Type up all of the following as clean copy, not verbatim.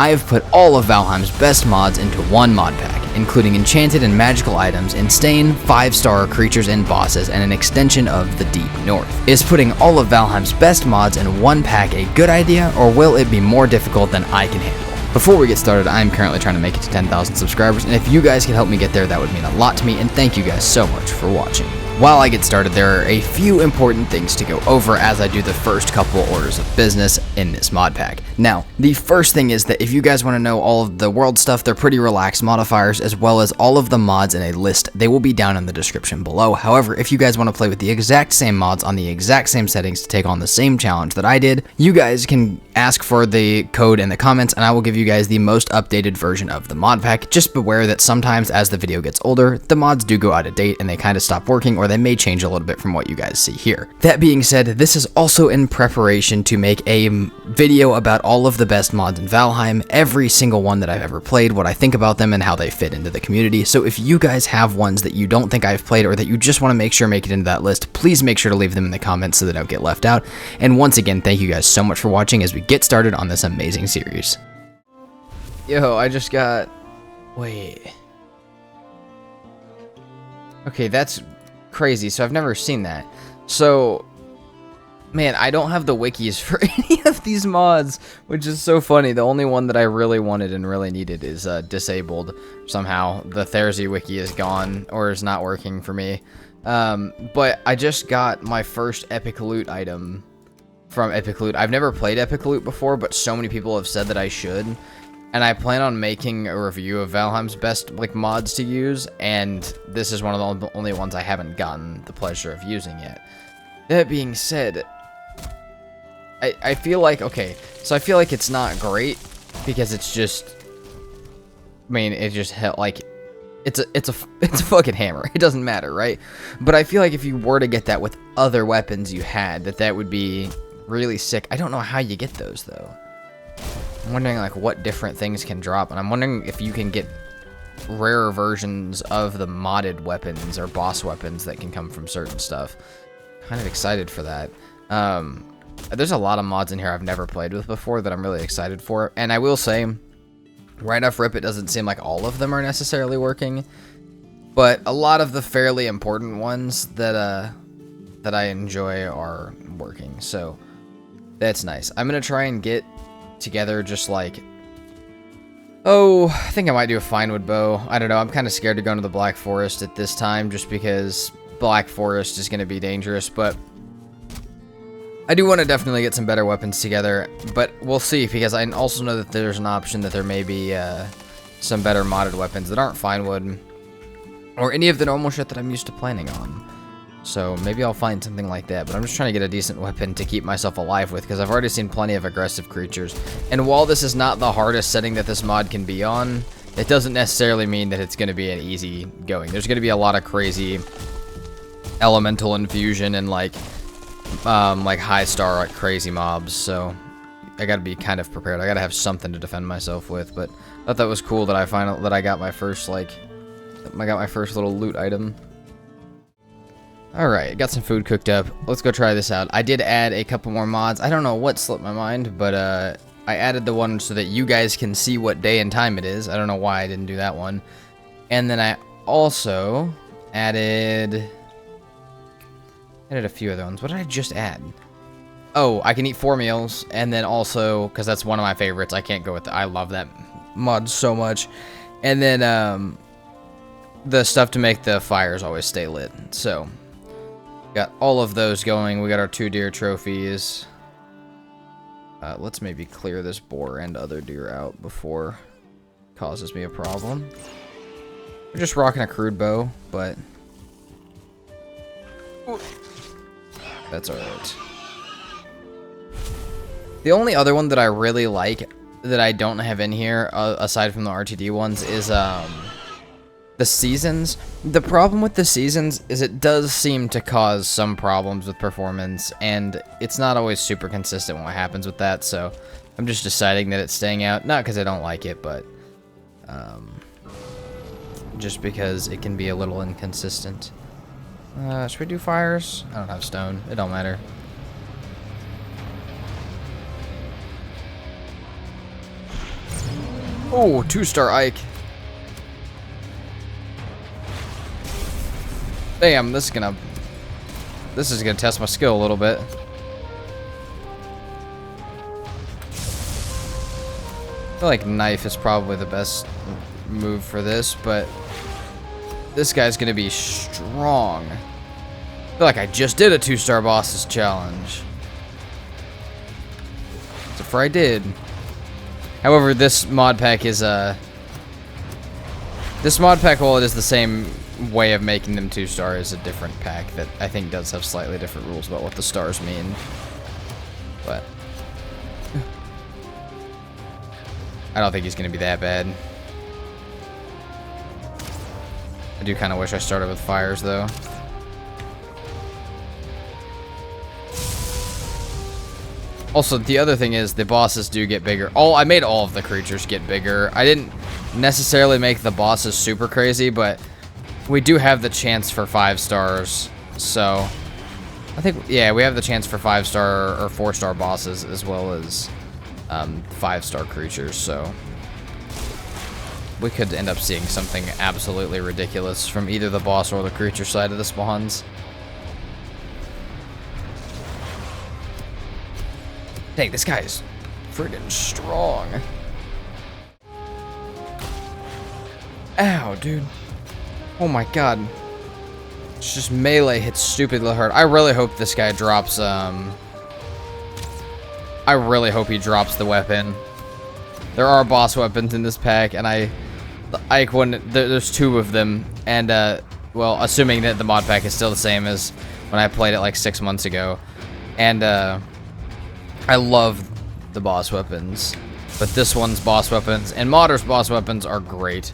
I have put all of Valheim's best mods into one mod pack, including enchanted and magical items, insane 5-star creatures and bosses, and an extension of the Deep North. Is putting all of Valheim's best mods in one pack a good idea, or will it be more difficult than I can handle? Before we get started, I am currently trying to make it to 10,000 subscribers, and if you guys can help me get there, that would mean a lot to me, and thank you guys so much for watching. While I get started, there are a few important things to go over as I do the first couple orders of business in this mod pack. Now, the first thing is that if you guys want to know all of the world stuff, they're pretty relaxed modifiers, as well as all of the mods in a list. They will be down in the description below. However, if you guys want to play with the exact same mods on the exact same settings to take on the same challenge that I did, you guys can ask for the code in the comments, and I will give you guys the most updated version of the mod pack. Just beware that sometimes as the video gets older, the mods do go out of date and they kind of stop working, or they may change a little bit from what you guys see here. That being said, this is also in preparation to make a video about all of the best mods in Valheim, every single one that I've ever played, what I think about them, and how they fit into the community. So if you guys have ones that you don't think I've played, or that you just want to make sure make it into that list, please make sure to leave them in the comments so they don't get left out. And once again, thank you guys so much for watching as we get started on this amazing series. Yo, I just got... Wait. Okay, that's crazy. So I've never seen that. So, man, I don't have the wikis for any of these mods, which is so funny. The only one that I really wanted and really needed is disabled somehow. The Therzie wiki is gone, or is not working for me. But I just got my first EpicLoot item from EpicLoot. I've never played EpicLoot before, but so many people have said that I should. And I plan on making a review of Valheim's best mods to use, and this is one of the only ones I haven't gotten the pleasure of using yet. That being said, I feel like, okay, so I feel like it's not great because it's just, I mean, it just like it's a fucking hammer. It doesn't matter, right? But I feel like if you were to get that with other weapons you had, that would be really sick. I don't know how you get those though. I'm wondering like what different things can drop, and I'm wondering if you can get rarer versions of the modded weapons or boss weapons that can come from certain stuff. Kind of excited for that. There's a lot of mods in here I've never played with before that I'm really excited for, and I will say, right off rip, it doesn't seem like all of them are necessarily working, but a lot of the fairly important ones that I enjoy are working, so that's nice. I'm gonna try and get together just like, oh, I think I might do a finewood bow. I don't know, I'm kind of scared to go into the Black Forest at this time just because Black Forest is going to be dangerous, but I do want to definitely get some better weapons together, but we'll see, because I also know that there's an option that there may be some better modded weapons that aren't finewood or any of the normal shit that I'm used to planning on. So maybe I'll find something like that, but I'm just trying to get a decent weapon to keep myself alive with, because I've already seen plenty of aggressive creatures. And while this is not the hardest setting that this mod can be on, it doesn't necessarily mean that it's going to be an easy going. There's going to be a lot of crazy elemental infusion and like high star like crazy mobs, so I got to be kind of prepared. I got to have something to defend myself with, but I thought that was cool that I got my first little loot item. Alright, got some food cooked up. Let's go try this out. I did add a couple more mods. I don't know what slipped my mind, but I added the one so that you guys can see what day and time it is. I don't know why I didn't do that one. And then I also added a few other ones. What did I just add? Oh, I can eat 4 meals, and then also, because that's one of my favorites, I can't go with I love that mod so much. And then the stuff to make the fires always stay lit. So got all of those going. We got our 2 deer trophies. Let's maybe clear this boar and other deer out before it causes me a problem. We're just rocking a crude bow, but that's alright. The only other one that I really like that I don't have in here, aside from the RTD ones, is the seasons. The problem with the seasons is it does seem to cause some problems with performance, and it's not always super consistent what happens with that, so I'm just deciding that it's staying out. Not because I don't like it, but just because it can be a little inconsistent. Should we do fires? I don't have stone. It don't matter. Oh, 2-star Ike. Damn, this is gonna test my skill a little bit. I feel like knife is probably the best move for this, but this guy's gonna be strong. I feel like I just did a 2-star bosses challenge. So far I did. However, this mod pack is this mod pack, while it is the same way of making them 2-star, is a different pack that I think does have slightly different rules about what the stars mean. But I don't think he's gonna be that bad. I do kind of wish I started with fires though. Also, the other thing is the bosses do get bigger. I made all of the creatures get bigger. I didn't necessarily make the bosses super crazy, but we do have the chance for 5 stars. So I think, yeah, we have the chance for 5-star or 4-star bosses as well as 5-star creatures. So we could end up seeing something absolutely ridiculous from either the boss or the creature side of the spawns. Dang, this guy is friggin' strong. Ow, dude. Oh my god. It's just melee hits stupidly hard. I really hope this guy drops, I really hope he drops the weapon. There are boss weapons in this pack, and the Ike one, there's 2 of them, and, well, assuming that the mod pack is still the same as when I played it like 6 months ago. And, I love the boss weapons, but this one's boss weapons and Modder's boss weapons are great.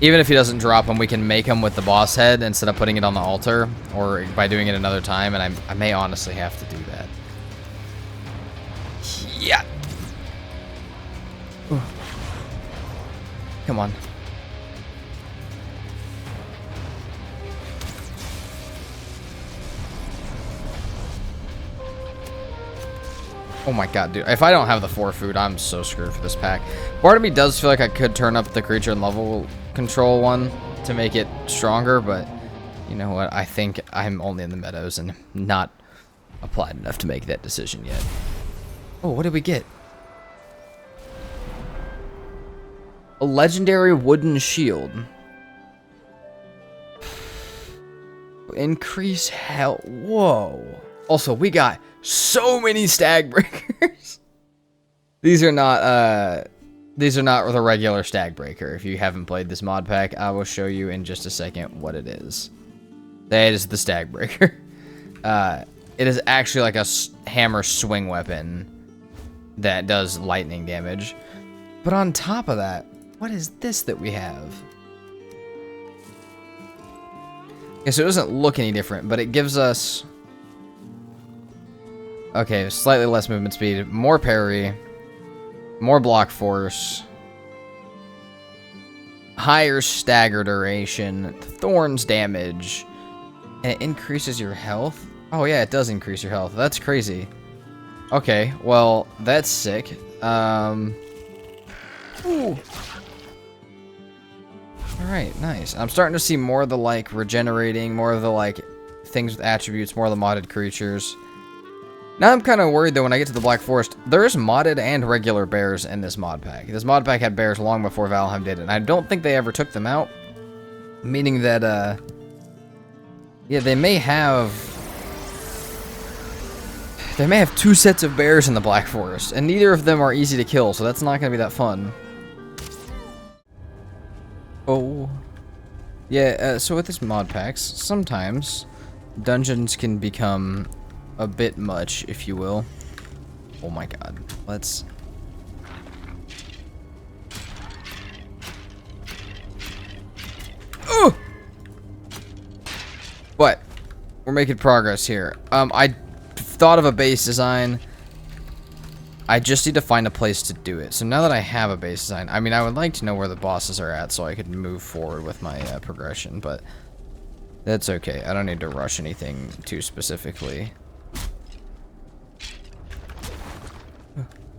Even if he doesn't drop them, we can make him with the boss head instead of putting it on the altar, or by doing it another time, and I may honestly have to do that. Yeah. Ooh. Come on. Oh my god, dude. If I don't have the 4 food, I'm so screwed for this pack. Part of me does feel like I could turn up the creature and level control one to make it stronger, but you know what? I think I'm only in the Meadows and not applied enough to make that decision yet. Oh, what did we get? A legendary wooden shield. Increase health. Whoa. Also, we got so many stag breakers. These are not the regular stag breaker. If you haven't played this mod pack, I will show you in just a second what it is. That is the stag breaker. It is actually like a hammer swing weapon that does lightning damage. But on top of that, what is this that we have? Okay, so it doesn't look any different, but it gives us... Okay, slightly less movement speed, more parry, more block force, higher stagger duration, thorns damage, and it increases your health? Oh yeah, it does increase your health. That's crazy. Okay, well, that's sick. Ooh. Alright, nice. I'm starting to see more of the, like, regenerating, more of the, like, things with attributes, more of the modded creatures. Now I'm kind of worried, though, when I get to the Black Forest, there's modded and regular bears in this mod pack. This mod pack had bears long before Valheim did it, and I don't think they ever took them out. Meaning that, yeah, they may have 2 sets of bears in the Black Forest, and neither of them are easy to kill, so that's not going to be that fun. Oh. Yeah, so with this mod packs, sometimes dungeons can become a bit much, if you will. Oh my god. Let's... Oh! But we're making progress here. I thought of a base design. I just need to find a place to do it. So now that I have a base design, I mean, I would like to know where the bosses are at so I could move forward with my progression, but that's okay. I don't need to rush anything too specifically.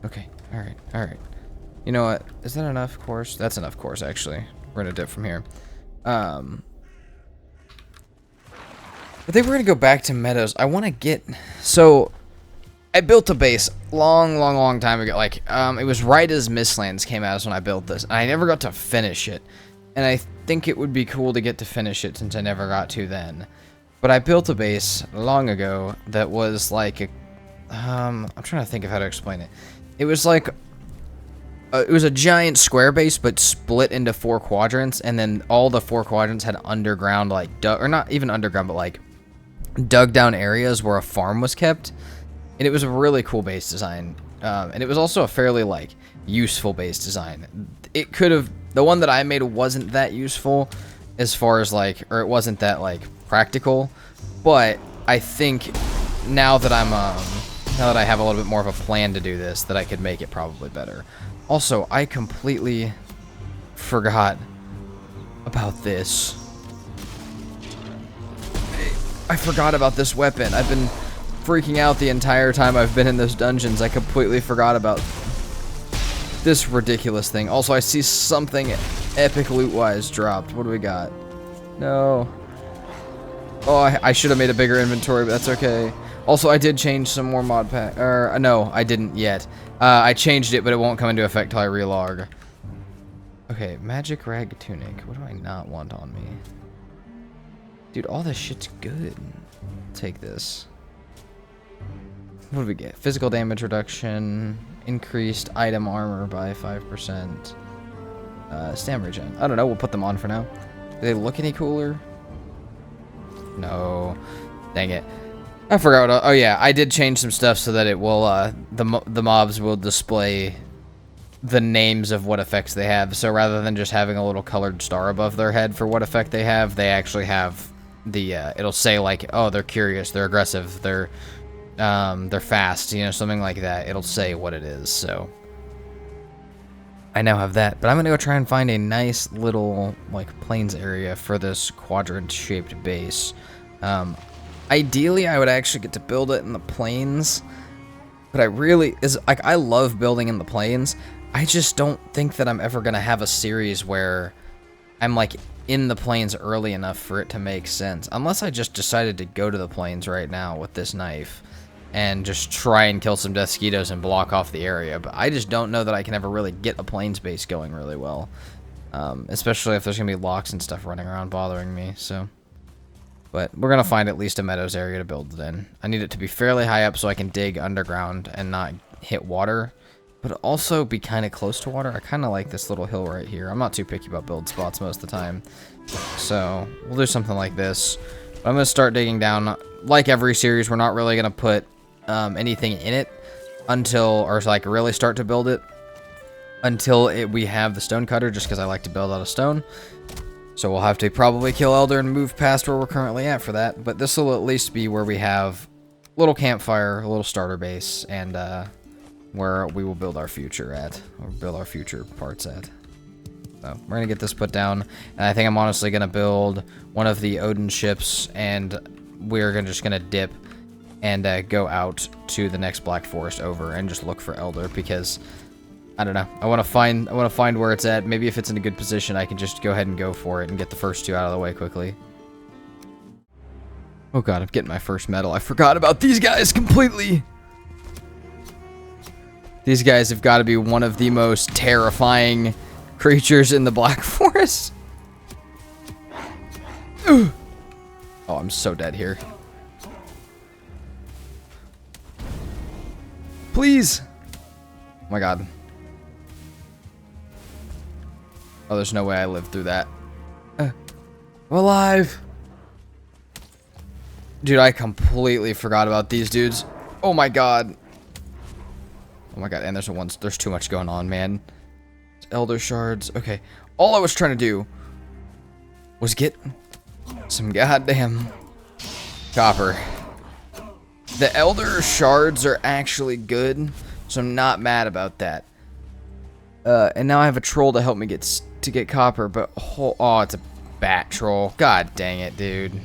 Okay, alright, alright. You know what? Is that enough course? That's enough course, actually. We're gonna dip from here. I think we're gonna go back to Meadows. I want to get... So, I built a base long time ago. Like, it was right as Mistlands came out when I built this. And I never got to finish it. And I think it would be cool to get to finish it since I never got to then. But I built a base long ago that was like a... I'm trying to think of how to explain it. It was like... it was a giant square base, but split into 4 quadrants. And then all the 4 quadrants had underground, like... or not even underground, but like... dug down areas where a farm was kept. And it was a really cool base design. And it was also a fairly, like, useful base design. It could have... The one that I made wasn't that useful as far as, like... Or it wasn't that, like, practical. But I think now that I'm, now that I have a little bit more of a plan to do this, that I could make it probably better. Also, I completely forgot about this. I forgot about this weapon. I've been freaking out the entire time I've been in those dungeons. I completely forgot about this ridiculous thing. Also, I see something epic loot-wise dropped. What do we got? No. Oh, I should have made a bigger inventory, but that's okay. Also, I did change some more ModPack. Or, no, I didn't yet. I changed it, but it won't come into effect till I relog. Okay, magic rag tunic. What do I not want on me? Dude, all this shit's good. Take this. What do we get? Physical damage reduction. Increased item armor by 5%. Stamina regen. I don't know. We'll put them on for now. Do they look any cooler? No. Dang it. I forgot what... Oh, yeah. I did change some stuff so that it will... the mobs will display the names of what effects they have. So rather than just having a little colored star above their head for what effect they have, they actually have... it'll say like, oh, they're curious, they're aggressive, they're fast, you know, something like that. It'll say what it is. So I now have that, but I'm gonna go try and find a nice little like plains area for this quadrant shaped base. Ideally I would actually get to build it in the plains, but I love building in the plains. I just don't think that I'm ever gonna have a series where I'm like in the plains early enough for it to make sense. Unless I just decided to go to the plains right now with this knife and just try and kill some Deathsquitos and block off the area. But I just don't know that I can ever really get a plains base going really well. Especially if there's going to be locks and stuff running around bothering me, so... But we're going to find at least a Meadows area to build it in. I need it to be fairly high up so I can dig underground and not hit water. But also be kind of close to water. I kind of like this little hill right here. I'm not too picky about build spots most of the time. So, we'll do something like this. But I'm going to start digging down. Like every series, we're not really going to put anything in it until, or like really start to build it until we have the stone cutter, just because I like to build out of stone. So we'll have to probably kill Elder and move past where we're currently at for that. But this will at least be where we have a little campfire, a little starter base, and where we will build our future at, or build our future parts at. So we're gonna get this put down, and I think I'm honestly gonna build one of the Odin ships, and we're just gonna dip and go out to the next Black Forest over and just look for Elder, because I don't know. I want to find where it's at. Maybe if it's in a good position, I can just go ahead and go for it and get the first 2 out of the way quickly. Oh god, I'm getting my first medal. I forgot about these guys completely. These guys have got to be one of the most terrifying creatures in the Black Forest. Oh, I'm so dead here. Please. Oh my god. Oh, there's no way I lived through that. I'm alive. Dude, I completely forgot about these dudes. Oh my god. Oh my god, and there's too much going on, man. Elder shards. Okay. All I was trying to do was get some goddamn copper. The Elder shards are actually good, so I'm not mad about that. And now I have a troll to help me get copper, but oh, it's a bat troll. God dang it, dude.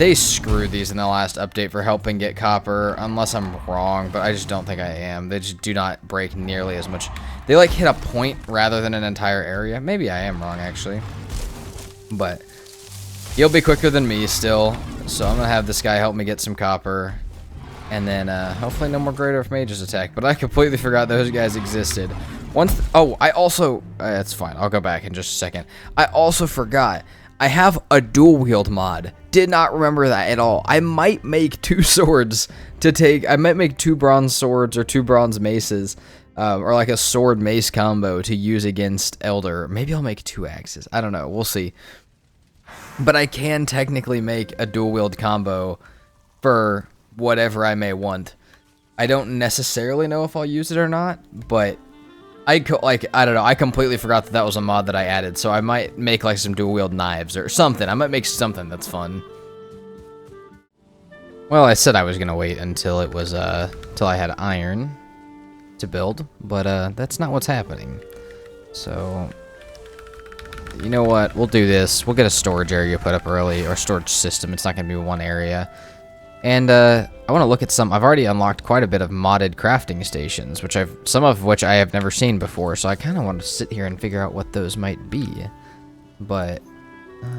They screwed these in the last update for helping get copper, unless I'm wrong, but I just don't think I am. They just do not break nearly as much. They like hit a point rather than an entire area. Maybe I am wrong, actually. But he'll be quicker than me still, so I'm gonna have this guy help me get some copper. And then hopefully no more Great Earth Mages attack. But I completely forgot those guys existed. Oh, I also... that's fine, I'll go back in just a second. I also forgot... I have a dual wield mod. Did not remember that at all. I might make 2 swords to take. I might make 2 bronze swords or 2 bronze maces, or like a sword mace combo to use against Elder. Maybe I'll make 2 axes. I don't know. We'll see. But I can technically make a dual wield combo for whatever I may want. I don't necessarily know if I'll use it or not, but I don't know. I completely forgot that was a mod that I added, so I might make like some dual wield knives or something. I might make something that's fun. Well, I said I was gonna wait until it was till I had iron to build, but that's not what's happening. So you know what? We'll do this. We'll get a storage area put up early, or storage system. It's not gonna be one area. And I want to look at some. I've already unlocked quite a bit of modded crafting stations, some of which I have never seen before. So I kind of want to sit here and figure out what those might be. But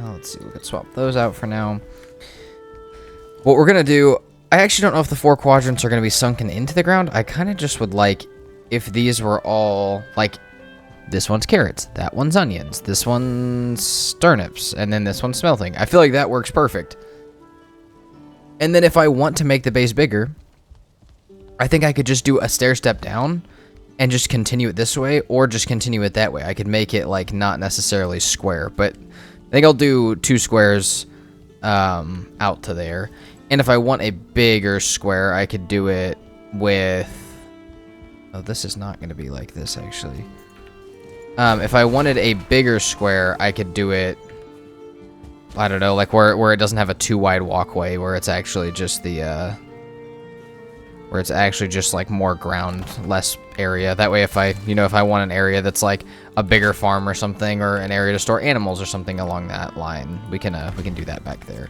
let's see. We could swap those out for now. What we're gonna do? I actually don't know if the 4 quadrants are gonna be sunken into the ground. I kind of just would like if these were all like this one's carrots, that one's onions, this one's turnips, and then this one's smelting. I feel like that works perfect. And then if I want to make the base bigger, I think I could just do a stair step down and just continue it this way, or just continue it that way. I could make it like not necessarily square, but I think I'll do 2 squares out to there. And if I want a bigger square, I could do it with... Oh, this is not going to be like this, actually. If I wanted a bigger square, I could do it... I don't know, like where it doesn't have a too wide walkway, where it's actually just the where it's actually just like more ground, less area. That way, if I want an area that's like a bigger farm or something, or an area to store animals or something along that line, we can do that back there.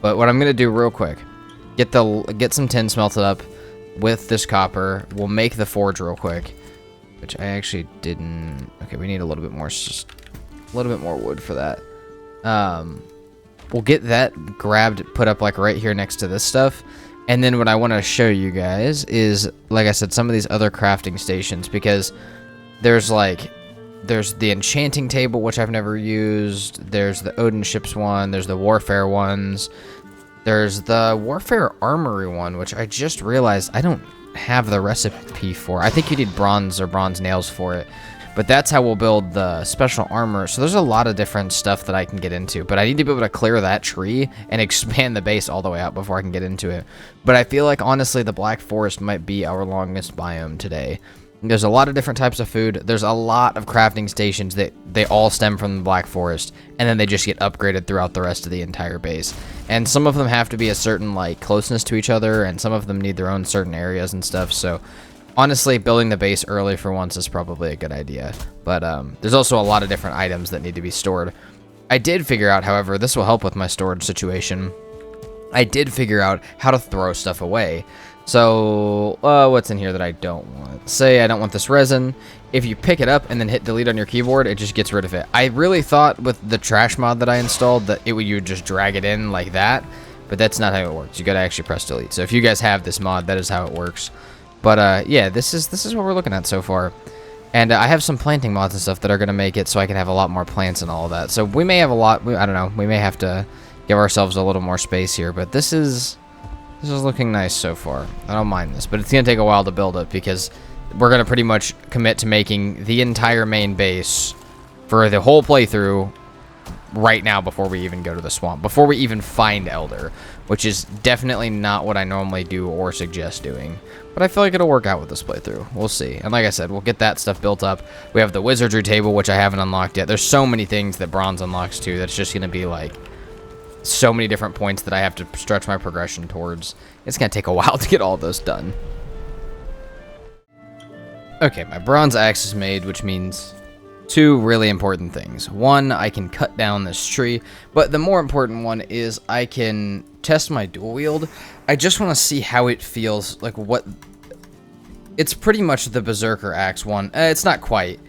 But what I'm gonna do real quick, get some tin smelted up with this copper. We'll make the forge real quick, which I actually didn't. Okay, we need a little bit more, just a little bit more wood for that. We'll get that grabbed, put up like right here next to this stuff. And then what I want to show you guys is, like I said, some of these other crafting stations, because there's the enchanting table, which I've never used. There's the Odin ships one. There's the warfare ones. There's the warfare armory one, which I just realized I don't have the recipe for. I think you need bronze or bronze nails for it. But that's how we'll build the special armor. So there's a lot of different stuff that I can get into. But I need to be able to clear that tree and expand the base all the way out before I can get into it. But I feel like, honestly, the Black Forest might be our longest biome today. There's a lot of different types of food. There's a lot of crafting stations that they all stem from the Black Forest. And then they just get upgraded throughout the rest of the entire base. And some of them have to be a certain, like, closeness to each other. And some of them need their own certain areas and stuff. So... honestly, building the base early for once is probably a good idea, but there's also a lot of different items that need to be stored. I did figure out, however, this will help with my storage situation. I did figure out how to throw stuff away. So, what's in here that I don't want? Say I don't want this resin. If you pick it up and then hit delete on your keyboard, it just gets rid of it. I really thought with the trash mod that I installed that you would just drag it in like that, but that's not how it works. You gotta actually press delete. So if you guys have this mod, that is how it works. But yeah, this is what we're looking at so far. And I have some planting mods and stuff that are going to make it so I can have a lot more plants and all of that. So we may have a lot, I don't know, we may have to give ourselves a little more space here. But this is looking nice so far. I don't mind this, but it's going to take a while to build it because we're going to pretty much commit to making the entire main base for the whole playthrough right now before we even go to the swamp, before we even find Elder, which is definitely not what I normally do or suggest doing. But I feel like it'll work out with this playthrough. We'll see. And like I said, we'll get that stuff built up. We have the Wizardry table, which I haven't unlocked yet. There's so many things that bronze unlocks too that's just going to be like so many different points that I have to stretch my progression towards. It's going to take a while to get all those done. Okay, my bronze axe is made, which means two really important things. One, I can cut down this tree, but the more important one is I can test my dual wield. I just want to see how it feels, like what... It's pretty much the Berserker Axe one. It's not quite.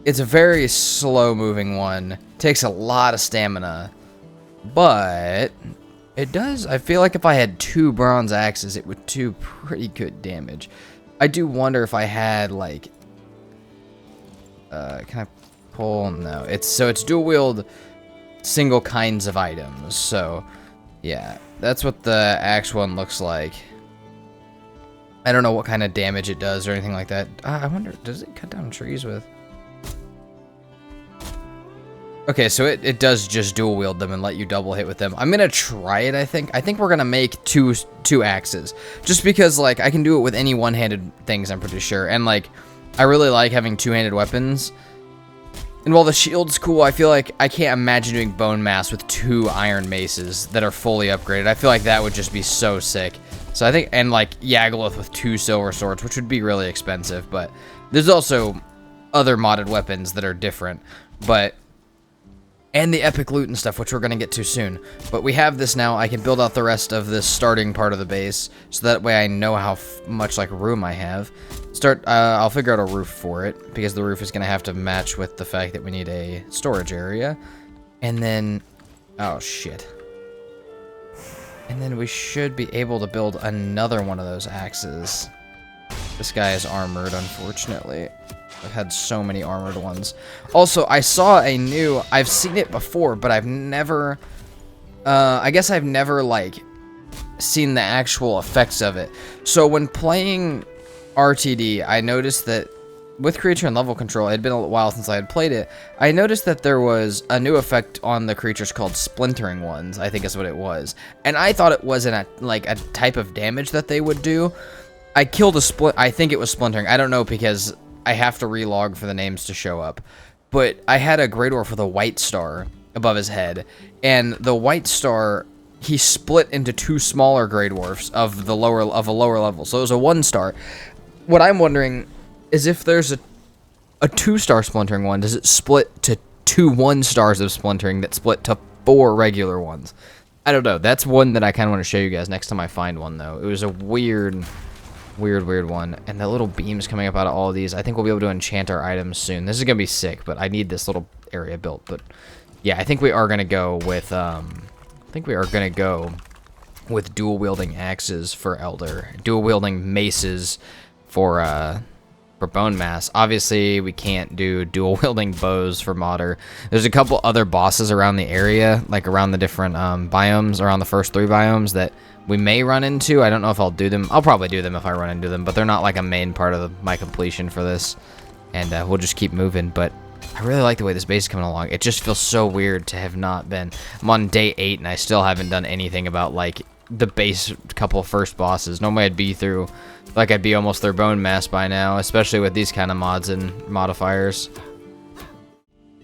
It's a very slow-moving one. Takes a lot of stamina. But it does... I feel like if I had 2 bronze axes, it would do pretty good damage. I do wonder if I had, like... can I pull? No. It's dual wield single kinds of items. So, yeah. That's what the axe one looks like. I don't know what kind of damage it does or anything like that. I wonder, does it cut down trees with... Okay, so it does just dual wield them and let you double hit with them. I'm gonna try it, I think. I think we're gonna make two axes. Just because, like, I can do it with any one-handed things, I'm pretty sure. And, like, I really like having two-handed weapons. And while the shield's cool, I feel like I can't imagine doing Bonemass with 2 iron maces that are fully upgraded. I feel like that would just be so sick. So I think, and like Yagluth with 2 silver swords, which would be really expensive. But there's also other modded weapons that are different. But... And the EpicLoot and stuff, which we're going to get to soon. But we have this now. I can build out the rest of this starting part of the base. So that way I know how much, like, room I have. I'll figure out a roof for it. Because the roof is going to have to match with the fact that we need a storage area. And then... Oh, shit. And then we should be able to build another one of those axes. This guy is armored, unfortunately. I've had so many armored ones. Also, I saw a new... I've seen it before, but I've never... I guess I've never, like, seen the actual effects of it. So when playing RTD, I noticed that with creature and level control, it had been a while since I had played it, I noticed that there was a new effect on the creatures called splintering ones, I think is what it was. And I thought it wasn't a type of damage that they would do. I killed a I think it was splintering. I don't know because... I have to relog for the names to show up. But I had a Grey Dwarf with a white star above his head. And the white star, he split into 2 smaller Grey Dwarfs of a lower level. So it was a 1 star. What I'm wondering is if there's a 2-star splintering one, does it split to 2 1-stars of splintering that split to 4 regular ones? I don't know. That's one that I kind of want to show you guys next time I find one, though. It was a weird one. And the little beams coming up out of all of these, I think we'll be able to enchant our items soon. This is gonna be sick, but I need this little area built. But yeah, I think we are gonna go with dual wielding axes for Elder, dual wielding maces for Bonemass. Obviously we can't do dual wielding bows for Modder. There's a couple other bosses around the area, like around the different biomes, around the first 3 biomes that we may run into. I don't know if I'll do them. I'll probably do them if I run into them, but they're not like a main part of my completion for this. And we'll just keep moving. But I really like the way this base is coming along. It just feels so weird to have not been... I'm on day 8 and I still haven't done anything about like the base couple first bosses. Normally I'd be through... Like I'd be almost through Bonemass by now, especially with these kind of mods and modifiers.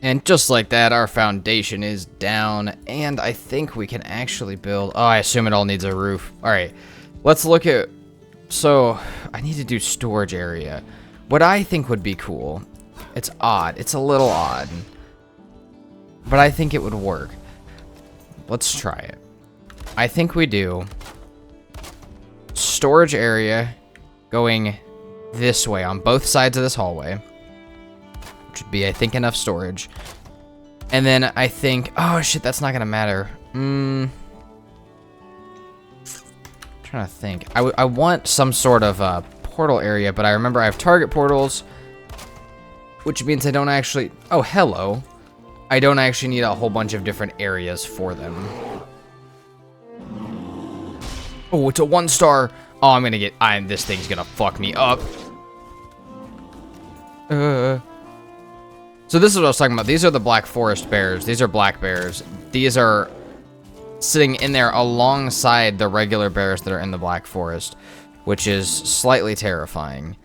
And just like that, our foundation is down, and I think we can actually build... Oh, I assume it all needs a roof. Alright, let's look at... So, I need to do storage area. What I think would be cool... It's odd. It's a little odd. But I think it would work. Let's try it. I think we do... Storage area going this way on both sides of this hallway. Which would be, I think, enough storage. And then I think... Oh, shit, that's not going to matter. Trying to think. I want some sort of portal area, but I remember I have target portals, which means I don't actually... Oh, hello. I don't actually need a whole bunch of different areas for them. Oh, it's a 1-star. Oh, I'm going to get... this thing's going to fuck me up. So this is what I was talking about. These are the Black Forest bears. These are black bears. These are sitting in there alongside the regular bears that are in the Black Forest, which is slightly terrifying.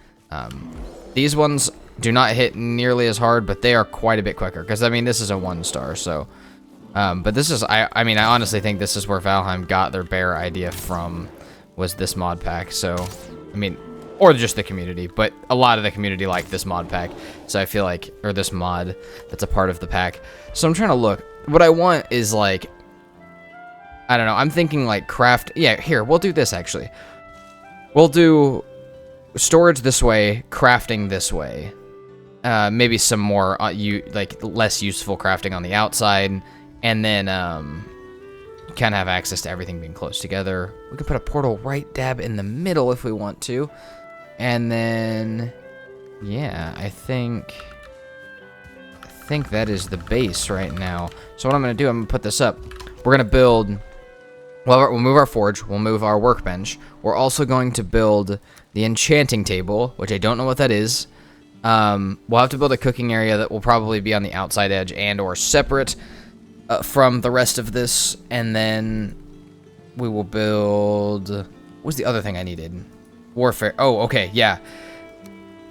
These ones do not hit nearly as hard, but they are quite a bit quicker. Because, I mean, this is a 1-star, so... but this is... I mean, I honestly think this is where Valheim got their bear idea from, was this mod pack. So, I mean, or just the community, but a lot of the community like this mod pack. So I feel like, or this mod that's a part of the pack. So I'm trying to look. What I want is like, I don't know. I'm thinking like craft. Yeah, here, we'll do this actually. We'll do storage this way, crafting this way. Maybe some more like less useful crafting on the outside, and then kind of have access to everything being close together. We can put a portal right dab in the middle if we want to, and then yeah, I think that is the base right now. So what I'm gonna do, I'm gonna put this up. We're gonna build. Well, we'll move our forge. We'll move our workbench. We're also going to build the enchanting table, which I don't know what that is. We'll have to build a cooking area that will probably be on the outside edge and or separate from the rest of this. And then we will build... What was the other thing I needed? Warfare. Oh, okay, yeah.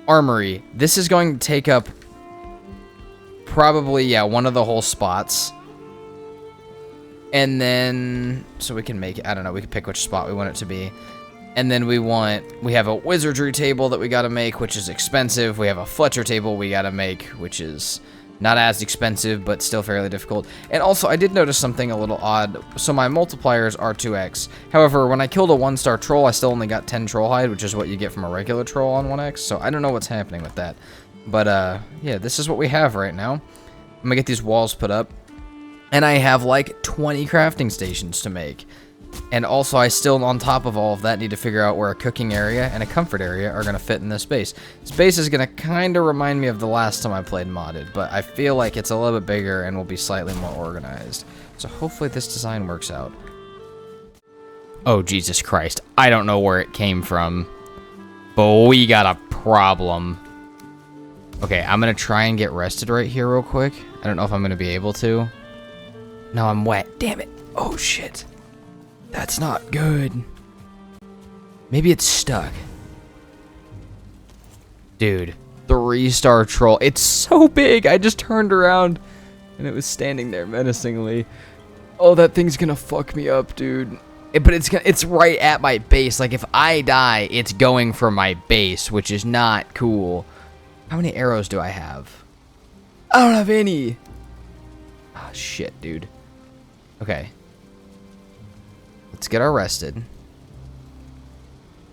Armory. This is going to take up probably, yeah, one of the whole spots. And then, so we can make it, I don't know, we can pick which spot we want it to be. And then we have a wizardry table that we gotta make, which is expensive. We have a Fletcher table we gotta make, which is not as expensive, but still fairly difficult. And also, I did notice something a little odd. So my multipliers are 2x. However, when I killed a 1-star troll, I still only got 10 troll hide, which is what you get from a regular troll on 1x. So I don't know what's happening with that. But, yeah, this is what we have right now. I'm gonna get these walls put up. And I have like 20 crafting stations to make. And also I still, on top of all of that, need to figure out where a cooking area and a comfort area are going to fit in this base. This base is going to kind of remind me of the last time I played modded, but I feel like it's a little bit bigger and will be slightly more organized. So hopefully this design works out. Oh, Jesus Christ. I don't know where it came from, but we got a problem. Okay, I'm going to try and get rested right here real quick. I don't know if I'm going to be able to. No, I'm wet. Damn it. Oh, shit. That's not good. Maybe it's stuck. Dude, 3-star troll. It's so big. I just turned around and it was standing there menacingly. Oh, that thing's gonna fuck me up, dude. But it's right at my base. Like, if I die, it's going for my base, which is not cool. How many arrows do I have? I don't have any. Ah, shit, dude. Okay. Let's get our rested.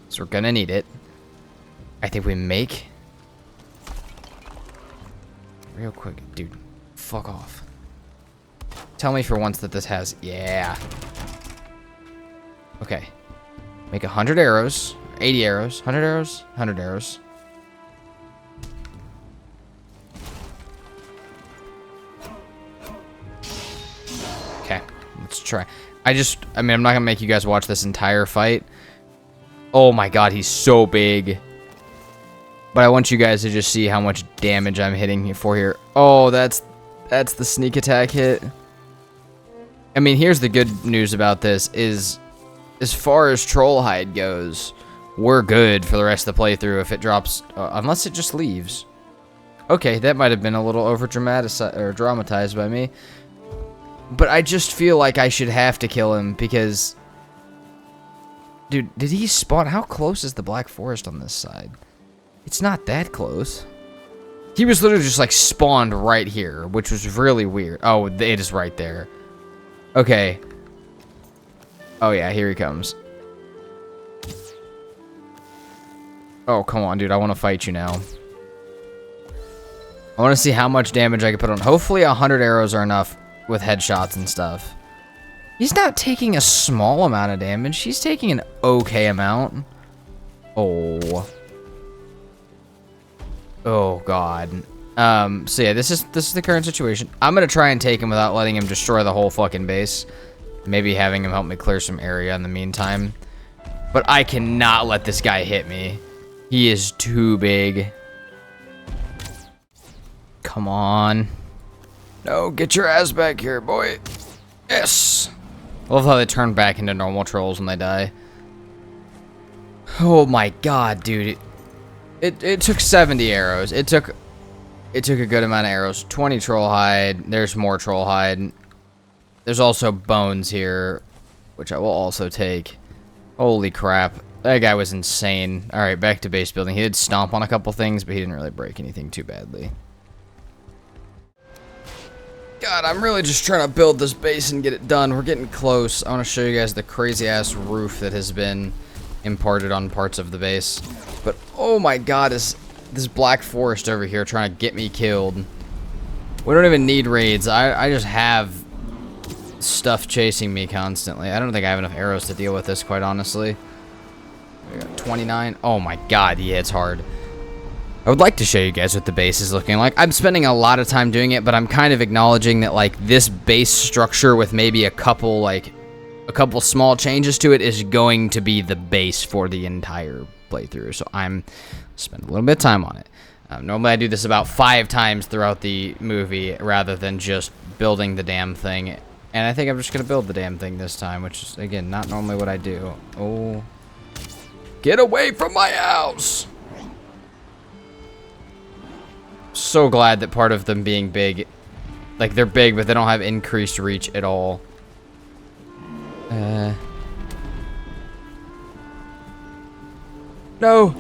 So we're gonna need it. I think we make... Real quick. Dude, fuck off. Tell me for once that this has... Yeah. Okay. Make 100 arrows. 80 arrows. 100 arrows. 100 arrows. Okay. Let's try. I mean, I'm not gonna make you guys watch this entire fight. Oh my god, he's so big. But I want you guys to just see how much damage I'm hitting for here. Oh, that's the sneak attack hit. I mean, here's the good news about this is, as far as troll hide goes, we're good for the rest of the playthrough if it drops, unless it just leaves. Okay, that might have been a little over dramatized by me. But I just feel like I should have to kill him because... Dude, did he spawn? How close is the Black Forest on this side? It's not that close. He was literally just like spawned right here, which was really weird. Oh, it is right there. Okay. Oh yeah, here he comes. Oh, come on, dude. I want to fight you now. I want to see how much damage I can put on. Hopefully 100 arrows are enough with headshots and stuff. He's not taking a small amount of damage. He's taking an okay amount. Oh. Oh god. So yeah, this is the current situation. I'm gonna try and take him without letting him destroy the whole fucking base. Maybe having him help me clear some area in the meantime. But I cannot let this guy hit me. He is too big. Come on. No, get your ass back here, boy. Yes. I love how they turn back into normal trolls when they die. Oh my god, dude. It took 70 arrows. It took a good amount of arrows. 20 troll hide. There's more troll hide. There's also bones here, which I will also take. Holy crap. That guy was insane. Alright, back to base building. He did stomp on a couple things, but he didn't really break anything too badly. God, I'm really just trying to build this base and get it done. We're getting close. I want to show you guys the crazy-ass roof that has been imparted on parts of the base. But, oh my god, is this black forest over here trying to get me killed. We don't even need raids. I just have stuff chasing me constantly. I don't think I have enough arrows to deal with this, quite honestly. We got 29. Oh my god, he hits hard. I would like to show you guys what the base is looking like. I'm spending a lot of time doing it, but I'm kind of acknowledging that, like, this base structure with maybe a couple small changes to it is going to be the base for the entire playthrough. So I'm spending a little bit of time on it. Normally I do this about 5 times throughout the movie rather than just building the damn thing. And I think I'm just going to build the damn thing this time, which is, again, not normally what I do. Oh. Get away from my house! So glad that part of them being big, like, they're big, but they don't have increased reach at all. No!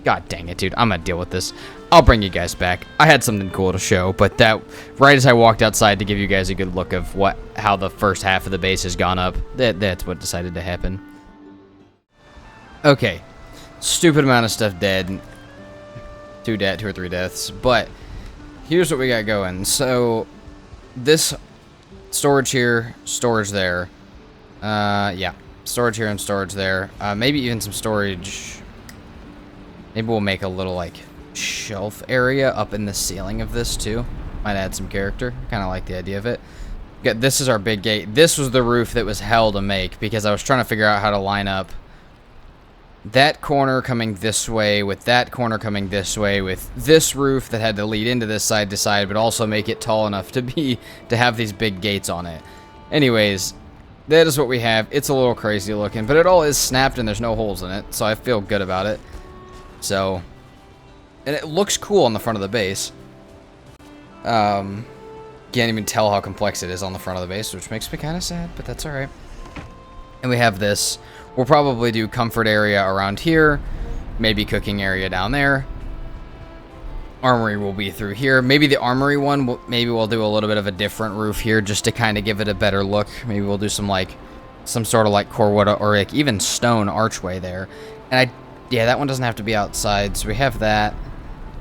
God dang it, dude. I'm gonna deal with this. I'll bring you guys back. I had something cool to show, but that, right as I walked outside to give you guys a good look of how the first half of the base has gone up, that's what decided to happen. Okay. Stupid amount of stuff dead. 2 or 3 deaths, but here's what we got going. So this storage here, storage there, yeah, storage here and storage there, maybe even some storage. Maybe we'll make a little, like, shelf area up in the ceiling of this too. Might add some character. Kind of like the idea of it. This is our big gate. This was the roof that was hell to make because I was trying to figure out how to line up that corner coming this way, with that corner coming this way, with this roof that had to lead into this side to side, but also make it tall enough to have these big gates on it. Anyways, that is what we have. It's a little crazy looking, but it all is snapped and there's no holes in it, so I feel good about it. So, and it looks cool on the front of the base. Can't even tell how complex it is on the front of the base, which makes me kind of sad, but that's alright. And we have this. We'll probably do comfort area around here, maybe cooking area down there. Armory will be through here. Maybe the armory one, maybe we'll do a little bit of a different roof here just to kind of give it a better look. Maybe we'll do some sort of like core wood or like even stone archway there. And yeah, that one doesn't have to be outside, so we have that.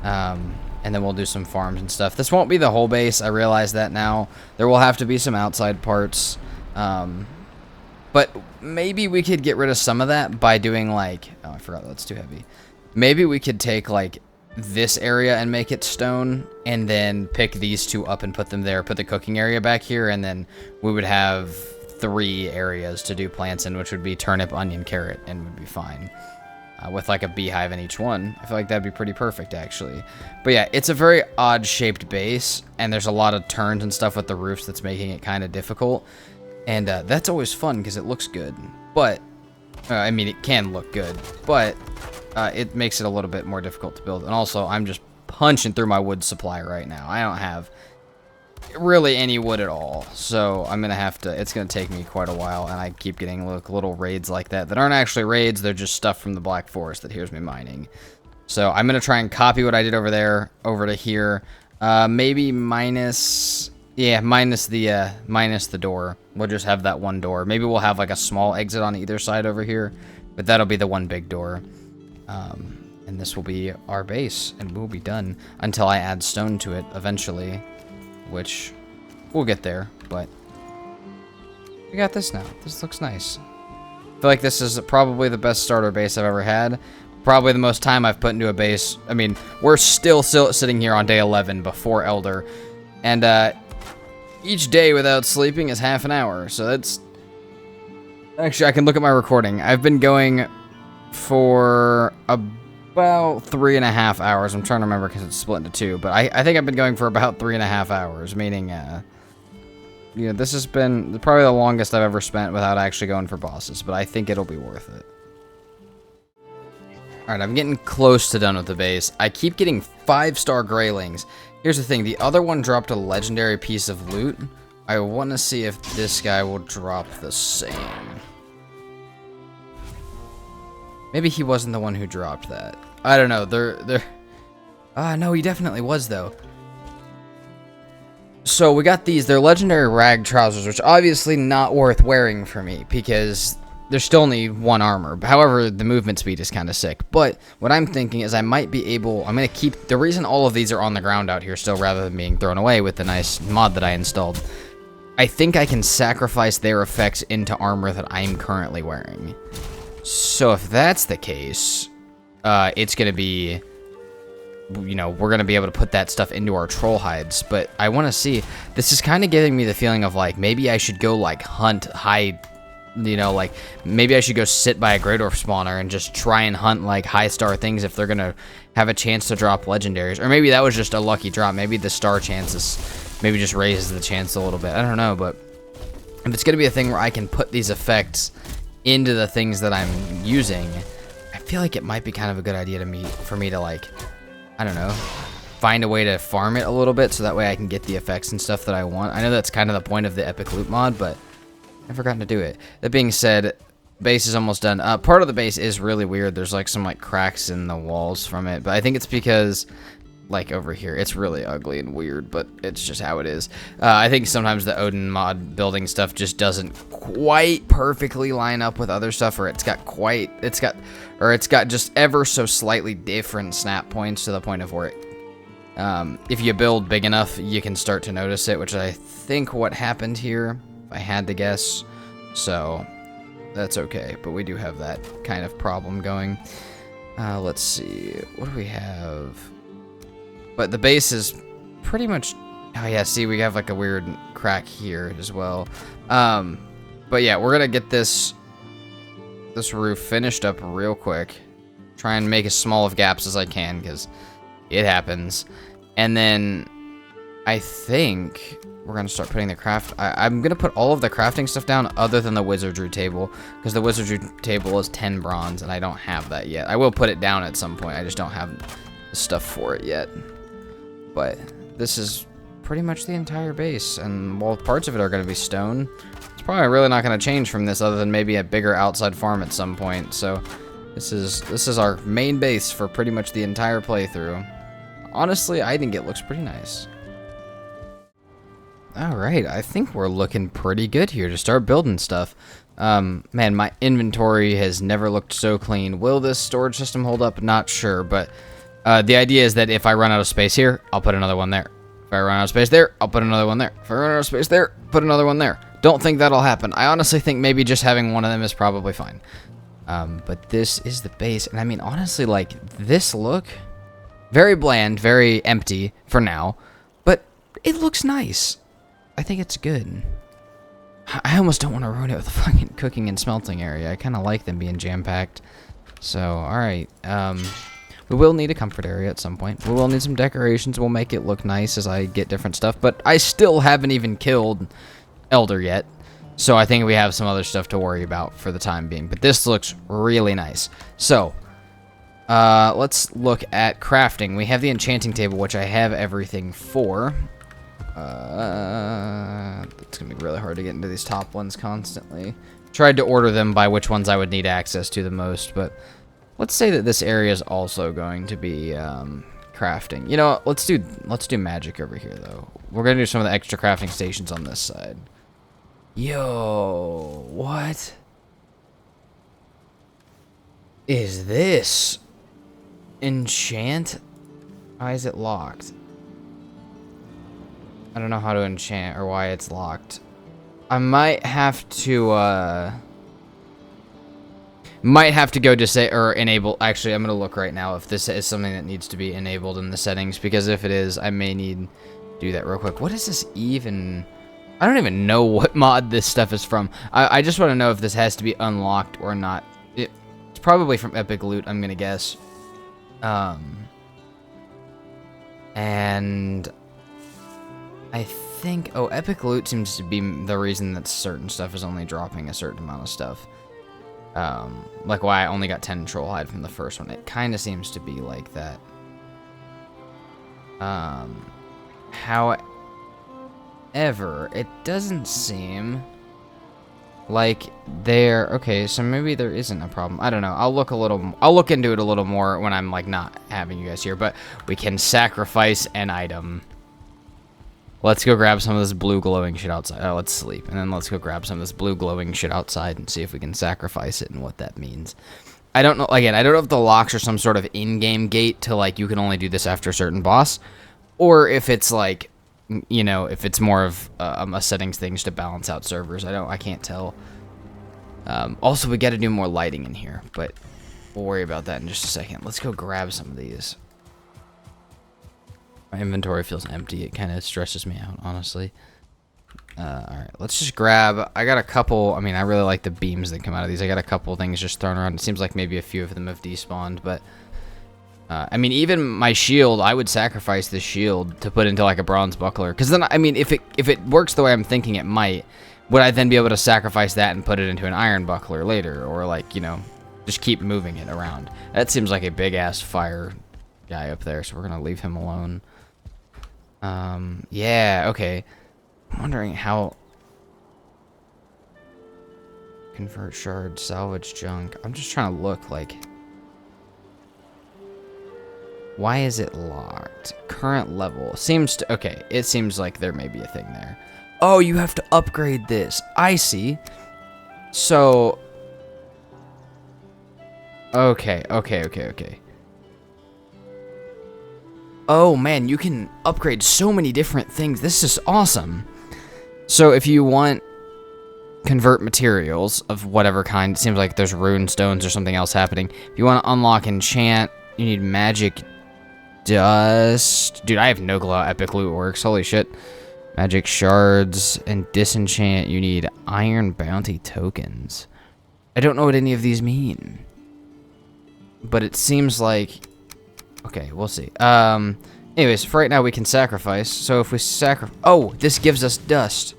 And then we'll do some farms and stuff. This won't be the whole base, I realize that now. There will have to be some outside parts. But maybe we could get rid of some of that by doing like... Oh, I forgot that's too heavy. Maybe we could take like this area and make it stone, and then pick these 2 up and put them there. Put the cooking area back here, and then we would have 3 areas to do plants in, which would be turnip, onion, carrot, and would be fine. With like a beehive in each one. I feel like that'd be pretty perfect, actually. But yeah, it's a very odd-shaped base, and there's a lot of turns and stuff with the roofs that's making it kind of difficult. And that's always fun because it looks good. But, I mean, it can look good. But it makes it a little bit more difficult to build. And also, I'm just punching through my wood supply right now. I don't have really any wood at all. So I'm going to have to... It's going to take me quite a while. And I keep getting little raids like that aren't actually raids. They're just stuff from the Black Forest that hears me mining. So I'm going to try and copy what I did over there over to here. Maybe minus... Yeah, minus the door. We'll just have that one door. Maybe we'll have like a small exit on either side over here, but that'll be the one big door. And this will be our base, and we'll be done until I add stone to it eventually, which we'll get there, but we got this now. This looks nice. I feel like this is probably the best starter base I've ever had. Probably the most time I've put into a base. I mean, we're still sitting here on day 11 before Elder, and each day without sleeping is half an hour, so that's... Actually, I can look at my recording. I've been going for about 3.5 hours. I'm trying to remember because it's split into 2, but I think I've been going for about 3.5 hours, meaning, you know, this has been probably the longest I've ever spent without actually going for bosses, but I think it'll be worth it. Alright, I'm getting close to done with the base. I keep getting 5-star Greylings. Here's the thing, the other one dropped a legendary piece of loot. I want to see if this guy will drop the same. Maybe he wasn't the one who dropped that. I don't know. No, he definitely was, though. So we got these. They're legendary rag trousers, which obviously not worth wearing for me because there's still only 1 armor. However, the movement speed is kind of sick. But what I'm thinking is I might be able... I'm going to keep... The reason all of these are on the ground out here still rather than being thrown away with the nice mod that I installed, I think I can sacrifice their effects into armor that I'm currently wearing. So if that's the case, it's going to be... You know, we're going to be able to put that stuff into our troll hides. But I want to see... This is kind of giving me the feeling of, like, maybe I should go, like, hunt high... You know, like, maybe I should go sit by a Grey Dwarf spawner and just try and hunt, like, high-star things if they're going to have a chance to drop legendaries. Or maybe that was just a lucky drop. Maybe the star chances maybe just raises the chance a little bit. I don't know, but if it's going to be a thing where I can put these effects into the things that I'm using, I feel like it might be kind of a good idea for me to, like, I don't know, find a way to farm it a little bit so that way I can get the effects and stuff that I want. I know that's kind of the point of the EpicLoot mod, but I've forgotten to do it. That being said, base is almost done. Part of the base is really weird. There's like some like cracks in the walls from it, but I think it's because like over here, it's really ugly and weird, but it's just how it is. I think sometimes the Odin mod building stuff just doesn't quite perfectly line up with other stuff, or it's got just ever so slightly different snap points to the point of where it, if you build big enough, you can start to notice it, which I think what happened here, if I had to guess. So that's okay, but we do have that kind of problem going. Let's see, what do we have? But the base is pretty much... Oh yeah, see, we have like a weird crack here as well. But yeah, we're gonna get this roof finished up real quick. Try and make as small of gaps as I can, because it happens. And then I think we're gonna start putting the craft... I'm gonna put all of the crafting stuff down other than the wizardry table, because the wizardry table is 10 bronze, and I don't have that yet. I will put it down at some point, I just don't have the stuff for it yet. But this is pretty much the entire base, and while parts of it are going to be stone, it's probably really not going to change from this other than maybe a bigger outside farm at some point. So this is our main base for pretty much the entire playthrough. Honestly, I think it looks pretty nice. Alright, I think we're looking pretty good here to start building stuff. Man, my inventory has never looked so clean. Will this storage system hold up? Not sure, but... the idea is that if I run out of space here, I'll put another one there. If I run out of space there, I'll put another one there. If I run out of space there, put another one there. Don't think that'll happen. I honestly think maybe just having one of them is probably fine. But this is the base, and I mean, honestly, like, this look, very bland, very empty for now, but it looks nice. I think it's good. I almost don't want to ruin it with the fucking cooking and smelting area. I kind of like them being jam-packed. So, alright, we will need a comfort area at some point. We will need some decorations. We'll make it look nice as I get different stuff. But I still haven't even killed Elder yet. So I think we have some other stuff to worry about for the time being. But this looks really nice. So, let's look at crafting. We have the enchanting table, which I have everything for. It's going to be really hard to get into these top ones constantly. Tried to order them by which ones I would need access to the most, but... Let's say that this area is also going to be crafting. You know, let's do magic over here though. We're gonna do some of the extra crafting stations on this side. Yo, what is this? Enchant? Why is it locked? I don't know how to enchant or why it's locked. I might have to go to say or enable. Actually, I'm gonna look right now if this is something that needs to be enabled in the settings, because if it is, I may need to do that real quick. What is this even? I don't even know what mod this stuff is from. I just want to know if this has to be unlocked or not. It's probably from EpicLoot, I'm gonna guess. And I think EpicLoot seems to be the reason that certain stuff is only dropping a certain amount of stuff. Like why I only got 10 troll hide from the first one. It kind of seems to be like that. However, it doesn't seem like there. Okay, so maybe there isn't a problem. I don't know. I'll look into it a little more when I'm like not having you guys here, but we can sacrifice an item. Let's go grab some of this blue glowing shit outside. Oh, let's sleep. And then let's go grab some of this blue glowing shit outside and see if we can sacrifice it and what that means. I don't know. Again, I don't know if the locks are some sort of in-game gate to, like, you can only do this after a certain boss. Or if it's, like, you know, if it's more of a settings things to balance out servers. I can't tell. Also, we got to do more lighting in here. But we'll worry about that in just a second. Let's go grab some of these. My inventory feels empty. It kind of stresses me out, honestly. Alright, let's just grab... I got a couple... I mean, I really like the beams that come out of these. I got a couple things just thrown around. It seems like maybe a few of them have despawned, but... I mean, even my shield, I would sacrifice this shield to put into, like, a bronze buckler. Because then, I mean, if it works the way I'm thinking it might, would I then be able to sacrifice that and put it into an iron buckler later? Or, like, you know, just keep moving it around. That seems like a big-ass fire guy up there, so we're going to leave him alone. Yeah, okay. I'm wondering how... Convert shard, salvage junk. I'm just trying to look, like... Why is it locked? Current level. Seems to... Okay, it seems like there may be a thing there. Oh, you have to upgrade this. I see. So... Okay. Oh, man, you can upgrade so many different things. This is awesome. So if you want convert materials of whatever kind, it seems like there's rune stones or something else happening. If you want to unlock enchant, you need magic dust. Dude, I have no clue how EpicLoot works. Holy shit. Magic shards and disenchant, you need iron bounty tokens. I don't know what any of these mean. But it seems like... Okay, we'll see. Anyways, for right now we can sacrifice. So if we sacrifice... Oh, this gives us dust.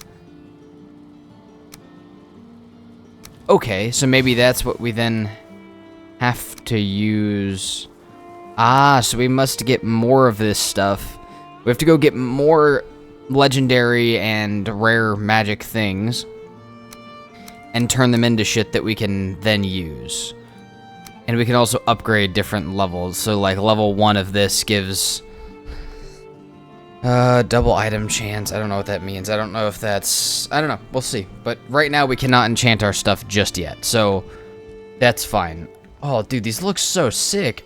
Okay, so maybe that's what we then have to use. Ah, so we must get more of this stuff. We have to go get more legendary and rare magic things and turn them into shit that we can then use. And we can also upgrade different levels. So, like, level 1 of this gives double item chance. I don't know what that means. I don't know if that's... I don't know. We'll see. But right now, we cannot enchant our stuff just yet. So, that's fine. Oh, dude, these look so sick.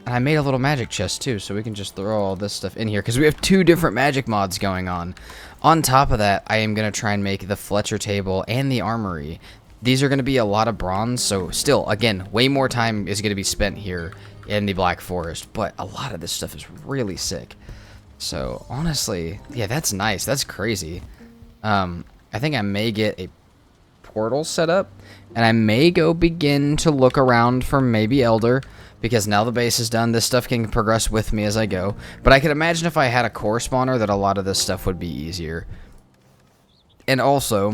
And I made a little magic chest, too. So we can just throw all this stuff in here. Because we have 2 different magic mods going on. On top of that, I am going to try and make the Fletcher table and the Armory. These are going to be a lot of bronze, so still, again, way more time is going to be spent here in the Black Forest, but a lot of this stuff is really sick. So, honestly, yeah, that's nice. That's crazy. I think I may get a portal set up, and I may go begin to look around for maybe Elder, because now the base is done, this stuff can progress with me as I go. But I could imagine if I had a core spawner that a lot of this stuff would be easier. And also...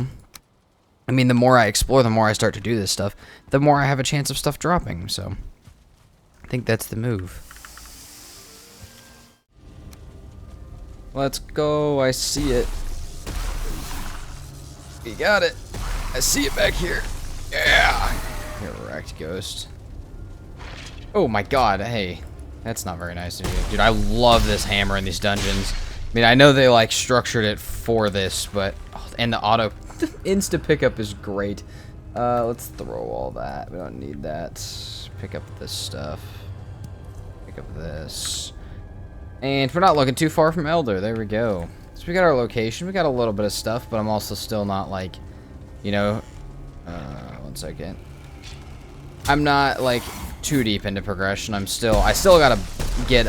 I mean, the more I explore, the more I start to do this stuff, the more I have a chance of stuff dropping, so... I think that's the move. Let's go, I see it. We got it. I see it back here. Yeah! You're wrecked, ghost. Oh my god, hey. That's not very nice of you. Dude, I love this hammer in these dungeons. I mean, I know they, like, structured it for this, but... Oh, and the auto... Insta pickup is great. Let's throw all that. We don't need that. Pick up this stuff. Pick up this. And we're not looking too far from Elder. There we go. So we got our location. We got a little bit of stuff, but I'm also still not like, you know, 1 second. I'm not like too deep into progression. I still gotta get,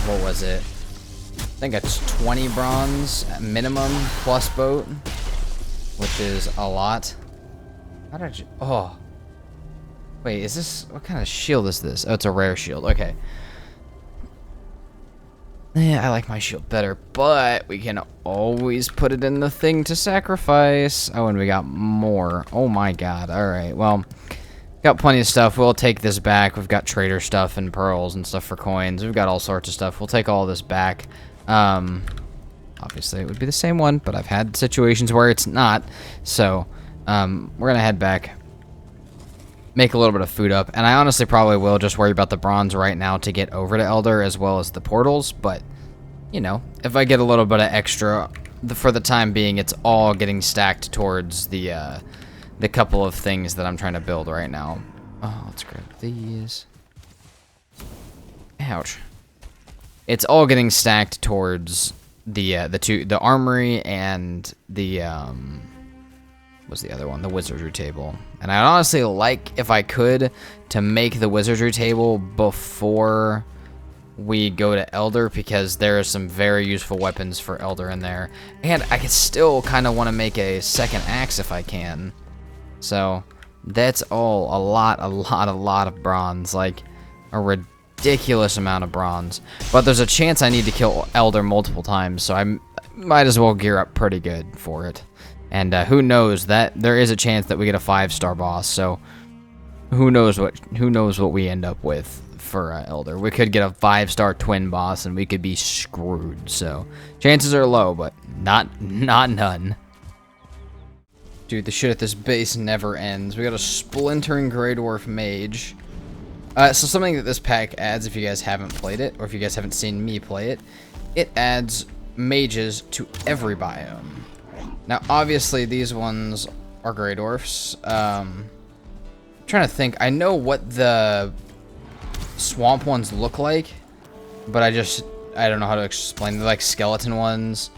what was it? I think it's 20 bronze at minimum plus boat. Which is a lot. How did you... Oh. Wait, is this... What kind of shield is this? Oh, it's a rare shield. Okay. Yeah, I like my shield better, but we can always put it in the thing to sacrifice. Oh, and we got more. Oh my god. Alright, well... Got plenty of stuff. We'll take this back. We've got trader stuff and pearls and stuff for coins. We've got all sorts of stuff. We'll take all this back. Obviously, it would be the same one, but I've had situations where it's not. So, We're gonna head back, make a little bit of food up, and I honestly probably will just worry about the bronze right now to get over to Elder as well as the portals, but, you know, if I get a little bit of extra, for the time being, it's all getting stacked towards the couple of things that I'm trying to build right now. Oh, let's grab these. Ouch. It's all getting stacked towards the Armory and the, what's the other one? The Wizardry table. And I'd honestly like, if I could, to make the Wizardry table before we go to Elder, because there are some very useful weapons for Elder in there. And I could still kind of want to make a second axe if I can. So, that's all a lot of bronze. Like, a ridiculous amount of bronze. But there's a chance I need to kill Elder multiple times, so I might as well gear up pretty good for it. And who knows, that there is a chance that we get a 5-star boss, so who knows what we end up with for Elder. We could get a 5-star twin boss and we could be screwed. So chances are low, but not none. Dude, the shit at this base never ends. We got a splintering Grey Dwarf Mage. So something that this pack adds, if you guys haven't played it, or if you guys haven't seen me play it, it adds mages to every biome. Now, obviously, these ones are Grey Dwarfs. I'm trying to think. I know what the swamp ones look like, but I don't know how to explain. They're like skeleton ones.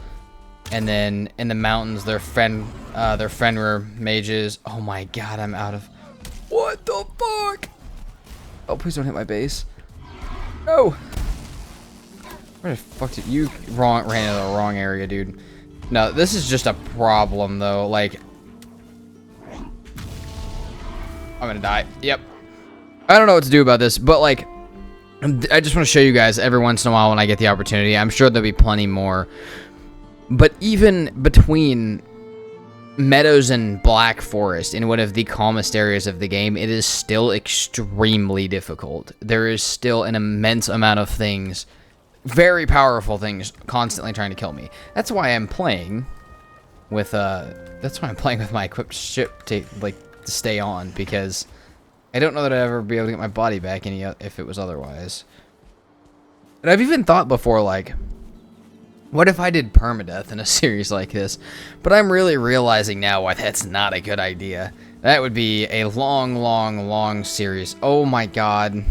And then in the mountains, they're Fenrir mages. Oh my god, I'm out of... What the fuck? Oh, please don't hit my base. No! Where the fuck did you... ran into the wrong area, dude. No, this is just a problem, though. Like... I'm gonna die. Yep. I don't know what to do about this, but, like... I just want to show you guys every once in a while when I get the opportunity. I'm sure there'll be plenty more. But even between Meadows and Black Forest, in one of the calmest areas of the game, it is still extremely difficult. There is still an immense amount of things, very powerful things, constantly trying to kill me. That's why I'm playing with my equipped ship to stay on, because I don't know that I'd ever be able to get my body back if it was otherwise. And I've even thought before, like, what if I did permadeath in a series like this? But I'm really realizing now why that's not a good idea. That would be a long series. Oh my god.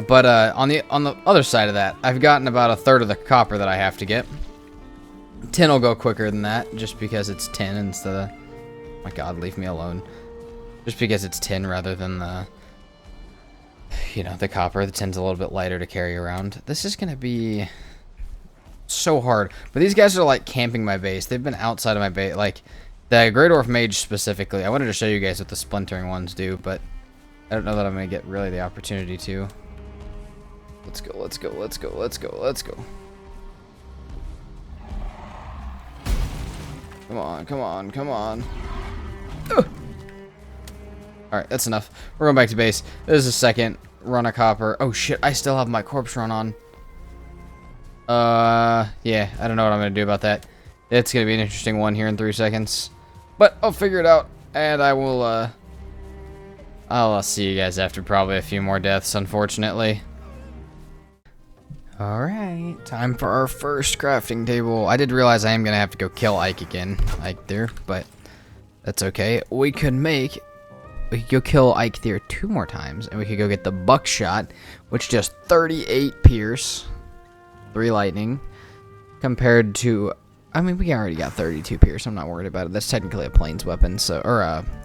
But on the other side of that, I've gotten about a third of the copper that I have to get. Tin will go quicker than that, just because it's tin instead of... My god, leave me alone. Just because it's tin rather than the... You know, the copper. The tin's a little bit lighter to carry around. This is gonna be so hard. But these guys are like camping my base. They've been outside of my base. Like the Grey Dwarf Mage specifically. I wanted to show you guys what the splintering ones do, but I don't know that I'm gonna get really the opportunity to. Let's go. Let's go. Let's go. Let's go. Let's go. Come on. Come on. Come on. Ugh. Alright, that's enough. We're going back to base. This is a second run of copper. Oh shit, I still have my corpse run on. Yeah, I don't know what I'm going to do about that. It's going to be an interesting one here in 3 seconds. But I'll figure it out, and I will, I'll see you guys after probably a few more deaths, unfortunately. Alright, time for our first crafting table. I did realize I am going to have to go kill Eikthyr, but that's okay. We could go kill Eikthyr 2 more times, and we could go get the buckshot, which just 38 pierce, 3 lightning, compared to, I mean, we already got 32 pierce. I'm not worried about it. That's technically a plains weapon, so, or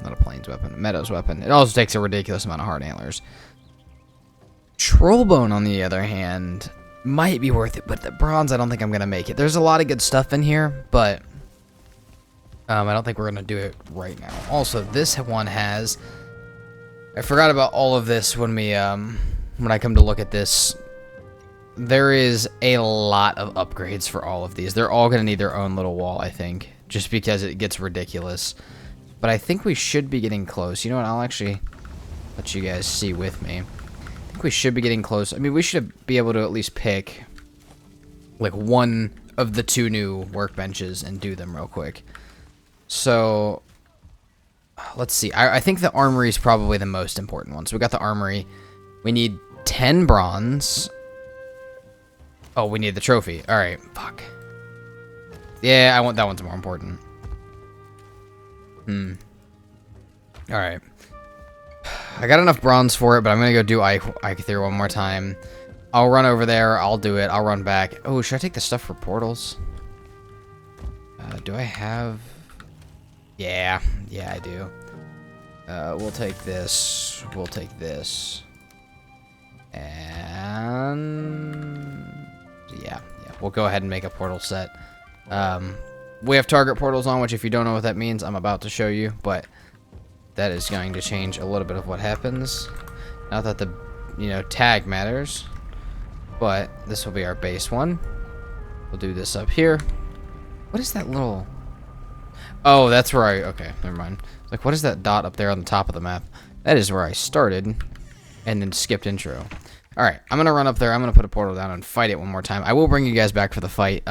not a plains weapon, a Meadows weapon. It also takes a ridiculous amount of hard antlers. Trollbone, on the other hand, might be worth it, but the bronze, I don't think I'm gonna make it. There's a lot of good stuff in here, but I don't think we're gonna do it right now. Also, this one has... I forgot about all of this when I come to look at this. There is a lot of upgrades for all of these. They're all gonna need their own little wall, I think, just because it gets ridiculous. But I think we should be getting close. You know what? I'll actually let you guys see with me. I think we should be getting close. I mean, we should be able to at least pick like one of the 2 new workbenches and do them real quick. So, let's see. I think the Armory is probably the most important one. So we got the Armory. We need 10 bronze. Oh, we need the trophy. All right, fuck. Yeah, I want that one's more important. All right. I got enough bronze for it, but I'm gonna go do Eikthyr one more time. I'll run over there. I'll do it. I'll run back. Oh, should I take the stuff for portals? Do I have... Yeah, I do. We'll take this. We'll take this. And... Yeah. We'll go ahead and make a portal set. We have target portals on, which if you don't know what that means, I'm about to show you, but that is going to change a little bit of what happens. Not that the, tag matters, but this will be our base one. We'll do this up here. What is that little... Oh, that's where I... Okay, never mind. Like, what is that dot up there on the top of the map? That is where I started and then skipped intro. Alright, I'm going to run up there. I'm going to put a portal down and fight it one more time. I will bring you guys back for the fight.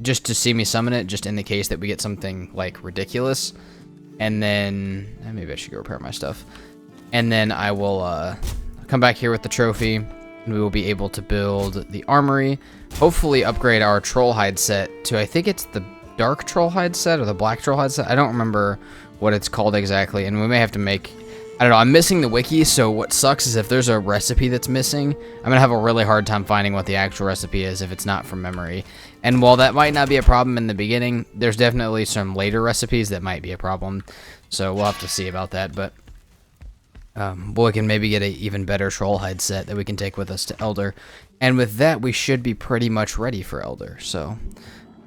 Just to see me summon it, just in the case that we get something, like, ridiculous. And then... maybe I should go repair my stuff. And then I will come back here with the trophy. And we will be able to build the Armory. Hopefully upgrade our troll hide set to... I think it's the dark troll hide set or the black troll hide set. I don't remember what it's called exactly. And we may have to make... I don't know. I'm missing the wiki, so what sucks is if there's a recipe that's missing, I'm going to have a really hard time finding what the actual recipe is if it's not from memory. And while that might not be a problem in the beginning, there's definitely some later recipes that might be a problem. So we'll have to see about that, but we can maybe get an even better troll hide set that we can take with us to Elder. And with that, we should be pretty much ready for Elder, so...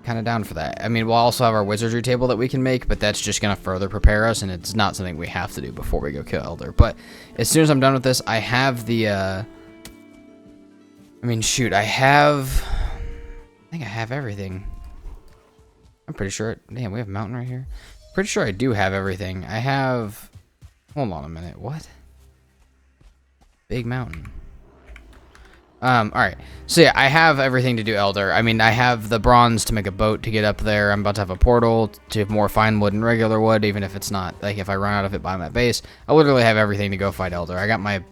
kind of down for that. I mean, we'll also have our wizardry table that we can make, but that's just going to further prepare us, and it's not something we have to do before we go kill Elder. But as soon as I'm done with this, I have the, I mean, shoot, I think I have everything. I'm pretty sure, damn, we have a mountain right here. Pretty sure I do have everything. I have, hold on a minute, what? Big mountain. Alright. So yeah, I have everything to do Elder. I mean, I have the bronze to make a boat to get up there. I'm about to have a portal to have more fine wood and regular wood, even if it's not, like, if I run out of it by my base. I literally have everything to go fight Elder. I got my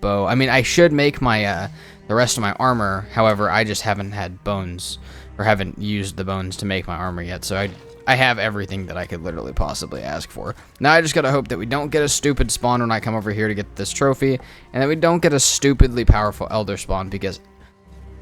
bow. I mean, I should make my, the rest of my armor. However, I just haven't had bones, or haven't used the bones to make my armor yet. So I have everything that I could literally possibly ask for. Now I just gotta hope that we don't get a stupid spawn when I come over here to get this trophy, and that we don't get a stupidly powerful Elder spawn, because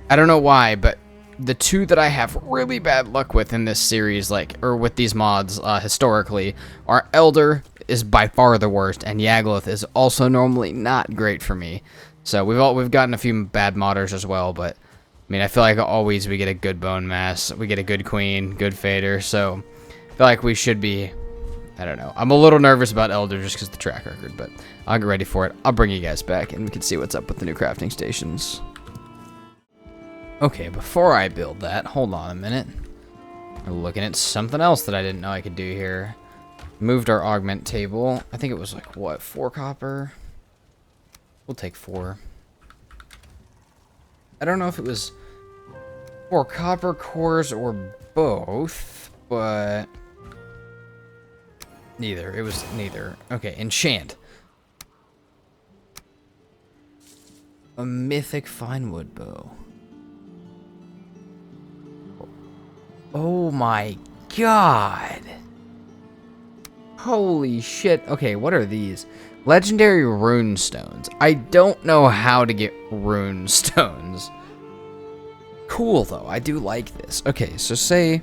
I don't know why, but the two that I have really bad luck with in this series, like, or with these mods historically, are Elder is by far the worst, and Yagluth is also normally not great for me. So we've gotten a few bad modders as well, but I mean, I feel like always we get a good Bonemass, we get a good Queen, good Fader, so I feel like we should be, I don't know. I'm a little nervous about Elder just because of the track record, but I'll get ready for it. I'll bring you guys back and we can see what's up with the new crafting stations. Okay, before I build that, hold on a minute. We're looking at something else that I didn't know I could do here. Moved our augment table. I think it was like, what, 4 copper? We'll take 4. I don't know if it was 4 copper cores or both, but... neither. It was neither. Okay, enchant. A mythic finewood bow. Oh my god. Holy shit. Okay, what are these? Legendary rune stones. I don't know how to get rune stones. Cool, though. I do like this. Okay, so say...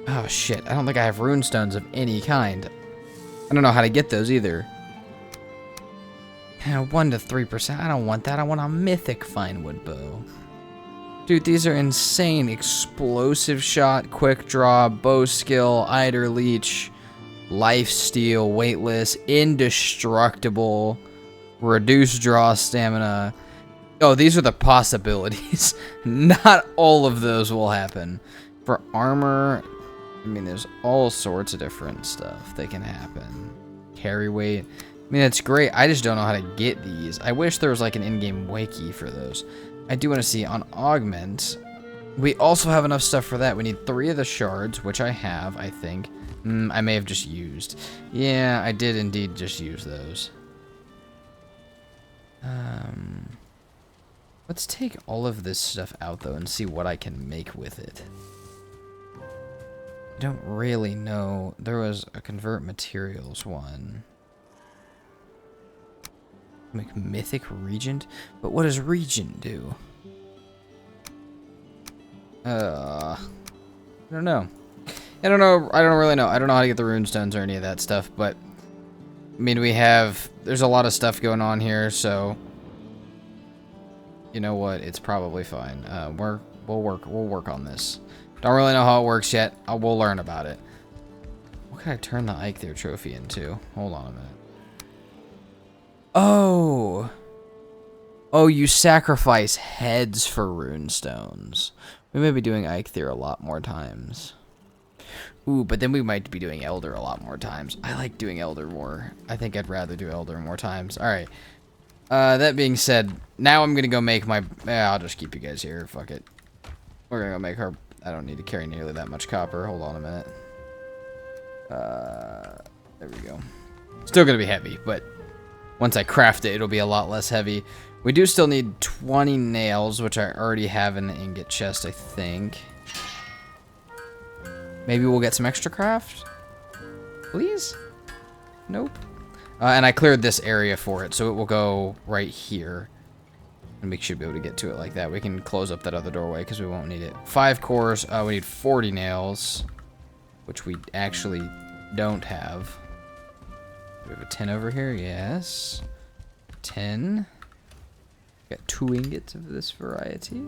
oh, shit. I don't think I have rune stones of any kind. I don't know how to get those either. 1 to 3%. I don't want that. I want a mythic finewood bow. Dude, these are insane. Explosive shot, quick draw, bow skill, Eider leech, life steal, weightless, indestructible, reduced draw stamina. Oh, these are the possibilities. Not all of those will happen. For armor, I mean, there's all sorts of different stuff that can happen. Carry weight. I mean, that's great. I just don't know how to get these. I wish there was like an in-game wiki for those. I do want to see on augment. We also have enough stuff for that. We need 3 of the shards, which I have, I think. I may have just used. Yeah, I did indeed just use those. Let's take all of this stuff out, though, and see what I can make with it. I don't really know. There was a convert materials one. Make mythic regent? But what does regent do? I don't know. I don't really know. I don't know how to get the runestones or any of that stuff, but I mean, there's a lot of stuff going on here, so you know what? It's probably fine. We'll work on this. Don't really know how it works yet. We'll learn about it. What can I turn the Eikthyr trophy into? Hold on a minute. Oh, you sacrifice heads for runestones. We may be doing Eikthyr a lot more times. Ooh, but then we might be doing Elder a lot more times. I like doing Elder more. I think I'd rather do Elder more times. Alright. That being said, now I'm gonna go make my... I'll just keep you guys here. Fuck it. We're gonna go make our... I don't need to carry nearly that much copper. Hold on a minute. There we go. Still gonna be heavy, but once I craft it, it'll be a lot less heavy. We do still need 20 nails, which I already have in the ingot chest, I think. Maybe we'll get some extra craft? Please? Nope. And I cleared this area for it, so it will go right here. And we should be able to get to it like that. We can close up that other doorway because we won't need it. 5 cores. We need 40 nails, which we actually don't have. We have a 10 over here. Yes. 10. Got 2 ingots of this variety.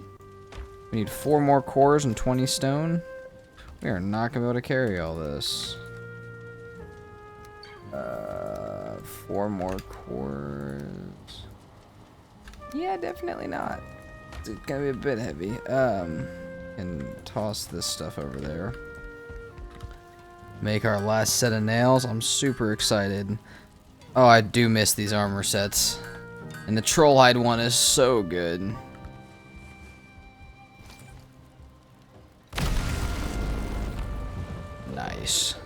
We need 4 more cores and 20 stone. We are not going to be able to carry all this. 4 more cores. Yeah, definitely not. It's going to be a bit heavy. And toss this stuff over there. Make our last set of nails. I'm super excited. Oh, I do miss these armor sets. And the Trollhide one is so good. Nice.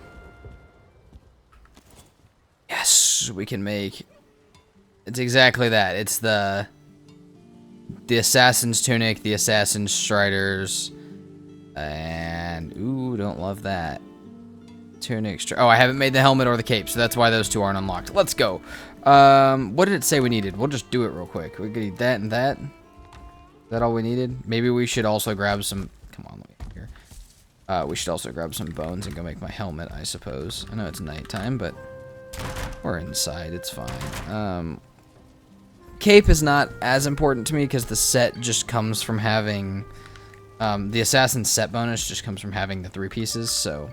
Yes, we can make... It's exactly that. It's the Assassin's Tunic, the Assassin's Striders, and... Ooh, don't love that. Tunic... Oh, I haven't made the helmet or the cape, so that's why those 2 aren't unlocked. Let's go. What did it say we needed? We'll just do it real quick. We could need that and that. Is that all we needed? Maybe we should also grab some... Come on, let me here. We should also grab some bones and go make my helmet, I suppose. I know it's nighttime, but we're inside. It's fine. Cape is not as important to me because the set just comes from having... the Assassin's set bonus just comes from having the 3 pieces, so...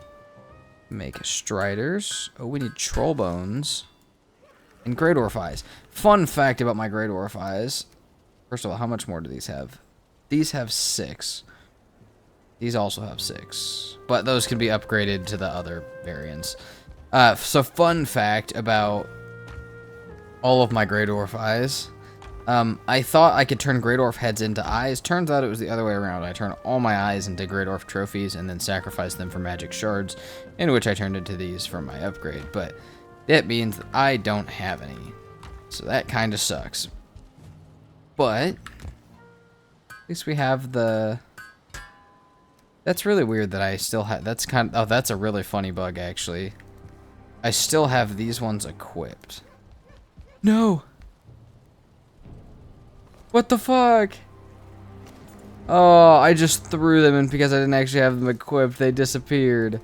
Make Striders. Oh, we need Troll Bones. And Great Dwarf Eyes. Fun fact about my Great Dwarf Eyes. First of all, how much more do these have? These have 6. These also have 6. But those can be upgraded to the other variants. So fun fact about all of my Grey Dwarf Eyes. I thought I could turn Grey Dwarf heads into eyes. Turns out it was the other way around. I turned all my eyes into Grey Dwarf trophies and then sacrificed them for magic shards, in which I turned into these for my upgrade. But that means that I don't have any. So that kind of sucks. But at least we have the... That's really weird that I still have... That's kind of... Oh, that's a really funny bug, actually. I still have these ones equipped. No! What the fuck? Oh, I just threw them in because I didn't actually have them equipped. They disappeared.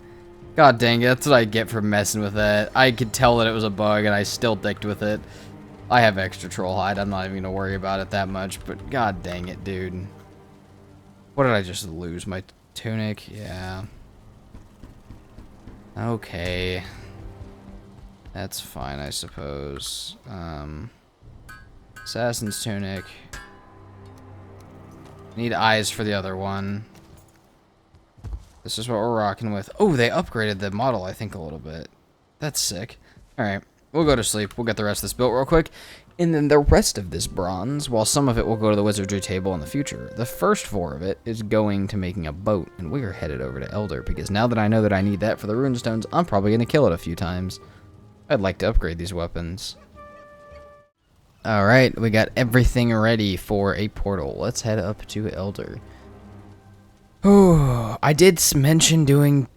God dang it, that's what I get for messing with that. I could tell that it was a bug and I still dicked with it. I have extra troll hide. I'm not even gonna worry about it that much, but god dang it, dude. What did I just lose? My tunic? Yeah. Okay. That's fine, I suppose. Assassin's Tunic. Need eyes for the other one. This is what we're rocking with. Oh, they upgraded the model, I think, a little bit. That's sick. Alright, we'll go to sleep. We'll get the rest of this built real quick. And then the rest of this bronze, while some of it will go to the wizardry table in the future, the first 4 of it is going to making a boat, and we are headed over to Elder, because now that I know that I need that for the runestones, I'm probably going to kill it a few times. I'd like to upgrade these weapons. Alright, we got everything ready for a portal. Let's head up to Elder. Oh, I did mention doing...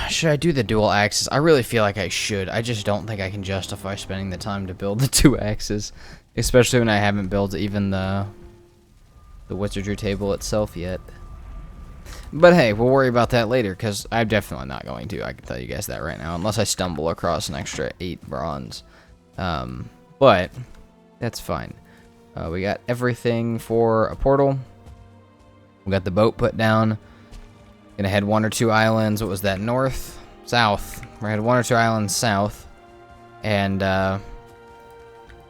Should I do the dual axes? I really feel like I should. I just don't think I can justify spending the time to build the 2 axes. Especially when I haven't built even the wizardry table itself yet. But hey, we'll worry about that later, because I'm definitely not going to. I can tell you guys that right now, unless I stumble across an extra 8 bronze. But that's fine. We got everything for a portal. We got the boat put down. Gonna head 1 or 2 islands. What was that? North? South. We're gonna head 1 or 2 islands south. And,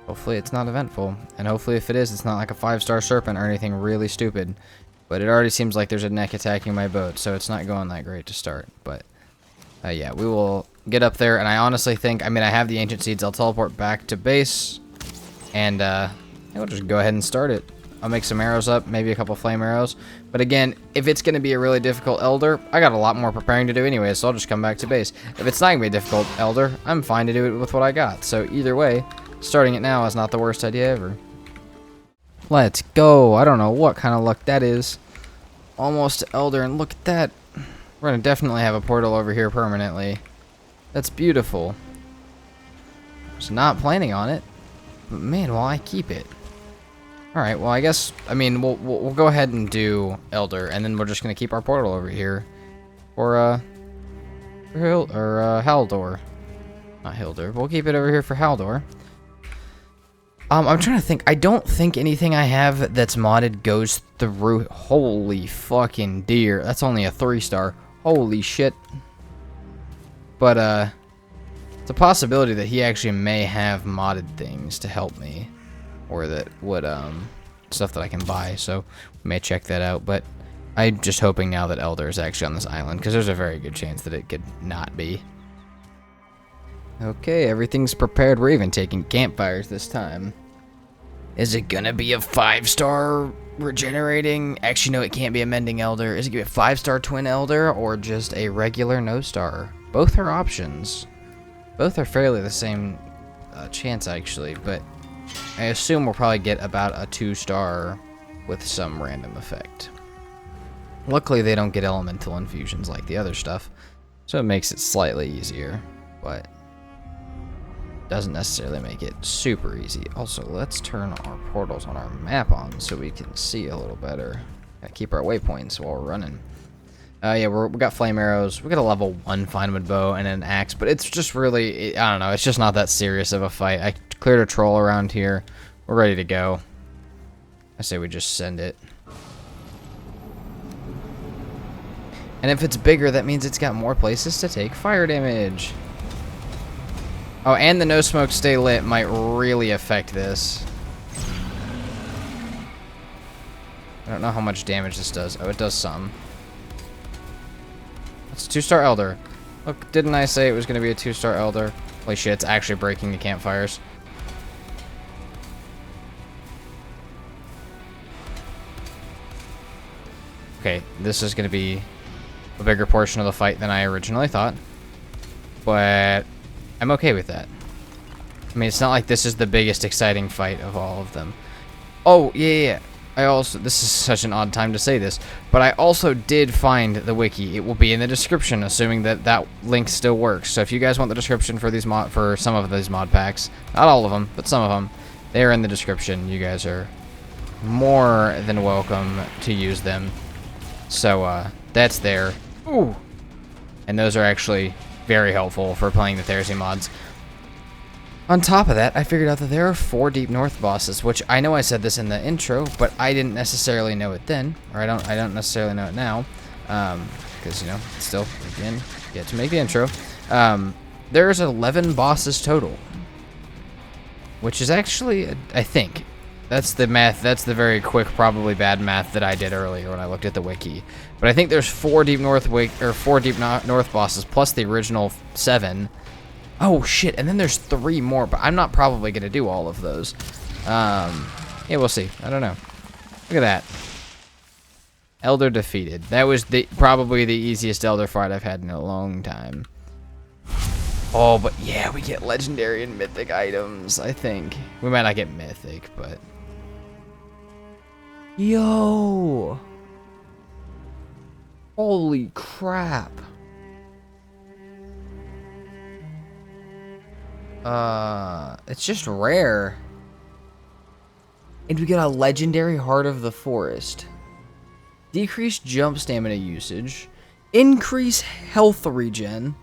hopefully it's not eventful. And hopefully if it is, it's not like a 5-star serpent or anything really stupid. But it already seems like there's a neck attacking my boat, so it's not going that great to start. But, yeah, we will get up there. And I honestly think, I mean, I have the ancient seeds. I'll teleport back to base. And, we'll just go ahead and start it. I'll make some arrows up, maybe a couple flame arrows. But again, if it's going to be a really difficult Elder, I got a lot more preparing to do anyway, so I'll just come back to base. If it's not going to be a difficult Elder, I'm fine to do it with what I got. So either way, starting it now is not the worst idea ever. Let's go. I don't know what kind of luck that is. Almost to Elder, and look at that. We're going to definitely have a portal over here permanently. That's beautiful. I was not planning on it, but man, will I keep it. Alright, well I guess, I mean, we'll go ahead and do Elder, and then we're just going to keep our portal over here. For Haldor. Not Hildur. We'll keep it over here for Haldor. I'm trying to think. I don't think anything I have that's modded goes through. Holy fucking deer. That's only a 3-star. Holy shit. But, it's a possibility that he actually may have modded things to help me. Or that would, stuff that I can buy, so we may check that out, but I'm just hoping now that Elder is actually on this island, because there's a very good chance that it could not be. Okay, everything's prepared. We're even taking campfires this time. Is it gonna be a 5-star regenerating? Actually, no, it can't be a mending Elder. Is it gonna be a 5-star twin Elder, or just a regular no-star? Both are options. Both are fairly the same chance, actually, but I assume we'll probably get about a 2-star with some random effect. Luckily, they don't get elemental infusions like the other stuff, so it makes it slightly easier, but doesn't necessarily make it super easy. Also, let's turn our portals on our map on so we can see a little better. Gotta keep our waypoints while we're running. Yeah, we got flame arrows. We got a level 1 Finewood bow and an axe, but it's just really, I don't know, it's just not that serious of a fight. I cleared a troll around here. We're ready to go. I say we just send it. And if it's bigger, that means it's got more places to take fire damage. Oh, and the no smoke stay lit might really affect this. I don't know how much damage this does. Oh, it does some. It's a 2-star Elder. Look, didn't I say it was going to be a 2-star Elder? Holy shit, it's actually breaking the campfires. Okay, this is going to be a bigger portion of the fight than I originally thought. But I'm okay with that. I mean, it's not like this is the biggest exciting fight of all of them. Oh, yeah. I also, this is such an odd time to say this, but I also did find the wiki. It will be in the description, assuming that that link still works. So if you guys want the description for these for some of these mod packs, not all of them, but some of them, they are in the description. You guys are more than welcome to use them. So that's there. Ooh, and those are actually very helpful for playing the Therzie mods. On top of that, I figured out that there are 4 Deep North bosses, which I know I said this in the intro, but I didn't necessarily know it then, or I don't necessarily know it now, because, you know, still, again, yet to make the intro. There's 11 bosses total, which is actually, I think, that's the math, that's the very quick, probably bad math that I did earlier when I looked at the wiki. But I think there's 4 Deep North bosses, plus the original 7. Oh shit, and then there's 3 more, but I'm not probably going to do all of those. Yeah, we'll see. I don't know. Look at that. Elder defeated. That was probably the easiest Elder fight I've had in a long time. Oh, but yeah, we get legendary and mythic items, I think. We might not get mythic, but... Yo! Holy crap. It's just rare. And we get a legendary Heart of the Forest. Decrease jump stamina usage. Increase health regen.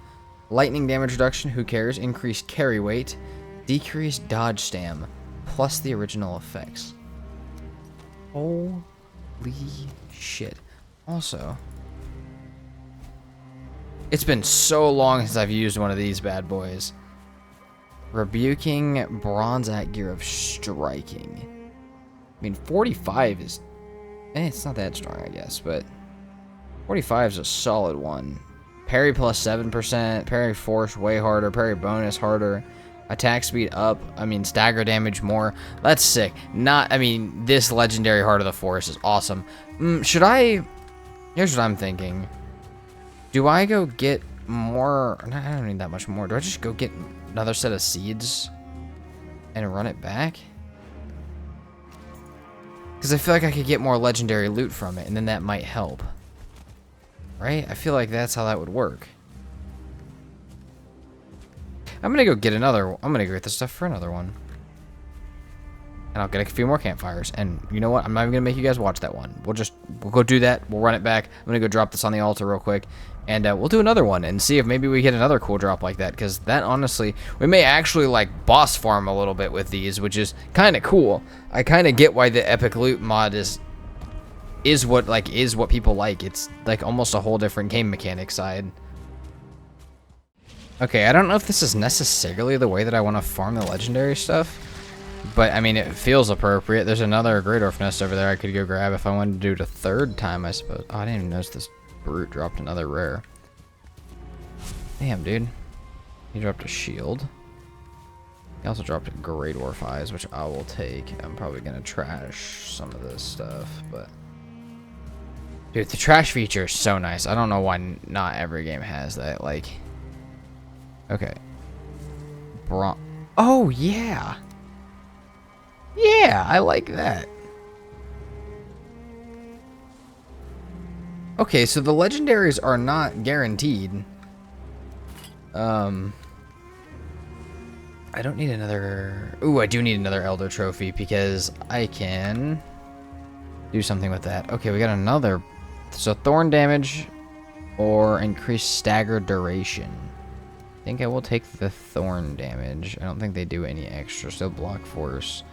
Lightning damage reduction, who cares? Increase carry weight. Decrease dodge stam. Plus the original effects. Holy shit. Also, it's been so long since I've used one of these bad boys. Rebuking bronze Eikthyr of striking. I mean, 45 is... it's not that strong, I guess, but 45 is a solid one. Parry plus 7%, parry force way harder, parry bonus harder, attack speed up, I mean, stagger damage more. That's sick. I mean, this legendary Heart of the Forest is awesome. Should I... Here's what I'm thinking. Do I go get more... I don't need that much more. Do I just go get another set of seeds and run it back? Because I feel like I could get more legendary loot from it, and then that might help. Right? I feel like that's how that would work. I'm gonna go get another... I'm gonna go get the stuff for another one. And I'll get a few more campfires. And you know what? I'm not even gonna make you guys watch that one. We'll go do that. We'll run it back. I'm gonna go drop this on the altar real quick. And we'll do another one and see if maybe we get another cool drop like that. Because that, honestly, we may actually, like, boss farm a little bit with these, which is kind of cool. I kind of get why the EpicLoot mod is what people like. It's, like, almost a whole different game mechanic side. Okay, I don't know if this is necessarily the way that I want to farm the legendary stuff. But, I mean, it feels appropriate. There's another Great Orph Nest over there I could go grab if I wanted to do it a third time, I suppose. Oh, I didn't even notice this brute dropped another rare. Damn, dude. He dropped a shield. He also dropped a Great Orph Eyes, which I will take. I'm probably going to trash some of this stuff, but... Dude, the trash feature is so nice. I don't know why not every game has that, like... Okay. Oh, yeah! Yeah, I like that. Okay, so the legendaries are not guaranteed. I don't need another... Ooh, I do need another Elder Trophy because I can do something with that. Okay, we got another... So thorn damage or increased stagger duration. I think I will take the thorn damage. I don't think they do any extra. Still block force.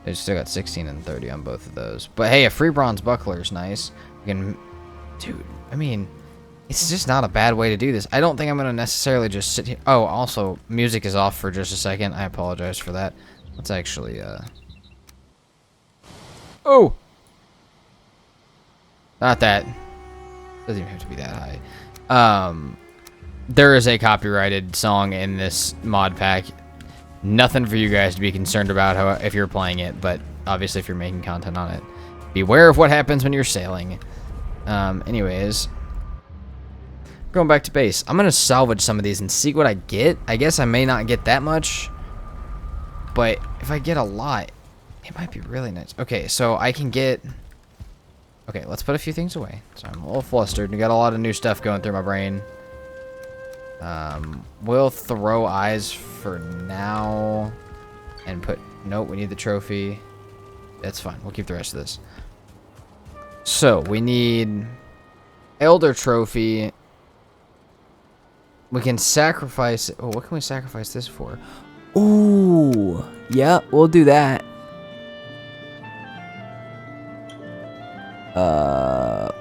They still got 16 and 30 on both of those. But hey, a free bronze buckler is nice. You can... Dude, I mean, it's just not a bad way to do this. I don't think I'm going to necessarily just sit here. Oh, also, music is off for just a second. I apologize for that. Let's actually, Oh! Not that. Doesn't even have to be that high. There is a copyrighted song in this mod pack. Nothing for you guys to be concerned about if you're playing it, but obviously if you're making content on it, beware of what happens when you're sailing. Anyways, going back to base. I'm gonna salvage some of these and see what I get. I guess I may not get that much, but if I get a lot, it might be really nice. Okay, so I can get... Okay, let's put a few things away. So I'm a little flustered. We got a lot of new stuff going through my brain. We'll throw eyes for now and put... Nope, we need the trophy. That's fine. We'll keep the rest of this. So, we need Elder Trophy. We can sacrifice... Oh, what can we sacrifice this for? Ooh. Yeah, we'll do that.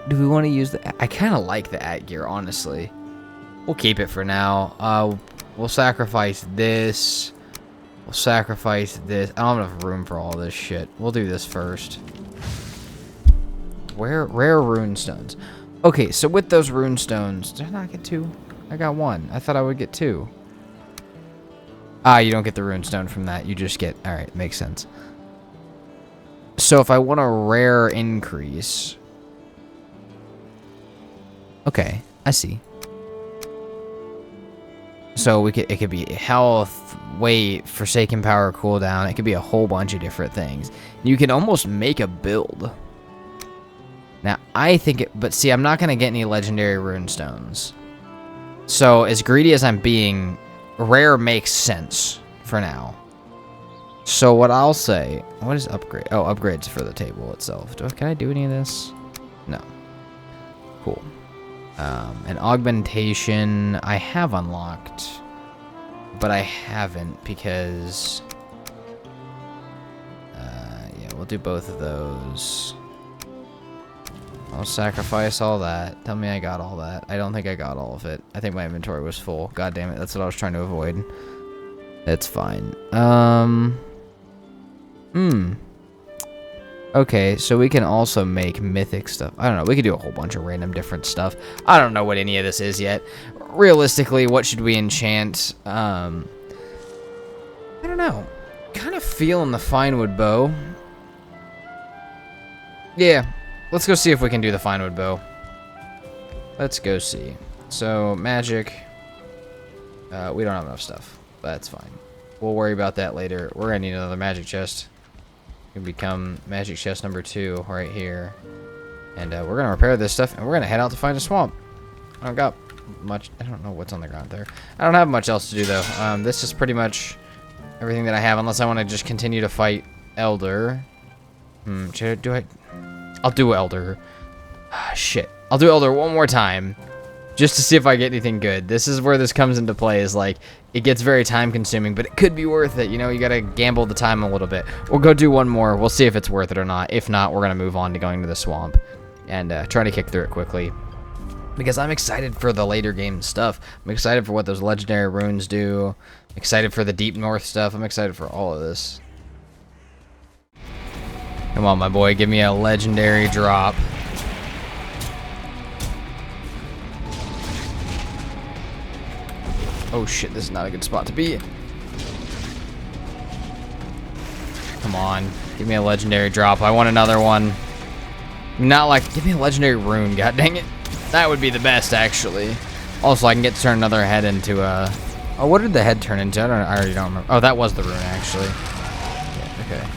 Do we want to use the... I kind of like the Eikthyr, honestly. We'll keep it for now. We'll sacrifice this. We'll sacrifice this. I don't have enough room for all this shit. We'll do this first. Rare rune stones. Okay, so with those rune stones, did I not get 2? I got 1. I thought I would get 2. Ah, you don't get the rune stone from that. You just get... Alright, makes sense. So if I want a rare increase... Okay, I see. So it could be health, weight, Forsaken Power, cooldown. It could be a whole bunch of different things. You can almost make a build. Now, I think but see, I'm not going to get any legendary rune stones. So, as greedy as I'm being, rare makes sense for now. So, what I'll say, what is upgrade? Oh, upgrades for the table itself. Can I do any of this? No. Cool. An augmentation I have unlocked, but I haven't because, yeah, we'll do both of those. I'll sacrifice all that. Tell me I got all that. I don't think I got all of it. I think my inventory was full. God damn it, that's what I was trying to avoid. That's fine. Okay, so we can also make mythic stuff. I don't know, we could do a whole bunch of random different stuff. I don't know what any of this is yet. Realistically, what should we enchant? I don't know. Kind of feeling the Finewood Bow. Yeah, let's go see if we can do the Finewood Bow. Let's go see. So, magic. We don't have enough stuff. That's fine. We'll worry about that later. We're gonna need another magic chest. Can become magic chest number 2 right here, and we're gonna repair this stuff, and we're gonna head out to find a swamp. I don't got much. I don't know what's on the ground there. I don't have much else to do though. This is pretty much everything that I have, unless I want to just continue to fight Elder. Do I? I'll do Elder. Shit. I'll do Elder one more time, just to see if I get anything good. This is where this comes into play. Is like, it gets very time consuming, but it could be worth it. You know, you gotta gamble the time a little bit. We'll go do one more. We'll see if it's worth it or not. If not, we're gonna move on to going to the swamp and try to kick through it quickly. Because I'm excited for the later game stuff. I'm excited for what those legendary runes do. I'm excited for the Deep North stuff. I'm excited for all of this. Come on, my boy. Give me a legendary drop. Oh shit, this is not a good spot to be. Come on, give me a legendary drop. I want another one. Not like, give me a legendary rune, god dang it. That would be the best, actually. Also, I can get to turn another head into a... Oh, what did the head turn into? I already don't remember. Oh, that was the rune, actually. Yeah, okay.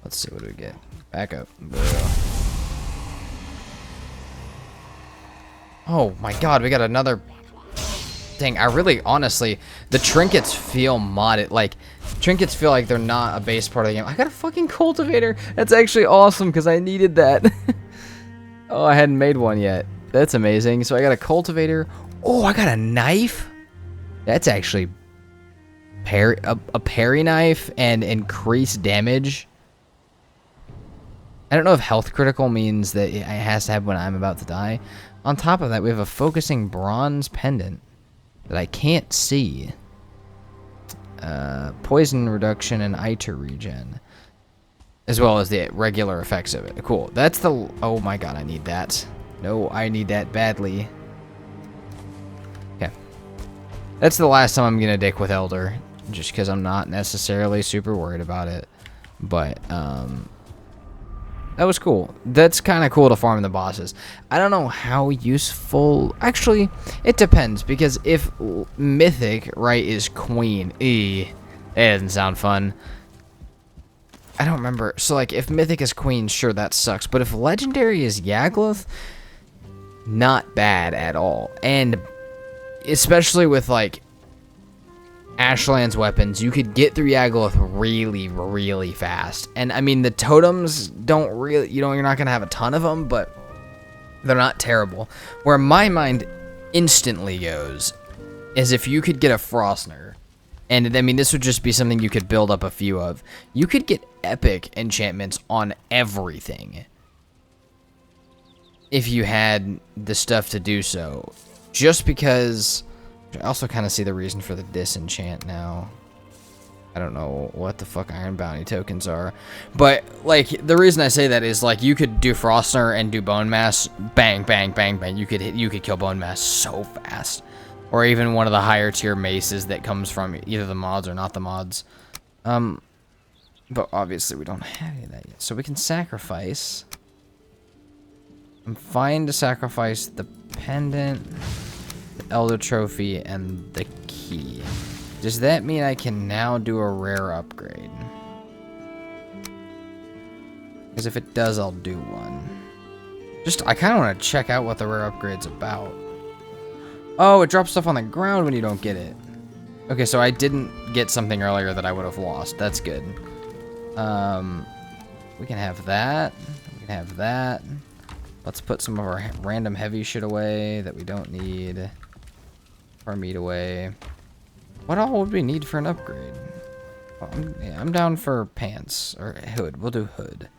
Let's see, what do we get? Back up. Oh my god, we got another... Dang, I really, honestly, the trinkets feel modded. Like, trinkets feel like they're not a base part of the game. I got a fucking cultivator. That's actually awesome, because I needed that. Oh, I hadn't made one yet. That's amazing. So I got a cultivator. Oh, I got a knife. That's actually a parry knife and increased damage. I don't know if health critical means that it has to have when I'm about to die. On top of that, we have a focusing bronze pendant that I can't see. Poison reduction and Eikthyr regen, as well as the regular effects of it. Cool. That's the... Oh my god, I need that. No, I need that badly. Okay. That's the last time I'm gonna dick with Elder, just because I'm not necessarily super worried about it. But, that was cool. That's kind of cool to farm the bosses. I don't know how useful... Actually, it depends, because if Mythic, right, is Queen... that doesn't sound fun. I don't remember. So, like, if Mythic is Queen, sure, that sucks. But if Legendary is Yagluth, not bad at all. And especially with, like, Ashlands weapons, you could get through Yagluth really, really fast. And I mean, the totems don't really, you're not gonna have a ton of them, but they're not terrible. Where my mind instantly goes is if you could get a Frostner, and I mean, this would just be something you could build up a few of. You could get epic enchantments on everything if you had the stuff to do so. Just because... I also kind of see the reason for the disenchant now. I don't know what the fuck Iron Bounty tokens are. But, like, the reason I say that is, like, you could do Frostner and do Bonemass. Bang, bang, bang, bang. You could kill Bonemass so fast. or even one of the higher tier maces that comes from either the mods or not the mods. But obviously we don't have any of that yet. So we can sacrifice. I'm fine to sacrifice the pendant, the Elder Trophy, and the key. Does that mean I can now do a rare upgrade? Because if it does, I'll do one. I kind of want to check out what the rare upgrade's about. Oh, it drops stuff on the ground when you don't get it. Okay, so I didn't get something earlier that I would have lost. That's good. We can have that. We can have that. Let's put some of our random heavy shit away that we don't need. Our meat away. What all would we need for an upgrade? I'm down for pants. Or hood. We'll do hood.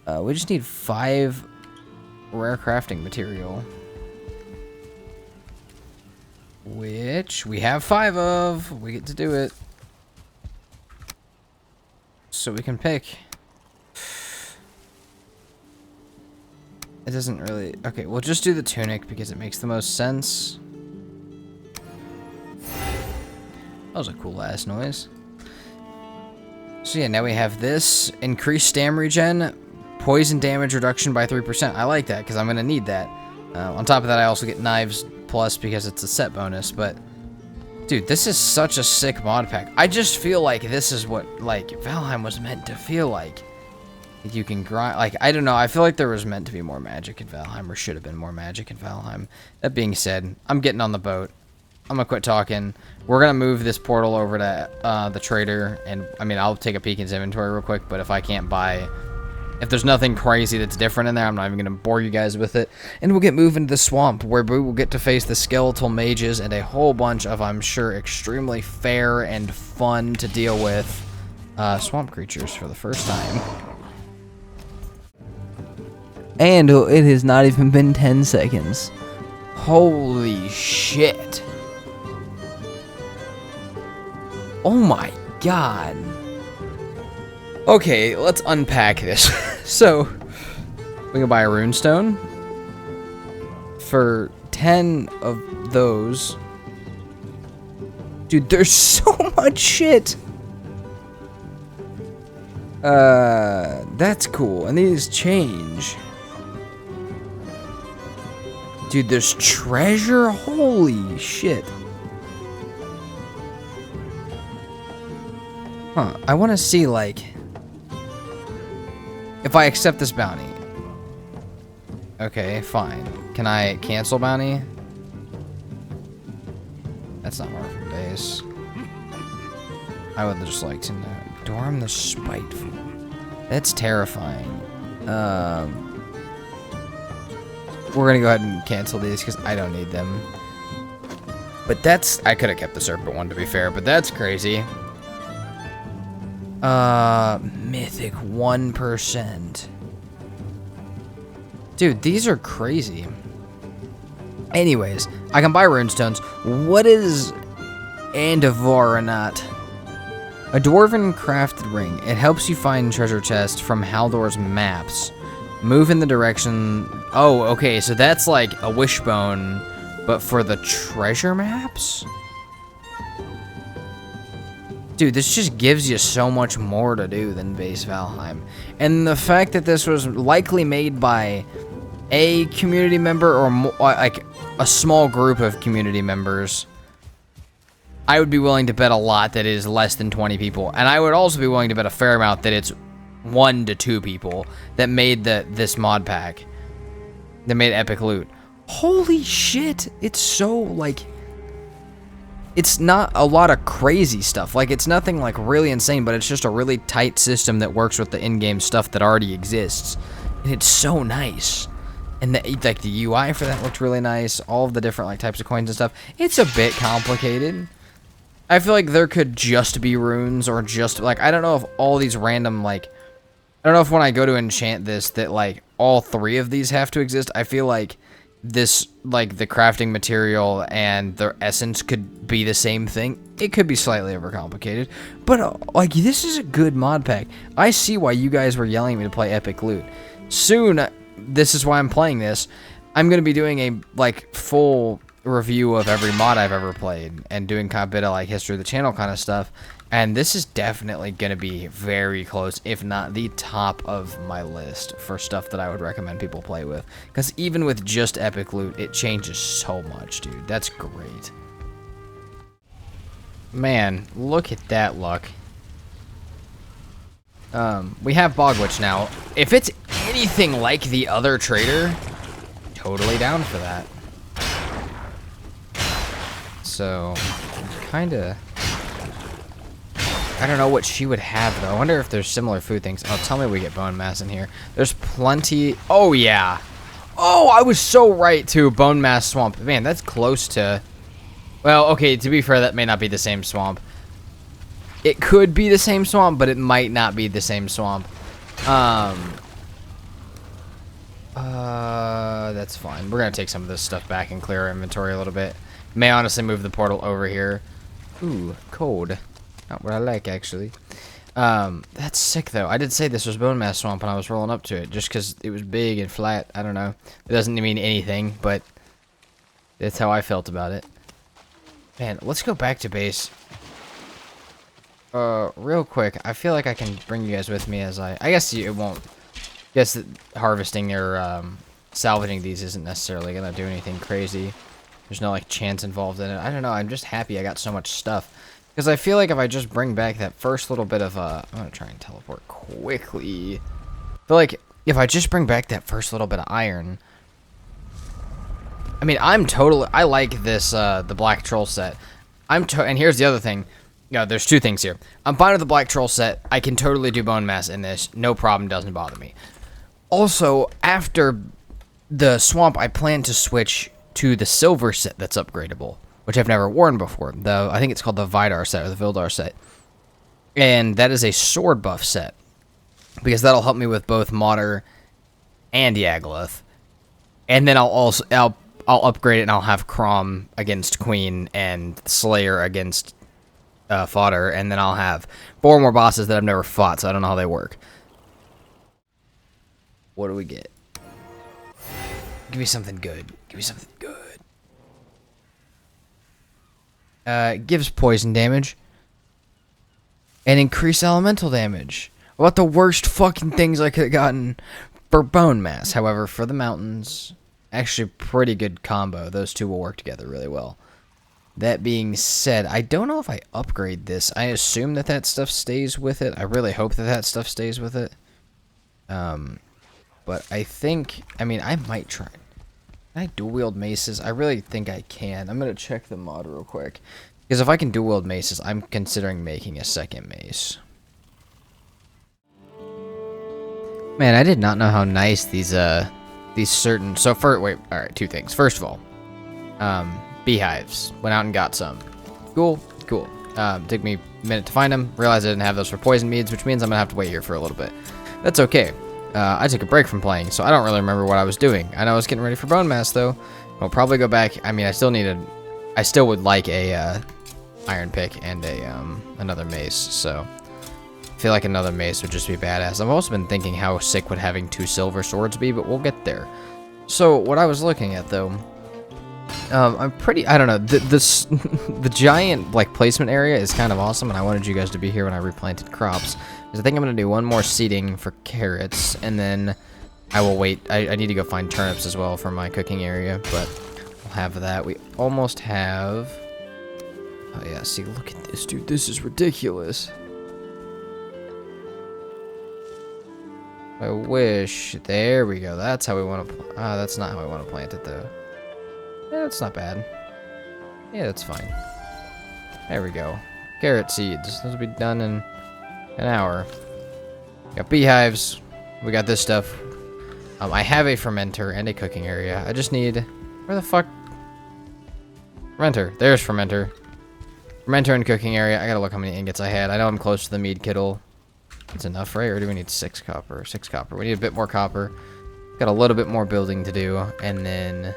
We just need 5 rare crafting material. Which we have 5 of. We get to do it. So we can pick. It doesn't really... Okay, we'll just do the tunic because it makes the most sense. That was a cool ass noise. So yeah, now we have this. Increased stam regen. Poison damage reduction by 3%. I like that because I'm going to need that. On top of that, I also get knives plus because it's a set bonus. But, dude, this is such a sick mod pack. I just feel like this is what, like, Valheim was meant to feel like. You can grind, like, I don't know, I feel like there was meant to be more magic in Valheim, or should have been more magic in Valheim. That being said, I'm getting on the boat. I'm gonna quit talking. We're gonna move this portal over to the trader, and, I mean, I'll take a peek in his inventory real quick, but if I can't buy, if there's nothing crazy that's different in there, I'm not even gonna bore you guys with it. And we'll get moving to the swamp, where we will get to face the skeletal mages and a whole bunch of, I'm sure, extremely fair and fun to deal with swamp creatures for the first time. And it has not even been 10 seconds. Holy shit. Oh my god. Okay, let's unpack this. So, we can buy a runestone. For 10 of those. Dude, there's so much shit. That's cool. And these change. Dude, there's treasure? Holy shit. Huh. I want to see, like... If I accept this bounty. Okay, fine. Can I cancel bounty? That's not more from base. I would just like to know. Dorm the Spiteful. That's terrifying. We're gonna go ahead and cancel these because I don't need them. But that's... I could have kept the Serpent one, to be fair, but that's crazy. Mythic 1%. Dude, these are crazy. Anyways, I can buy runestones. What is Andivoranat? A dwarven crafted ring. It helps you find treasure chests from Haldor's maps. Move in the direction... Oh, okay, so that's like a wishbone, but for the treasure maps? Dude, this just gives you so much more to do than base Valheim. And the fact that this was likely made by a community member or like a small group of community members, I would be willing to bet a lot that it is less than 20 people. And I would also be willing to bet a fair amount that it's 1 to 2 people that made this mod pack. That made EpicLoot. Holy shit! It's so, like... It's not a lot of crazy stuff. Like, it's nothing, like, really insane, but it's just a really tight system that works with the in-game stuff that already exists. And it's so nice. And, like, the UI for that looked really nice. All of the different, like, types of coins and stuff. It's a bit complicated. I feel like there could just be runes or just, like, I don't know if all these random, like... I don't know if when I go to enchant this that, like, all 3 of these have to exist. I feel like this, like, the crafting material and their essence could be the same thing. It could be slightly overcomplicated. But, like, this is a good mod pack. I see why you guys were yelling at me to play EpicLoot. Soon, this is why I'm playing this. I'm going to be doing a, like, full review of every mod I've ever played and doing kind of a bit of like history of the channel kind of stuff. And this is definitely going to be very close, if not the top of my list for stuff that I would recommend people play with. Because even with just EpicLoot, it changes so much, dude. That's great. Man, look at that luck. We have Bogwitch now. If it's anything like the other trader, totally down for that. So, kinda... I don't know what she would have, though. I wonder if there's similar food things. Oh, tell me we get Bonemass in here. There's plenty... Oh, yeah. Oh, I was so right, too. Bonemass Swamp. Man, that's close to... Well, okay, to be fair, that may not be the same swamp. It could be the same swamp, but it might not be the same swamp. That's fine. We're gonna take some of this stuff back and clear our inventory a little bit. May honestly move the portal over here. Ooh, cold. Not what I like, actually. That's sick, though. I did say this was Bonemass Swamp when I was rolling up to it, just because it was big and flat. I don't know. It doesn't mean anything, but that's how I felt about it. Man, let's go back to base. Real quick, I feel like I can bring you guys with me as I guess it won't. I guess that harvesting or salvaging these isn't necessarily gonna do anything crazy. There's no like chance involved in it. I don't know. I'm just happy I got so much stuff because I feel like if I just bring back that first little bit of I'm gonna try and teleport quickly. I feel like if I just bring back that first little bit of iron. I mean, I like this the Black Troll set. And here's the other thing. No, there's two things here. I'm fine with the Black Troll set. I can totally do Bone Mass in this. No problem. Doesn't bother me. Also, after the swamp, I plan to switch to the silver set that's upgradable, which I've never worn before. I think it's called the Vidar set or the Vildar set. And that is a sword buff set because that'll help me with both Modder and Yagluth. And then I'll upgrade it and I'll have Crom against Queen and Slayer against fodder, and then I'll have 4 more bosses that I've never fought, so I don't know how they work. What do we get? Give me something good. Give me something good. Gives poison damage. And increased elemental damage. What about the worst fucking things I could have gotten for Bone Mass? However, for the mountains, actually pretty good combo. Those two will work together really well. That being said, I don't know if I upgrade this. I assume that that stuff stays with it. I really hope that that stuff stays with it. But I think, I mean, I might try. Can I dual wield maces? I really think I can. I'm going to check the mod real quick. Because if I can dual wield maces, I'm considering making a second mace. Man, I did not know how nice these certain, so wait, alright, two things. First of all, beehives. Went out and got some. Cool. Took me a minute to find them. Realized I didn't have those for poison meads, which means I'm gonna have to wait here for a little bit. That's okay. I took a break from playing, so I don't really remember what I was doing. I know I was getting ready for Bone Mass, though. I'll probably go back. I mean, I still would like a iron pick and another mace, so I feel like another mace would just be badass. I've also been thinking how sick would having 2 silver swords be, but we'll get there. So, what I was looking at, though, I don't know, the giant, like, placement area is kind of awesome, and I wanted you guys to be here when I replanted crops, because I think I'm going to do one more seeding for carrots, and then I will wait. I need to go find turnips as well for my cooking area, but we'll have that. We almost have... Oh, yeah, see, look at this, dude. This is ridiculous. I wish. There we go. That's how we want to... that's not how I want to plant it, though. Yeah, that's not bad. Yeah, that's fine. There we go. Carrot seeds. Those will be done in an hour. Got beehives. We got this stuff. I have a fermenter and a cooking area. I just need... Where the fuck? Fermenter. There's fermenter. Fermenter and cooking area. I gotta look how many ingots I had. I know I'm close to the mead kittle. It's enough, right? Or do we need 6 copper? 6 copper. We need a bit more copper. Got a little bit more building to do. And then...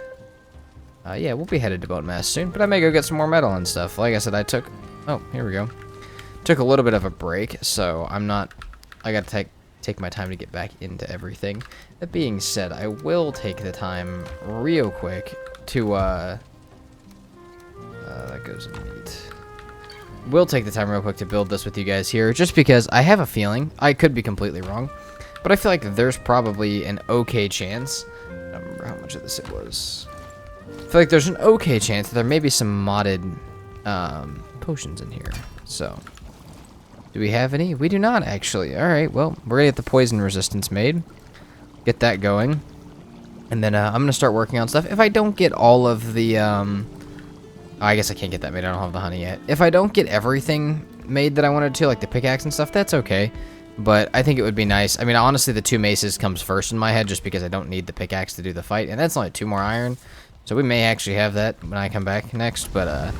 yeah, we'll be headed to Bonemass soon. But I may go get some more metal and stuff. Like I said, I took... Oh, here we go. Took a little bit of a break, so I'm not... I gotta take my time to get back into everything. That being said, I will take the time real quick to goes in meat. We'll take the time real quick to build this with you guys here, just because I have a feeling, I could be completely wrong, but I feel like there's probably an okay chance. I don't remember how much of this it was. I feel like there's an okay chance that there may be some modded potions in here. So, do we have any? We do not, actually. Alright, well, we're gonna get the poison resistance made. Get that going. And then I'm gonna start working on stuff. If I don't get all of the, I guess I can't get that made. I don't have the honey yet. If I don't get everything made that I wanted to, like the pickaxe and stuff, that's okay. But I think it would be nice. I mean, honestly, the 2 maces comes first in my head just because I don't need the pickaxe to do the fight. And that's only 2 more iron. So we may actually have that when I come back next. But,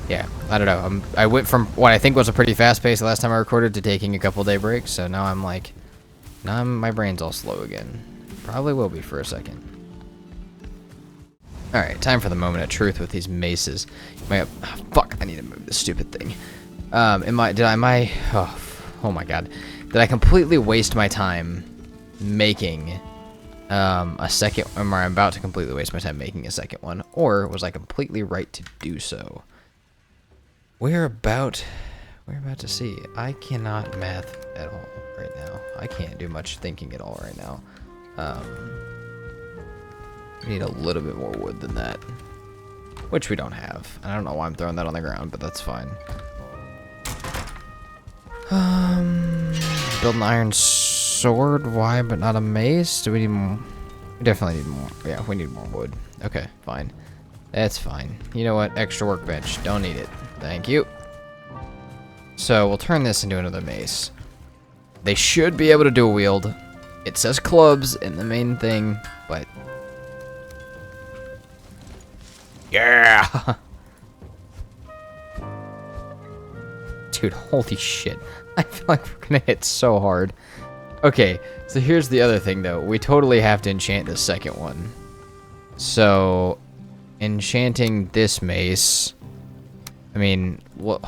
yeah, I don't know. I went from what I think was a pretty fast pace the last time I recorded to taking a couple day breaks. So now I'm like, my brain's all slow again. Probably will be for a second. Alright, time for the moment of truth with these maces. Fuck, I need to move this stupid thing. Oh my god. Did I completely waste my time making a second, or I'm about to completely waste my time making a second one, or was I completely right to do so? We're about to see. I cannot math at all right now. I can't do much thinking at all right now. We need a little bit more wood than that, which we don't have. I don't know why I'm throwing that on the ground, but that's fine. Build an iron sword. Why, but not a mace? Do we need more? We definitely need more. Yeah, we need more wood. Okay, fine. That's fine. You know what? Extra workbench. Don't need it. Thank you. So we'll turn this into another mace. They should be able to dual wield. It says clubs in the main thing, but yeah. Dude, holy shit. I feel like we're gonna hit so hard. Okay, so here's the other thing though. We totally have to enchant the second one. So, enchanting this mace. I mean, what?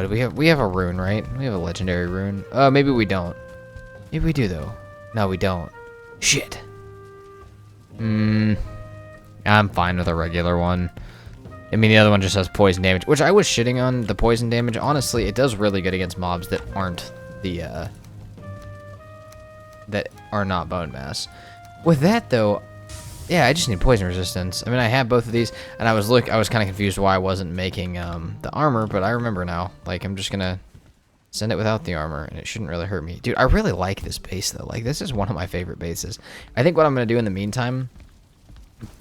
We have a rune, right? We have a legendary rune. Maybe we don't. Maybe we do though. No, we don't. Shit. I'm fine with a regular one. I mean, the other one just has poison damage, which I was shitting on the poison damage. Honestly, it does really good against mobs that aren't the, that are not bone mass. With that, though, yeah, I just need poison resistance. I mean, I have both of these, and I was kind of confused why I wasn't making, the armor, but I remember now. Like, I'm just gonna send it without the armor, and it shouldn't really hurt me. Dude, I really like this base, though. Like, this is one of my favorite bases. I think what I'm gonna do in the meantime,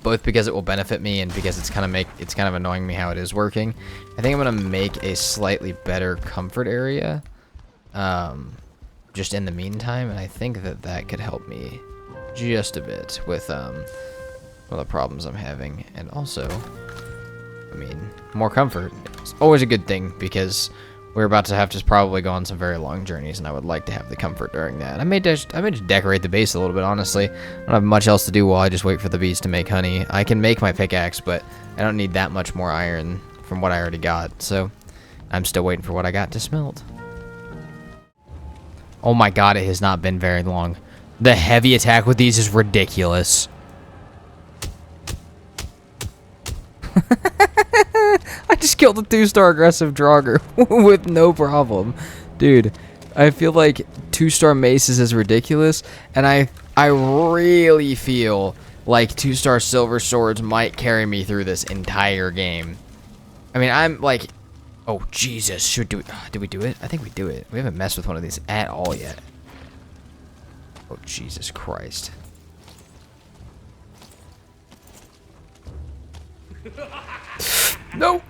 both because it will benefit me and because it's kind of annoying me how it is working, I think I'm gonna make a slightly better comfort area, just in the meantime, and I think that could help me just a bit with one of the problems I'm having. And also, I mean, more comfort is always a good thing because we're about to have to probably go on some very long journeys, and I would like to have the comfort during that. I may just decorate the base a little bit, honestly. I don't have much else to do while I just wait for the bees to make honey. I can make my pickaxe, but I don't need that much more iron from what I already got, so I'm still waiting for what I got to smelt. Oh my god, it has not been very long. The heavy attack with these is ridiculous. I just killed a 2-star aggressive Draugr with no problem. Dude, I feel like 2-star maces is ridiculous, and I really feel like 2-star silver swords might carry me through this entire game. I mean, I'm like, oh Jesus, did we do it? I think we do it. We haven't messed with one of these at all yet. Oh Jesus Christ. No.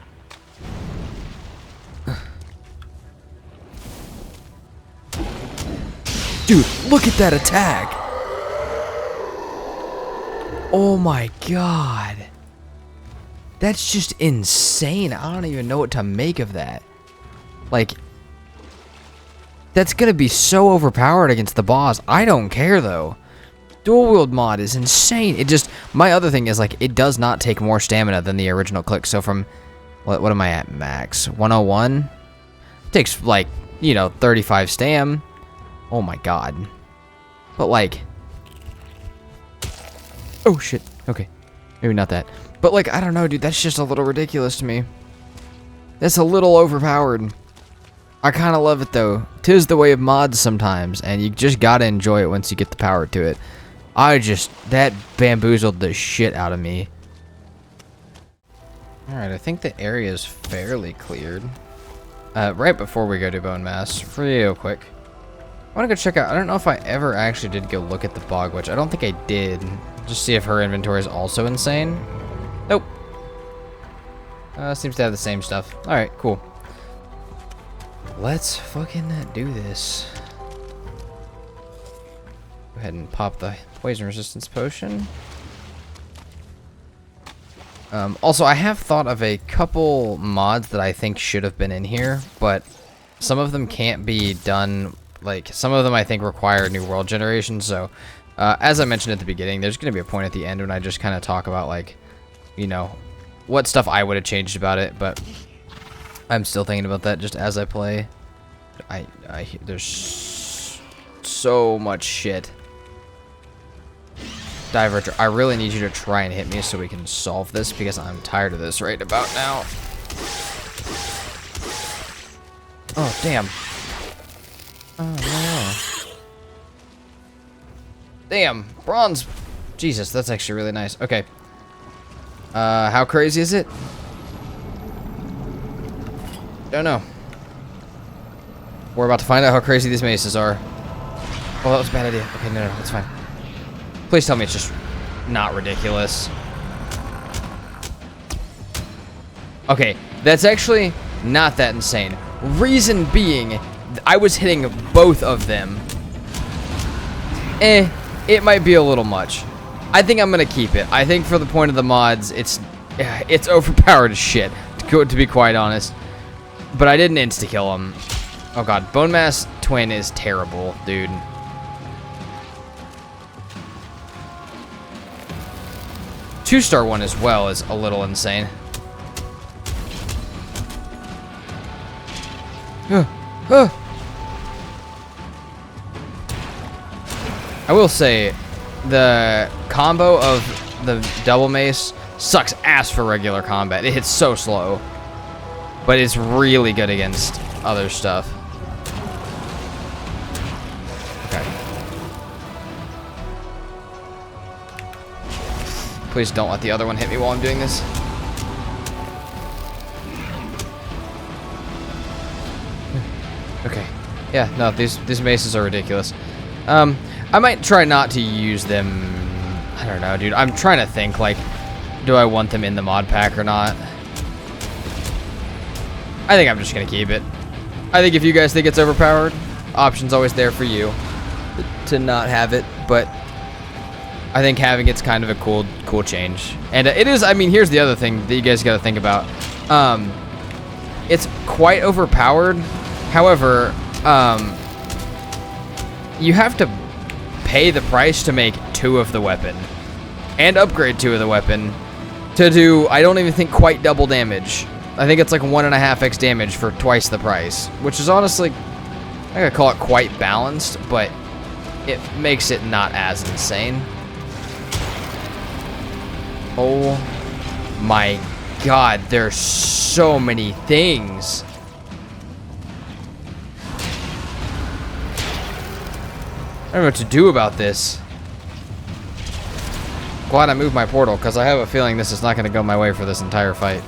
Dude, look at that attack. Oh my god. That's just insane. I don't even know what to make of that. Like, that's gonna be so overpowered against the boss. I don't care though. Dual wield mod is insane. It just, my other thing is like, it does not take more stamina than the original click. So from, what am I at max? 101? It takes like, you know, 35 stam. Oh my god. But like, oh shit. Okay. Maybe not that. But like, I don't know, dude. That's just a little ridiculous to me. That's a little overpowered. I kind of love it though. 'Tis the way of mods sometimes, and you just gotta enjoy it once you get the power to it. That bamboozled the shit out of me. Alright, I think the area is fairly cleared. Right before we go to Bonemass, real quick. I want to go check out, I don't know if I ever actually did go look at the Bog Witch. I don't think I did. Just see if her inventory is also insane. Nope. Seems to have the same stuff. Alright, cool. Let's fucking do this. Go ahead and pop the poison resistance potion. Also, I have thought of a couple mods that I think should have been in here, but some of them can't be done. Like, some of them I think require new world generation, so as I mentioned at the beginning, there's going to be a point at the end when I just kind of talk about, like, you know, what stuff I would have changed about it, but I'm still thinking about that just as I play. There's so much shit. Diverger, I really need you to try and hit me so we can solve this, because I'm tired of this right about now. Oh, damn. Oh, no. Damn, bronze. Jesus, that's actually really nice. Okay. How crazy is it? Don't know. We're about to find out how crazy these maces are. Oh, that was a bad idea. Okay, no, that's fine. Please tell me it's just not ridiculous. Okay, that's actually not that insane. Reason being, I was hitting both of them. It might be a little much. I think I'm gonna keep it. I think for the point of the mods, it's overpowered as shit, to be quite honest. But I didn't insta-kill him. Oh god, Bonemass Twin is terrible, dude. Two-star one as well is a little insane. I will say, the combo of the double mace sucks ass for regular combat. It hits so slow, but it's really good against other stuff. Okay. Please don't let the other one hit me while I'm doing this. Okay. Yeah, no, these maces are ridiculous. I might try not to use them. I don't know, dude. I'm trying to think, like, do I want them in the mod pack or not? I think I'm just gonna keep it. I think if you guys think it's overpowered, option's always there for you to not have it, but I think having it's kind of a cool change. And it is, I mean, here's the other thing that you guys gotta think about. It's quite overpowered. However, you have to pay the price to make 2 of the weapon and upgrade 2 of the weapon to do, I don't even think, quite double damage. I think it's like 1.5x damage for twice the price, which is honestly, I gotta call it quite balanced, but it makes it not as insane. Oh my god, there's so many things. I don't know what to do about this. Glad I moved my portal, because I have a feeling this is not going to go my way for this entire fight.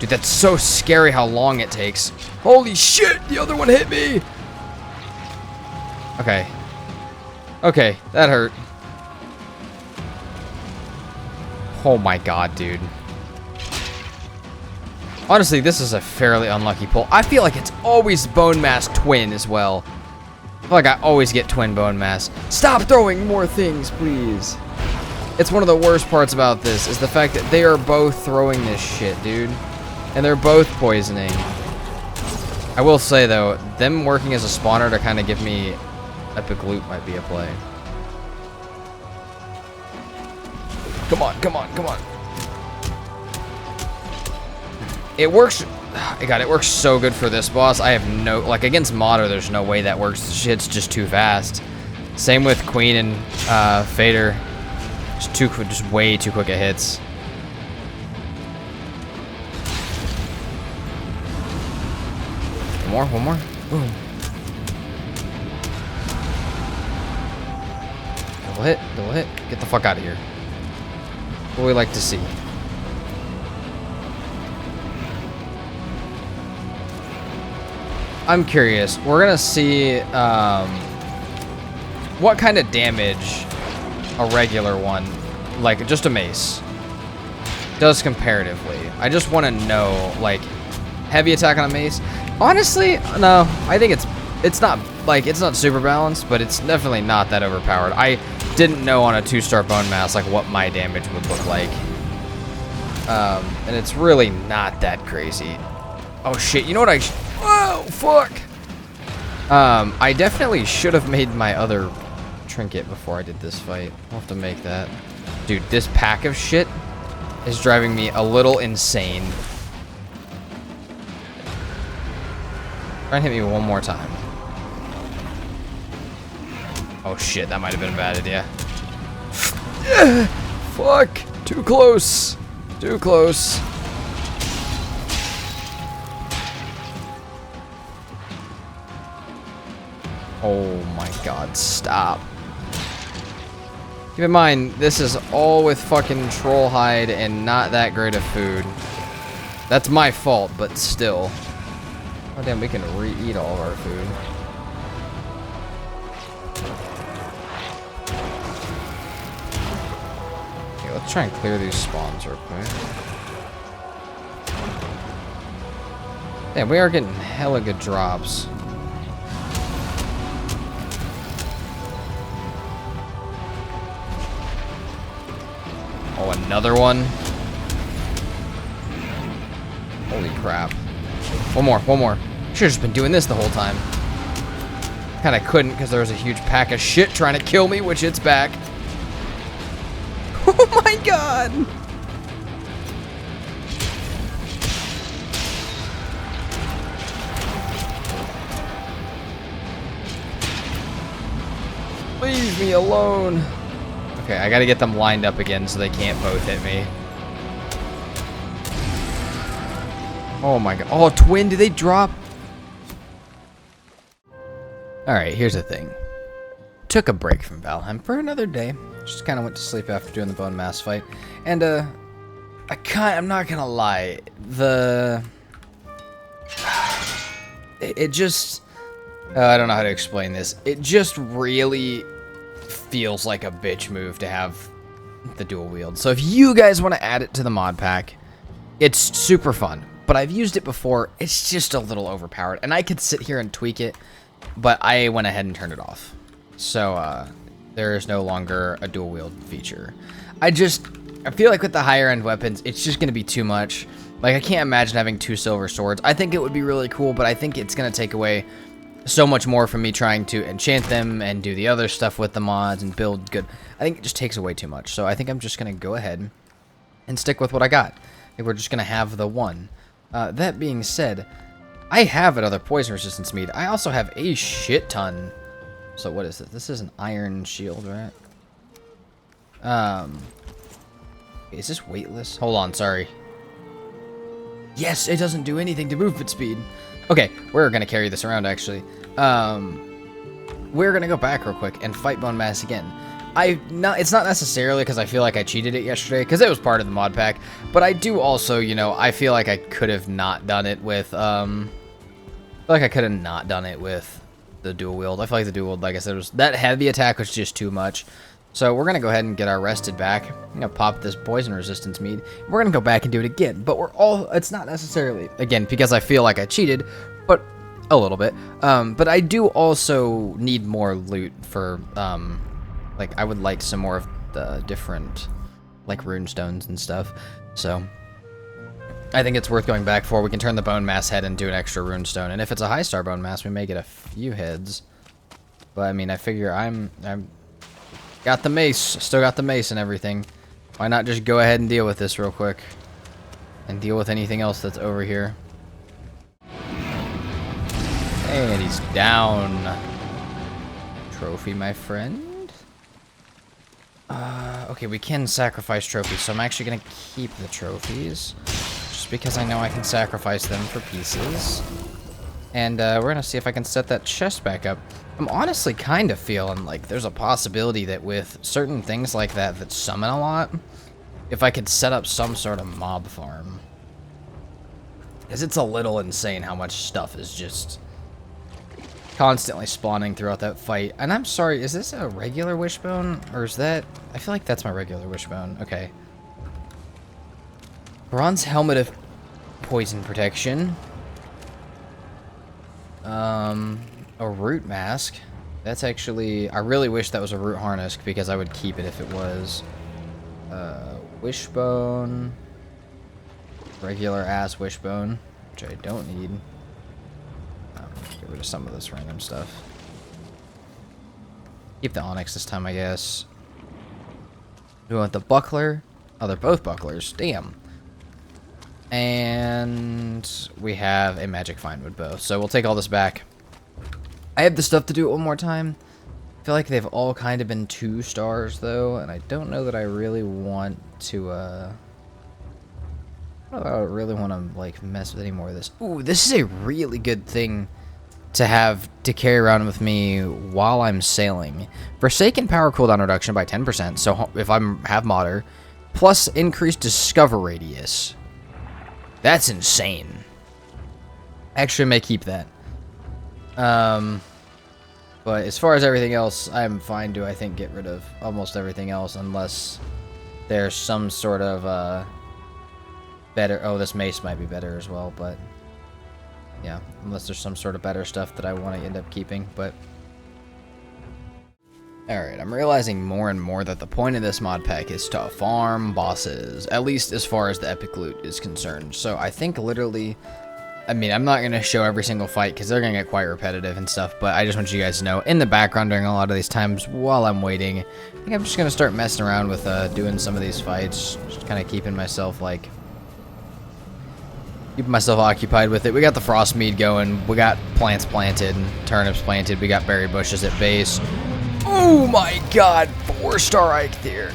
Dude, that's so scary how long it takes. Holy shit, the other one hit me! Okay. Okay, that hurt. Oh my god, dude. Honestly, this is a fairly unlucky pull. I feel like it's always Bonemass Twin as well. I feel like I always get Twin Bonemass. Stop throwing more things, please. It's one of the worst parts about this, is the fact that they are both throwing this shit, dude. And they're both poisoning. I will say, though, them working as a spawner to kind of give me EpicLoot might be a play. Come on, come on, come on. It works God, it works so good for this boss. I have no, like, against Modder, there's no way that works. Shit's just too fast. Same with Queen and Fader. Just way too quick at hits. One more. Boom. Double hit. Get the fuck out of here. What we like to see. I'm curious. We're gonna see what kind of damage a regular one, like just a mace, does comparatively. I just want to know, like, heavy attack on a mace. Honestly, no. I think it's not super balanced, but it's definitely not that overpowered. I didn't know on a 2-star Bonemass like what my damage would look like, and it's really not that crazy. Oh shit! You know what whoa, fuck! I definitely should have made my other trinket before I did this fight. I'll have to make that. Dude, this pack of shit is driving me a little insane. Try and hit me one more time. Oh shit, that might have been a bad idea. Fuck! Too close! Too close. Oh my god, stop. Keep in mind, this is all with fucking troll hide and not that great of food. That's my fault, but still. Oh damn, we can re-eat all of our food. Okay, let's try and clear these spawns real quick. Damn, we are getting hella good drops. Oh, another one. Holy crap. One more. Should've just been doing this the whole time. Kinda couldn't because there was a huge pack of shit trying to kill me, which it's back. Oh my god! Leave me alone. Okay, I gotta get them lined up again so they can't both hit me. Oh my god. Oh, twin, do they drop? Alright, here's the thing. Took a break from Valheim for another day. Just kind of went to sleep after doing the Bonemass fight. And, I'm not gonna lie. It just... I don't know how to explain this. It just really feels like a bitch move to have the dual wield. So if you guys want to add it to the mod pack, it's super fun. But I've used it before. It's just a little overpowered. And I could sit here and tweak it, but I went ahead and turned it off. So there is no longer a dual wield feature. I feel like with the higher end weapons, it's just going to be too much. Like, I can't imagine having 2 silver swords. I think it would be really cool, but I think it's going to take away so much more from me trying to enchant them and do the other stuff with the mods and build good. I think it just takes away too much. So I think I'm just going to go ahead and stick with what I got. I think we're just going to have the one. That being said, I have another poison resistance mead. I also have a shit ton. So what is this? This is an iron shield, right? Is this weightless? Hold on, sorry. Yes, it doesn't do anything to movement speed. Okay, we're gonna carry this around actually. We're gonna go back real quick and fight Bonemass again. It's not necessarily because I feel like I cheated it yesterday, because it was part of the mod pack, but I do also, you know, I feel like I could have not done it with, the dual wield. I feel like the dual wield, like I said, that heavy attack was just too much. So we're gonna go ahead and get our rested back. I'm gonna pop this poison resistance mead. We're gonna go back and do it again, but it's not necessarily, again, because I feel like I cheated, but a little bit. But I do also need more loot for, like, I would like some more of the different, like, rune stones and stuff. So I think it's worth going back for. We can turn the Bonemass head and do an extra rune stone. And if it's a high star Bonemass, we may get a few heads. But I mean, I figure I'm got the mace, still got the mace and everything. Why not just go ahead and deal with this real quick? And deal with anything else that's over here. And he's down. Trophy, my friend. Okay, we can sacrifice trophies, so I'm actually gonna keep the trophies. Just because I know I can sacrifice them for pieces. And we're gonna see if I can set that chest back up. I'm honestly kind of feeling like there's a possibility that with certain things like that that summon a lot, if I could set up some sort of mob farm. Because it's a little insane how much stuff is just constantly spawning throughout that fight. And I'm sorry, is this a regular wishbone? Or is that... I feel like that's my regular wishbone. Okay. Bronze helmet of poison protection. A root mask. That's actually... I really wish that was a root harness because I would keep it if it was. Wishbone. Regular ass wishbone, which I don't need. Get rid of some of this random stuff. Keep the onyx this time, I guess. Do we want the buckler? Oh, they're both bucklers. Damn. And we have a magic find with both. So we'll take all this back. I have the stuff to do it one more time. I feel like they've all kind of been 2 stars, though. And I don't know that I really want to, I don't really want to, like, mess with any more of this. Ooh, this is a really good thing to have to carry around with me while I'm sailing. Forsaken power cooldown reduction by 10%, so if I'm have modder, plus increased discover radius. That's insane. Actually, I may keep that. But as far as everything else, I'm fine to, I think, get rid of almost everything else unless there's some sort of, better... Oh, this mace might be better as well, but... Yeah, unless there's some sort of better stuff that I want to end up keeping, but... Alright, I'm realizing more and more that the point of this mod pack is to farm bosses, at least as far as the EpicLoot is concerned. So I think literally... I mean, I'm not going to show every single fight because they're going to get quite repetitive and stuff, but I just want you guys to know, in the background during a lot of these times while I'm waiting, I think I'm just going to start messing around with doing some of these fights, just kind of keeping myself, like... Keeping myself occupied with it. We got the frost mead going. We got plants planted and turnips planted. We got berry bushes at base. Oh my god, 4-star Eikthyr.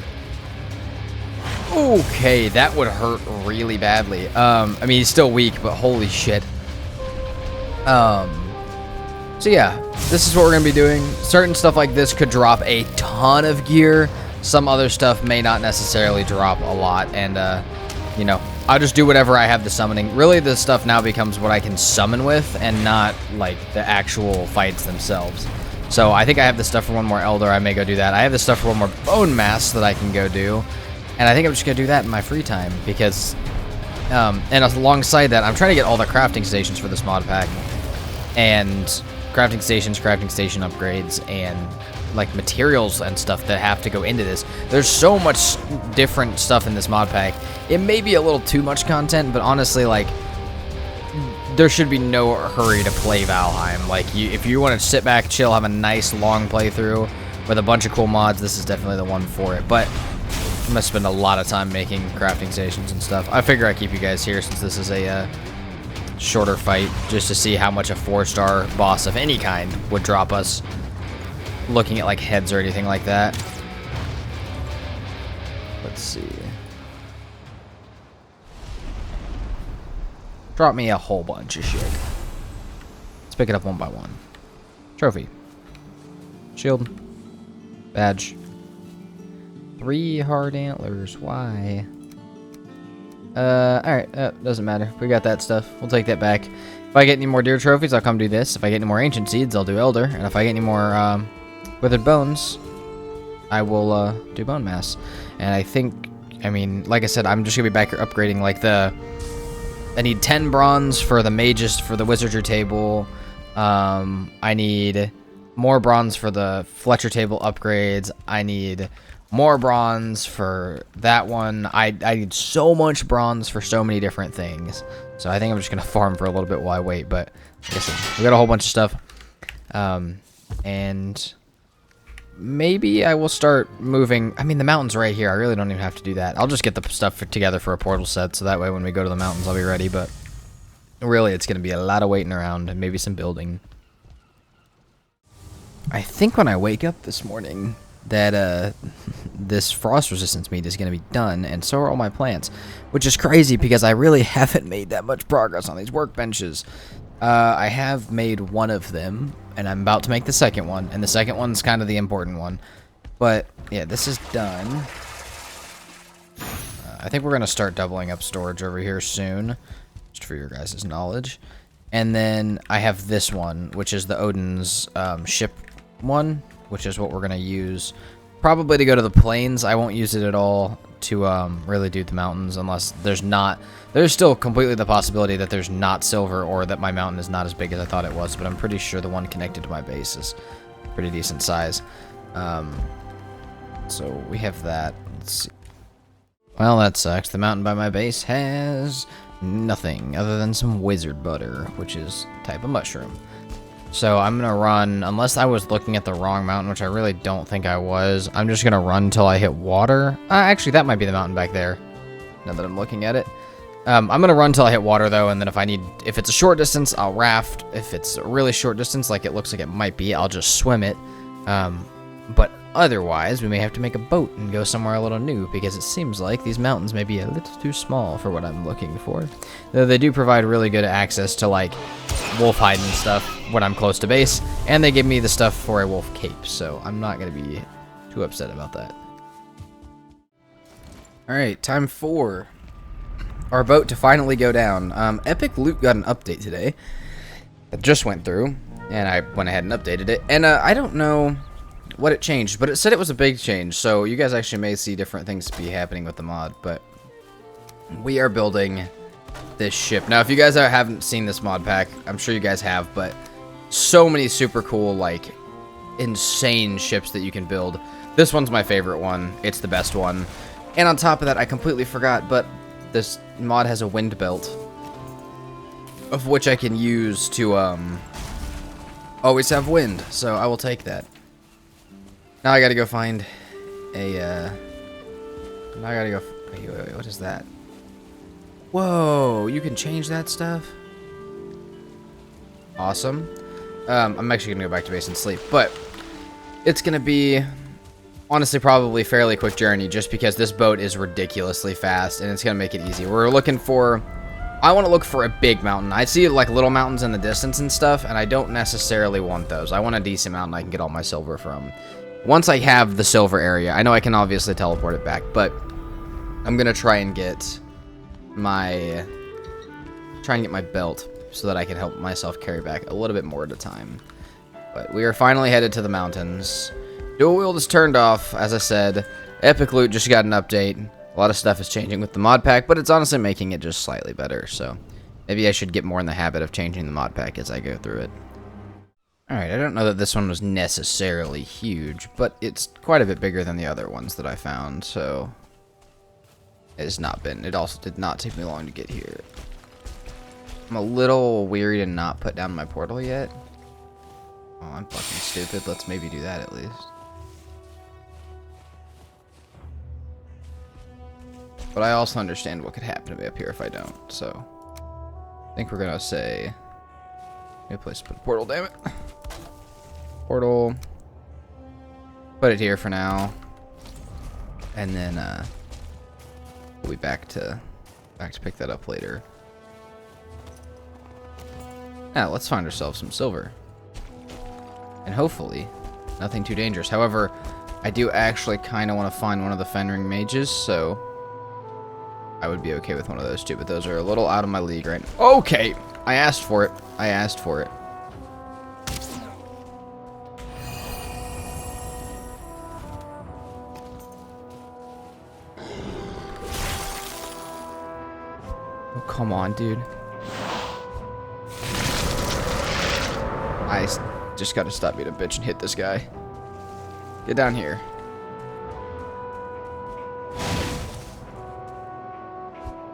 Okay, that would hurt really badly. I mean, he's still weak, but holy shit. So yeah, this is what we're gonna be doing. Certain stuff like this could drop a ton of gear. Some other stuff may not necessarily drop a lot, and you know, I'll just do whatever I have the summoning. Really, this stuff now becomes what I can summon with, and not, like, the actual fights themselves. So, I think I have the stuff for one more Elder. I may go do that. I have the stuff for one more Bonemass that I can go do. And I think I'm just going to do that in my free time, because... and alongside that, I'm trying to get all the crafting stations for this mod pack. And crafting station upgrades, and... like materials and stuff that have to go into this. There's so much different stuff in this mod pack. It may be a little too much content, but honestly, like, there should be no hurry to play Valheim. Like, if you want to sit back, chill, have a nice long playthrough with a bunch of cool mods, this is definitely the one for it. But I'm gonna spend a lot of time making crafting stations and stuff. I figure I keep you guys here since this is a shorter fight, just to see how much a 4-star boss of any kind would drop us. Looking at like heads or anything like that. Let's see. Drop me a whole bunch of shit. Let's pick it up one by one. Trophy. Shield. Badge. 3 hard antlers. Why? Alright. Doesn't matter. We got that stuff. We'll take that back. If I get any more deer trophies, I'll come do this. If I get any more ancient seeds, I'll do elder. And if I get any more, withered bones, I will do bone mass. And I think, I mean, like I said, I'm just gonna be back here upgrading like I need 10 bronze for the mages for the wizardry table. I need more bronze for the Fletcher table upgrades. I need more bronze for that one. I need so much bronze for so many different things. So I think I'm just gonna farm for a little bit while I wait. But like I said, we got a whole bunch of stuff. And maybe I will start moving. I mean, the mountain's right here. I really don't even have to do that. I'll just get the stuff together for a portal set, so that way when we go to the mountains, I'll be ready. But really, it's going to be a lot of waiting around and maybe some building. I think when I wake up this morning that this frost resistance meat is going to be done, and so are all my plants, which is crazy because I really haven't made that much progress on these workbenches. I have made one of them, and I'm about to make the second one, and the second one's kind of the important one. But yeah, this is done. I think we're going to start doubling up storage over here soon, just for your guys' knowledge. And then I have this one, which is the Odin's ship one, which is what we're going to use probably to go to the plains. I won't use it at all to really do the mountains unless there's still completely the possibility that there's not silver or that my mountain is not as big as I thought it was, but I'm pretty sure the one connected to my base is pretty decent size. So we have that. Let's see. Well, that sucks. The mountain by my base has nothing other than some wizard butter, which is a type of mushroom. So I'm going to run, unless I was looking at the wrong mountain, which I really don't think I was. I'm just going to run until I hit water. Actually, that might be the mountain back there, now that I'm looking at it. I'm going to run until I hit water, though, and then if it's a short distance, I'll raft. If it's a really short distance, like it looks like it might be, I'll just swim it. But otherwise, we may have to make a boat and go somewhere a little new, because it seems like these mountains may be a little too small for what I'm looking for. Though they do provide really good access to, like, wolf hide and stuff when I'm close to base, and they give me the stuff for a wolf cape, so I'm not going to be too upset about that. Alright, time for our boat to finally go down. EpicLoot got an update today that just went through, and I went ahead and updated it, and I don't know what it changed, but it said it was a big change, so you guys actually may see different things be happening with the mod, but we are building this ship. Now, if you guys haven't seen this mod pack, I'm sure you guys have, but so many super cool, like, insane ships that you can build. This one's my favorite one. It's the best one. And on top of that, I completely forgot, but this mod has a wind belt, of which I can use to always have wind, so I will take that. Now I gotta go find a, now I gotta go, wait, what is that? Whoa, you can change that stuff? Awesome. I'm actually gonna go back to base and sleep, but it's gonna be, honestly, probably fairly quick journey, just because this boat is ridiculously fast, and it's gonna make it easy. We're looking for, I want to look for a big mountain. I see, like, little mountains in the distance and stuff, and I don't necessarily want those. I want a decent mountain I can get all my silver from. Once I have the silver area, I know I can obviously teleport it back, but I'm gonna try and get my belt so that I can help myself carry back a little bit more at a time. But we are finally headed to the mountains. Dual wield is turned off, as I said. EpicLoot just got an update. A lot of stuff is changing with the mod pack, but it's honestly making it just slightly better, so maybe I should get more in the habit of changing the mod pack as I go through it. Alright, I don't know that this one was necessarily huge, but it's quite a bit bigger than the other ones that I found, so it's not been. It also did not take me long to get here. I'm a little weary to not put down my portal yet. Oh, I'm fucking stupid. Let's maybe do that at least. But I also understand what could happen to me up here if I don't, so I think we're gonna say, new place to put a portal, damn it. Portal. Put it here for now. And then we'll be back to pick that up later. Now, let's find ourselves some silver. And hopefully, nothing too dangerous. However, I do actually kind of want to find one of the Fenring mages, so I would be okay with one of those too, but those are a little out of my league right now. Okay, I asked for it. I asked for it. Oh, come on, dude. I just gotta stop being a bitch and hit this guy. Get down here.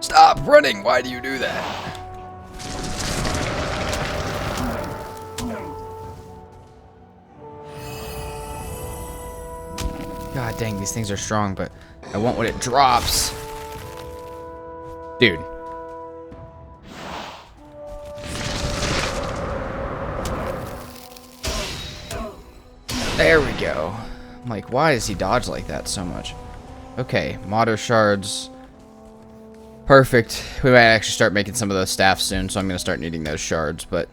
Stop running! Why do you do that? God dang, these things are strong, but I want what it drops. Dude. There we go. I'm like, why does he dodge like that so much? Okay, modder shards. Perfect. We might actually start making some of those staffs soon, so I'm going to start needing those shards, but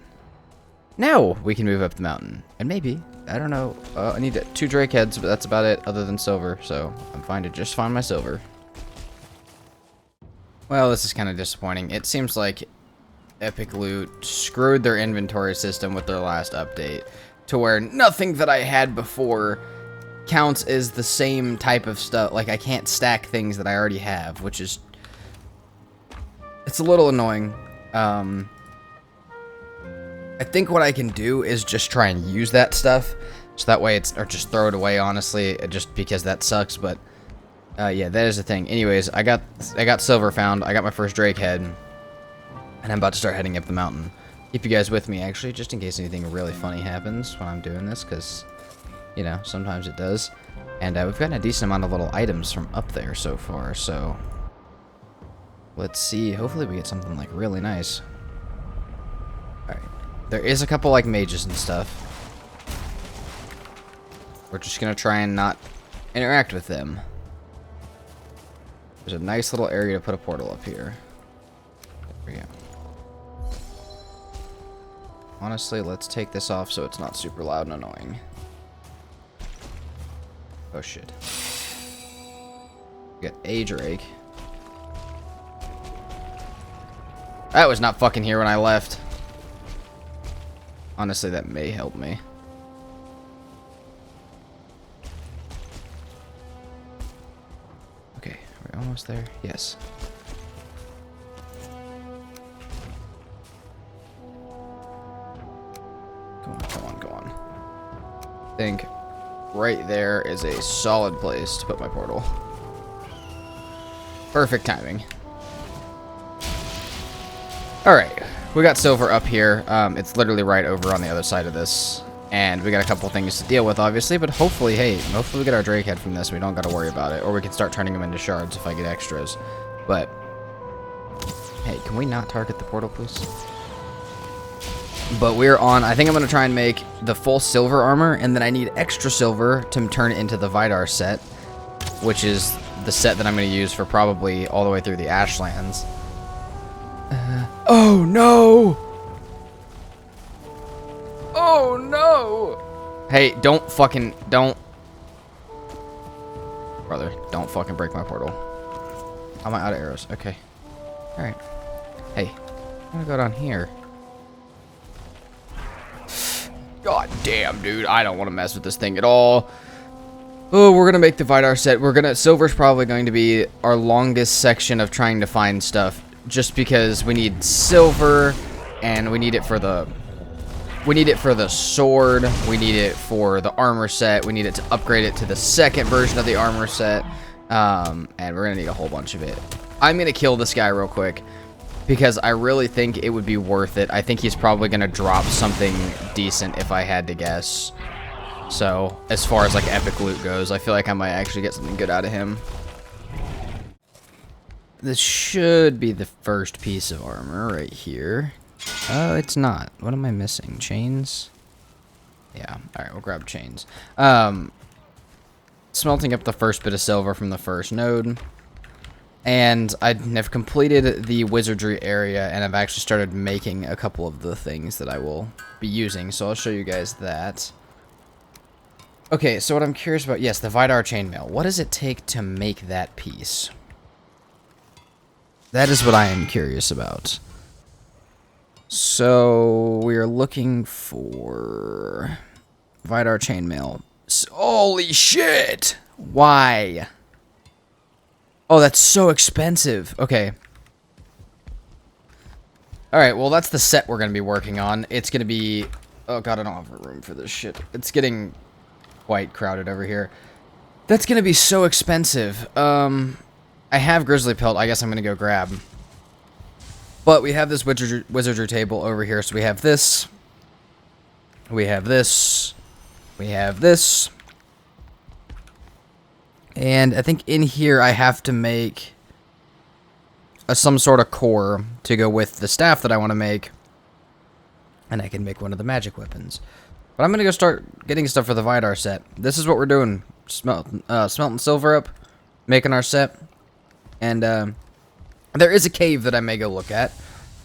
now we can move up the mountain. And maybe, I don't know, I need 2 drake heads, but that's about it other than silver, so I'm fine to just find my silver. Well, this is kind of disappointing. It seems like EpicLoot screwed their inventory system with their last update, to where nothing that I had before counts as the same type of stuff. Like, I can't stack things that I already have, which is... it's a little annoying. I think what I can do is just try and use that stuff, so that way it's... or just throw it away, honestly, just because that sucks, but... yeah, that is the thing. Anyways, I got silver found, I got my first drake head, and I'm about to start heading up the mountain. Keep you guys with me, actually, just in case anything really funny happens when I'm doing this, because, you know, sometimes it does. And we've gotten a decent amount of little items from up there so far, so... let's see. Hopefully we get something, like, really nice. Alright. There is a couple, like, mages and stuff. We're just gonna try and not interact with them. There's a nice little area to put a portal up here. There we go. Honestly, let's take this off so it's not super loud and annoying. Oh shit. We got a drake. That was not fucking here when I left. Honestly, that may help me. Okay, are we almost there? Yes. Come on. I think right there is a solid place to put my portal. Perfect timing. Alright, we got silver up here. It's literally right over on the other side of this. And we got a couple things to deal with, obviously, but hopefully, hey, hopefully we get our drake head from this. We don't got to worry about it. Or we can start turning them into shards if I get extras. But, hey, can we not target the portal, please? But we're on, I think I'm going to try and make the full silver armor, and then I need extra silver to turn it into the Vidar set, which is the set that I'm going to use for probably all the way through the Ashlands. Oh, no! Oh, no! Hey, don't. Brother, don't fucking break my portal. I'm out of arrows. Okay. Alright. Hey, I'm gonna go down here. God damn, dude. I don't want to mess with this thing at all. Oh, we're gonna make the Vidar set. Silver's probably going to be our longest section of trying to find stuff. Just because we need silver, and we need it for the... we need it for the sword, we need it for the armor set, we need it to upgrade it to the second version of the armor set, and we're gonna need a whole bunch of it. I'm gonna kill this guy real quick, because I really think it would be worth it. I think he's probably gonna drop something decent if I had to guess. So, as far as like epic loot goes, I feel like I might actually get something good out of him. This should be the first piece of armor right here. Oh, it's not. What am I missing? Chains? Yeah. Alright, we'll grab chains. Smelting up the first bit of silver from the first node. And I have completed the wizardry area, and I've actually started making a couple of the things that I will be using. So I'll show you guys that. Okay, so what I'm curious about... yes, the Vidar chainmail. What does it take to make that piece? That is what I am curious about. So, we are looking for Vidar chainmail. Holy shit! Why? Oh, that's so expensive. Okay. Alright, well, that's the set we're going to be working on. It's going to be... oh, God, I don't have room for this shit. It's getting quite crowded over here. That's going to be so expensive. I have grizzly pelt. I guess I'm going to go grab. But we have this wizardry table over here. So we have this. We have this. We have this. And I think in here I have to make some sort of core to go with the staff that I want to make. And I can make one of the magic weapons. But I'm gonna go start getting stuff for the Vidar set. This is what we're doing. Smelting silver up, making our set. And there is a cave that I may go look at.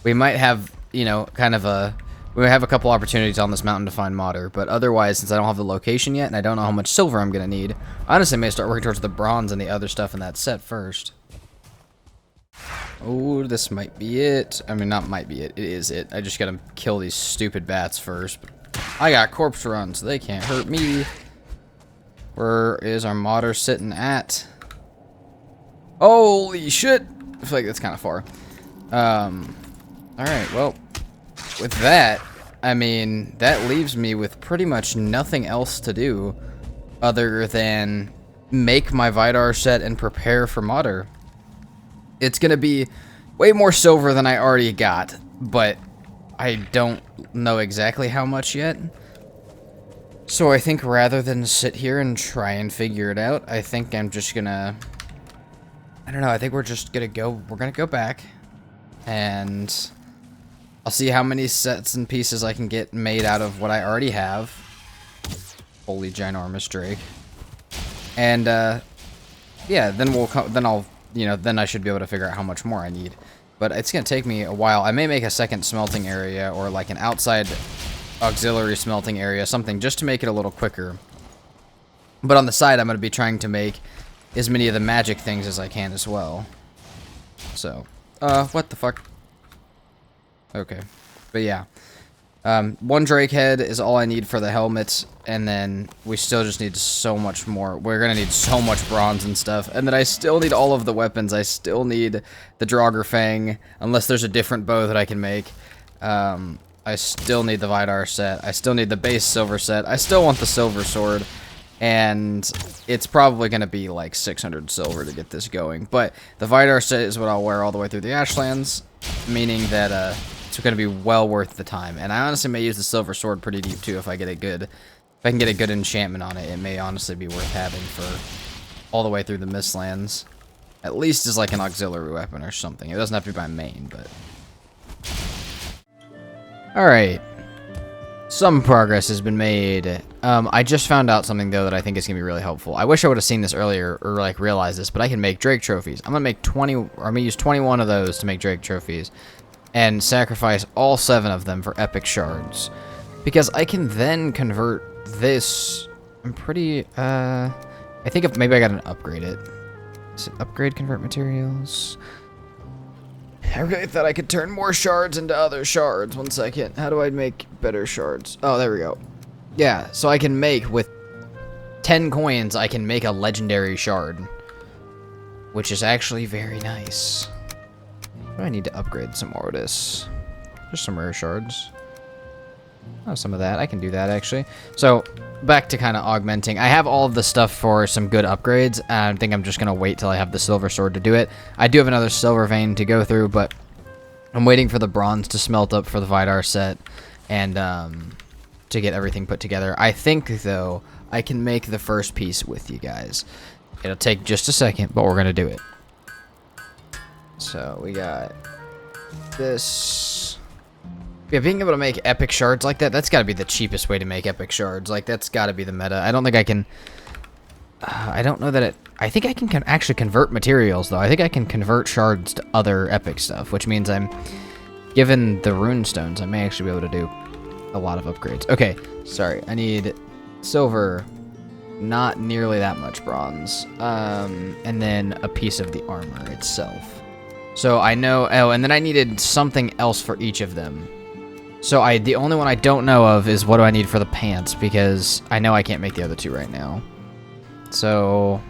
We might have, you know, kind of a... We have a couple opportunities on this mountain to find modder, but otherwise, since I don't have the location yet, and I don't know how much silver I'm going to need, I honestly may start working towards the bronze and the other stuff in that set first. Oh, this might be it. I mean, not might be it. It is it. I just got to kill these stupid bats first. I got corpse runs, so they can't hurt me. Where is our modder sitting at? Holy shit! I feel like that's kind of far. Alright, well... With that, I mean, that leaves me with pretty much nothing else to do other than make my Vidar set and prepare for modder. It's going to be way more silver than I already got, but I don't know exactly how much yet. So I think rather than sit here and try and figure it out, I think I'm just going to... I don't know, I think we're just going to go... We're going to go back and... I'll see how many sets and pieces I can get made out of what I already have. Holy ginormous Drake. And, yeah, then I should be able to figure out how much more I need. But it's gonna take me a while. I may make a second smelting area, or like an outside auxiliary smelting area, something just to make it a little quicker. But on the side, I'm gonna be trying to make as many of the magic things as I can as well. So, what the fuck? Okay, but yeah, one Drake head is all I need for the helmets, and then we still just need so much more. We're gonna need so much bronze and stuff, and then I still need all of the weapons. I still need the Draugr Fang, unless there's a different bow that I can make. I still need the Vidar set. I still need the base silver set. I still want the silver sword, and it's probably gonna be like 600 silver to get this going. But the Vidar set is what I'll wear all the way through the Ashlands, meaning that it's going to be well worth the time. And I honestly may use the silver sword pretty deep too if I get a good... If I can get a good enchantment on it, it may honestly be worth having for all the way through the Mistlands. At least as like an auxiliary weapon or something. It doesn't have to be my main, but... Alright. Some progress has been made. I just found out something though that I think is going to be really helpful. I wish I would have seen this earlier or like realized this, but I can make Drake trophies. I'm going to make 20... Or I'm going to use 21 of those to make Drake trophies. And sacrifice all 7 of them for epic shards. Because I can then convert this... I'm pretty... I think if maybe I gotta upgrade it. Is it upgrade convert materials? I really thought I could turn more shards into other shards. 1 second. How do I make better shards? Oh, there we go. Yeah, so I can make, with 10 coins, I can make a legendary shard. Which is actually very nice. I need to upgrade some more of this. Just some rare shards. Oh, some of that. I can do that, actually. So, back to kind of augmenting. I have all of the stuff for some good upgrades. I think I'm just going to wait till I have the silver sword to do it. I do have another silver vein to go through, but I'm waiting for the bronze to smelt up for the Vidar set and to get everything put together. I think, though, I can make the first piece with you guys. It'll take just a second, but we're going to do it. So we got this. Yeah, being able to make epic shards like that, that's got to be the cheapest way to make epic shards. Like, that's got to be the meta. I don't think I can... I don't know that it... I think I can actually convert materials, though. I think I can convert shards to other epic stuff, which means I'm... Given the rune stones, I may actually be able to do a lot of upgrades. Okay, sorry. I need silver, not nearly that much bronze, and then a piece of the armor itself. So I know... Oh, and then I needed something else for each of them. So the only one I don't know of is what do I need for the pants, because I know I can't make the other 2 right now. So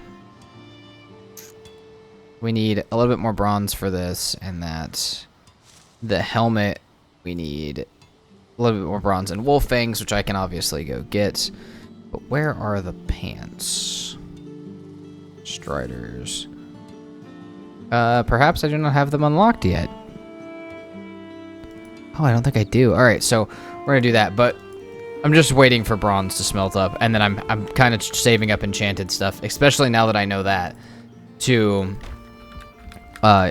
we need a little bit more bronze for this, and that the helmet we need a little bit more bronze and wolf fangs, which I can obviously go get. But where are the pants? Striders. Perhaps I do not have them unlocked yet. Oh, I don't think I do. Alright, so we're going to do that, but I'm just waiting for bronze to smelt up, and then I'm kind of saving up enchanted stuff, especially now that I know that, to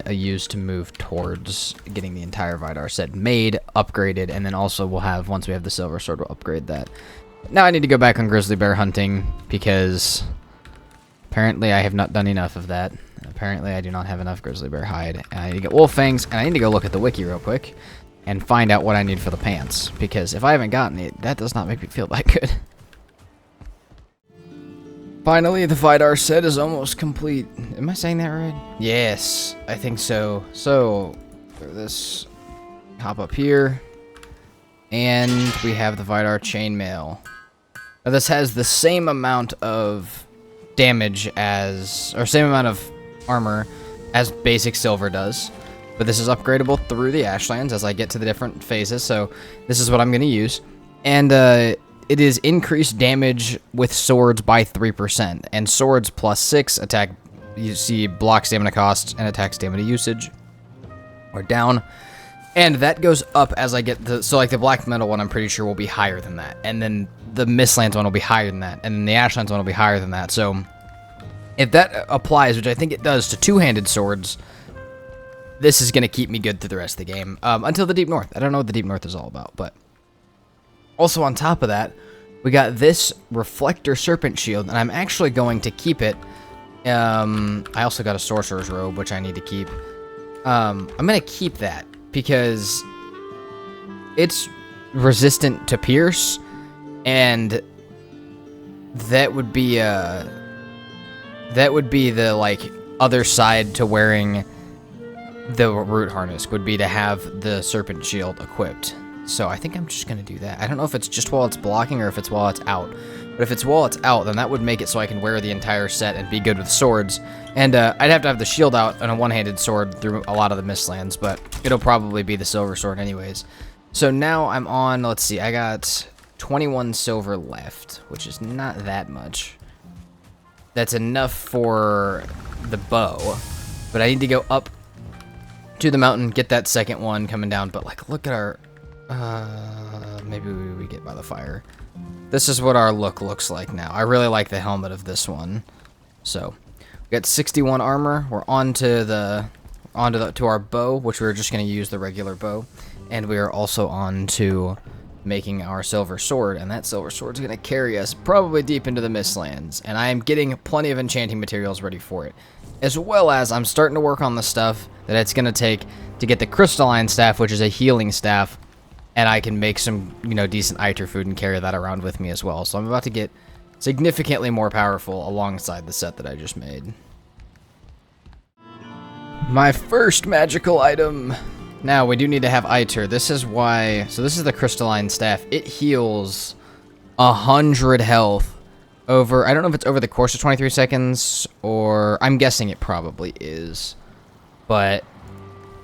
use to move towards getting the entire Vidar set made, upgraded, and then also we'll have, once we have the silver sword, we'll upgrade that. Now I need to go back on grizzly bear hunting because apparently I have not done enough of that. Apparently I do not have enough grizzly bear hide. And I need to get wolf fangs, and I need to go look at the wiki real quick and find out what I need for the pants, because if I haven't gotten it, that does not make me feel that good. Finally, the Vidar set is almost complete. Am I saying that right? Yes, I think so. So, this hop up here, and we have the Vidar chainmail. Now, this has the same amount of damage as, or same amount of armor as basic silver does, but this is upgradable through the Ashlands as I get to the different phases, so this is what I'm going to use. And, it is increased damage with swords by 3%, and swords plus 6 attack, you see, block stamina costs and attack stamina usage, or down, and that goes up as I get the, so like the black metal one I'm pretty sure will be higher than that, and then the Mistlands one will be higher than that, and then the Ashlands one will be higher than that, so if that applies, which I think it does to two-handed swords, this is going to keep me good through the rest of the game, until the Deep North. I don't know what the Deep North is all about, but also on top of that, we got this Reflector Serpent Shield, and I'm actually going to keep it. I also got a Sorcerer's Robe, which I need to keep. I'm going to keep that, because it's resistant to Pierce, and that would be the, like, other side to wearing the Root Harness, would be to have the Serpent Shield equipped. So I think I'm just going to do that. I don't know if it's just while it's blocking or if it's while it's out. But if it's while it's out, then that would make it so I can wear the entire set and be good with swords. And I'd have to have the shield out and a one-handed sword through a lot of the Mistlands, but it'll probably be the silver sword anyways. So now I'm on, let's see, I got 21 silver left, which is not that much. That's enough for the bow. But I need to go up to the mountain, get that second one coming down. But, like, look at our... maybe we get by the fire. This is what our look looks like now. I really like the helmet of this one. So, we got 61 armor. We're to our bow, which we're just going to use the regular bow. And we are also on to making our silver sword, and that silver sword is going to carry us probably deep into the Mistlands. And I am getting plenty of enchanting materials ready for it, as well as I'm starting to work on the stuff that it's going to take to get the crystalline staff, which is a healing staff. And I can make some, you know, decent Eikthyr food and carry that around with me as well. So I'm about to get significantly more powerful alongside the set that I just made. My first magical item. Now, we do need to have Eikthyr. This is why... So this is the crystalline staff. It heals 100 health over... I don't know if it's over the course of 23 seconds, or... I'm guessing it probably is. But,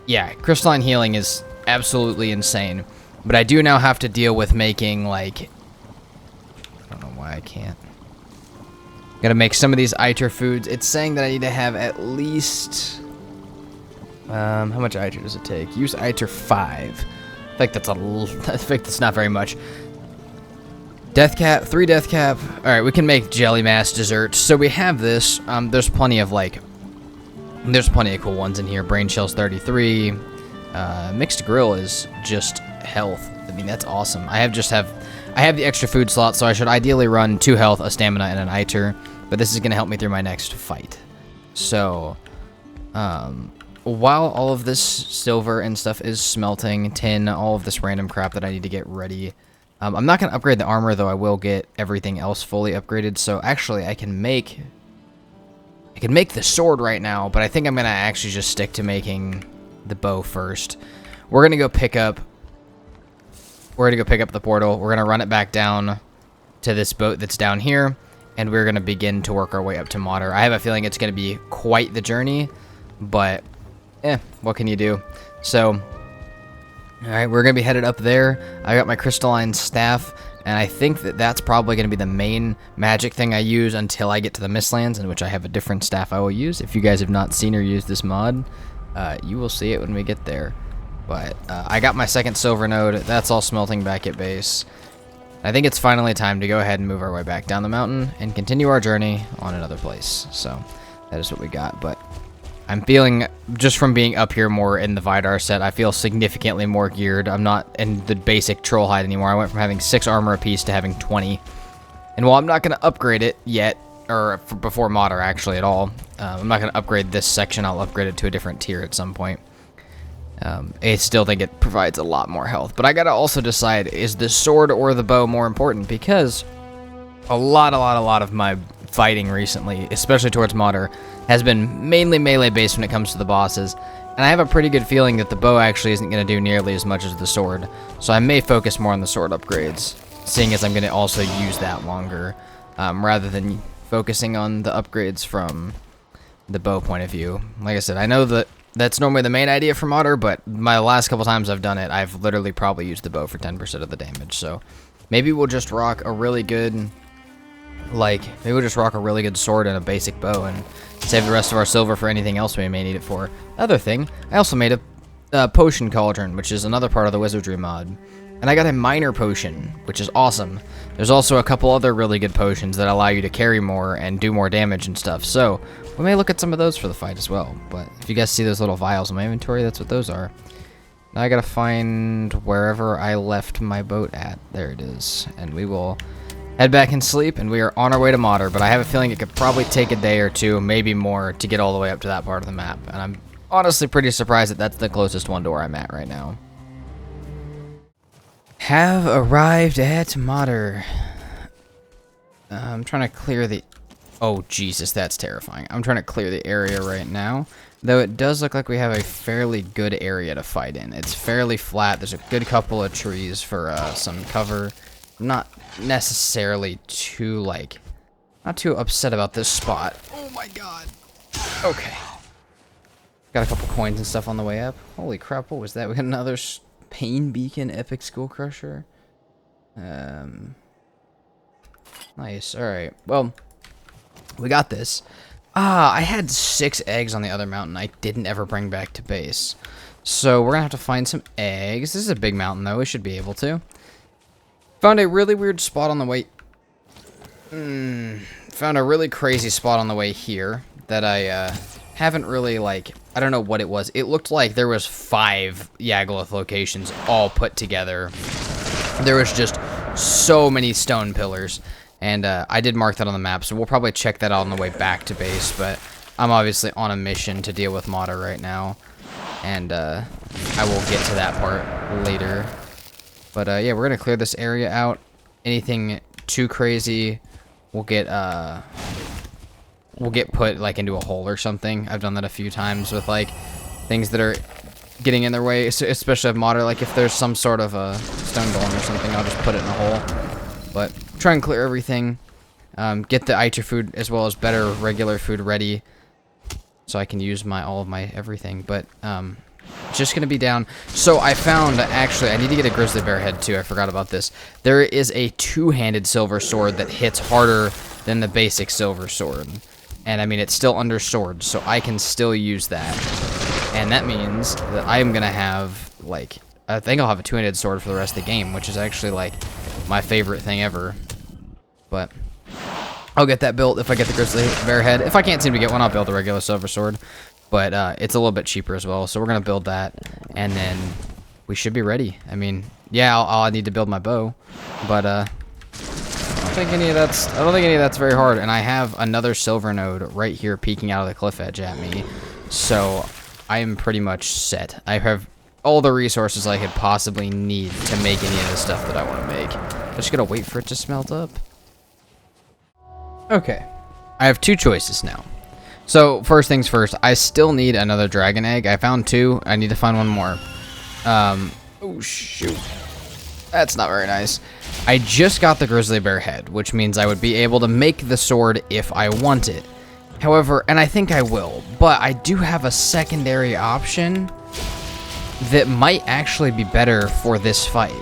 yeah, crystalline healing is absolutely insane. But I do now have to deal with making, like... I don't know why I can't. Gotta make some of these Eikthyr foods. It's saying that I need to have at least... how much Eikthyr does it take? Use Eikthyr 5. I think that's I think that's not very much. Death cap, 3 death cap. Alright, we can make jelly mass desserts. So we have this. There's plenty of, like... There's plenty of cool ones in here. Brain Shells 33. Mixed Grill is just health. I mean, that's awesome. I have the extra food slot, so I should ideally run 2 health, a stamina, and an Eikthyr. But this is going to help me through my next fight. So, while all of this silver and stuff is smelting, tin, all of this random crap that I need to get ready, I'm not going to upgrade the armor, though I will get everything else fully upgraded. So, actually, I can make the sword right now, but I think I'm going to actually just stick to making the bow first. We're going to go pick up the portal. We're going to run it back down to this boat that's down here, and we're going to begin to work our way up to Modder. I have a feeling it's going to be quite the journey, but, what can you do? So, alright, we're going to be headed up there. I got my crystalline staff, and I think that that's probably going to be the main magic thing I use until I get to the Mistlands, in which I have a different staff I will use. If you guys have not seen or used this mod, you will see it when we get there. But I got my second silver node. That's all smelting back at base. I think it's finally time to go ahead and move our way back down the mountain and continue our journey on another place. So that is what we got. But I'm feeling, just from being up here more in the Vidar set, I feel significantly more geared. I'm not in the basic troll hide anymore. I went from having 6 armor apiece to having 20. And while I'm not going to upgrade it yet, or before modder actually at all, I'm not going to upgrade this section. I'll upgrade it to a different tier at some point. I still think it provides a lot more health. But I got to also decide, is the sword or the bow more important? Because a lot of my fighting recently, especially towards modder, has been mainly melee based when it comes to the bosses, and I have a pretty good feeling that the bow actually isn't going to do nearly as much as the sword, so I may focus more on the sword upgrades, seeing as I'm going to also use that longer, rather than focusing on the upgrades from the bow point of view. Like I said, I know that that's normally the main idea for modder, but my last couple times I've done it, I've literally probably used the bow for 10% of the damage, so maybe we'll just rock a really good... maybe we'll just rock a really good sword and a basic bow and save the rest of our silver for anything else we may need it for. Other thing, I also made a potion cauldron, which is another part of the Wizardry mod. And I got a minor potion, which is awesome. There's also a couple other really good potions that allow you to carry more and do more damage and stuff. So, we may look at some of those for the fight as well. But if you guys see those little vials in my inventory, that's what those are. Now I gotta find wherever I left my boat at. There it is. And we will... head back and sleep, and we are on our way to modder, but I have a feeling it could probably take a day or two, maybe more, to get all the way up to that part of the map. And I'm honestly pretty surprised that that's the closest one to where I'm at right now. Have arrived at modder. I'm trying to clear the... oh, Jesus, that's terrifying. I'm trying to clear the area right now, though it does look like we have a fairly good area to fight in. It's fairly flat. There's a good couple of trees for some cover. I'm not necessarily too, not too upset about this spot. Oh my god. Okay. Got a couple coins and stuff on the way up. Holy crap, what was that? We got another Pain Beacon Epic Skull Crusher. Nice, alright. Well, we got this. I had 6 eggs on the other mountain I didn't ever bring back to base. So we're gonna have to find some eggs. This is a big mountain though, we should be able to. Found a really weird spot on the way... found a really crazy spot on the way here that I haven't really, I don't know what it was. It looked like there was 5 Yagluth locations all put together. There was just so many stone pillars, and I did mark that on the map, so we'll probably check that out on the way back to base, but I'm obviously on a mission to deal with modder right now, and I will get to that part later. But yeah, we're gonna clear this area out. Anything too crazy will get put into a hole or something. I've done that a few times with things that are getting in their way, so especially of modder. If there's some sort of a stone golem or something, I'll just put it in a hole. But try and clear everything. Get the Eikthyr food as well as better regular food ready, so I can use all of my everything. But just gonna be down. So I found, actually, I need to get a grizzly bear head too. I forgot about this. There is a 2-handed silver sword that hits harder than the basic silver sword, and I mean it's still under sword, so I can still use that. And that means that I am gonna have I think I'll have a 2-handed sword for the rest of the game, which is actually my favorite thing ever. But I'll get that built if I get the grizzly bear head. If I can't seem to get one, I'll build a regular silver sword. But it's a little bit cheaper as well, so we're gonna build that, and then we should be ready. I mean, yeah, I'll need to build my bow, but I don't think any of that's very hard. And I have another silver node right here peeking out of the cliff edge at me, so I am pretty much set. I have all the resources I could possibly need to make any of the stuff that I want to make. I'm just gonna wait for it to smelt up. Okay, I have 2 choices now. So, first things first, I still need another dragon egg. I found 2. I need to find one more. Oh, shoot. That's not very nice. I just got the grizzly bear head, which means I would be able to make the sword if I want it. However, and I think I will, but I do have a secondary option that might actually be better for this fight.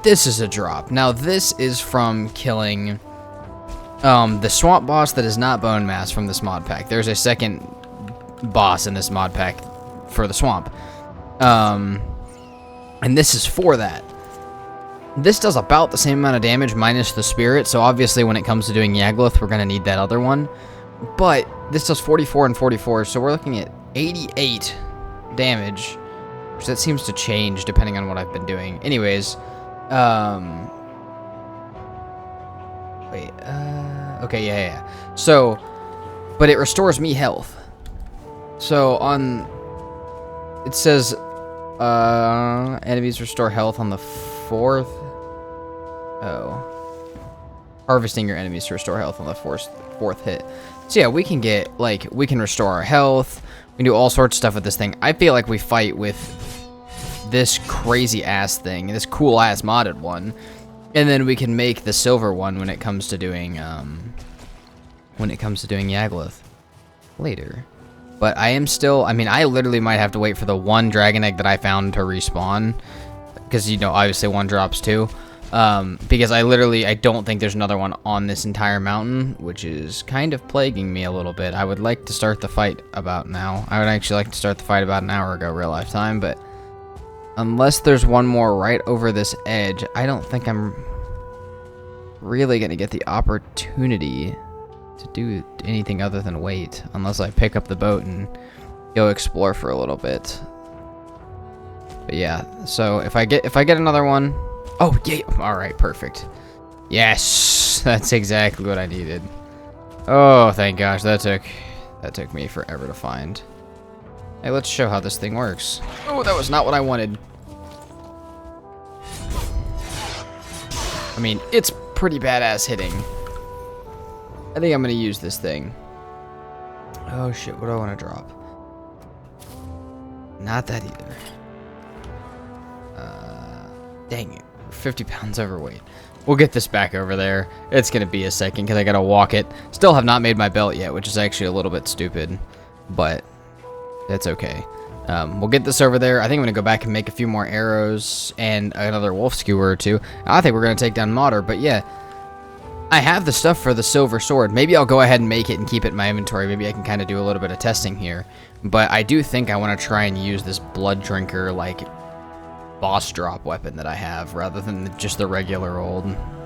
This is a drop. Now, this is from killing... the swamp boss that is not Bonemass from this mod pack. There's a second boss in this mod pack for the swamp. And this is for that. This does about the same amount of damage minus the spirit, so obviously when it comes to doing Yagluth, we're going to need that other one. But this does 44 and 44, so we're looking at 88 damage, which that seems to change depending on what I've been doing. Anyways, wait, okay, yeah. So, but it restores me health. So it says, enemies restore health on the 4th. Oh. Harvesting your enemies to restore health on the fourth hit. So yeah, we can get, like, we can restore our health. We can do all sorts of stuff with this thing. I feel like we fight with this crazy-ass thing, this cool-ass modded one. And then we can make the silver one when it comes to doing, Yagluth later. But I am still, I mean, I literally might have to wait for the one dragon egg that I found to respawn. Because, you know, obviously one drops too. Because I don't think there's another one on this entire mountain, which is kind of plaguing me a little bit. I would like to start the fight about now. I would actually like to start the fight about an hour ago, real life time, but unless there's one more right over this edge, I don't think I'm really going to get the opportunity to do anything other than wait, unless I pick up the boat and go explore for a little bit. But yeah, so if I get another one, oh yeah, all right, perfect. Yes, that's exactly what I needed. Oh, thank gosh, that took me forever to find. Hey, let's show how this thing works. Oh, that was not what I wanted. I mean, it's pretty badass hitting. I think I'm gonna use this thing. Oh shit, what do I want to drop? Not that either. Dang it, 50 pounds overweight. We'll get this back over there. It's gonna be a second because I gotta walk it. Still have not made my belt yet, which is actually a little bit stupid, but that's okay. We'll get this over there. I think I'm gonna go back and make a few more arrows and another wolf skewer or two. I think we're gonna take down Modder, but yeah. I have the stuff for the silver sword. Maybe I'll go ahead and make it and keep it in my inventory. Maybe I can kind of do a little bit of testing here. But I do think I want to try and use this blood drinker, like, boss drop weapon that I have, rather than just the regular old.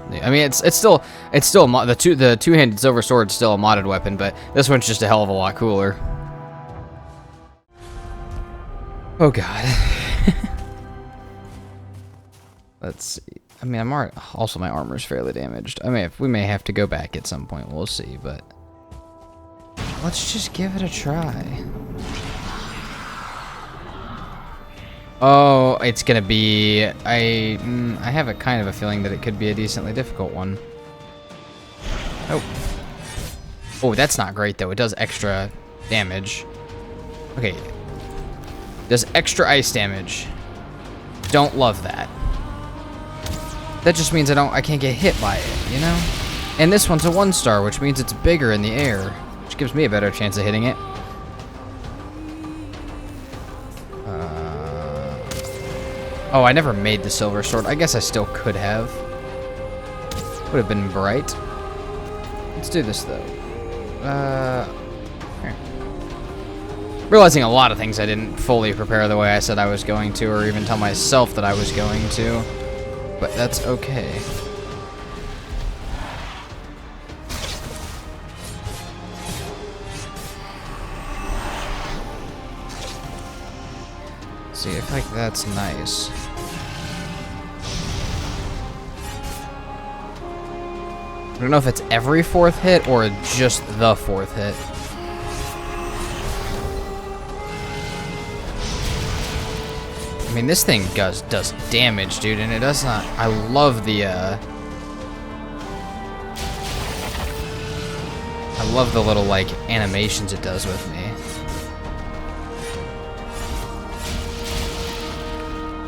I mean, it's still the two-handed silver sword's still a modded weapon, but this one's just a hell of a lot cooler. Oh god. Let's see. I mean, also my armor's fairly damaged. We may have to go back at some point. We'll see, but let's just give it a try. Oh, it's gonna be. I have a kind of a feeling that it could be a decently difficult one. Oh, that's not great though. It does extra damage. Okay, does extra ice damage. Don't love that. That just means I can't get hit by it, you know? And this one's a 1-star, which means it's bigger in the air, which gives me a better chance of hitting it. Oh, I never made the silver sword. I guess I still could have. Would have been bright. Let's do this, though. Here. Realizing a lot of things I didn't fully prepare the way I said I was going to, or even tell myself that I was going to. But that's okay. See, if like that's nice. I don't know if it's every 4th hit or just the 4th hit. I mean, this thing does damage, dude, and it does not. I love the little like animations it does with me.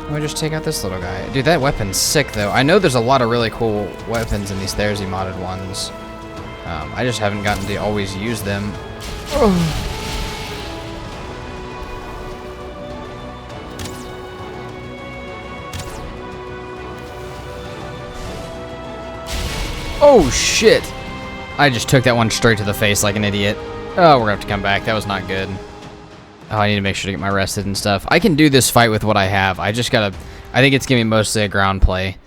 Let me just take out this little guy. Dude, that weapon's sick, though. I know there's a lot of really cool weapons in these Therzie modded ones. I just haven't gotten to always use them. Oh, shit! I just took that one straight to the face like an idiot. Oh, we're gonna have to come back. That was not good. Oh, I need to make sure to get my rested and stuff. I can do this fight with what I have. I just gotta... I think it's gonna be mostly a ground play.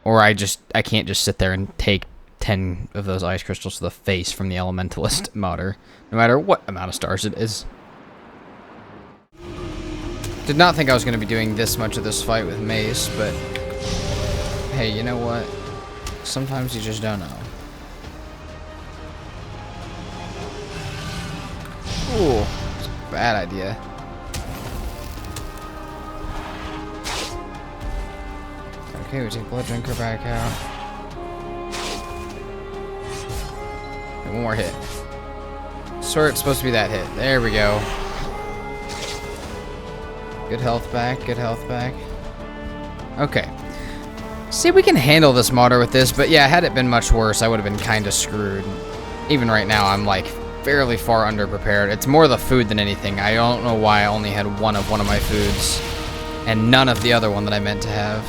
Or I can't just sit there and take 10 of those ice crystals to the face from the Elementalist modder, no matter what amount of stars it is. Did not think I was going to be doing this much of this fight with Mace, but hey, you know what? Sometimes you just don't know. Ooh, it's a bad idea. Okay, we take Blood Drinker back out. Okay, one more hit. Swear it's supposed to be that hit. There we go. Good health back, good health back. Okay. See, we can handle this modder with this, but yeah, had it been much worse, I would have been kind of screwed. Even right now, I'm like fairly far underprepared. It's more the food than anything. I don't know why I only had one of my foods and none of the other one that I meant to have.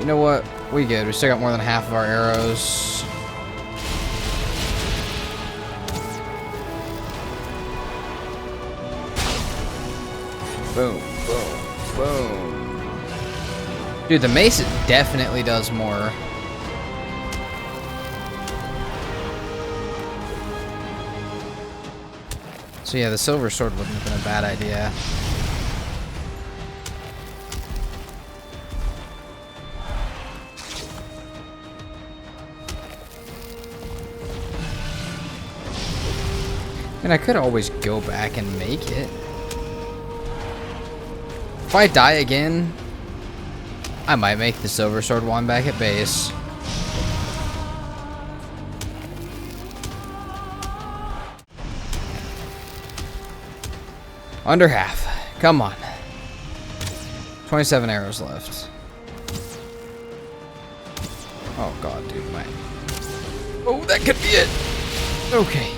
You know what? We good. We still got more than half of our arrows. Boom, boom, boom. Dude, the mace definitely does more. So yeah, the silver sword wouldn't have been a bad idea. And I could always go back and make it. If I die again, I might make the silver sword one back at base. Under half. Come on. 27 arrows left. Oh god, dude, my... Oh, that could be it. Okay.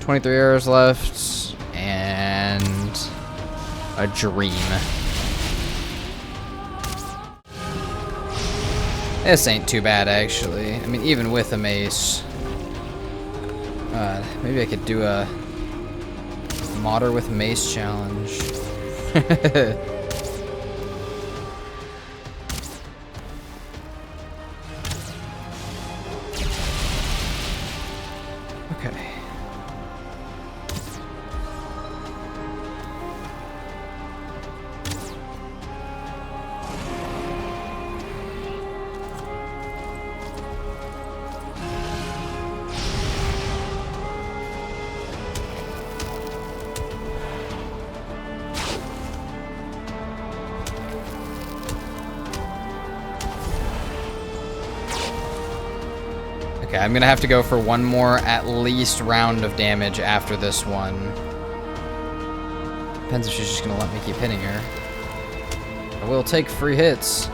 23 arrows left, and a dream. This ain't too bad, actually. I mean, even with a mace. Maybe I could do a modder with mace challenge. Okay. Okay, I'm gonna have to go for one more at least round of damage after this one. Depends if she's just gonna let me keep hitting her. I will take free hits.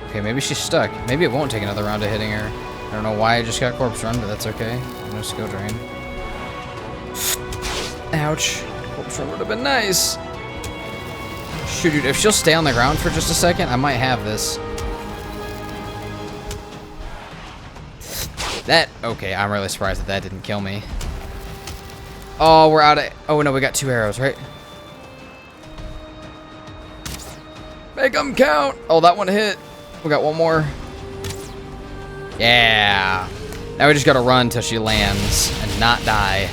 Okay, maybe she's stuck. Maybe it won't take another round of hitting her. I don't know why I just got corpse run, but that's okay. No skill drain. Ouch. Corpse run would have been nice. Shoot, dude, if she'll stay on the ground for just a second, I might have this. That, okay, I'm really surprised that that didn't kill me. Oh, we're out of, oh no, we got 2 arrows, right? Make them count. Oh, that one hit. We got one more. Yeah. Now we just gotta run till she lands and not die.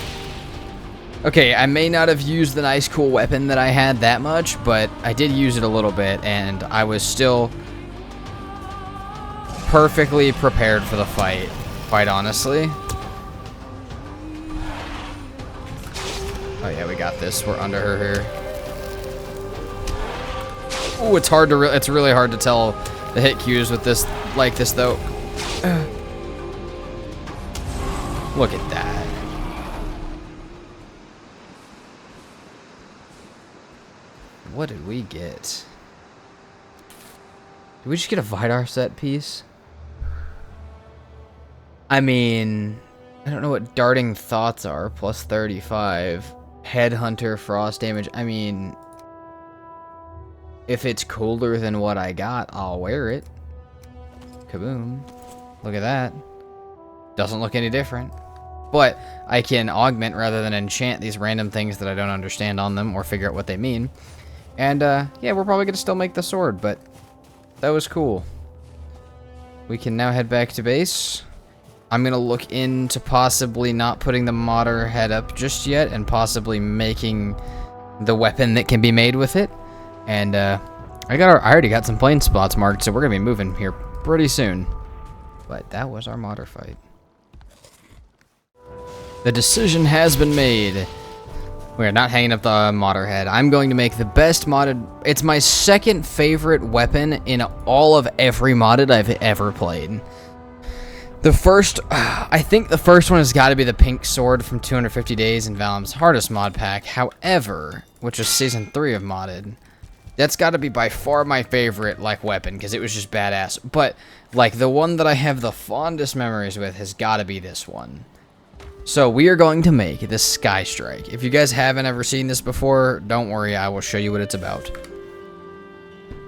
Okay, I may not have used the nice cool weapon that I had that much, but I did use it a little bit, and I was still perfectly prepared for the fight, quite honestly. Oh yeah, we got this. We're under her here. Ooh, it's hard to it's really hard to tell the hit cues with this like this though. Look at that. What did we get? Did we just get a Vidar set piece? I mean, I don't know what darting thoughts are. Plus 35. Headhunter frost damage. I mean, if it's cooler than what I got, I'll wear it. Kaboom. Look at that. Doesn't look any different. But I can augment rather than enchant these random things that I don't understand on them or figure out what they mean. And yeah, we're probably going to still make the sword, but that was cool. We can now head back to base. I'm going to look into possibly not putting the modder head up just yet and possibly making the weapon that can be made with it. And I already got some plane spots marked, so we're going to be moving here pretty soon. But that was our modder fight. The decision has been made. We're not hanging up the modder head. I'm going to make the best modded... It's my second favorite weapon in all of every modded I've ever played. The first... I think the first one has got to be the pink sword from 250 Days in Valheim's hardest mod pack. However, which is Season 3 of modded, that's got to be by far my favorite, like, weapon, because it was just badass. But, like, the one that I have the fondest memories with has got to be this one. So we are going to make the Sky Strike. If you guys haven't ever seen this before, don't worry, I will show you what it's about.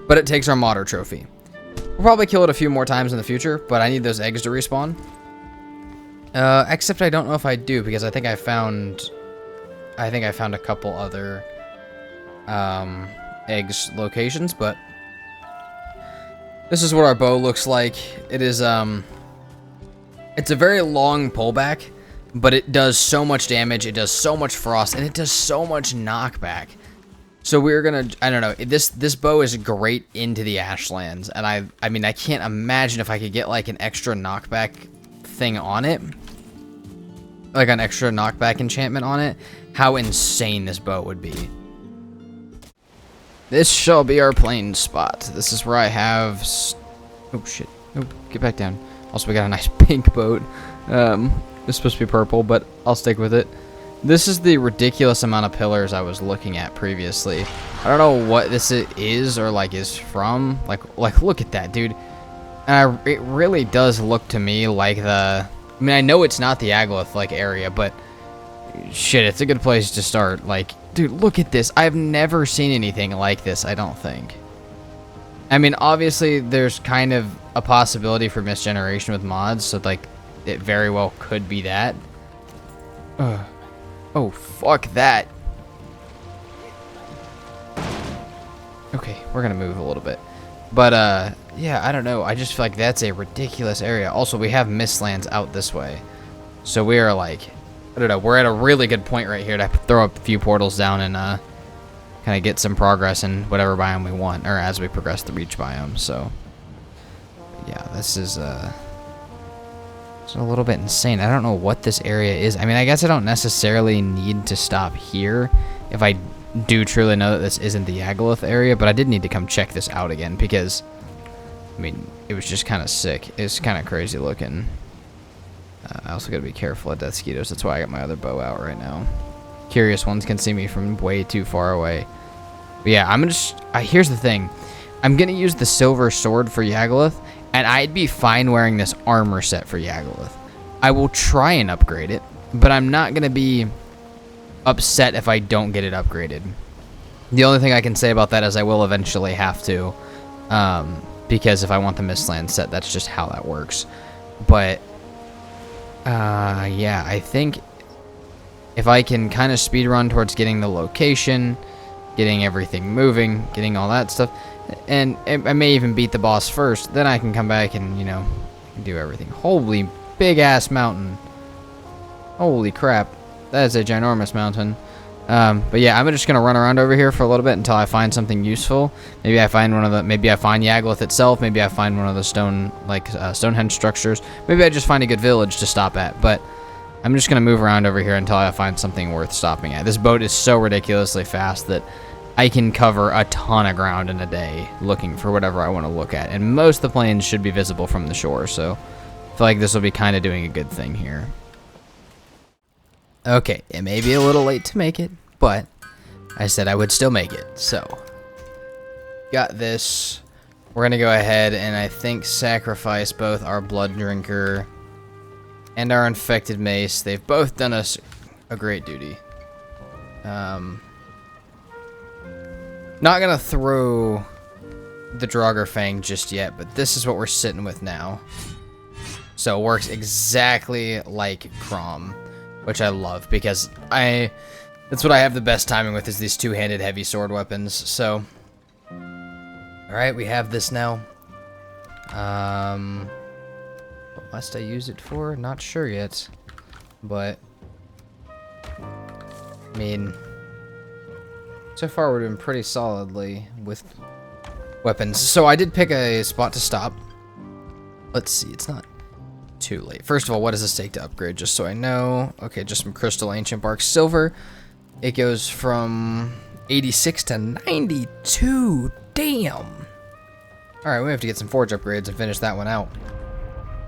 But it takes our modder trophy. We'll probably kill it a few more times in the future, but I need those eggs to respawn. Except I don't know if I do, because I think I found a couple other eggs locations, but this is what our bow looks like. It is it's a very long pullback, but it does so much damage, it does so much frost, and it does so much knockback. So we're gonna, I don't know, this bow is great into the Ashlands, and I mean, I can't imagine if I could get like an extra knockback thing on it, like an extra knockback enchantment on it, how insane this bow would be. This shall be our plane spot. This is where I have, oh shit, oh, get back down. Also, we got a nice pink boat. It's supposed to be purple, but I'll stick with it. This is the ridiculous amount of pillars I was looking at previously. I don't know what this is or like is from. Like look at that, dude. And it really does look to me like the... I mean, I know it's not the Yagluth like area, but shit, it's a good place to start. Like, dude, look at this. I've never seen anything like this, I don't think. I mean, obviously, there's kind of a possibility for misgeneration with mods, so like, it very well could be that. Oh, fuck that. Okay, we're gonna move a little bit. But, yeah, I don't know. I just feel like that's a ridiculous area. Also, we have Mistlands out this way. So we are, like, I don't know. We're at a really good point right here to throw up a few portals down and, kind of get some progress in whatever biome we want, or as we progress through each biome. So, yeah, this is, it's a little bit insane. I don't know what this area is. I mean, I guess I don't necessarily need to stop here if I do truly know that this isn't the Yagluth area, but I did need to come check this out again because, I mean, it was just kind of sick. It's kind of crazy looking. I also got to be careful of death mosquitoes. That's why I got my other bow out right now. Curious ones can see me from way too far away. But yeah, I'm just... here's the thing. I'm going to use the silver sword for Yagluth, and I'd be fine wearing this armor set for Yagluth. I will try and upgrade it, but I'm not going to be upset if I don't get it upgraded. The only thing I can say about that is I will eventually have to, because if I want the Mistlands set, that's just how that works. But, yeah, I think if I can kind of speed run towards getting the location, getting everything moving, getting all that stuff, and I may even beat the boss first, then I can come back and, you know, do everything. Holy big-ass mountain. Holy crap. That is a ginormous mountain. But yeah, I'm just going to run around over here for a little bit until I find something useful. Maybe I find maybe I find Yagluth itself. Maybe I find one of the Stonehenge structures. Maybe I just find a good village to stop at. But I'm just going to move around over here until I find something worth stopping at. This boat is so ridiculously fast that I can cover a ton of ground in a day looking for whatever I want to look at. And most of the plains should be visible from the shore, so I feel like this will be kind of doing a good thing here. Okay, it may be a little late to make it, but I said I would still make it, so got this. We're going to go ahead and I think sacrifice both our Blood Drinker and our Infected Mace. They've both done us a great duty. Not going to throw the Draugr Fang just yet, but this is what we're sitting with now. So it works exactly like Crom. which I love because that's what I have the best timing with, is these two-handed heavy sword weapons. So, all right, we have this now. What must I use it for? Not sure yet, but I mean, so far we're doing pretty solidly with weapons. So I did pick a spot to stop. Let's see, it's not too late. First of all, what does this take to upgrade, just so I know? Okay, just some crystal ancient bark silver. It goes from 86 to 92. Damn. All right, we have to get some forge upgrades and finish that one out.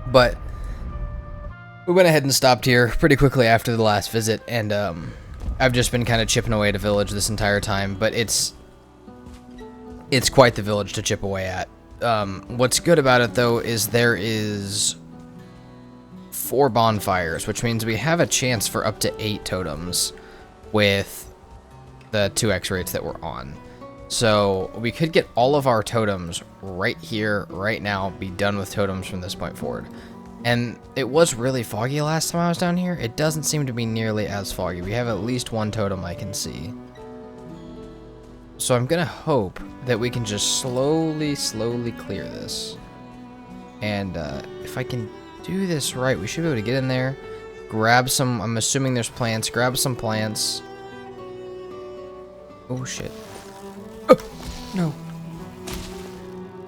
But we went ahead and stopped here pretty quickly after the last visit, and I've just been kind of chipping away at a village this entire time, but it's quite the village to chip away at. What's good about it, though, is there is 4 bonfires, which means we have a chance for up to 8 totems with the 2x rates that we're on. So we could get all of our totems right here, right now, be done with totems from this point forward. And it was really foggy last time I was down here. It doesn't seem to be nearly as foggy. We have at least 1 totem I can see. So I'm gonna hope that we can just slowly clear this. And if I can do this right, we should be able to get in there, grab some, I'm assuming there's plants, grab some plants. Oh shit. Oh, no.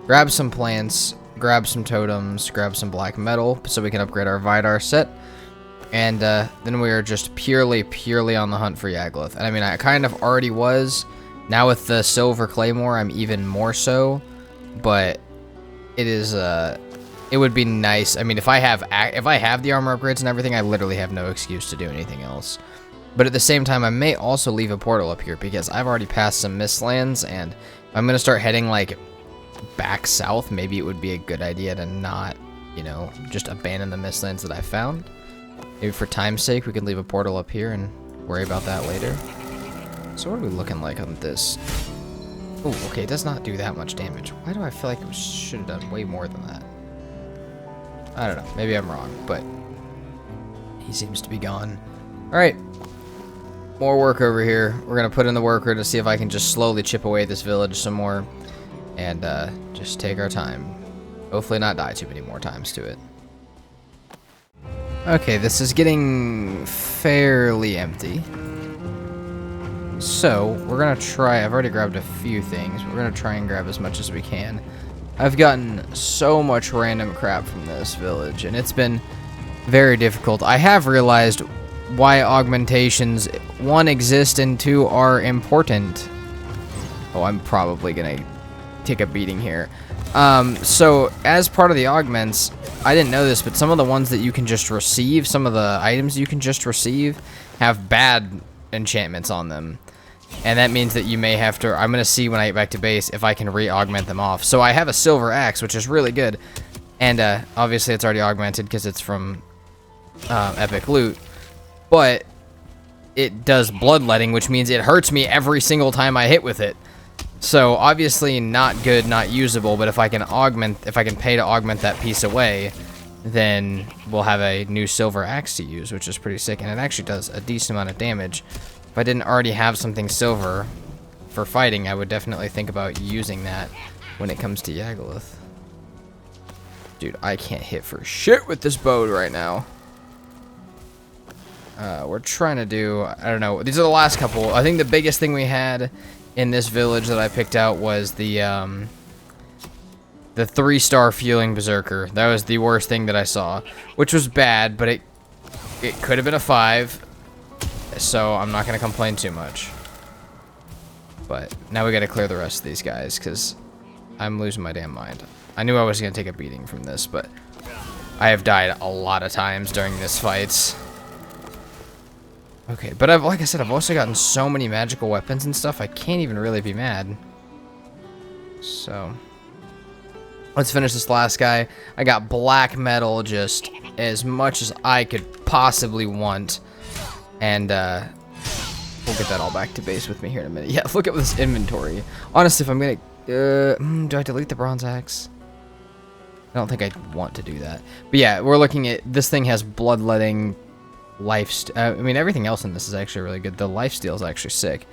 Grab some plants, grab some totems, grab some black metal so we can upgrade our Vidar set. And then we are just purely on the hunt for Yagluth. And I mean, I kind of already was. Now with the silver claymore, I'm even more so. But it is it would be nice. I mean, if I have the armor upgrades and everything, I literally have no excuse to do anything else. But at the same time, I may also leave a portal up here because I've already passed some Mistlands, and if I'm gonna start heading like back south, maybe it would be a good idea to not, you know, just abandon the Mistlands that I found. Maybe for time's sake, we could leave a portal up here and worry about that later. So what are we looking like on this? Oh, okay, it does not do that much damage. Why do I feel like it should have done way more than that? I don't know. Maybe I'm wrong, but he seems to be gone. All right. More work over here. We're going to put in the worker to see if I can just slowly chip away at this village some more and just take our time. Hopefully not die too many more times to it. Okay, this is getting fairly empty. So, we're going to try, I've already grabbed a few things, but we're going to try and grab as much as we can. I've gotten so much random crap from this village, and it's been very difficult. I have realized why augmentations, 1, exist, and 2, are important. Oh, I'm probably going to take a beating here. So, as part of the augments, I didn't know this, but some of the ones that you can just receive, some of the items you can just receive, have bad enchantments on them. And that means that you may have to, I'm going to see when I get back to base if I can re-augment them off. So I have a silver axe, which is really good. And obviously it's already augmented because it's from EpicLoot. But it does bloodletting, which means it hurts me every single time I hit with it. So obviously not good, not usable, but if I can augment, if I can pay to augment that piece away, then we'll have a new silver axe to use, which is pretty sick. And it actually does a decent amount of damage. If I didn't already have something silver for fighting, I would definitely think about using that when it comes to Yagluth. Dude, I can't hit for shit with this bow right now. We're trying to do, I don't know, these are the last couple. I think the biggest thing we had in this village that I picked out was the 3-star fueling berserker. That was the worst thing that I saw, which was bad, but it could have been a 5. So I'm not going to complain too much. But now we got to clear the rest of these guys because I'm losing my damn mind. I knew I was going to take a beating from this, but I have died a lot of times during this fights. Okay, but like I said, I've also gotten so many magical weapons and stuff, I can't even really be mad. So let's finish this last guy. I got black metal just as much as I could possibly want. And we'll get that all back to base with me here in a minute. Yeah, look at this inventory. Honestly, if I'm gonna do I delete the bronze axe? I don't think I want to do that. But yeah, we're looking at, this thing has bloodletting, I mean, everything else in this is actually really good. The lifesteal is actually sick.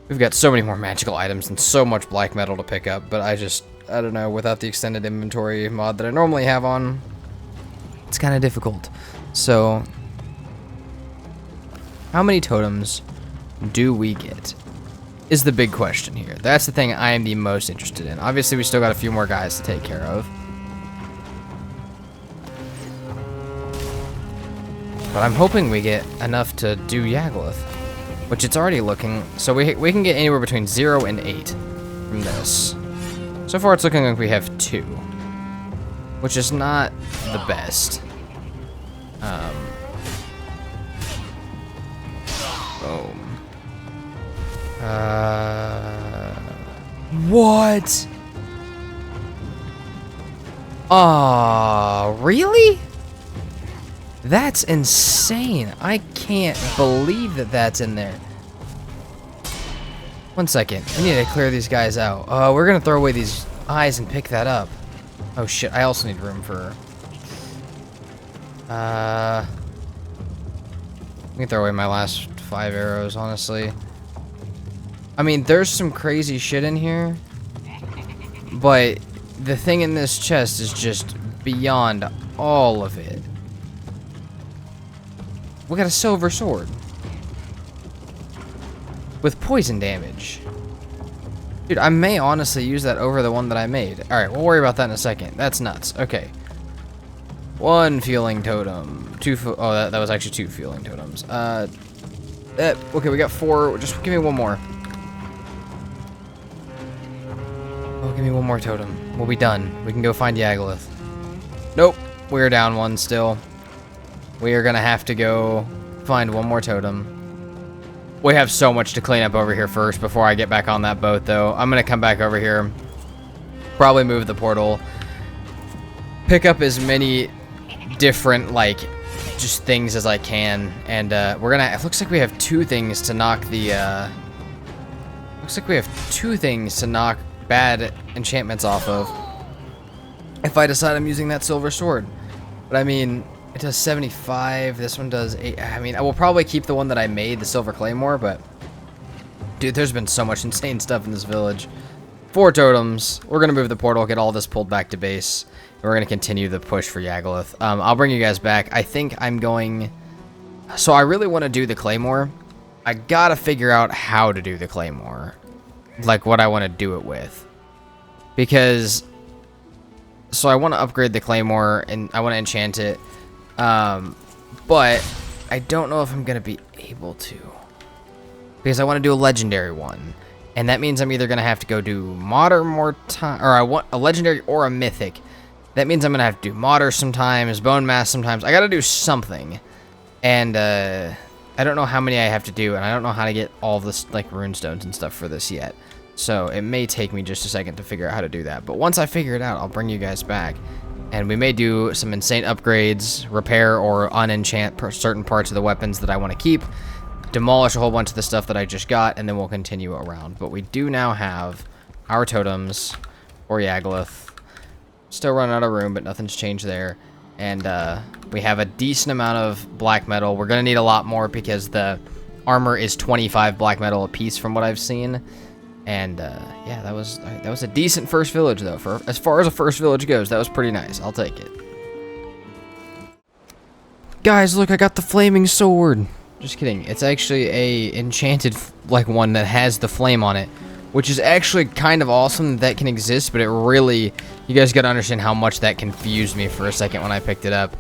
We've got so many more magical items and so much black metal to pick up, but I don't know, without the extended inventory mod that I normally have on, it's kind of difficult. So, how many totems do we get? Is the big question here. That's the thing I am the most interested in. Obviously, we still got a few more guys to take care of. But I'm hoping we get enough to do Yagluth, which it's already looking. So we can get anywhere between 0 and 8 from this. So far, it's looking like we have 2, which is not the best. Boom. What? Really? That's insane. I can't believe that that's in there. 1 second. I need to clear these guys out. We're gonna throw away these eyes and pick that up. Oh shit, I also need room for... I can throw away my last 5 arrows, honestly. I mean, there's some crazy shit in here, but the thing in this chest is just beyond all of it. We got a silver sword with poison damage. Dude, I may honestly use that over the one that I made. Alright, we'll worry about that in a second. That's nuts. Okay. 1 fueling totem. 2 that was actually 2 fueling totems. Okay, we got 4. Just give me 1 more. Oh, give me 1 more totem. We'll be done. We can go find Yagluth. Nope. We're down 1 still. We are gonna have to go find 1 more totem. We have so much to clean up over here first before I get back on that boat, though. I'm gonna come back over here, probably move the portal, pick up as many different, like, just things as I can, and we're gonna... It looks like we have 2 things to knock the... looks like we have 2 things to knock bad enchantments off of. If I decide I'm using that silver sword. But I mean... It does 75, this one does 8. I mean, I will probably keep the one that I made, the Silver Claymore, but... Dude, there's been so much insane stuff in this village. 4 totems. We're gonna move the portal, get all this pulled back to base. And we're gonna continue the push for Yagluth. I'll bring you guys back. I think I'm going... So I really want to do the Claymore. I gotta figure out how to do the Claymore. Like, what I want to do it with. Because... So I want to upgrade the Claymore, and I want to enchant it. But I don't know if I'm gonna be able to, because I want to do a legendary one, and that means I'm either gonna have to go do modder more time, or I want a legendary or a mythic. That means I'm gonna have to do modder sometimes, Bonemass sometimes. I gotta do something, and I don't know how many I have to do, and I don't know how to get all this like runestones and stuff for this yet. So it may take me just a second to figure out how to do that. But once I figure it out, I'll bring you guys back. And we may do some insane upgrades, repair or unenchant certain parts of the weapons that I want to keep, demolish a whole bunch of the stuff that I just got, and then we'll continue around. But we do now have our totems for Yagluth. Still running out of room, but nothing's changed there. And we have a decent amount of black metal. We're going to need a lot more because the armor is 25 black metal a piece from what I've seen. And yeah, that was a decent first village, though. For as far as a first village goes, that was pretty nice. I'll take it. Guys, look, I got the flaming sword. Just kidding. It's actually a enchanted like one that has the flame on it, which is actually kind of awesome that can exist. But it really, you guys got to understand how much that confused me for a second when I picked it up.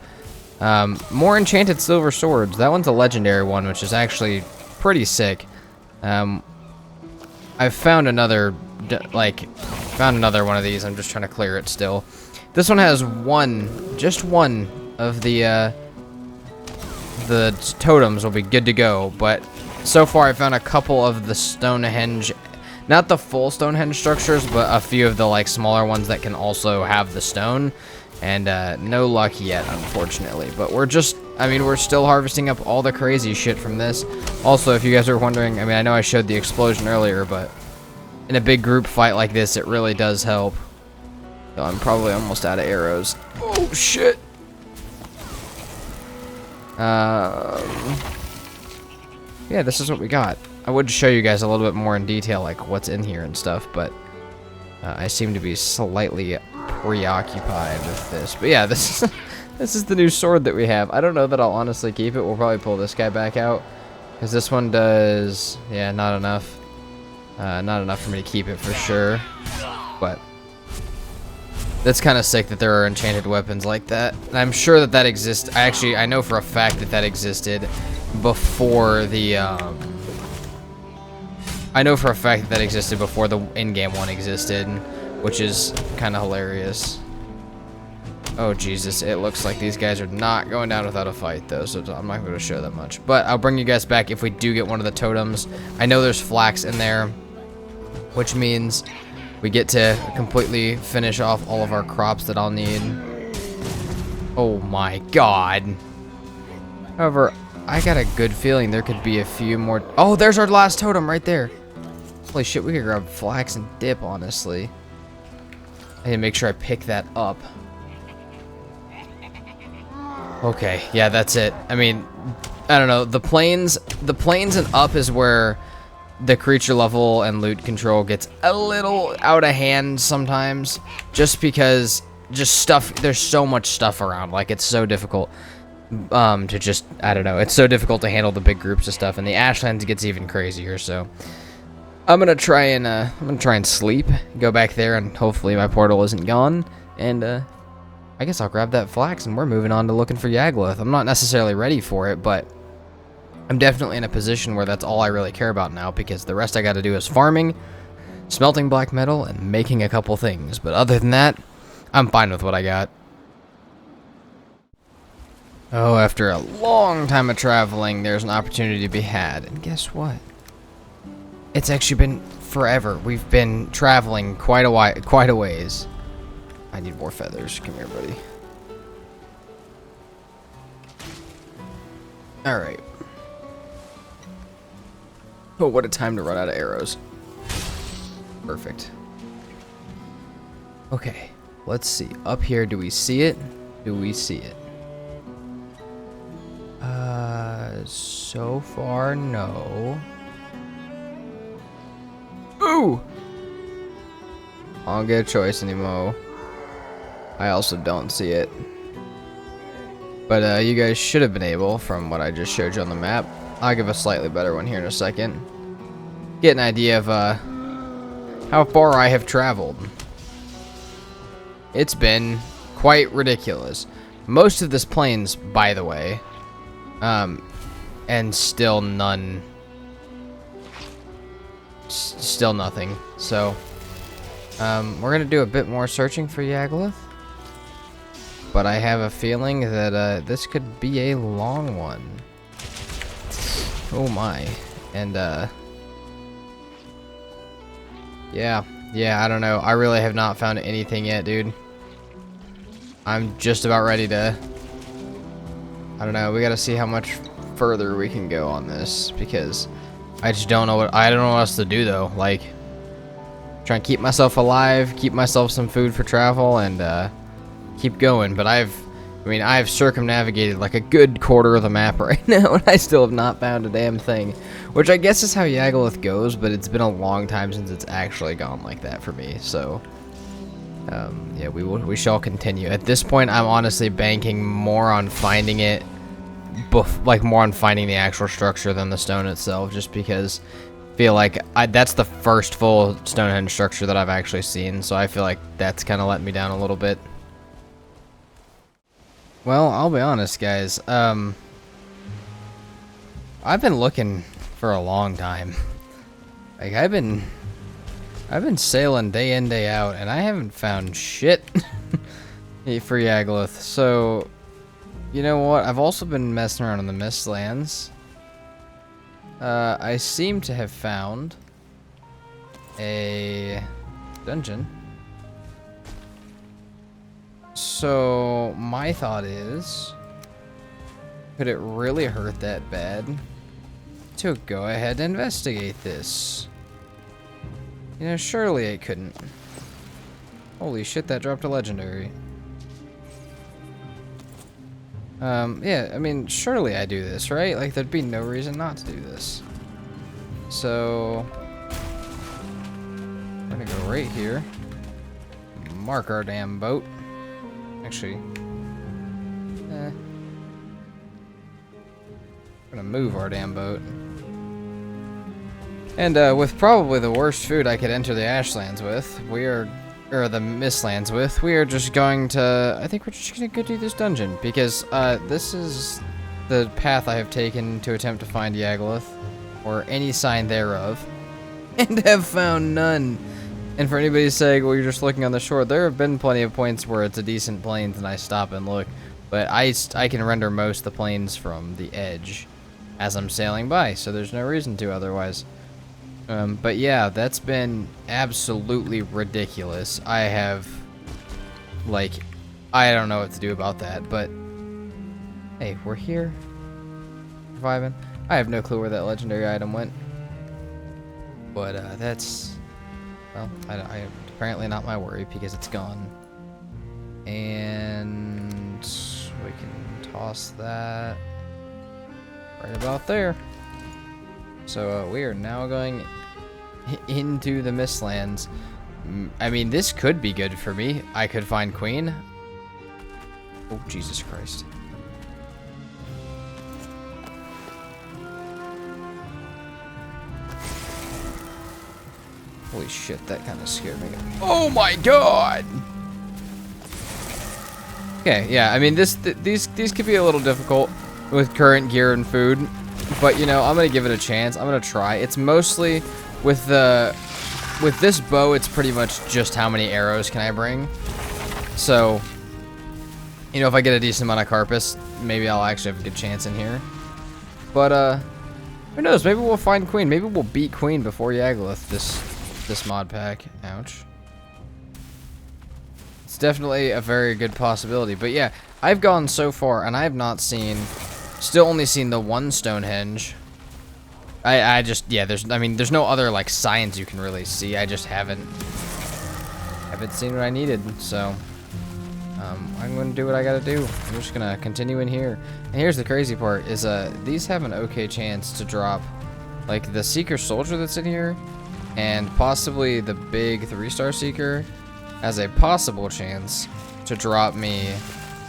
More enchanted silver swords. That one's a legendary one, which is actually pretty sick. I've found another, another one of these. I'm just trying to clear it still. This one has just one of the totems will be good to go. But so far, I found a couple of the Stonehenge, not the full Stonehenge structures, but a few of the like smaller ones that can also have the stone. And no luck yet, unfortunately. But we're just, I mean, we're still harvesting up all the crazy shit from this. Also, if you guys are wondering, I mean, I know I showed the explosion earlier, but in a big group fight like this, it really does help. So I'm probably almost out of arrows. Oh, shit. Yeah, this is what we got. I would show you guys a little bit more in detail, like what's in here and stuff, but I seem to be slightly preoccupied with this. But yeah, this is this is the new sword that we have. I don't know that I'll honestly keep it. We'll probably pull this guy back out because this one does, yeah, not enough. Not enough for me to keep it for sure. But that's kind of sick that there are enchanted weapons like that. And I'm sure that that exists. I know for a fact that that existed before the I know for a fact that that existed before the in-game one existed, which is kind of hilarious. Oh Jesus, it looks like these guys are not going down without a fight though, so I'm not going to show that much. But I'll bring you guys back if we do get one of the totems. I know there's flax in there, which means we get to completely finish off all of our crops that I'll need. Oh my god. However, I got a good feeling there could be a few more. Oh, there's our last totem right there. Holy shit, we could grab flax and dip, honestly. I need to make sure I pick that up. Okay, yeah, that's it. I mean, I don't know. The plains and up is where the creature level and loot control gets a little out of hand sometimes, just because there's so much stuff around. Like, it's so difficult to just, I don't know, it's so difficult to handle the big groups of stuff, and the Ashlands gets even crazier. So I'm gonna try and sleep, go back there, and hopefully my portal isn't gone, and I guess I'll grab that flax and we're moving on to looking for Yagluth. I'm not necessarily ready for it, but I'm definitely in a position where that's all I really care about now, because the rest I gotta do is farming, smelting black metal, and making a couple things. But other than that, I'm fine with what I got. Oh, after a long time of traveling, there's an opportunity to be had. And guess what? It's actually been forever. We've been traveling quite a ways. I need more feathers. Come here, buddy. Alright. Oh, what a time to run out of arrows. Perfect. Okay, let's see. Up here, do we see it? Do we see it? So far, no. Ooh! I don't get a choice anymore. I also don't see it. But you guys should have been able, from what I just showed you on the map. I'll give a slightly better one here in a second. Get an idea of how far I have traveled. It's been quite ridiculous. Most of this plains, by the way, and still none. Still nothing. So we're gonna do a bit more searching for Yagluth, but I have a feeling that this could be a long one. Oh my. And yeah, I don't know. I really have not found anything yet, dude. I'm just about ready to, I don't know, we gotta see how much further we can go on this, because I just don't know what else to do though. Like, try and keep myself alive, keep myself some food for travel, and keep going. But I've circumnavigated like a good quarter of the map right now, and I still have not found a damn thing. Which I guess is how Yagluth goes, but it's been a long time since it's actually gone like that for me. So yeah, we shall continue. At this point, I'm honestly banking more on finding it, more on finding the actual structure than the stone itself, just because I feel like that's the first full Stonehenge structure that I've actually seen, so I feel like that's kind of let me down a little bit. Well, I'll be honest, guys. I've been looking for a long time. Like, I've been sailing day in, day out, and I haven't found shit for Yagluth. So, you know what? I've also been messing around in the Mistlands. I seem to have found a dungeon. So, my thought is, could it really hurt that bad to go ahead and investigate this? You know, surely it couldn't. Holy shit, that dropped a legendary. Yeah, I mean, surely I do this, right? Like, there'd be no reason not to do this. So, we're gonna go right here. Mark our damn boat. Actually, we're gonna move our damn boat. And with probably the worst food I could enter the Ashlands with, or the Mistlands with, we are just going to, I think we're just gonna go do this dungeon, because this is the path I have taken to attempt to find Yagluth, or any sign thereof, and have found none. And for anybody saying, well, you're just looking on the shore, there have been plenty of points where it's a decent plains and I stop and look, but I can render most of the plains from the edge as I'm sailing by, so there's no reason to otherwise. But yeah, that's been absolutely ridiculous. I have, like, I don't know what to do about that, but hey, we're here, vibing. I have no clue where that legendary item went, but that's, well, I apparently not my worry because it's gone. And we can toss that right about there. So we are now going into the Mistlands. I mean, this could be good for me. I could find Queen. Oh, Jesus Christ. Holy shit, that kind of scared me. Oh my god! Okay, yeah, I mean, these could be a little difficult with current gear and food, but you know, I'm gonna give it a chance. I'm gonna try. It's mostly with this bow, it's pretty much just how many arrows can I bring. So, you know, if I get a decent amount of carpus, maybe I'll actually have a good chance in here. But who knows? Maybe we'll find Queen. Maybe we'll beat Queen before Yagluth this mod pack. Ouch. It's definitely a very good possibility. But yeah, I've gone so far and I have not seen, still only seen the one Stonehenge. I just, yeah, there's no other like signs you can really see. I just haven't seen what I needed. So I'm gonna do what I gotta do. I'm just gonna continue in here. And here's the crazy part is these have an okay chance to drop, like the Seeker Soldier that's in here, and possibly the big 3-star Seeker has a possible chance to drop me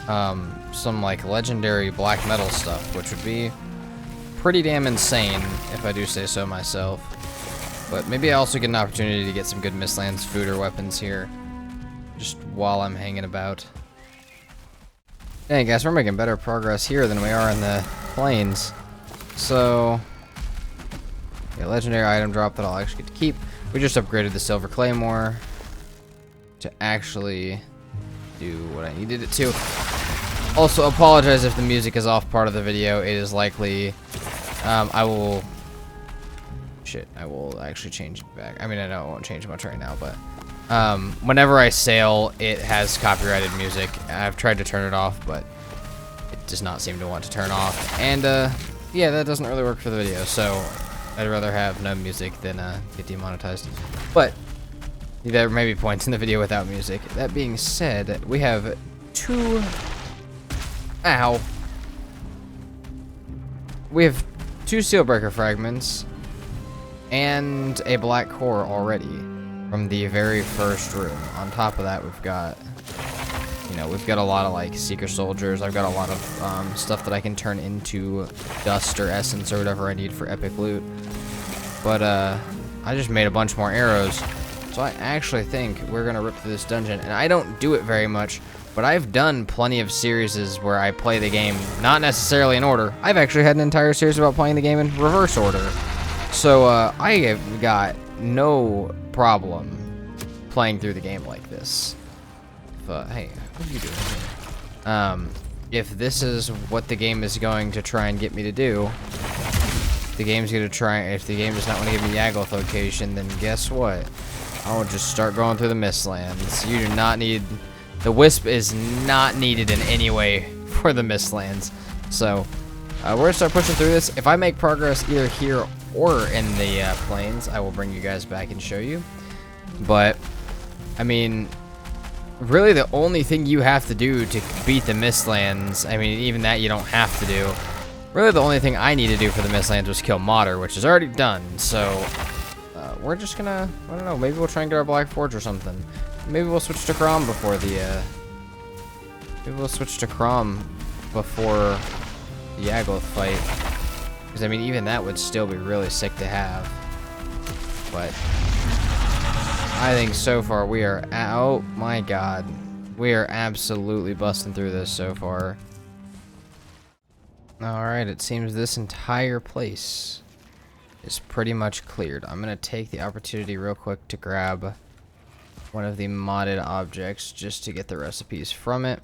some like legendary black metal stuff, which would be pretty damn insane if I do say so myself. But maybe I also get an opportunity to get some good Mistlands food or weapons here just while I'm hanging about. Dang, guys, we're making better progress here than we are in the plains. So, yeah, legendary item drop that I'll actually get to keep. We just upgraded the Silver Claymore to actually do what I needed it to. Also, apologize if the music is off part of the video. It is likely, I will actually change it back. I mean, I know it won't change much right now, but whenever I sail, it has copyrighted music. I've tried to turn it off, but it does not seem to want to turn off. And yeah, that doesn't really work for the video, so I'd rather have no music than get demonetized. But there may be points in the video without music. That being said, we have two... Ow. We have 2 Sealbreaker fragments and a black core already from the very first room. On top of that, we've got, you know, we've got a lot of like Seeker Soldiers. I've got a lot of stuff that I can turn into dust or essence or whatever I need for EpicLoot. But I just made a bunch more arrows. So I actually think we're gonna rip through this dungeon, and I don't do it very much, but I've done plenty of series where I play the game not necessarily in order. I've actually had an entire series about playing the game in reverse order. So I have got no problem playing through the game like this. Hey, what are you doing here? If this is what the game is going to try and get me to do, if the game does not want to give me Yagluth location, then guess what? I'll just start going through the Mistlands. You do not need... The Wisp is not needed in any way for the Mistlands. So, we're going to start pushing through this. If I make progress either here or in the plains, I will bring you guys back and show you. But, I mean, really the only thing you have to do to beat the Mistlands, I mean, even that you don't have to do. Really the only thing I need to do for the Mistlands was kill Modder, which is already done, so we're just gonna, I don't know, maybe we'll try and get our Black Forge or something. Maybe we'll switch to Crom before the, maybe we'll switch to Crom before the Yagluth Fight. Because, I mean, even that would still be really sick to have. But I think so far we are, oh my god. We are absolutely busting through this so far. Alright, it seems this entire place is pretty much cleared. I'm going to take the opportunity real quick to grab one of the modded objects just to get the recipes from it.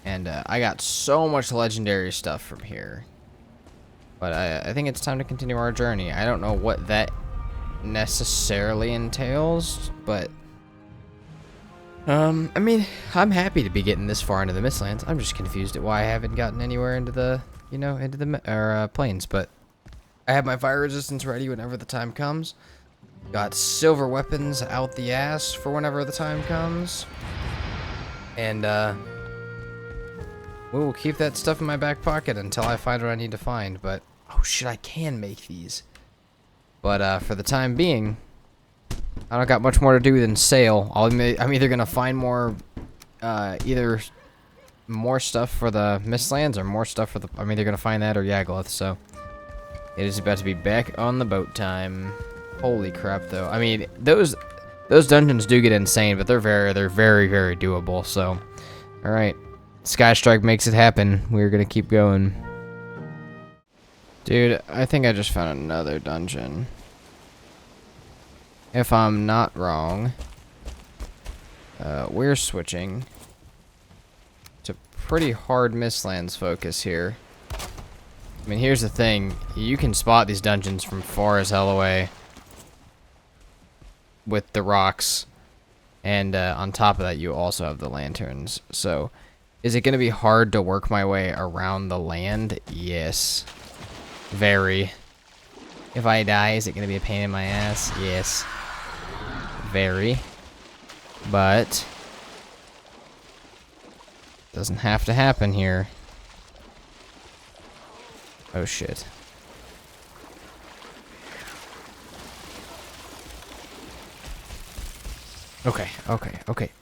And I got so much legendary stuff from here. But I think it's time to continue our journey. I don't know what that necessarily entails, but I mean, I'm happy to be getting this far into the Mistlands. I'm just confused at why I haven't gotten anywhere into the, you know, into the plains, but I have my fire resistance ready whenever the time comes. Got silver weapons out the ass for whenever the time comes. And we will keep that stuff in my back pocket until I find what I need to find, but oh shit, I can make these. But for the time being, I don't got much more to do than sail. I'm either gonna find more, either more stuff for the Mistlands or more stuff for the. I'm either gonna find that or Yagluth. So it is about to be back on the boat time. Holy crap, though! I mean, those dungeons do get insane, but they're very doable. So, all right, Sky Strike makes it happen. We're gonna keep going. Dude, I think I just found another dungeon. If I'm not wrong, we're switching to pretty hard Mistlands focus here. I mean, here's the thing. You can spot these dungeons from far as hell away with the rocks. And on top of that, you also have the lanterns. So, is it going to be hard to work my way around the land? Yes. Very. If I die, is it going to be a pain in my ass? Yes. Very. But doesn't have to happen here. Oh shit. Okay.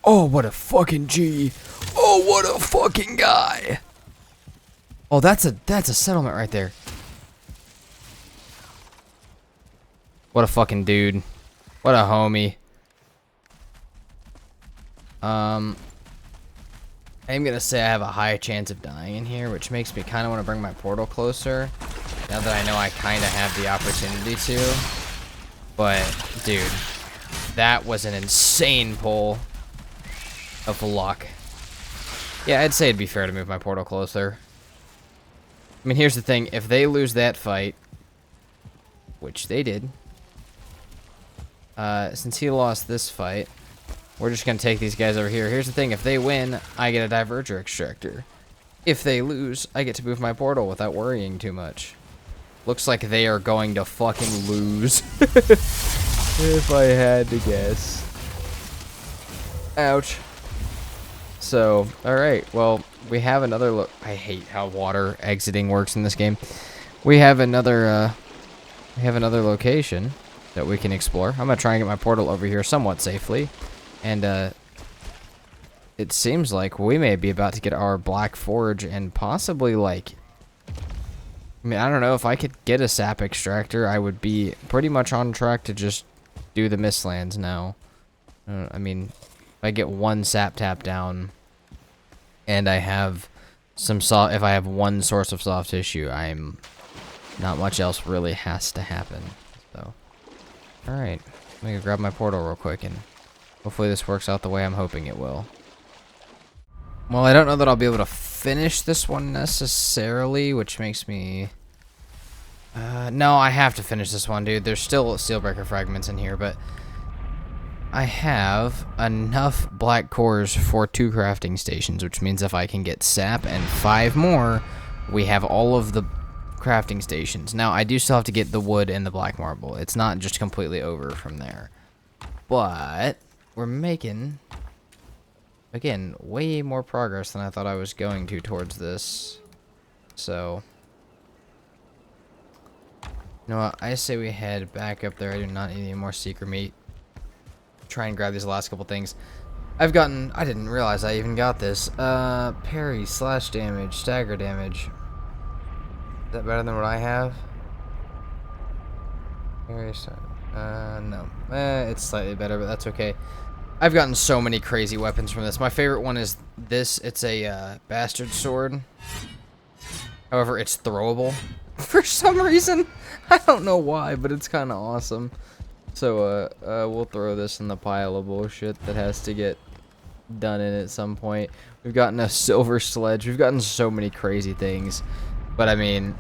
Oh, what a fucking G. Oh, what a fucking guy. Oh, that's a settlement right there. What a fucking dude. What a homie. I'm gonna say I have a high chance of dying in here, which makes me kind of want to bring my portal closer. Now that I know I kind of have the opportunity to. But, dude, that was an insane pull of luck. Yeah, I'd say it'd be fair to move my portal closer. I mean, here's the thing. If they lose that fight, which they did, since he lost this fight, we're just going to take these guys over here. Here's the thing. If they win, I get a Diverger Extractor. If they lose, I get to move my portal without worrying too much. Looks like they are going to fucking lose. If I had to guess. Ouch. So, alright. Well, we have another look. I hate how water exiting works in this game. We have another location that we can explore. I'm going to try and get my portal over here somewhat safely. And, it seems like we may be about to get our Black Forge and possibly, like... I mean, I don't know. If I could get a sap extractor, I would be pretty much on track to just do the Mistlands now. I mean, if I get one sap tap down and I have some if I have one source of soft tissue, not much else really has to happen. So, alright. Let me grab my portal real quick and hopefully this works out the way I'm hoping it will. Well, I don't know that I'll be able to finish this one necessarily, which makes me... no, I have to finish this one, dude. There's still Steelbreaker fragments in here, but I have enough black cores for 2 crafting stations, which means if I can get sap and 5 more, we have all of the crafting stations. Now, I do still have to get the wood and the black marble. It's not just completely over from there. But we're making again, way more progress than I thought I was going to towards this. So, you know what? I say we head back up there. I do not need any more secret meat. Try and grab these last couple things. I didn't realize I even got this. Parry, slash damage, stagger damage. Is that better than what I have? Parry, no. It's slightly better, but that's okay. I've gotten so many crazy weapons from this. My favorite one is this. It's a bastard sword. However, it's throwable for some reason. I don't know why, but it's kind of awesome. So, we'll throw this in the pile of bullshit that has to get done in at some point. We've gotten a silver sledge. We've gotten so many crazy things. But, I mean,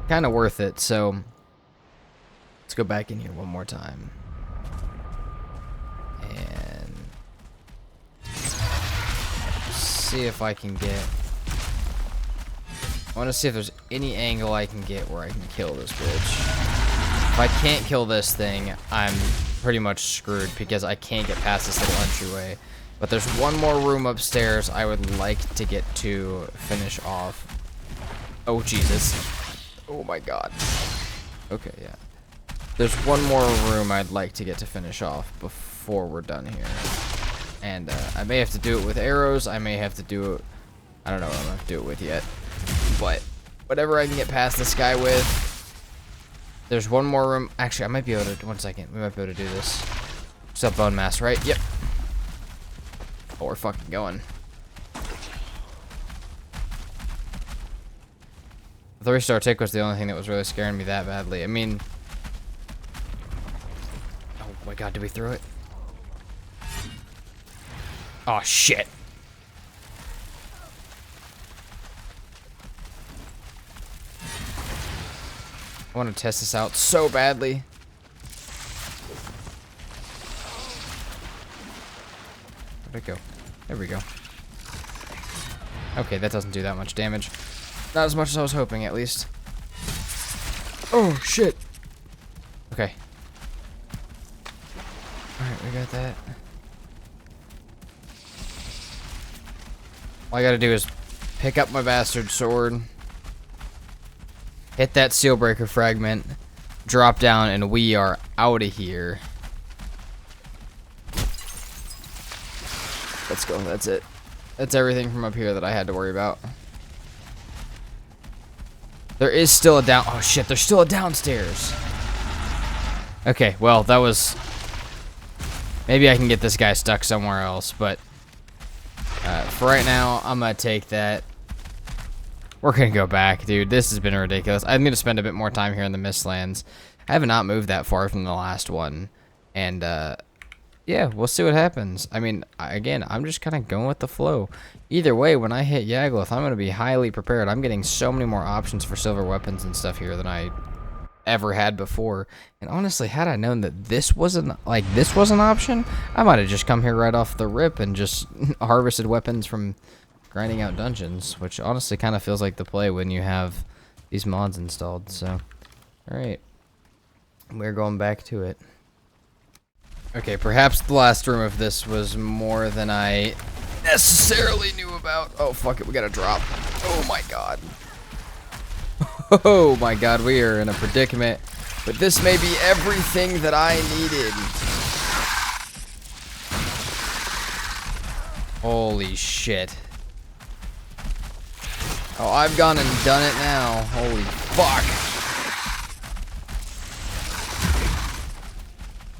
kind of worth it. So, let's go back in here one more time. And see if I can get... I want to see if there's any angle I can get where I can kill this bitch. If I can't kill this thing, I'm pretty much screwed because I can't get past this little entryway. But there's one more room upstairs I would like to get to finish off. Oh, Jesus. Oh, my God. Okay, yeah. There's one more room I'd like to get to finish off before we're done here. And I may have to do it with arrows. I may have to do it... I don't know what I'm going to do it with yet. But whatever I can get past this guy with. There's one more room. Actually, I might be able to... One second. We might be able to do this. What's up, Bonemass, right? Yep. Oh, we're fucking going. The 3-star tick was the only thing that was really scaring me that badly. I mean... Oh my God, did we throw it? Oh, shit. I want to test this out so badly. Where'd it go? There we go. Okay, that doesn't do that much damage. Not as much as I was hoping, at least. Oh, shit. Okay. Alright, we got that. All I gotta do is pick up my bastard sword. Hit that seal breaker fragment, drop down, and we are out of here. Let's go, that's it. That's everything from up here that I had to worry about. There is still a down... Oh shit, there's still a downstairs. Okay, well, that was... Maybe I can get this guy stuck somewhere else, but... for right now, I'm gonna take that. We're gonna go back, dude. This has been ridiculous. I'm gonna spend a bit more time here in the Mistlands. I have not moved that far from the last one. And, yeah, we'll see what happens. I mean, again, I'm just kind of going with the flow. Either way, when I hit Yagluth, I'm gonna be highly prepared. I'm getting so many more options for silver weapons and stuff here than I ever had before. And honestly, had I known that this wasn't an option, I might have just come here right off the rip and just harvested weapons from grinding out dungeons, which honestly kind of feels like the play when you have these mods installed. So, alright. We're going back to it. Okay, perhaps the last room of this was more than I necessarily knew about. Oh, fuck it, we gotta drop. Oh my God. Oh my God, we are in a predicament. But this may be everything that I needed. Holy shit. Oh, I've gone and done it now. Holy fuck.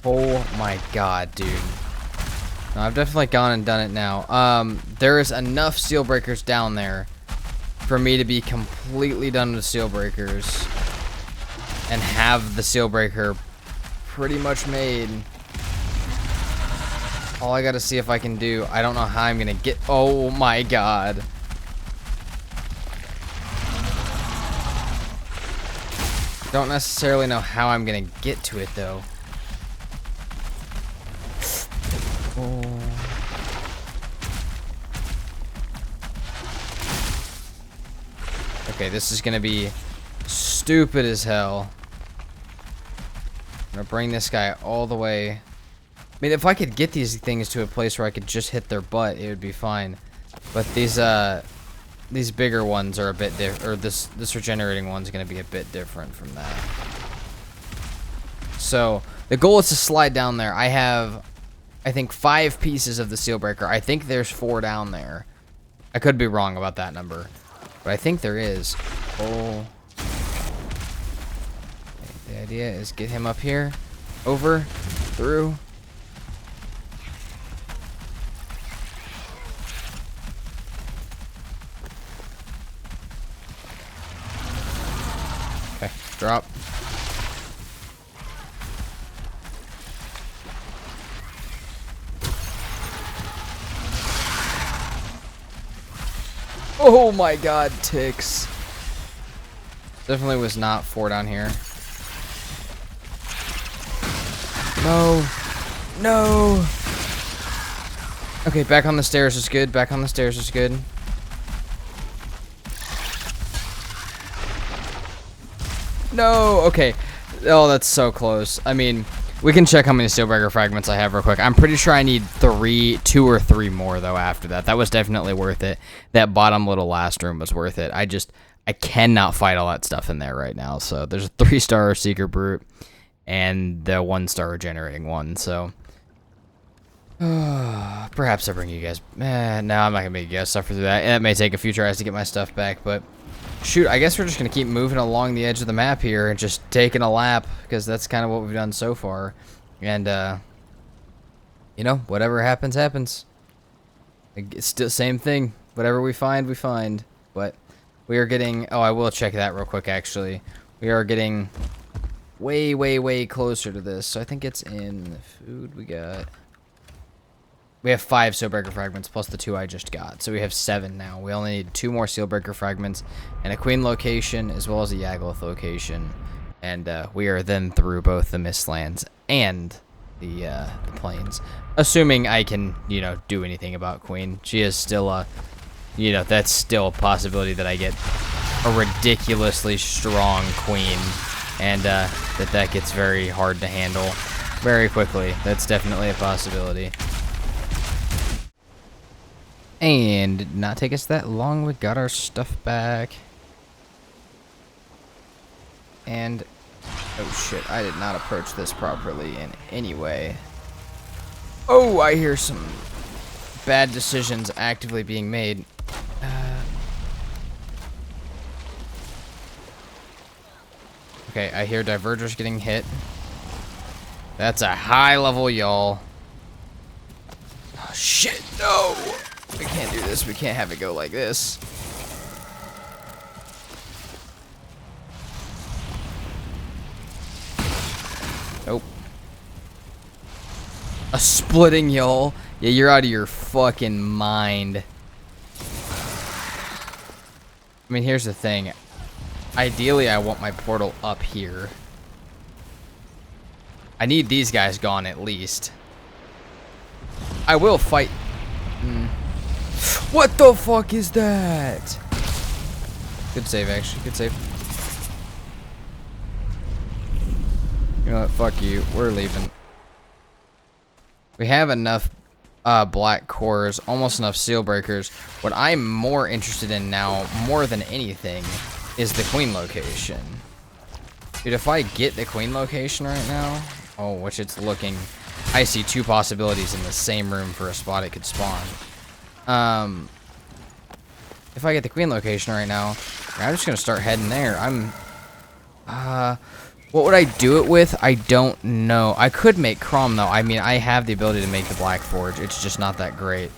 Oh my God, dude. No, I've definitely gone and done it now. There is enough seal breakers down there for me to be completely done with seal breakers and have the seal breaker pretty much made. All I gotta see if I can do, I don't know how I'm gonna get, oh my God. Don't necessarily know how I'm gonna get to it though. Oh. Okay, this is gonna be stupid as hell. I'm gonna bring this guy all the way mean, if I could get these things to a place where I could just hit their butt, it would be fine. But these bigger ones are a bit different, or this regenerating one's gonna be a bit different from that. So the goal is to slide down there. I have, I think, 5 pieces of the seal breaker. I think there's 4 down there. I could be wrong about that number, but I think there is. Oh, okay, the idea is get him up here, over, through. Okay, drop. Oh my god, ticks. Definitely was not 4 down here. No. No. Okay, back on the stairs is good. Back on the stairs is good. No. Okay. Oh, that's so close. I mean, we can check how many Steelbreaker fragments I have real quick. I'm pretty sure I need 2 or 3 more, though, after that. That was definitely worth it. That bottom little last room was worth it. I cannot fight all that stuff in there right now. So there's a 3-star Seeker Brute and the 1-star regenerating one. So perhaps I bring you guys. No, I'm not going to make you guys suffer through that. That may take a few tries to get my stuff back, but shoot, I guess we're just going to keep moving along the edge of the map here and just taking a lap, because that's kind of what we've done so far. And, you know, whatever happens, happens. It's still same thing. Whatever we find, we find. But we are getting... Oh, I will check that real quick, actually. We are getting way, way, way closer to this. So I think it's in the food we got. We have 5 Sealbreaker fragments plus the 2 I just got. So we have 7 now. We only need 2 more Sealbreaker fragments and a Queen location as well as a Yagluth location. And we are then through both the Mistlands and the plains. Assuming I can, you know, do anything about Queen. She is still a, you know, that's still a possibility that I get a ridiculously strong Queen. And that gets very hard to handle very quickly. That's definitely a possibility. And did not take us that long. We got our stuff back. And, oh shit, I did not approach this properly in any way. Oh, I hear some bad decisions actively being made. Okay, I hear Divergers getting hit. That's a high level, y'all. Oh shit, no! We can't do this. We can't have it go like this. Nope. A splitting y'all. Yeah, you're out of your fucking mind. I mean, here's the thing. Ideally, I want my portal up here. I need these guys gone at least. I will fight... What the fuck is that? Good save, actually. Good save. You know what? Fuck you. We're leaving. We have enough black cores, almost enough seal breakers. What I'm more interested in now, more than anything, is the Queen location. Dude, if I get the Queen location right now... Oh, which it's looking... I see 2 possibilities in the same room for a spot it could spawn. If I get the Queen location right now, I'm just gonna start heading there. What would I do it with? I don't know. I could make Crom though. I mean, I have the ability to make the Black Forge. It's just not that great.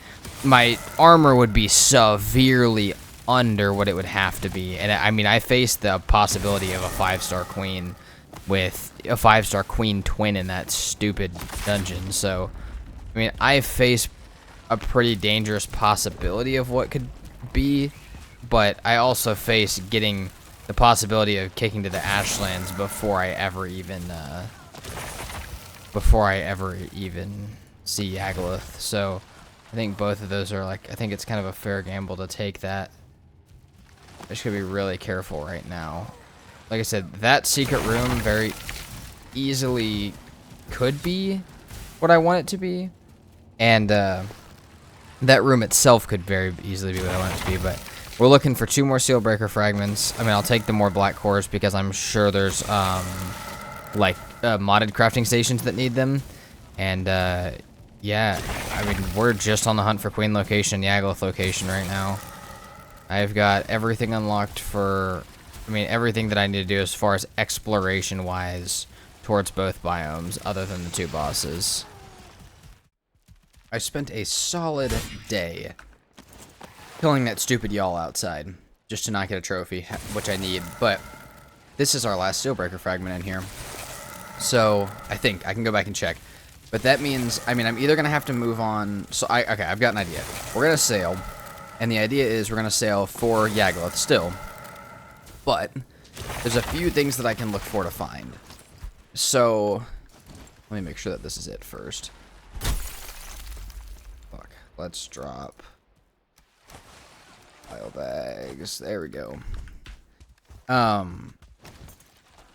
My armor would be severely under what it would have to be. And I mean, I faced the possibility of a 5-star Queen with a 5-star Queen twin in that stupid dungeon. So, I mean, I face a pretty dangerous possibility of what could be, but I also face getting the possibility of kicking to the Ashlands before I ever even see Yagluth. So I think both of those are like, I think it's kind of a fair gamble to take that. I just gotta be really careful right now. Like I said, that secret room very easily could be what I want it to be. And that room itself could very easily be what I want it to be, but we're looking for 2 more seal breaker fragments. I mean, I'll take the more black cores because I'm sure there's like modded crafting stations that need them. And yeah, I mean, we're just on the hunt for Queen location, Yagluth location right now. I've got everything unlocked for, I mean, everything that I need to do as far as exploration wise towards both biomes other than the 2 bosses. I spent a solid day killing that stupid y'all outside just to not get a trophy, which I need. But this is our last Steelbreaker fragment in here. So I think I can go back and check. But that means, I mean, I'm either going to have to move on. So okay, I've got an idea. We're going to sail. And the idea is we're going to sail for Yagluth still. But there's a few things that I can look for to find. So let me make sure that this is it first. Let's drop pile bags. There we go.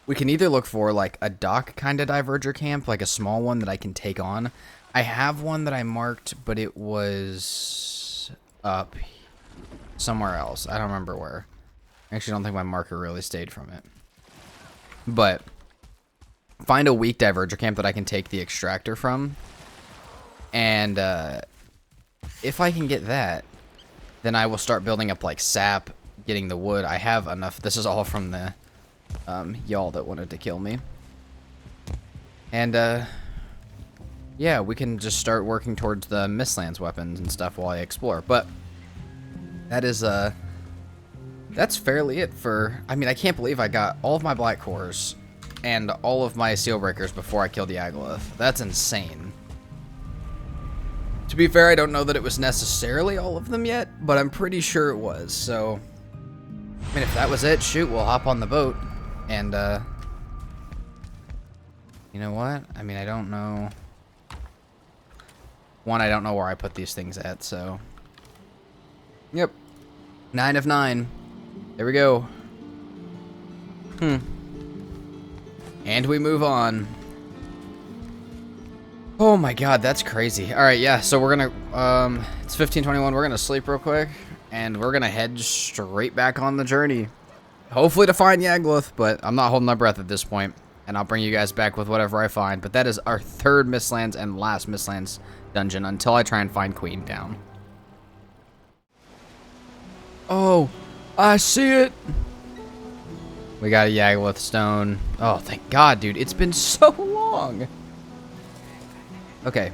We can either look for like a dock kind of diverger camp, like a small one that I can take on. I have one that I marked, but it was up somewhere else. I don't remember where. I actually don't think my marker really stayed from it. But find a weak diverger camp that I can take the extractor from. And if I can get that, then I will start building up like sap, getting the wood. I have enough. This is all from the y'all that wanted to kill me. And yeah, we can just start working towards the Mistlands weapons and stuff while I explore. But that is that's fairly it for, I mean, I can't believe I got all of my black cores and all of my seal breakers before I killed the Yagluth. That's insane. To be fair, I don't know that it was necessarily all of them yet, but I'm pretty sure it was. So, I mean, if that was it, shoot, we'll hop on the boat. And, you know what? I mean, I don't know. One, I don't know where I put these things at, so. Yep. 9 of 9. There we go. And we move on. Oh my god, that's crazy. Alright, yeah, so we're gonna, it's 15:21, we're gonna sleep real quick, and we're gonna head straight back on the journey. Hopefully to find Yagluth, but I'm not holding my breath at this point, and I'll bring you guys back with whatever I find. But that is our 3rd Mistlands and last Mistlands dungeon until I try and find Queen down. Oh, I see it! We got a Yagluth stone. Oh, thank god, dude, it's been so long! Okay.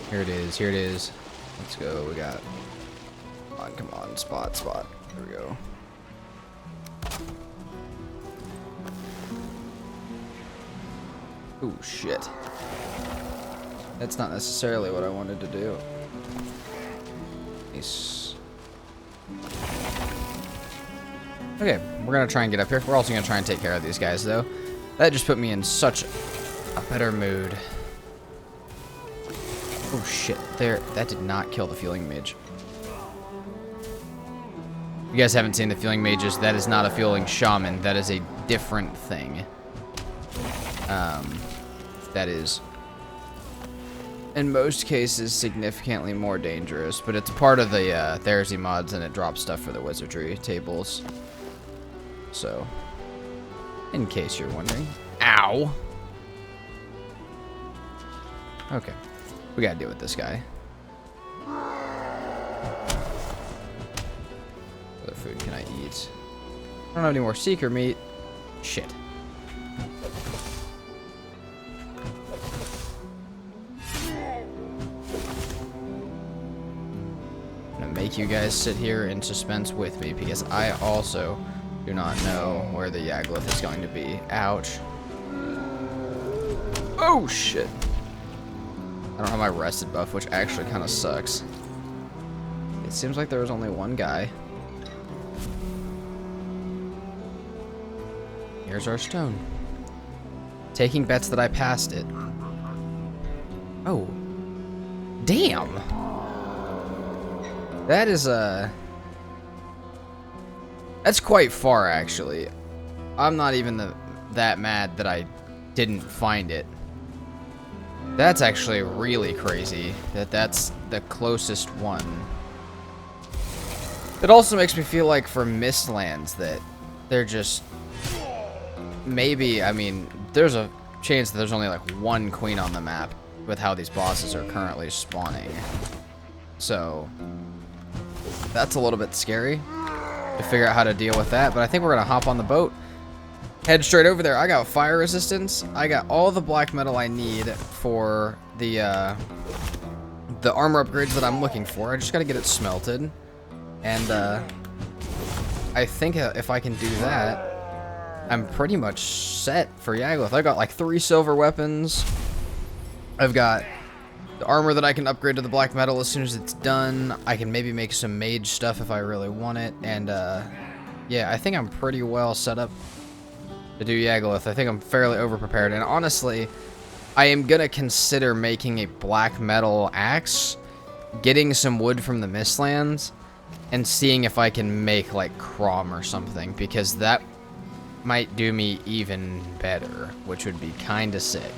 Here it is, here it is. Let's go, we got... Come on, spot. There we go. Ooh, shit. That's not necessarily what I wanted to do. Nice. Okay, we're gonna try and get up here. We're also gonna try and take care of these guys, though. That just put me in such a better mood. Oh shit, that did not kill the Fueling Mage. If you guys haven't seen the Fueling Mages, that is not a Fueling Shaman. That is a different thing. That is, in most cases, significantly more dangerous, but it's part of the Therzie mods, and it drops stuff for the Wizardry tables. So, in case you're wondering. Ow! Okay. We gotta deal with this guy. What other food can I eat? I don't have any more Seeker meat. Shit. I'm gonna make you guys sit here in suspense with me because I also do not know where the Yagluth is going to be. Ouch. Oh shit. I don't have my rested buff, which actually kind of sucks. It seems like there was only one guy. Here's our stone. Taking bets that I passed it. Oh. Damn! That is, that's quite far, actually. I'm not even that mad that I didn't find it. That's actually really crazy that that's the closest one. It also makes me feel like for Mistlands that they're just maybe, I mean, there's a chance that there's only like one queen on the map with how these bosses are currently spawning. So that's a little bit scary to figure out how to deal with that, but I think we're gonna hop on the boat, head straight over there. I got fire resistance. I got all the black metal I need for the armor upgrades that I'm looking for. I just gotta get it smelted. And I think if I can do that, I'm pretty much set for Yagluth. I got like 3 silver weapons. I've got the armor that I can upgrade to the black metal as soon as it's done. I can maybe make some mage stuff if I really want it. And yeah, I think I'm pretty well set up to do Yagluth. I think I'm fairly over-prepared. And honestly, I am going to consider making a black metal axe, getting some wood from the Mistlands, and seeing if I can make like Crom or something, because that might do me even better, which would be kind of sick.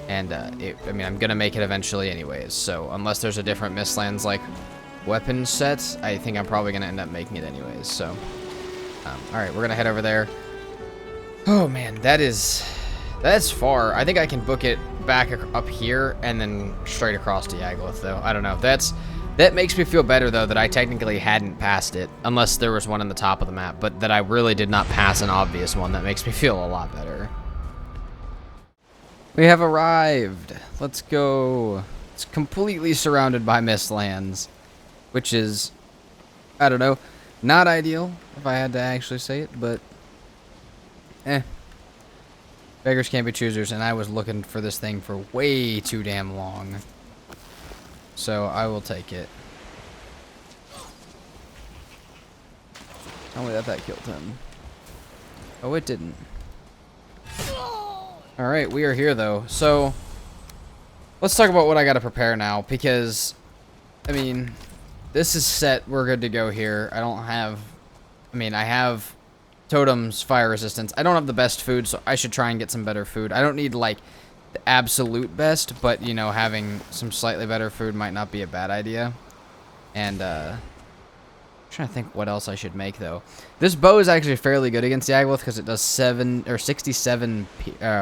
And I mean, I'm gonna make it eventually anyways, so unless there's a different Mistlands like weapon set, I think I'm probably gonna end up making it anyways. So alright, we're gonna head over there. Oh man, that's far. I think I can book it back up here and then straight across to Yagluth, though. I don't know. That makes me feel better, though, that I technically hadn't passed it, unless there was one on the top of the map, but that I really did not pass an obvious one. That makes me feel a lot better. We have arrived. Let's go. It's completely surrounded by Mistlands, which is, I don't know, not ideal, if I had to actually say it, but beggars can't be choosers, and I was looking for this thing for way too damn long. So I will take it. Tell me that killed him. Oh, it didn't. Alright, we are here though. So let's talk about what I gotta prepare now, because I mean, this is set, we're good to go here. I have totems, fire resistance. I don't have the best food, so I should try and get some better food. I don't need like the absolute best, but you know, having some slightly better food might not be a bad idea. And I'm trying to think what else I should make though. This bow is actually fairly good against Yagluth because it does 67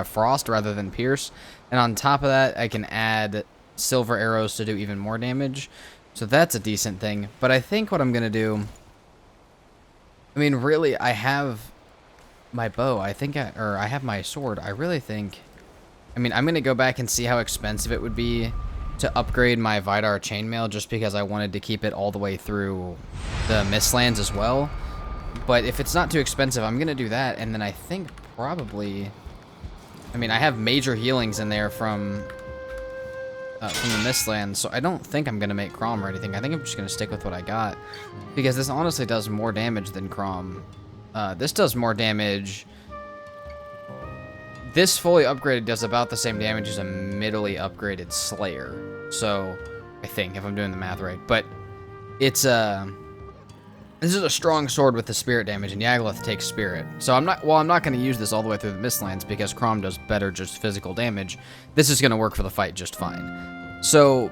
frost rather than pierce, and on top of that I can add silver arrows to do even more damage, so that's a decent thing. But I think what I'm gonna do, I mean, really, I have my bow, I have my sword. I really think, I mean, I'm going to go back and see how expensive it would be to upgrade my Vidar chainmail, just because I wanted to keep it all the way through the Mistlands as well. But if it's not too expensive, I'm going to do that. And then I think probably, I mean, I have major healings in there from the Mistlands, so I don't think I'm going to make Crom or anything. I think I'm just going to stick with what I got, because this honestly does more damage than Crom. This does more damage. This fully upgraded does about the same damage as a middly upgraded Slayer. So, I think, if I'm doing the math right. But it's this is a strong sword with the spirit damage, and Yagluth takes spirit. So I'm not going to use this all the way through the Mistlands because Crom does better just physical damage. This is going to work for the fight just fine. So,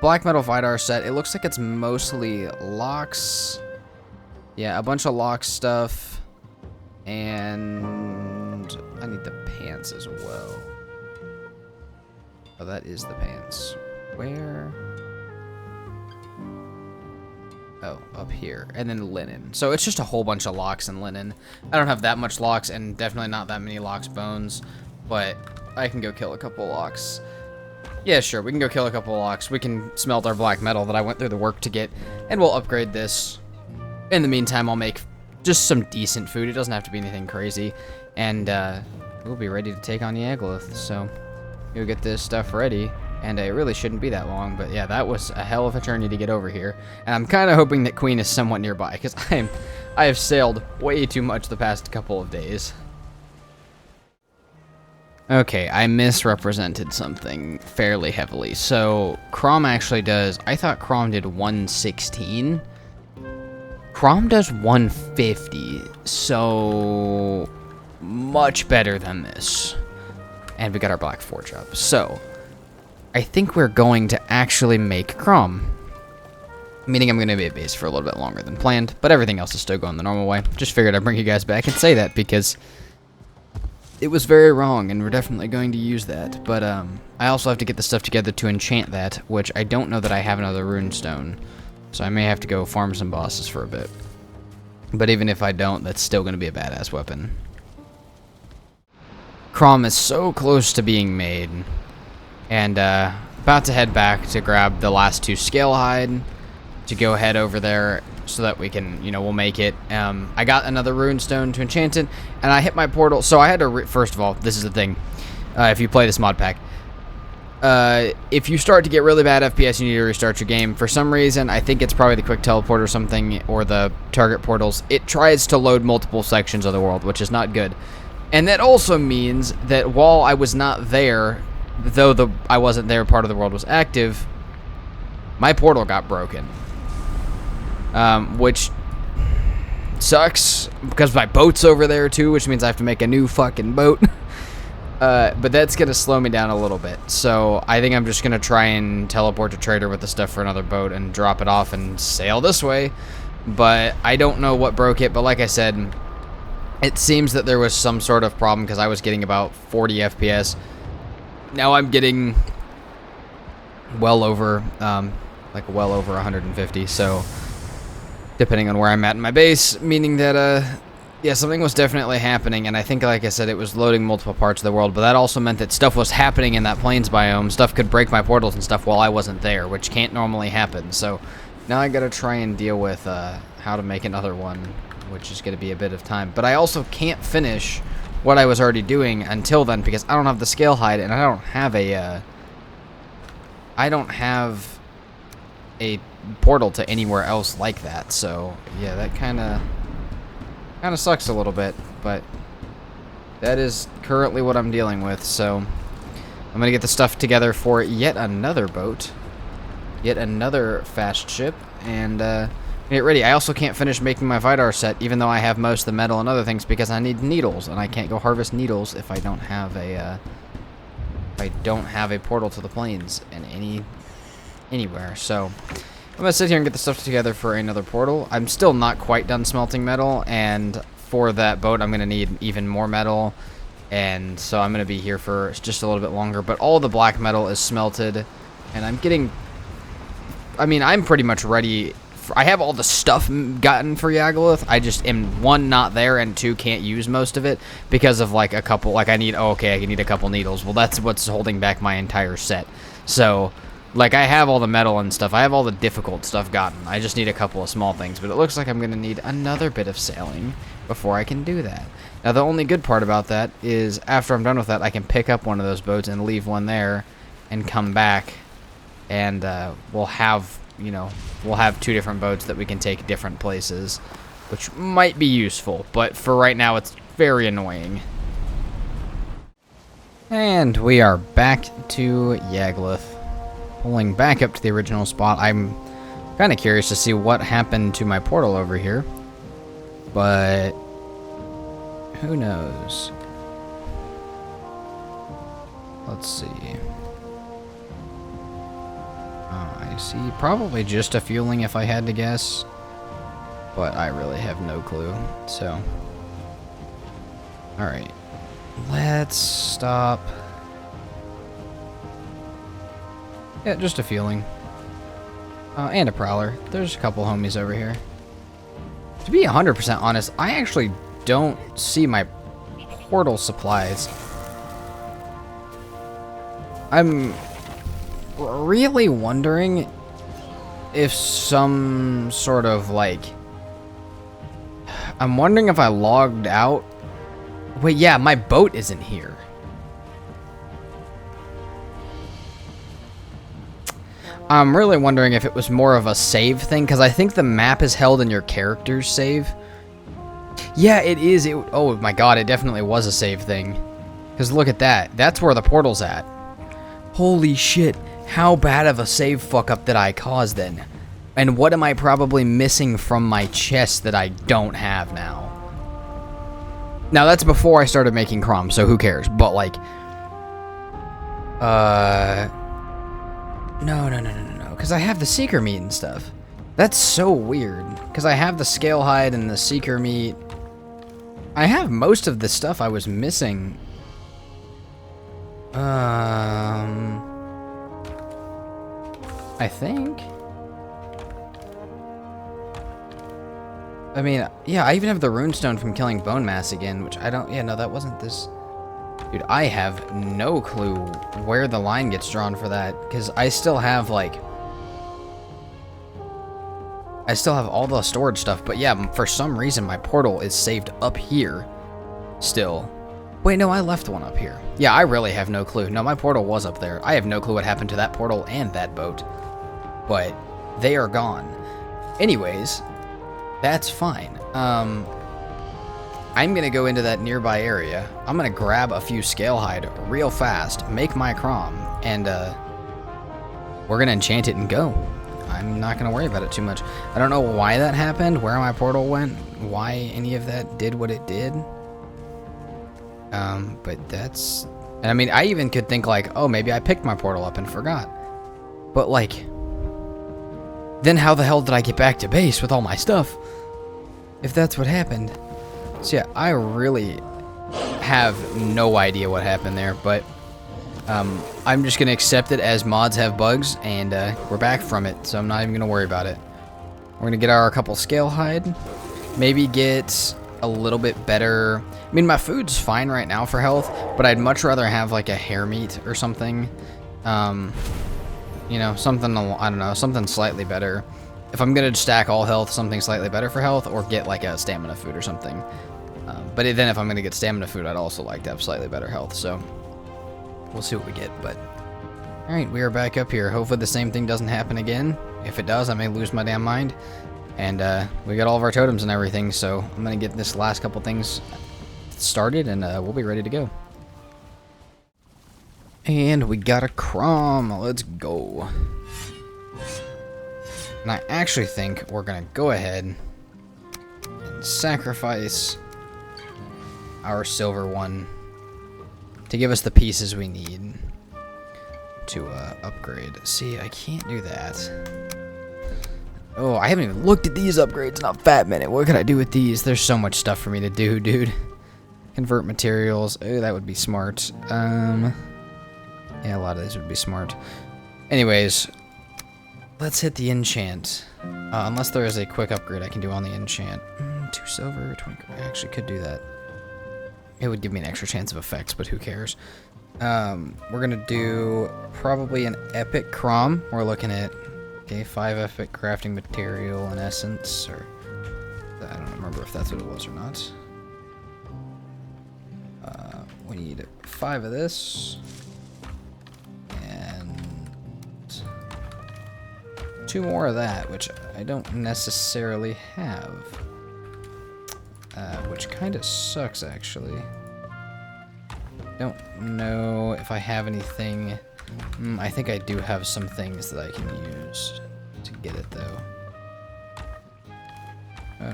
Black Metal Vidar set, it looks like it's mostly locks. Yeah, a bunch of lock stuff. And I need the pants as well. Oh, that is the pants. Where? Oh, up here. And then linen. So it's just a whole bunch of locks and linen. I don't have that much locks, and definitely not that many locks bones, but I can go kill a couple locks. Yeah, sure, we can go kill a couple locks. We can smelt our black metal that I went through the work to get, and we'll upgrade this. In the meantime, I'll make just some decent food. It doesn't have to be anything crazy. And we'll be ready to take on Yagluth. So we'll get this stuff ready. And it really shouldn't be that long. But yeah, that was a hell of a journey to get over here. And I'm kind of hoping that Queen is somewhat nearby, because I have sailed way too much the past couple of days. Okay, I misrepresented something fairly heavily. So Crom actually does, I thought Crom did 116. Crom does 150, so much better than this. and we got our black forge up. So, I think we're going to actually make Crom. Meaning I'm going to be at base for a little bit longer than planned, but everything else is still going the normal way. Just figured I'd bring you guys back and say that because it was very wrong, and we're definitely going to use that. But I also have to get the stuff together to enchant that, which I don't know that I have another runestone. So I may have to go farm some bosses for a bit. But even if I don't, that's still going to be a badass weapon. Crom is so close to being made. And about to head back to grab the last 2 scale hide to go head over there so that we can, you know, we'll make it. I got another runestone to enchant it, and I hit my portal. So I had to, first of all, this is the thing. If you play this mod pack, if you start to get really bad FPS, you need to restart your game. For some reason, I think it's probably the quick teleport or something, or the target portals. It tries to load multiple sections of the world, which is not good. And that also means that while I was not there, though I wasn't there, part of the world was active, my portal got broken. Which sucks, because my boat's over there too, which means I have to make a new fucking boat. But that's going to slow me down a little bit. So I think I'm just going to try and teleport to Trader with the stuff for another boat and drop it off and sail this way. But I don't know what broke it, but like I said, it seems that there was some sort of problem because I was getting about 40 FPS. Now I'm getting well over 150, so depending on where I'm at in my base, meaning that, yeah, something was definitely happening, and I think, like I said, it was loading multiple parts of the world, but that also meant that stuff was happening in that plains biome. Stuff could break my portals and stuff while I wasn't there, which can't normally happen, so now I gotta try and deal with, how to make another one, which is gonna be a bit of time. But I also can't finish what I was already doing until then, because I don't have the scale hide, and I don't have a portal to anywhere else like that, so yeah, that kind of sucks a little bit, but that is currently what I'm dealing with. So I'm gonna get the stuff together for yet another boat, yet another fast ship, and get ready. I also can't finish making my Vidar set, even though I have most of the metal and other things, because I need needles, and I can't go harvest needles if I don't have a portal to the plains and anywhere. So I'm gonna sit here and get the stuff together for another portal. I'm still not quite done smelting metal, and for that boat I'm gonna need even more metal, and so I'm gonna be here for just a little bit longer. But all the black metal is smelted, and I'm pretty much ready. I have all the stuff gotten for Yagluth. I just am, 1, not there, and 2, can't use most of it because of like a couple, like I need a couple needles. Well, that's what's holding back my entire set. So like, I have all the metal and stuff. I have all the difficult stuff gotten. I just need a couple of small things. But it looks like I'm going to need another bit of sailing before I can do that. Now, the only good part about that is after I'm done with that, I can pick up one of those boats and leave one there and come back. And we'll have 2 different boats that we can take different places, which might be useful. But for right now, it's very annoying. And we are back to Yagluth. Pulling back up to the original spot. I'm kind of curious to see what happened to my portal over here, but who knows? Let's see. Oh, I see. Probably just a fueling if I had to guess, but I really have no clue. So, all right, let's stop. Yeah, just a fueling. And a prowler. There's a couple homies over here. To be 100% honest, I actually don't see my portal supplies. I'm really wondering if some sort of like... I'm wondering if I logged out. Wait, yeah, my boat isn't here. I'm really wondering if it was more of a save thing, because I think the map is held in your character's save. Yeah, it is. Oh my god, it definitely was a save thing. Because look at that. That's where the portal's at. Holy shit. How bad of a save fuck-up did I cause then? And what am I probably missing from my chest that I don't have now? Now, that's before I started making Crom, so who cares? But, like, No. Because I have the Seeker meat and stuff. That's so weird. Because I have the Scale Hide and the Seeker meat. I have most of the stuff I was missing. I think. I mean, yeah, I even have the runestone from killing Bonemass again, which I don't... Yeah, no, that wasn't this... Dude, I have no clue where the line gets drawn for that, because I still have, like... I still have all the storage stuff, but yeah, for some reason, my portal is saved up here still. Wait, no, I left one up here. Yeah, I really have no clue. No, my portal was up there. I have no clue what happened to that portal and that boat, but they are gone. Anyways... That's fine. I'm gonna go into that nearby area. I'm gonna grab a few scale hide real fast, make my crom, and we're gonna enchant it and go. I'm not gonna worry about it too much. I don't know why that happened, where my portal went, why any of that did what it did. But that's... And I mean, I even could think like, oh, maybe I picked my portal up and forgot. But like... Then how the hell did I get back to base with all my stuff? If that's what happened. So yeah, I really have no idea what happened there, but I'm just going to accept it as mods have bugs, and we're back from it, so I'm not even going to worry about it. We're going to get our couple scale hide, maybe get a little bit better... I mean, my food's fine right now for health, but I'd much rather have like a hair meat or something. You know, something, I don't know, something slightly better. If I'm going to stack all health, something slightly better for health, or get like a stamina food or something. But then if I'm going to get stamina food, I'd also like to have slightly better health, so we'll see what we get. But alright, we are back up here. Hopefully the same thing doesn't happen again. If it does, I may lose my damn mind. And we got all of our totems and everything, so I'm going to get this last couple things started, and we'll be ready to go. And we got a crom. Let's go. And I actually think we're going to go ahead and sacrifice our silver one to give us the pieces we need to upgrade. See, I can't do that. Oh, I haven't even looked at these upgrades in a fat minute. What can I do with these? There's so much stuff for me to do, dude. Convert materials. Oh, that would be smart. Yeah, a lot of these would be smart. Anyways, let's hit the enchant. Unless there is a quick upgrade I can do on the enchant. 2 silver, 20... I actually could do that. It would give me an extra chance of effects, but who cares? We're gonna do probably an epic crom. We're looking at, okay, 5 epic crafting material and essence, or... I don't remember if that's what it was or not. We need 5 of this. 2 more of that, which I don't necessarily have. Which kind of sucks, actually. Don't know if I have anything. I think I do have some things that I can use to get it, though.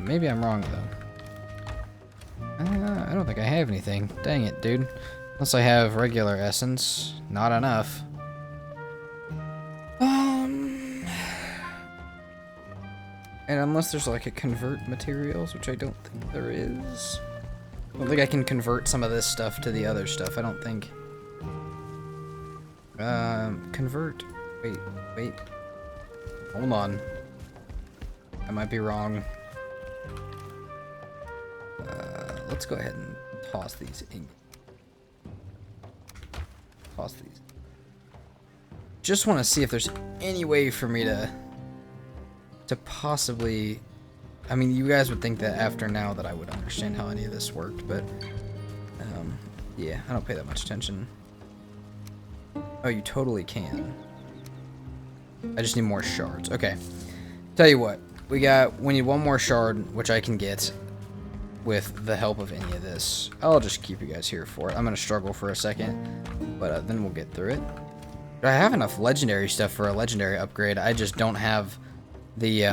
Maybe I'm wrong, though. I don't think I have anything. Dang it, dude. Unless I have regular essence. Not enough. And unless there's like a convert materials, which I don't think there is. I don't think I can convert some of this stuff to the other stuff, I don't think. Convert. Wait. Hold on. I might be wrong. Let's go ahead and toss these in. Toss these. Just want to see if there's any way for me to possibly... I mean, you guys would think that after now that I would understand how any of this worked, but yeah, I don't pay that much attention. Oh, you totally can. I just need more shards. Okay. Tell you what, we need 1 more shard, which I can get with the help of any of this. I'll just keep you guys here for it. I'm gonna struggle for a second, but then we'll get through it. I have enough legendary stuff for a legendary upgrade. I just don't have the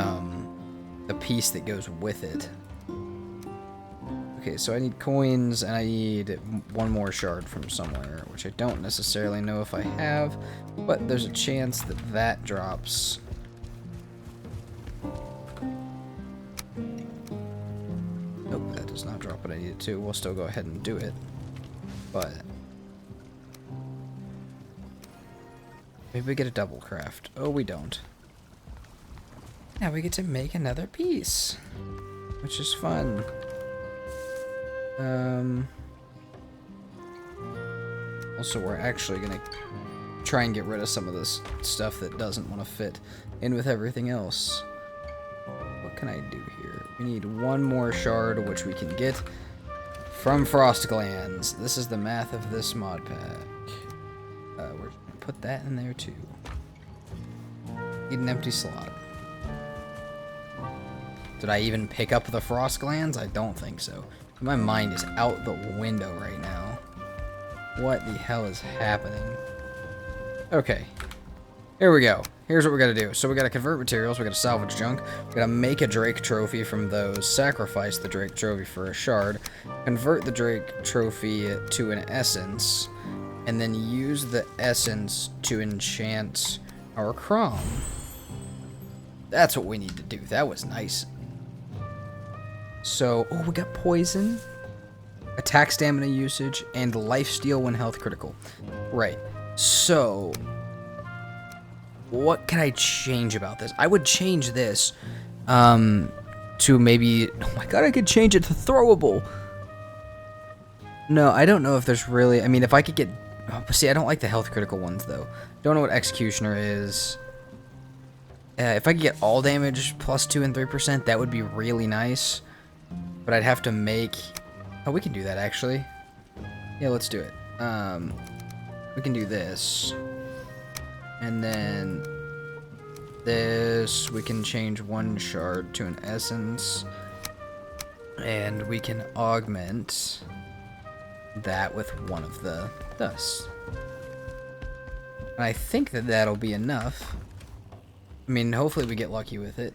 piece that goes with it. Okay, so I need coins, and I need one more shard from somewhere, which I don't necessarily know if I have, but there's a chance that that drops. Nope, that does not drop what I need it to. We'll still go ahead and do it, but maybe we get a double craft. Oh, we don't. Now we get to make another piece, which is fun. Also, we're actually gonna try and get rid of some of this stuff that doesn't want to fit in with everything else. What can I do here? We need one more shard, which we can get from Frostglands. This is the math of this mod pack. We're gonna put that in there too. Need an empty slot. Did I even pick up the Frostglands? I don't think so. My mind is out the window right now. What the hell is happening? Okay. Here we go. Here's what we gotta do. So we gotta convert materials, we gotta salvage junk, we gotta make a Drake trophy from those, sacrifice the Drake trophy for a shard, convert the Drake trophy to an essence, and then use the essence to enchant our Crom. That's what we need to do. That was nice. So, oh, we got poison, attack stamina usage, and lifesteal when health critical. Right. So, what can I change about this? I would change this to maybe, oh my god, I could change it to throwable. No, I don't know if there's really, I mean, if I could get, oh, see, I don't like the health critical ones, though. Don't know what Executioner is. If I could get all damage plus 2 and 3%, that would be really nice. But I'd have to make... Oh, we can do that, actually. Yeah, let's do it. We can do this. And then... this, we can change one shard to an essence. And we can augment that with one of the dust. And I think that that'll be enough. I mean, hopefully we get lucky with it.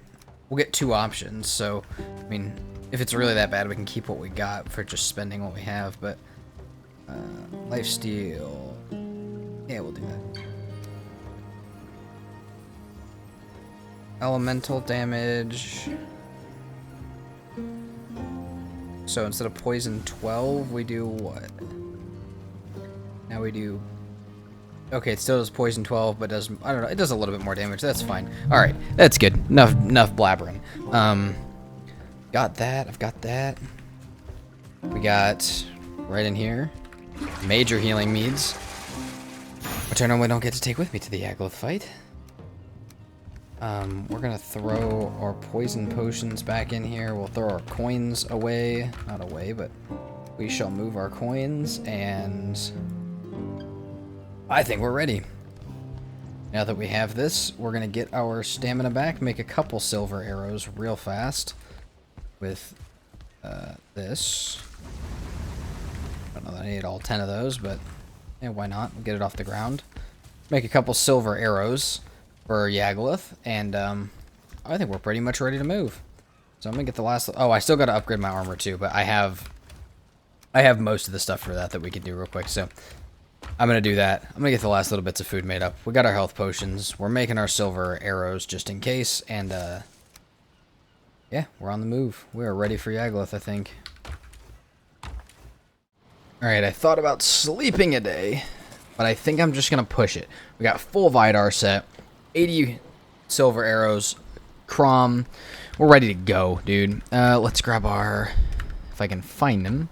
We'll get 2 options, so, I mean, if it's really that bad, we can keep what we got for just spending what we have, but, lifesteal, yeah, we'll do that. Elemental damage, so instead of poison 12, we do what? Now we do... Okay, it still does poison 12, but does, I don't know, it does a little bit more damage. That's fine. Alright, that's good. Enough blabbering. Got that. I've got that. We got, right in here, major healing meads, which I normally don't get to take with me to the Yagluth Fight. We're gonna throw our poison potions back in here. We'll throw our coins away. Not away, but we shall move our coins, and... I think we're ready. Now that we have this, we're going to get our stamina back, make a couple silver arrows real fast with this. I don't know that I need all 10 of those, but yeah, why not? We'll get it off the ground. Make a couple silver arrows for Yagluth, and I think we're pretty much ready to move. So I'm going to get the last... Oh, I still got to upgrade my armor too, but I have most of the stuff for that we can do real quick, so... I'm going to do that. I'm going to get the last little bits of food made up. We got our health potions. We're making our silver arrows just in case. And, yeah, we're on the move. We are ready for Yagluth, I think. Alright, I thought about sleeping a day, but I think I'm just going to push it. We got full Vidar set, 80 silver arrows, Crom. We're ready to go, dude. Let's grab our... If I can find them.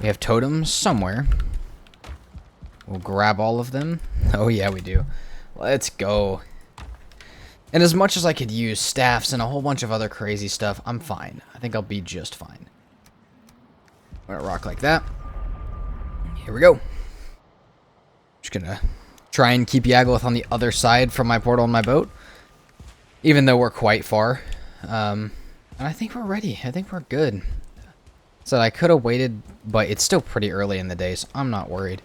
We have totems somewhere. We'll grab all of them. Oh, yeah, we do. Let's go. And as much as I could use staffs and a whole bunch of other crazy stuff, I'm fine. I think I'll be just fine. I'm gonna rock like that. Here we go. Just gonna try and keep Yagluth on the other side from my portal and my boat. Even though we're quite far. And I think we're ready. I think we're good. So I could have waited, but it's still pretty early in the day, so I'm not worried.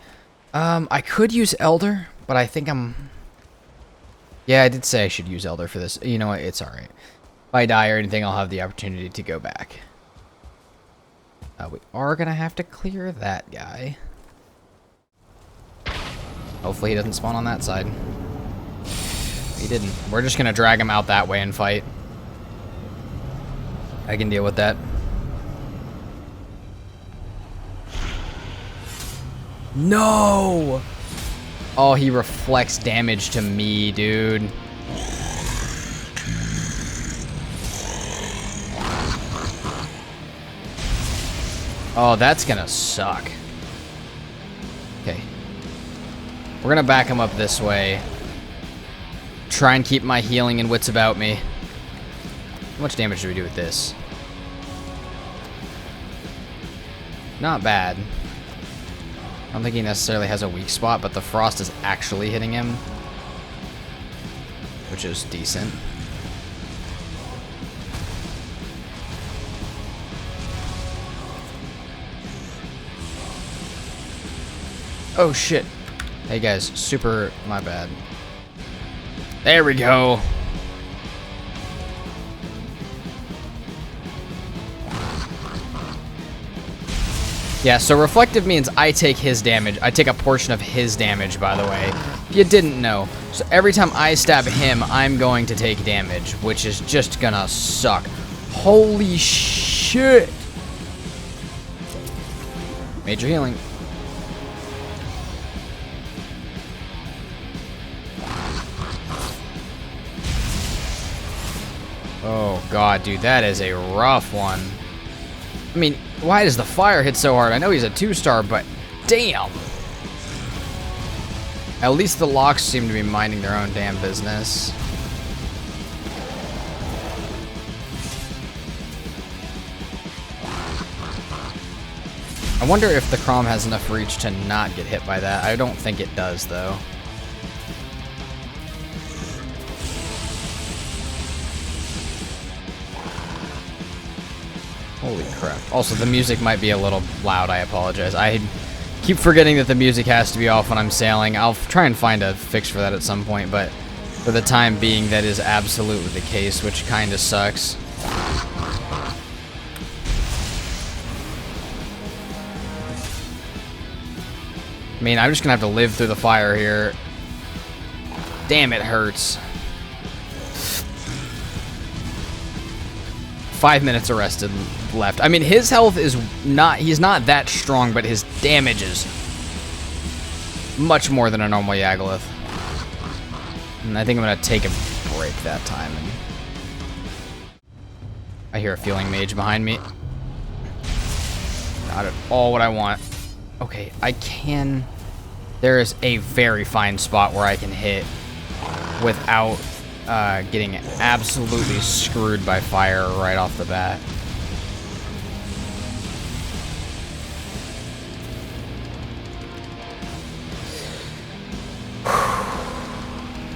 I could use Elder, but I think I'm... Yeah, I did say I should use Elder for this. You know what? It's alright. If I die or anything, I'll have the opportunity to go back. We are gonna have to clear that guy. Hopefully he doesn't spawn on that side. He didn't. We're just gonna drag him out that way and fight. I can deal with that. No! Oh, he reflects damage to me, dude. Oh, that's gonna suck. Okay. We're gonna back him up this way. Try and keep my healing and wits about me. How much damage do we do with this? Not bad. I don't think he necessarily has a weak spot, but the frost is actually hitting him, which is decent. Oh shit. Hey guys, super my bad. There we go. Yeah, so reflective means I take his damage. I take a portion of his damage, by the way. If you didn't know. So every time I stab him, I'm going to take damage, which is just gonna suck. Holy shit. Major healing. Oh god, dude, that is a rough one. I mean, why does the fire hit so hard? I know he's a 2-star, but damn. At least the locks seem to be minding their own damn business. I wonder if the Crom has enough reach to not get hit by that. I don't think it does, though. Holy crap. Also, the music might be a little loud. I apologize. I keep forgetting that the music has to be off when I'm sailing. I'll try and find a fix for that at some point, but for the time being, that is absolutely the case, which kind of sucks. I mean, I'm just gonna have to live through the fire here. Damn, it hurts. 5 minutes arrested left. I mean, his health is not, he's not that strong, but his damage is much more than a normal Yagluth. And I think I'm gonna take a break that time. And I hear a Feeling Mage behind me. Not at all what I want. Okay, I can, there is a very fine spot where I can hit without getting absolutely screwed by fire right off the bat.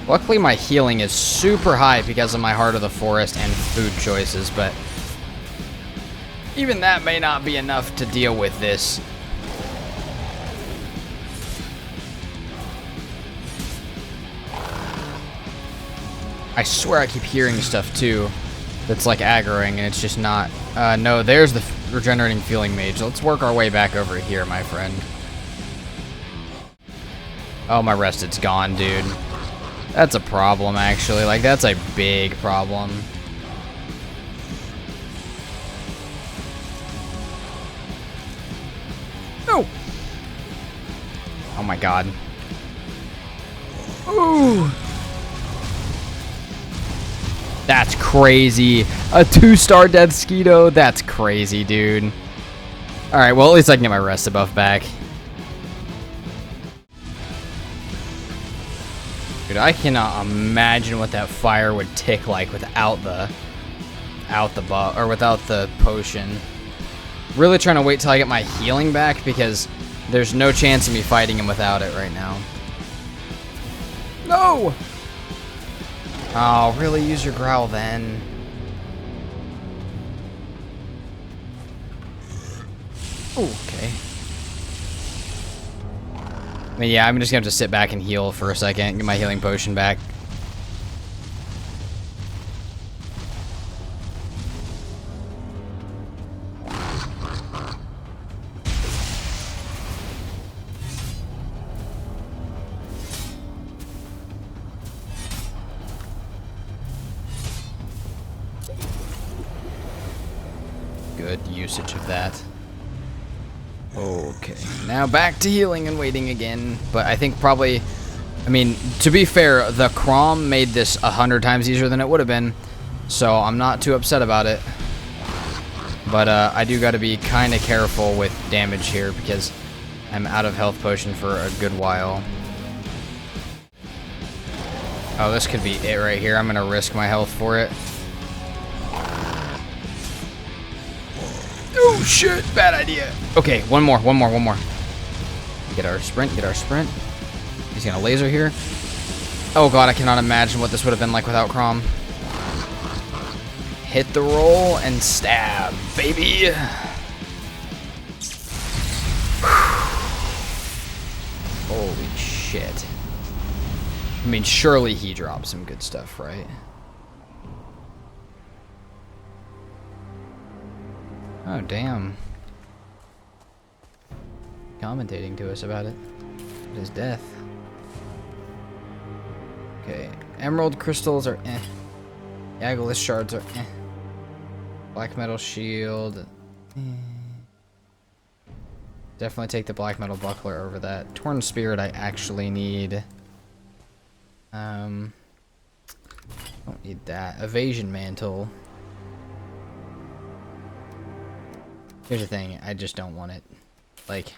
Luckily, my healing is super high because of my Heart of the Forest and food choices, but even that may not be enough to deal with this. I swear I keep hearing stuff too that's like aggroing, and it's just not. No, there's the regenerating Feeling Mage. Let's work our way back over here, my friend. Oh, my rested's gone, dude. That's a problem, actually. Like, that's a big problem. No! Oh my god. Ooh! That's crazy. A 2-star Death Skeeto? That's crazy, dude. Alright, well, at least I can get my rest buff back. Dude, I cannot imagine what that fire would tick like without the buff, or without the potion. Really trying to wait till I get my healing back, because there's no chance of me fighting him without it right now. No! Oh, really? Use your growl then. Ooh, okay. I mean, yeah, I'm just gonna have to sit back and heal for a second, get my healing potion back. usage of that. Okay, now back to healing and waiting again. But I think probably, I mean, to be fair, the Crom made this 100 times easier than it would have been. So I'm not too upset about it. But I do got to be kind of careful with damage here because I'm out of health potion for a good while. Oh, this could be it right here. I'm going to risk my health for it. Oh, shit. Bad idea. Okay, one more. Get our sprint, He's going to laser here. Oh, God, I cannot imagine what this would have been like without Crom. Hit the roll and stab, baby. Holy shit. I mean, surely he dropped some good stuff, right? Oh, damn. Commentating to us about it. His death. Okay. Emerald crystals are eh. Yagluth shards are eh. Black metal shield. Eh. Definitely take the black metal buckler over that. Torn spirit I actually need. Don't need that. Evasion mantle. Here's the thing, I just don't want it. Like,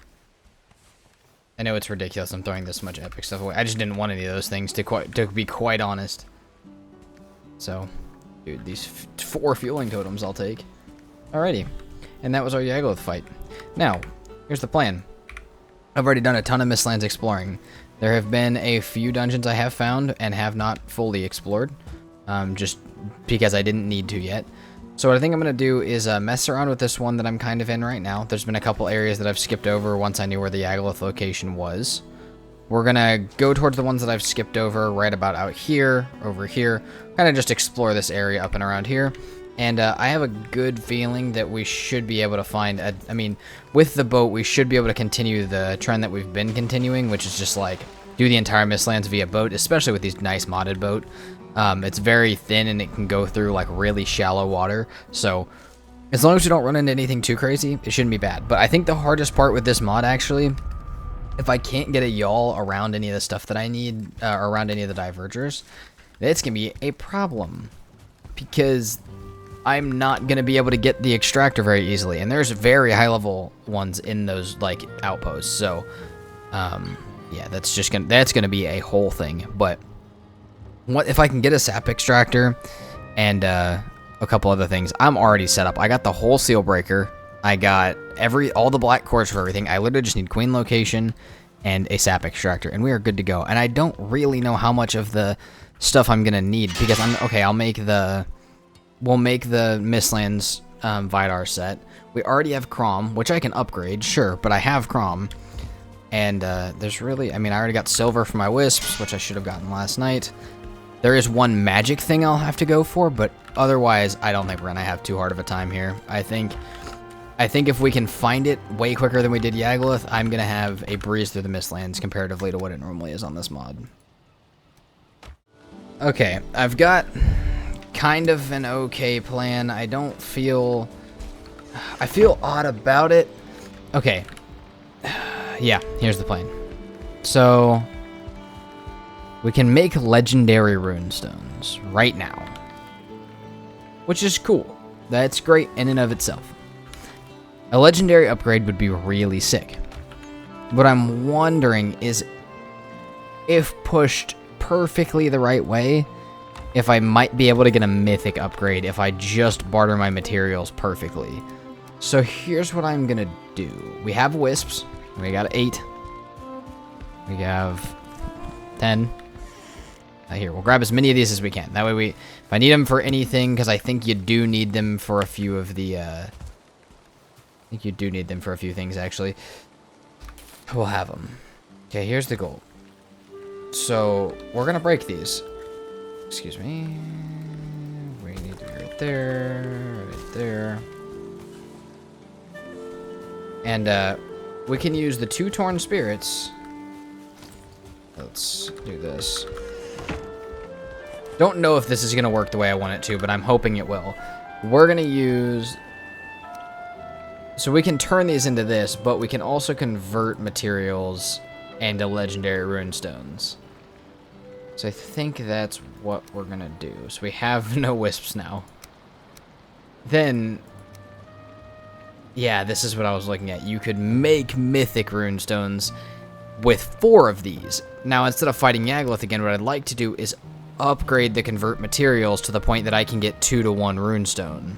I know it's ridiculous I'm throwing this much epic stuff away. I just didn't want any of those things to be quite honest. So, dude, these 4 fueling totems I'll take. Alrighty. And that was our Yagluth fight. Now, here's the plan. I've already done a ton of Mistlands exploring. There have been a few dungeons I have found and have not fully explored. Just because I didn't need to yet. So what I think I'm going to do is mess around with this one that I'm kind of in right now. There's been a couple areas that I've skipped over once I knew where the Yagluth location was. We're going to go towards the ones that I've skipped over right about out here, over here. Kind of just explore this area up and around here. And I have a good feeling that we should be able to find, I mean, with the boat, we should be able to continue the trend that we've been continuing, which is just like do the entire Mistlands via boat, especially with these nice modded boat. It's very thin and it can go through like really shallow water. So as long as you don't run into anything too crazy, it shouldn't be bad. But I think the hardest part with this mod actually, if I can't get a yawl around any of the stuff that I need, around any of the divergers, it's going to be a problem. Because I'm not going to be able to get the extractor very easily. And there's very high level ones in those like outposts. So yeah, that's going to be a whole thing. But what if I can get a sap extractor and a couple other things? I'm already set up. I got the whole seal breaker. I got all the black cores for everything. I literally just need queen location and a sap extractor, and we are good to go. And I don't really know how much of the stuff I'm gonna need because we'll make the Mistlands Vidar set. We already have Crom, which I can upgrade, sure, but I have Crom. And there's really, I mean, I already got silver for my wisps, which I should have gotten last night. There is one magic thing I'll have to go for, but otherwise, I don't think we're gonna have too hard of a time here. I think if we can find it way quicker than we did Yagluth, I'm gonna have a breeze through the Mistlands comparatively to what it normally is on this mod. Okay, I've got kind of an okay plan. I feel odd about it. Okay. Yeah, here's the plan. So we can make legendary runestones right now, which is cool. That's great in and of itself. A legendary upgrade would be really sick. What I'm wondering is if pushed perfectly the right way, if I might be able to get a mythic upgrade if I just barter my materials perfectly. So here's what I'm gonna do. We have wisps. We got 8. We have 10. Here, we'll grab as many of these as we can. That way if I need them for anything, because I think you do need them for a few of the, I think you do need them for a few things, actually. We'll have them. Okay, here's the goal. So, we're going to break these. Excuse me. We need to be right there. And, we can use the 2 torn spirits. Let's do this. Don't know if this is going to work the way I want it to, but I'm hoping it will. We're going to use So we can turn these into this, but we can also convert materials into legendary runestones. So I think that's what we're gonna do. So we have no wisps now. Then, yeah, this is what I was looking at. You could make mythic runestones with 4 of these. Now, instead of fighting Yagluth again, what I'd like to do is upgrade the convert materials to the point that I can get 2-to-1 runestone.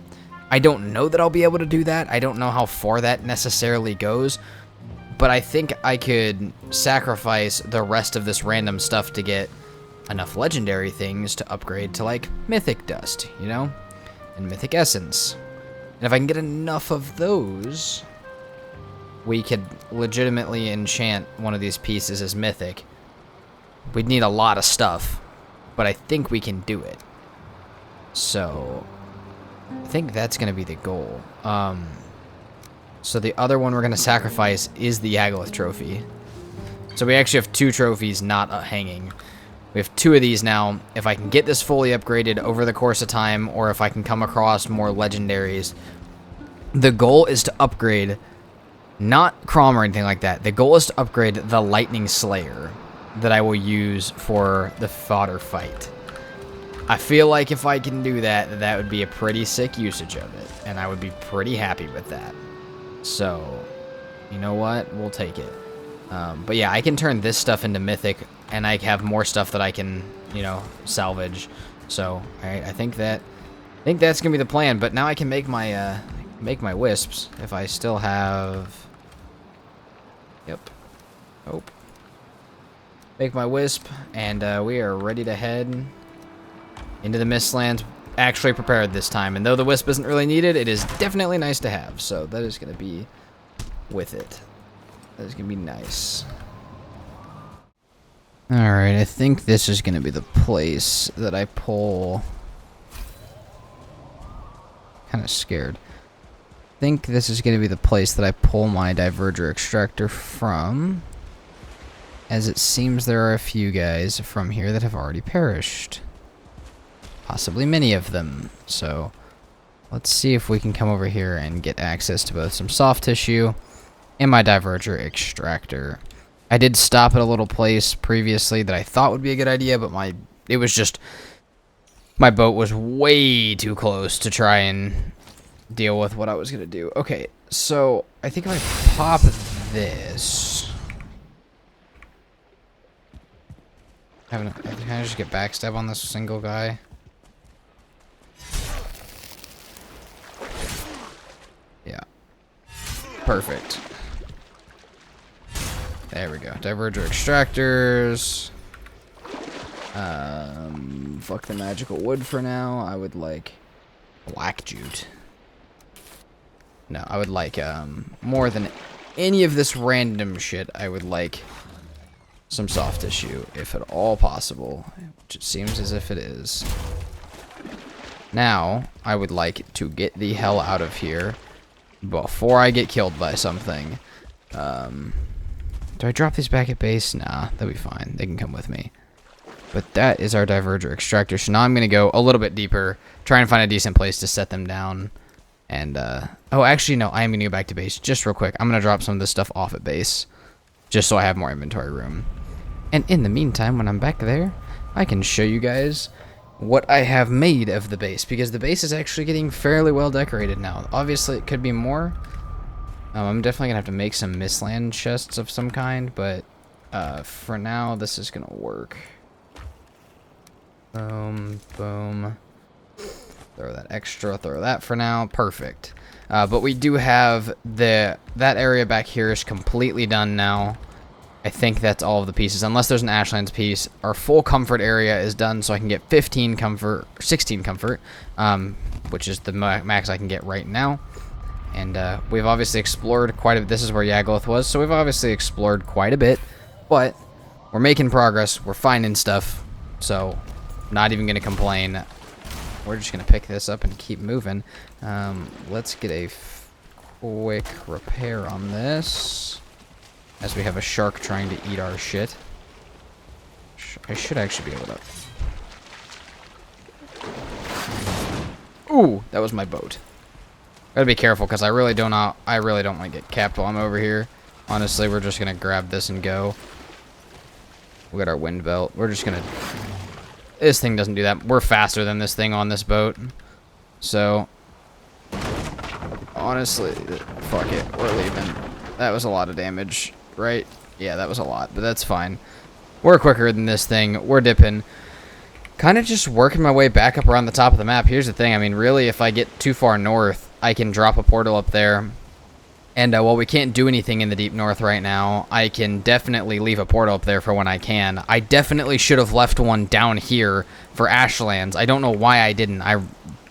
I don't know that I'll be able to do that. I don't know how far that necessarily goes, but I think I could sacrifice the rest of this random stuff to get enough legendary things to upgrade to, like, mythic dust, you know? And mythic essence. And if I can get enough of those, we could legitimately enchant one of these pieces as mythic. We'd need a lot of stuff, but I think we can do it. So I think that's going to be the goal. So the other one we're going to sacrifice is the Yagluth trophy. So we actually have 2 trophies not hanging. We have 2 of these now. If I can get this fully upgraded over the course of time, or if I can come across more legendaries, the goal is to upgrade, not Crom or anything like that. The goal is to upgrade the Lightning Slayer that I will use for the fodder fight. I feel like if I can do that, that would be a pretty sick usage of it, and I would be pretty happy with that. So, you know what? We'll take it. But yeah, I can turn this stuff into mythic, and I have more stuff that I can, you know, salvage. So, alright, I think that's gonna be the plan. But now I can make my wisps if I still have. Yep. Oh. Make my wisp, and we are ready to head into the Mistlands, actually prepared this time. And though the wisp isn't really needed, it is definitely nice to have. So that is going to be with it. That is going to be nice. Alright, I think this is going to be the place that I pull. Kind of scared. I think this is going to be the place that I pull my Diverger extractor from, as it seems there are a few guys from here that have already perished. Possibly many of them. So let's see if we can come over here and get access to both some soft tissue and my Diverger extractor. I did stop at a little place previously that I thought would be a good idea, but my boat was way too close to try and deal with what I was gonna do. Okay, so I think if I pop this, can I just get backstab on this single guy? Yeah. Perfect. There we go. Diverger extractors. Fuck the magical wood for now. I would like black jute. No, I would like, more than any of this random shit, I would like some soft tissue, if at all possible, which it seems as if it is. Now, I would like to get the hell out of here before I get killed by something. Do I drop these back at base? Nah, they'll be fine. They can come with me. But that is our Diverger extractor. So now I'm going to go a little bit deeper, try and find a decent place to set them down. And, oh, actually, no, I am going to go back to base just real quick. I'm going to drop some of this stuff off at base, just so I have more inventory room. And in the meantime, when I'm back there, I can show you guys what I have made of the base, because the base is actually getting fairly well decorated now. Obviously, it could be more. I'm definitely going to have to make some Mistland chests of some kind, but for now, this is going to work. Boom, boom. Throw that extra, throw that for now. Perfect. But we do have that area back here is completely done now. I think that's all of the pieces, unless there's an Ashlands piece. Our full comfort area is done, so I can get 15 comfort, 16 comfort, which is the max I can get right now. And we've obviously explored quite a bit. This is where Yagluth was, so we've obviously explored quite a bit, but we're making progress. We're finding stuff, so not even going to complain. We're just going to pick this up and keep moving. Let's get a quick repair on this, as we have a shark trying to eat our shit. I should actually be able to... Ooh, that was my boat. Gotta be careful because I really don't want to get capped while I'm over here. Honestly, we're just gonna grab this and go. We got our wind belt. We're just gonna. This thing doesn't do that. We're faster than this thing on this boat, so honestly, fuck it. We're leaving. That was a lot of damage, right? Yeah, that was a lot, but that's fine. We're quicker than this thing. We're dipping. Kind of just working my way back up around the top of the map. Here's the thing. I mean, really, if I get too far north, I can drop a portal up there. And while we can't do anything in the deep north right now, I can definitely leave a portal up there for when I can. I definitely should have left one down here for Ashlands. I don't know why I didn't. I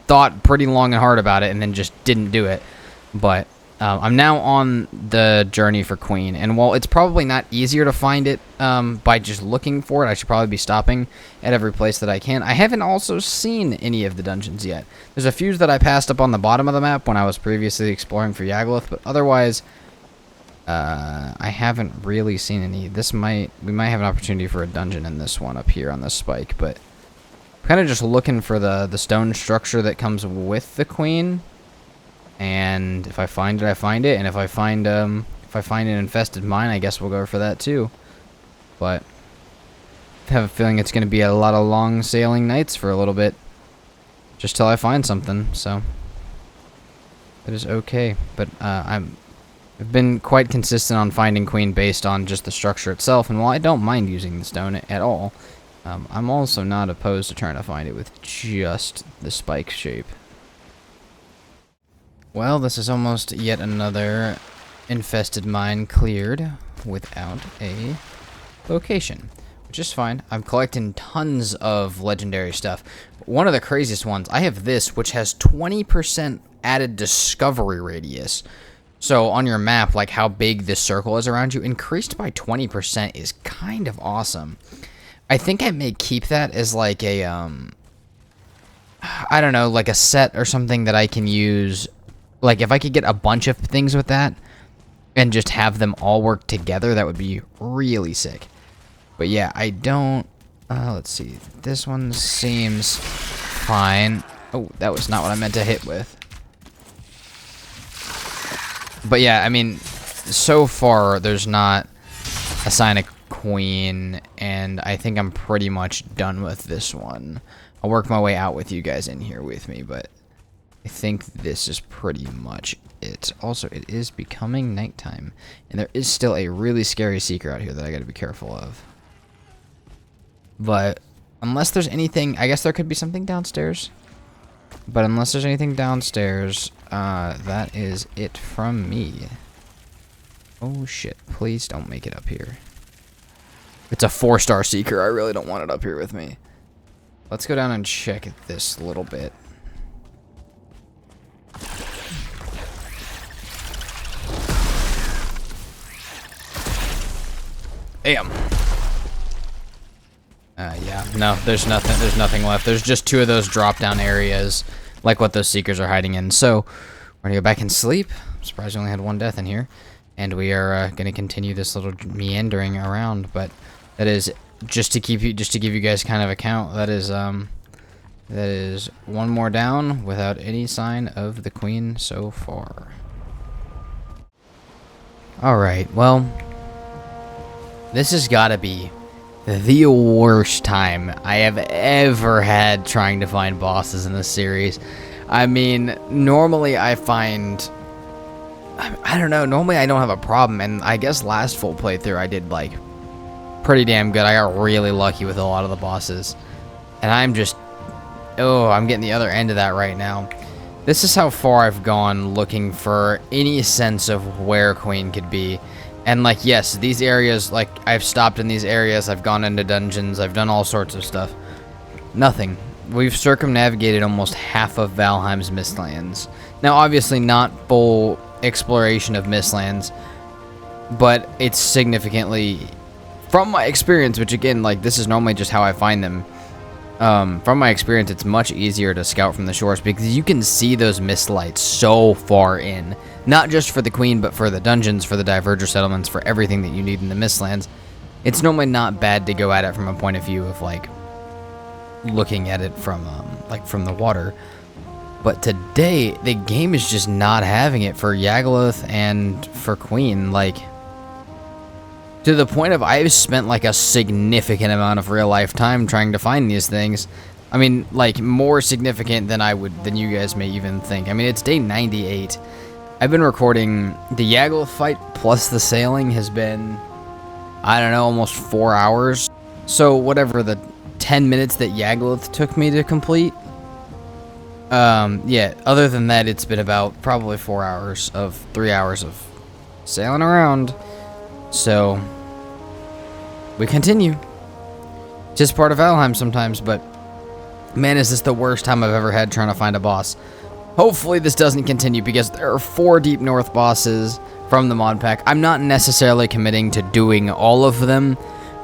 thought pretty long and hard about it and then just didn't do it. But I'm now on the journey for Queen, and while it's probably not easier to find it by just looking for it, I should probably be stopping at every place that I can. I haven't also seen any of the dungeons yet. There's a few that I passed up on the bottom of the map when I was previously exploring for Yagluth, but otherwise, I haven't really seen any. We might have an opportunity for a dungeon in this one up here on this spike, but I'm kind of just looking for the stone structure that comes with the Queen. And if I find it, I find it. And if I find an infested mine, I guess we'll go for that too. But I have a feeling it's going to be a lot of long sailing nights for a little bit, just till I find something. So that is okay. But I've been quite consistent on finding Queen based on just the structure itself. And while I don't mind using the stone at all, I'm also not opposed to trying to find it with just the spike shape. Well, this is almost yet another infested mine cleared without a location, which is fine. I'm collecting tons of legendary stuff. One of the craziest ones, I have this, which has 20% added discovery radius. So on your map, like how big this circle is around you, increased by 20% is kind of awesome. I think I may keep that as like a, I don't know, like a set or something that I can use. Like, if I could get a bunch of things with that and just have them all work together, that would be really sick. But yeah, I don't... let's see. This one seems fine. Oh, that was not what I meant to hit with. But yeah, I mean, so far, there's not a sign of Queen, and I think I'm pretty much done with this one. I'll work my way out with you guys in here with me, but... I think this is pretty much it. Also, it is becoming nighttime, and there is still a really scary seeker out here that I gotta be careful of. But unless there's anything, I guess there could be something downstairs. But unless there's anything downstairs, that is it from me. Oh shit, please don't make it up here. It's a 4-star seeker, I really don't want it up here with me. Let's go down and check this a little bit. Damn. Yeah, no, there's nothing left. There's just 2 of those drop-down areas, like what those seekers are hiding in. So, we're gonna go back and sleep. I'm surprised we only had 1 death in here. And we are gonna continue this little meandering around, but that is just to give you guys kind of a count. That is 1 more down without any sign of the Queen so far. Alright, well, this has got to be the worst time I have ever had trying to find bosses in this series. I mean, normally I find... I don't know, normally I don't have a problem, and I guess last full playthrough I did, like, pretty damn good. I got really lucky with a lot of the bosses. And I'm just... Oh, I'm getting the other end of that right now. This is how far I've gone looking for any sense of where Queen could be. And, like, yes, these areas, like, I've stopped in these areas, I've gone into dungeons, I've done all sorts of stuff. Nothing. We've circumnavigated almost half of Valheim's Mistlands. Now, obviously not full exploration of Mistlands, but it's significantly, from my experience, which again, like, this is normally just how I find them, from my experience, it's much easier to scout from the shores because you can see those mist lights so far in. Not just for the Queen, but for the dungeons, for the Diverger settlements, for everything that you need in the Mistlands. It's normally not bad to go at it from a point of view of, like, looking at it from, from the water. But today, the game is just not having it for Yagluth and for Queen. Like, to the point of I've spent like a significant amount of real life time trying to find these things. I mean, like, more significant than you guys may even think. I mean, it's day 98. I've been recording the Yagluth fight plus the sailing has been, I don't know, almost 4 hours. So whatever the 10 minutes that Yagluth took me to complete. Yeah, other than that, it's been about probably 4 hours of 3 hours of sailing around. So we continue. Just part of Valheim sometimes, but man, is this the worst time I've ever had trying to find a boss. Hopefully this doesn't continue because there are 4 Deep North bosses from the mod pack. I'm not necessarily committing to doing all of them,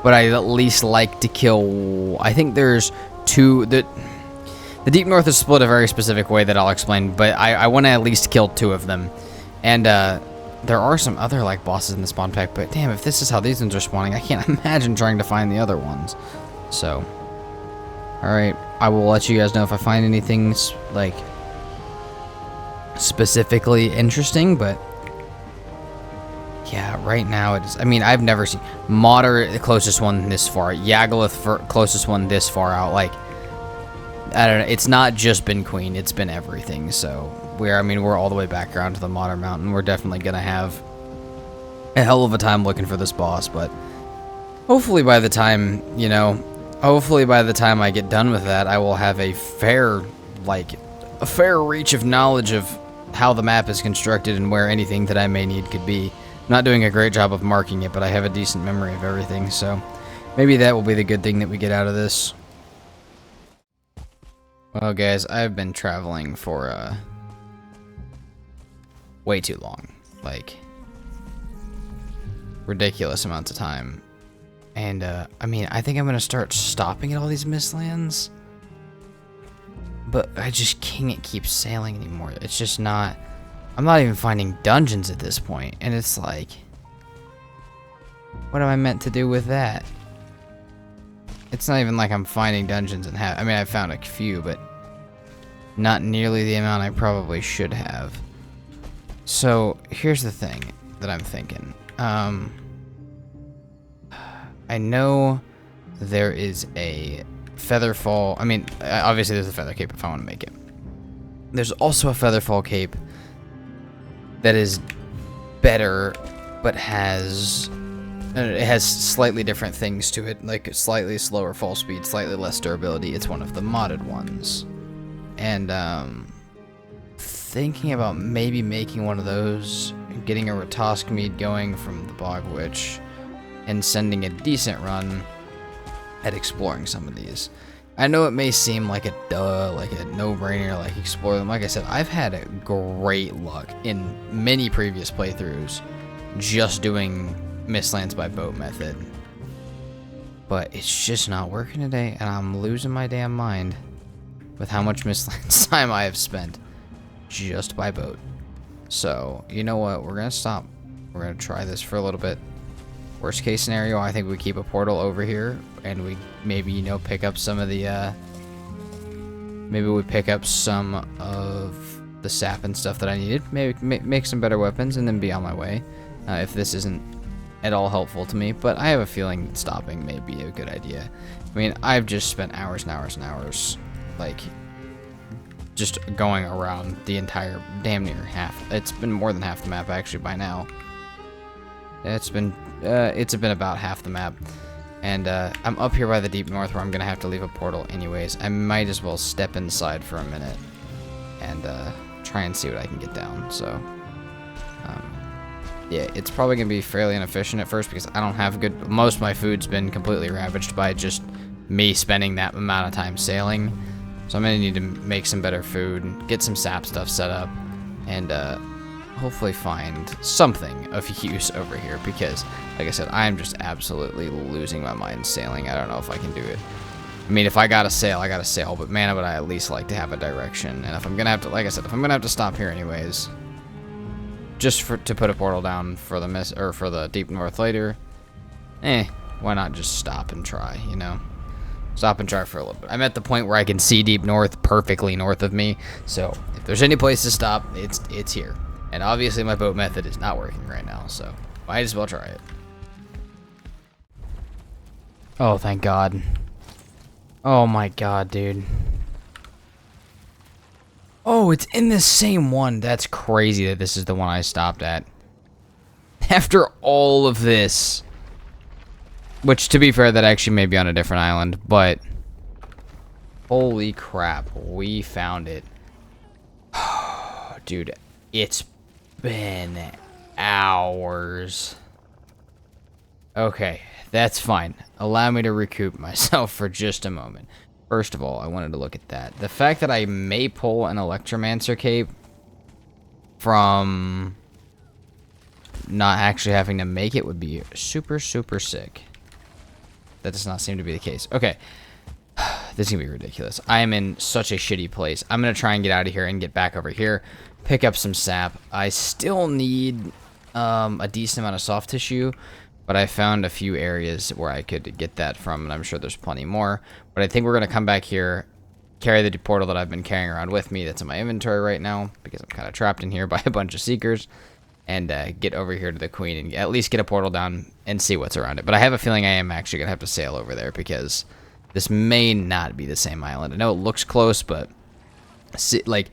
but I at least like to kill, I think there's 2 that the Deep North is split a very specific way that I'll explain, but I want to at least kill 2 of them. And there are some other like bosses in the spawn pack, but damn, if this is how these ones are spawning, I can't imagine trying to find the other ones. So, alright, I will let you guys know if I find anything like specifically interesting, but yeah, right now it is. I mean, I've never seen Modder, the closest one this far, Yagluth closest one this far out. Like, I don't know, it's not just been Queen, it's been everything. So we're all the way back around to the Modder Mountain. We're definitely gonna have a hell of a time looking for this boss, but hopefully by the time, you know, hopefully by the time I get done with that, I will have a fair reach of knowledge of how the map is constructed and where anything that I may need could be. I'm not doing a great job of marking it, but I have a decent memory of everything, so maybe that will be the good thing that we get out of this. Well, guys, I've been traveling for way too long, like ridiculous amounts of time, and I mean, I think I'm gonna start stopping at all these Mistlands, but I just can't keep sailing anymore. It's just not, I'm not even finding dungeons at this point, and it's like, what am I meant to do with that? It's not even like I'm finding dungeons and I mean, I found a few, but not nearly the amount I probably should have. So here's the thing that I'm thinking. I know there is a Featherfall. I mean, obviously there's a Feather Cape if I want to make it. There's also a Featherfall Cape that is better, but it has slightly different things to it, like slightly slower fall speed, slightly less durability. It's one of the modded ones. And thinking about maybe making one of those, getting a Ratosk mead going from the Bog Witch, and sending a decent run at exploring some of these. I know it may seem like a no-brainer, like explore them. Like I said, I've had great luck in many previous playthroughs just doing Mistlands by boat method. But it's just not working today, and I'm losing my damn mind with how much Mistlands time I have spent just by boat. So, you know what? We're gonna stop. We're gonna try this for a little bit. Worst case scenario, I think we keep a portal over here, and we maybe, you know, pick up some of the, maybe we pick up some of the sap and stuff that I needed. Maybe make some better weapons, and then be on my way. If this isn't at all helpful to me, but I have a feeling stopping may be a good idea. I mean, I've just spent hours and hours and hours, like, just going around the entire, damn near half. It's been more than half the map actually by now. It's been about half the map, and I'm up here by the Deep North where I'm gonna have to leave a portal anyways. I might as well step inside for a minute and try and see what I can get down. So yeah, it's probably gonna be fairly inefficient at first because I don't have good. Most of my food's been completely ravaged by just me spending that amount of time sailing. So I'm gonna need to make some better food, get some sap stuff set up, and hopefully find something of use over here because, like I said, I'm just absolutely losing my mind sailing. I don't know if I can do it. I mean, if I gotta sail, I gotta sail, but man, would I at least like to have a direction. And if I'm gonna have to, like I said, if I'm gonna have to stop here anyways, just to put a portal down for the for the Deep North later, why not just stop and try, you know? Stop and try for a little bit. I'm at the point where I can see deep north perfectly north of me. So if there's any place to stop, it's here. And obviously my boat method is not working right now, so might as well try it. Oh, thank God. Oh my God, dude. Oh, it's in the same one. That's crazy that this is the one I stopped at. After all of this. Which, to be fair, that actually may be on a different island, but... Holy crap, we found it. Dude, it's been hours. Okay, that's fine. Allow me to recoup myself for just a moment. First of all, I wanted to look at that. The fact that I may pull an Electromancer cape from not actually having to make it would be super, super sick. That does not seem to be the case. Okay. This is going to be ridiculous. I am in such a shitty place. I'm going to try and get out of here and get back over here. Pick up some sap. I still need a decent amount of soft tissue. But I found a few areas where I could get that from. And I'm sure there's plenty more. But I think we're going to come back here. Carry the portal that I've been carrying around with me. That's in my inventory right now. Because I'm kind of trapped in here by a bunch of seekers. And get over here to the queen and at least get a portal down and see what's around it. But I have a feeling I am actually going to have to sail over there because this may not be the same island. I know it looks close, but like,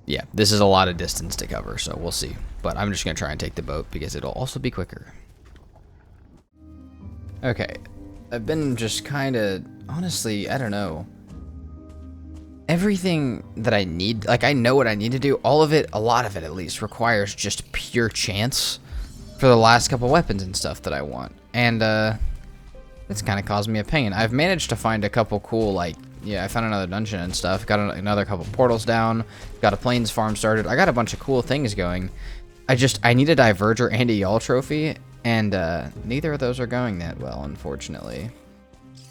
yeah, this is a lot of distance to cover, so we'll see. But I'm just going to try and take the boat because it'll also be quicker. Okay, I've been just kind of, honestly, I don't know. Everything that I need, like I know what I need to do, all of it, a lot of it at least, requires just pure chance for the last couple weapons and stuff that I want. And it's kind of caused me a pain. I've managed to find a couple cool, like, yeah, I found another dungeon and stuff, got another couple portals down, got a plains farm started, I got a bunch of cool things going. I need a Diverger and a Y'all trophy, and neither of those are going that well, unfortunately.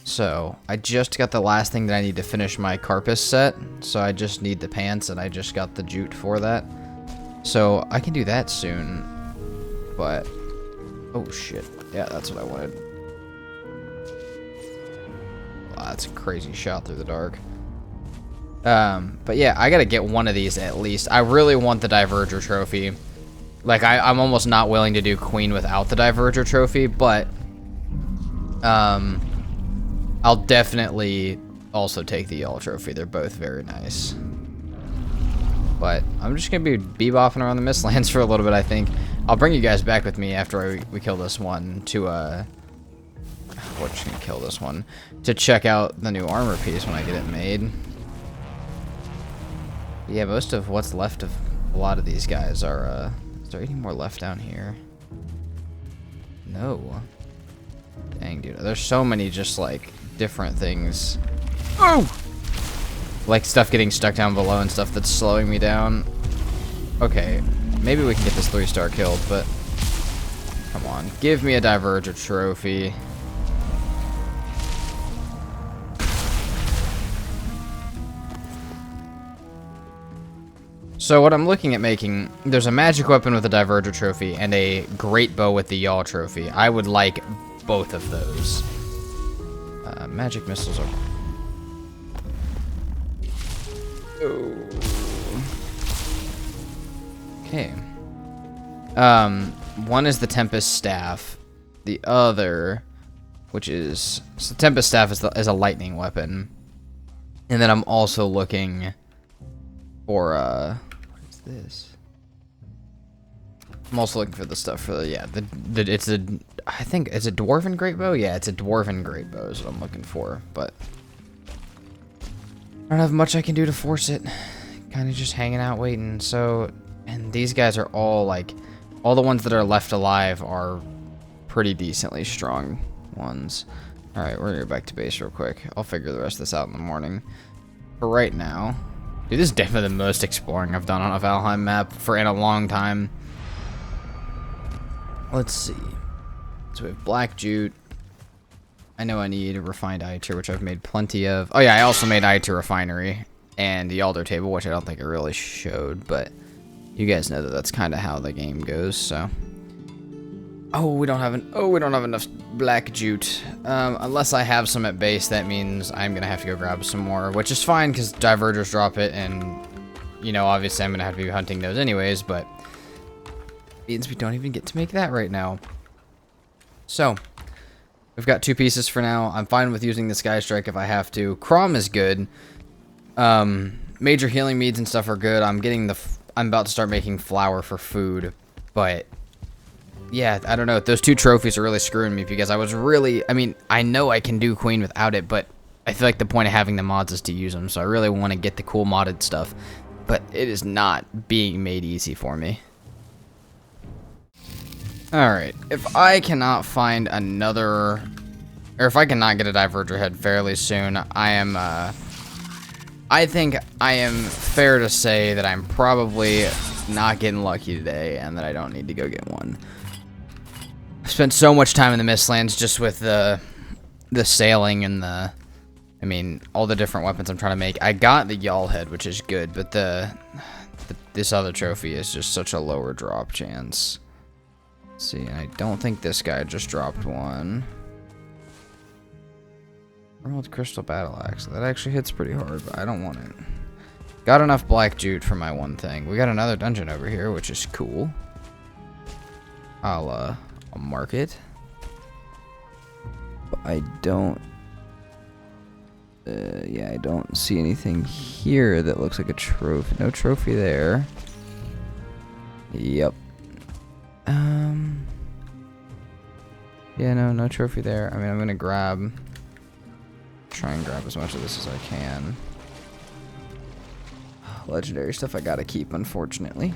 So, I just got the last thing that I need to finish my Carpus set. So, I just need the pants, and I just got the jute for that. So, I can do that soon. But, oh shit. Yeah, that's what I wanted. Wow, that's a crazy shot through the dark. But yeah, I gotta get one of these at least. I really want the Diverger trophy. Like, I'm almost not willing to do Queen without the Diverger trophy, but... I'll definitely also take the Y'all trophy. They're both very nice. But I'm just going to be bebopping around the Mistlands for a little bit, I think. I'll bring you guys back with me after we kill this one to, we're just going to kill this one. To check out the new armor piece when I get it made. Yeah, most of what's left of a lot of these guys are, is there any more left down here? No. Dang, dude. There's so many just, like, different things. Oh! Like, stuff getting stuck down below and stuff that's slowing me down. Okay. Maybe we can get this 3-star killed, but... Come on. Give me a Diverger trophy. So what I'm looking at making, there's a magic weapon with a Diverger trophy and a great bow with the Y'all trophy. I would like both of those. Magic missiles are... Oh. Okay. One is the Tempest Staff. The other, which is... So the Tempest Staff is a lightning weapon. And then I'm also looking for, what is this? I'm also looking for the stuff for the, yeah, it's a, I think, it's a Dwarven Great Bow? Yeah, it's a Dwarven Great Bow is what I'm looking for, but I don't have much I can do to force it. Kind of just hanging out waiting, so, and these guys are all, like, all the ones that are left alive are pretty decently strong ones. Alright, we're gonna go back to base real quick. I'll figure the rest of this out in the morning. For right now, dude, this is definitely the most exploring I've done on a Valheim map in a long time. Let's see. So we have black jute. I know I need a refined Eikthyr, which I've made plenty of. Oh yeah, I also made Eikthyr refinery and the altar table, which I don't think I really showed, but you guys know that that's kind of how the game goes, so. Oh, we don't have enough black jute. Unless I have some at base, that means I'm gonna have to go grab some more, which is fine because divergers drop it, and you know, obviously I'm gonna have to be hunting those anyways. But means we don't even get to make that right now. So we've got 2 pieces for now. I'm fine with using the Sky Strike if I have to. Crom is good. Major healing meads and stuff are good. I'm about to start making flour for food, but yeah, I don't know. Those 2 trophies are really screwing me because I mean, I know I can do Queen without it, but I feel like the point of having the mods is to use them, so I really want to get the cool modded stuff, but it is not being made easy for me. Alright, if I cannot find another, or if I cannot get a diverger head fairly soon, I think I am fair to say that I'm probably not getting lucky today and that I don't need to go get one. I've spent so much time in the Mistlands just with the sailing and I mean, all the different weapons I'm trying to make. I got the Yawl head, which is good, but this other trophy is just such a lower drop chance. Let's see, I don't think this guy just dropped one. Emerald Crystal Battle Axe. That actually hits pretty hard, but I don't want it. Got enough black jute for my one thing. We got another dungeon over here, which is cool. I'll mark it. But I don't... yeah, I don't see anything here that looks like a trophy. No trophy there. Yep. Yeah, no trophy there. I mean, I'm gonna try and grab as much of this as I can. Legendary stuff I gotta keep, unfortunately.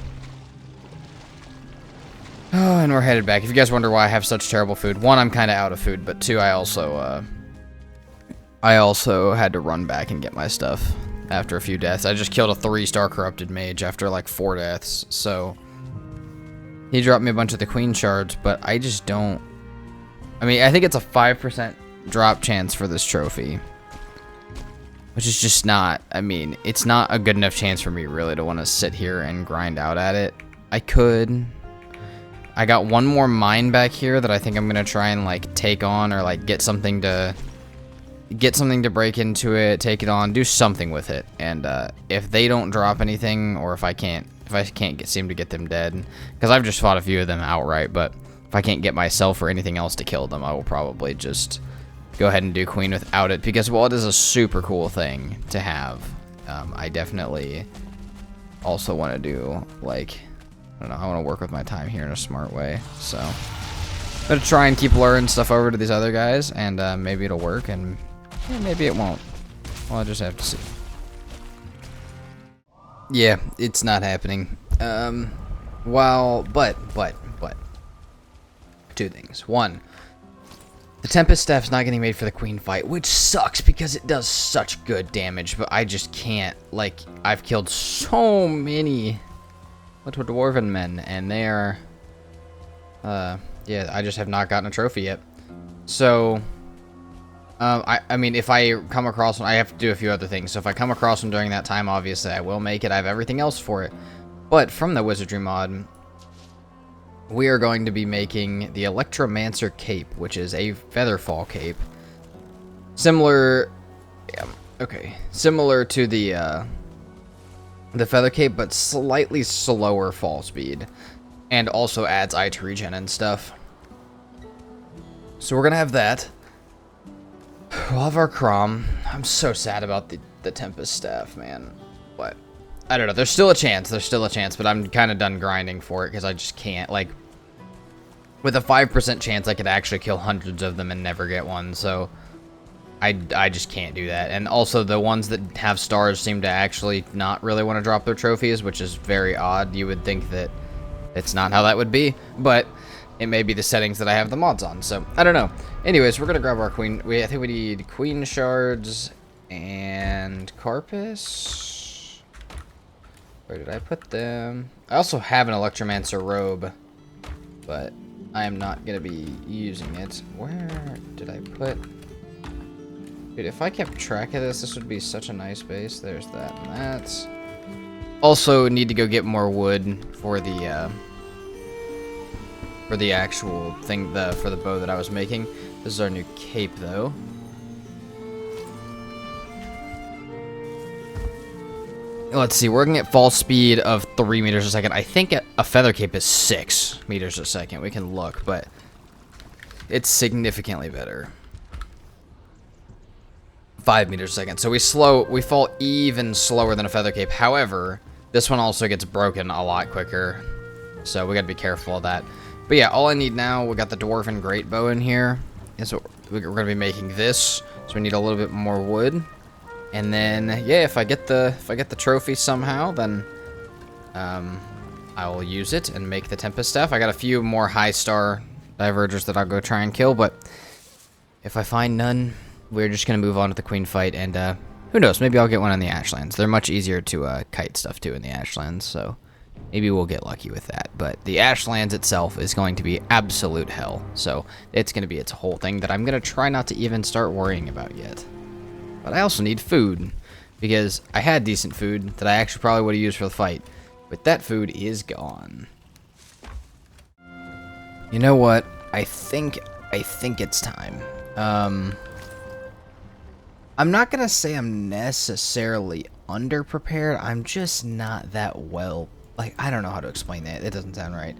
Oh, and we're headed back. If you guys wonder why I have such terrible food, 1, I'm kind of out of food, but 2, I also had to run back and get my stuff after a few deaths. I just killed a 3-star corrupted mage after like 4 deaths, so he dropped me a bunch of the queen shards, but I just don't... I mean, I think it's a 5% drop chance for this trophy, which is just not... I mean, it's not a good enough chance for me really to want to sit here and grind out at it. I could... I got 1 more mine back here that I think I'm gonna try and like take on, or like get something to break into it, take it on, do something with it. And if they don't drop anything, or if I can't seem to get them dead, because I've just fought a few of them outright, but if I can't get myself or anything else to kill them, I will probably just go ahead and do Queen without it, because while it is a super cool thing to have, I definitely also want to do, like, I don't know, I want to work with my time here in a smart way, so I'm going to try and keep luring stuff over to these other guys, and maybe it'll work, and maybe it won't. Well, I'll just have to see. Yeah, it's not happening. But 2 things. 1, the Tempest Staff's not getting made for the Queen fight, which sucks because it does such good damage, but I just can't. Like, I've killed so many little dwarven men, and they are, yeah, I just have not gotten a trophy yet. So, I mean, if I come across one, I have to do a few other things. So if I come across one during that time, obviously I will make it. I have everything else for it. But from the Wizardry mod, we are going to be making the Electromancer Cape, which is a Featherfall Cape. Similar to the Feather Cape, but slightly slower fall speed. And also adds eye to regen and stuff. So we're going to have that. We'll have our Crom. I'm so sad about the Tempest Staff, man. But I don't know. There's still a chance. But I'm kind of done grinding for it because I just can't. Like, with a 5% chance, I could actually kill hundreds of them and never get one. So I just can't do that. And also, the ones that have stars seem to actually not really want to drop their trophies, which is very odd. You would think that it's not how that would be, but it may be the settings that I have the mods on, so I don't know. Anyways, we're gonna grab our queen. I think we need queen shards and Carpus. Where did I put them? I also have an Electromancer robe, but I am not gonna be using it. Where did I put? Dude, if I kept track of this would be such a nice base. There's that and that. Also, need to go get more wood for the for the actual thing, for the bow that I was making. This is our new cape, though. Let's see, we're gonna get fall speed of 3 meters a second. I think a feather cape is 6 meters a second. We can look, but it's significantly better. 5 meters a second. So we fall even slower than a feather cape. However, this one also gets broken a lot quicker. So we gotta be careful of that. But yeah, all I need now, we got the dwarven great bow in here. And so we're gonna be making this. So we need a little bit more wood. And then, yeah, if I get the trophy somehow, then I will use it and make the Tempest Staff. I got a few more high star divergers that I'll go try and kill, but if I find none, we're just gonna move on to the Queen fight, and who knows, maybe I'll get one on the Ashlands. They're much easier to kite stuff to in the Ashlands, so maybe we'll get lucky with that. But the Ashlands itself is going to be absolute hell, so it's gonna be its whole thing that I'm gonna try not to even start worrying about yet. But I also need food, because I had decent food that I actually probably would have used for the fight, but that food is gone. You know what? I think it's time. I'm not gonna say I'm necessarily underprepared. I'm just not that well. Like, I don't know how to explain that. It doesn't sound right.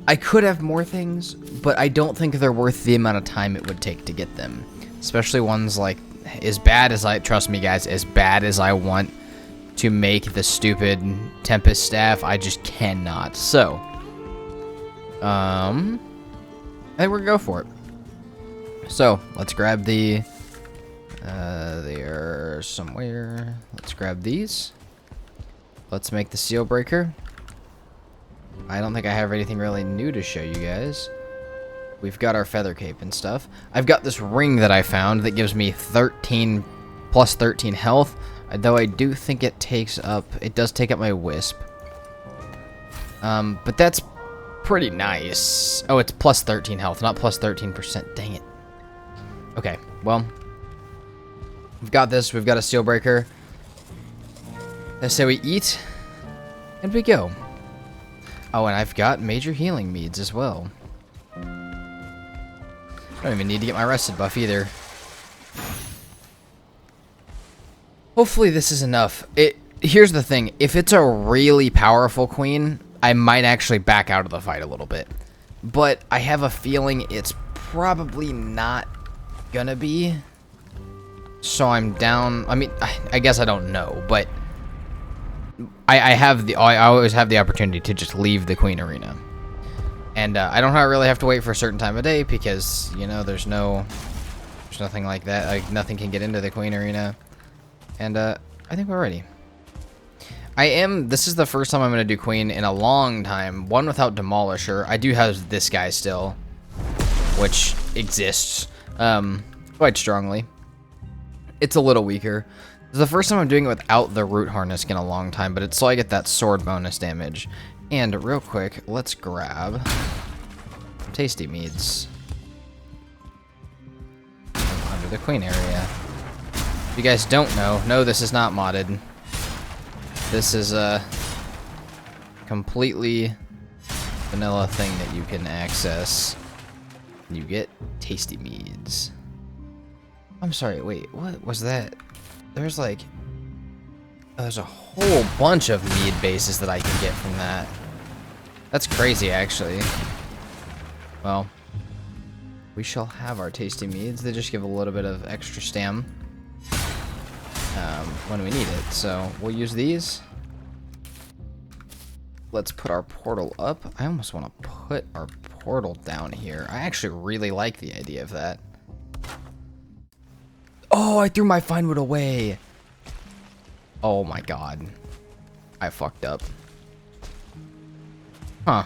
I could have more things, but I don't think they're worth the amount of time it would take to get them. Especially ones like, as bad as trust me guys, as bad as I want to make the stupid Tempest Staff, I just cannot. So, I think we're gonna go for it. So, let's grab the, they're somewhere. Let's grab these. Let's make the seal breaker. I don't think I have anything really new to show you guys. We've got our feather cape and stuff. I've got this ring that I found that gives me 13 plus 13 health, though I do think it does take up my wisp. But that's pretty nice. Oh, it's plus 13 health, not plus 13%. Dang it. Okay, well, we've got this. We've got a seal breaker. Let's say we eat, and we go. Oh, and I've got major healing meads as well. I don't even need to get my rested buff either. Hopefully this is enough. Here's the thing. If it's a really powerful queen, I might actually back out of the fight a little bit. But I have a feeling it's probably not gonna be. So I'm down. I mean, I guess I don't know, but I always have the opportunity to just leave the queen arena. And I don't really have to wait for a certain time of day because, you know, there's nothing like that. Like, nothing can get into the queen arena. And I think we're ready. This is the first time I'm going to do queen in a long time. One without Demolisher. I do have this guy still, which exists quite strongly. It's a little weaker. This is the first time I'm doing it without the root harness in a long time, but it's so I get that sword bonus damage. And real quick, let's grab tasty meads under the queen area. If you guys don't know, no, this is not modded. This is a completely vanilla thing that you can access. You get tasty meads. I'm sorry, wait, what was that? There's like... There's a whole bunch of mead bases that I can get from that. That's crazy, actually. Well, we shall have our tasty meads. They just give a little bit of extra stam when we need it. So we'll use these. Let's put our portal up. I almost want to put our portal down here. I actually really like the idea of that. Oh, I threw my fine wood away. Oh my god. I fucked up. Huh.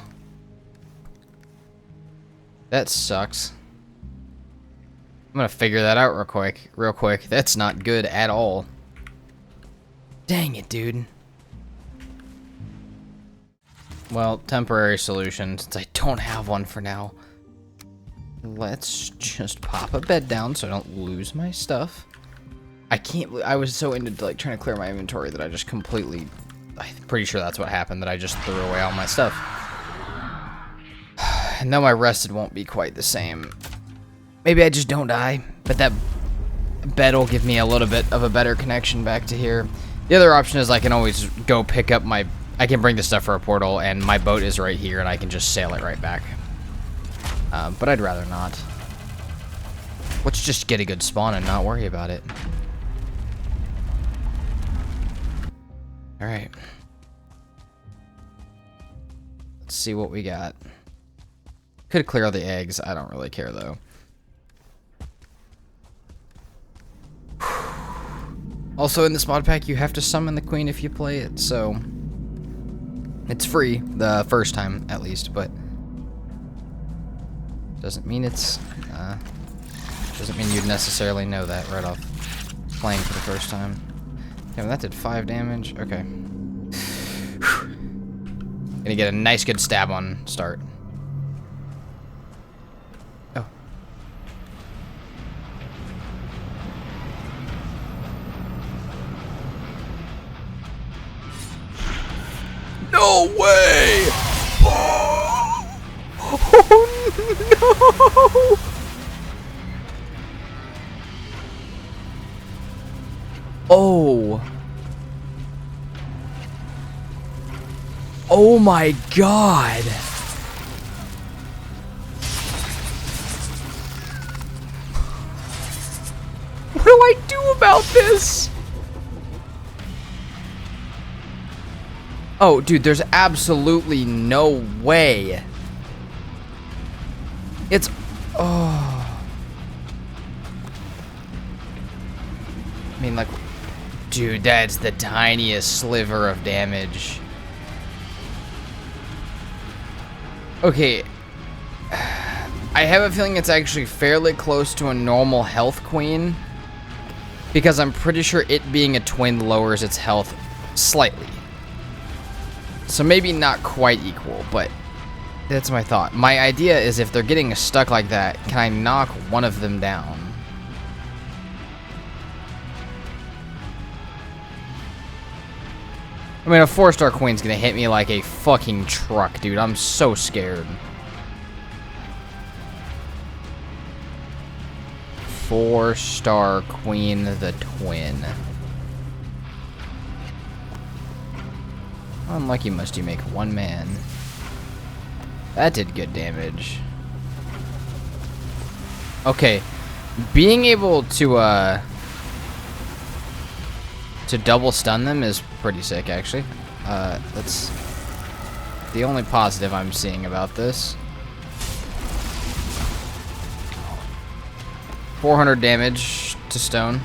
That sucks. I'm gonna figure that out real quick. That's not good at all. Dang it, dude. Well, temporary solution, since I don't have one for now. Let's just pop a bed down so I don't lose my stuff. I was so into like trying to clear my inventory that I just completely, I'm pretty sure that's what happened, that I just threw away all my stuff. No, my rested won't be quite the same. Maybe I just don't die, but that bed will give me a little bit of a better connection back to here. The other option is I can always go pick up my... I can bring the stuff for a portal, and my boat is right here, and I can just sail it right back. But I'd rather not. Let's just get a good spawn and not worry about it. Alright. Let's see what we got. Could clear all the eggs. I don't really care, though. Also, in this mod pack, you have to summon the queen if you play it, so... It's free, the first time, at least, but... Doesn't mean it's... doesn't mean you'd necessarily know that right off playing for the first time. Okay, well, that did 5 damage. Okay. Gonna get a nice good stab on start. Oh. No way! Oh no! Oh. Oh my god. What do I do about this? Oh, dude, there's absolutely no way. It's... Oh. I mean, like... Dude, that's the tiniest sliver of damage. Okay. I have a feeling it's actually fairly close to a normal health queen. Because I'm pretty sure it being a twin lowers its health slightly. So maybe not quite equal, but that's my thought. My idea is if they're getting stuck like that, can I knock one of them down? I mean, a 4-star queen's gonna hit me like a fucking truck, dude. I'm so scared. 4-star queen the twin. Unlucky must you make 1 man. That did good damage. Okay. Being able to double stun them is pretty sick, actually. That's the only positive I'm seeing about this. 400 damage to stone.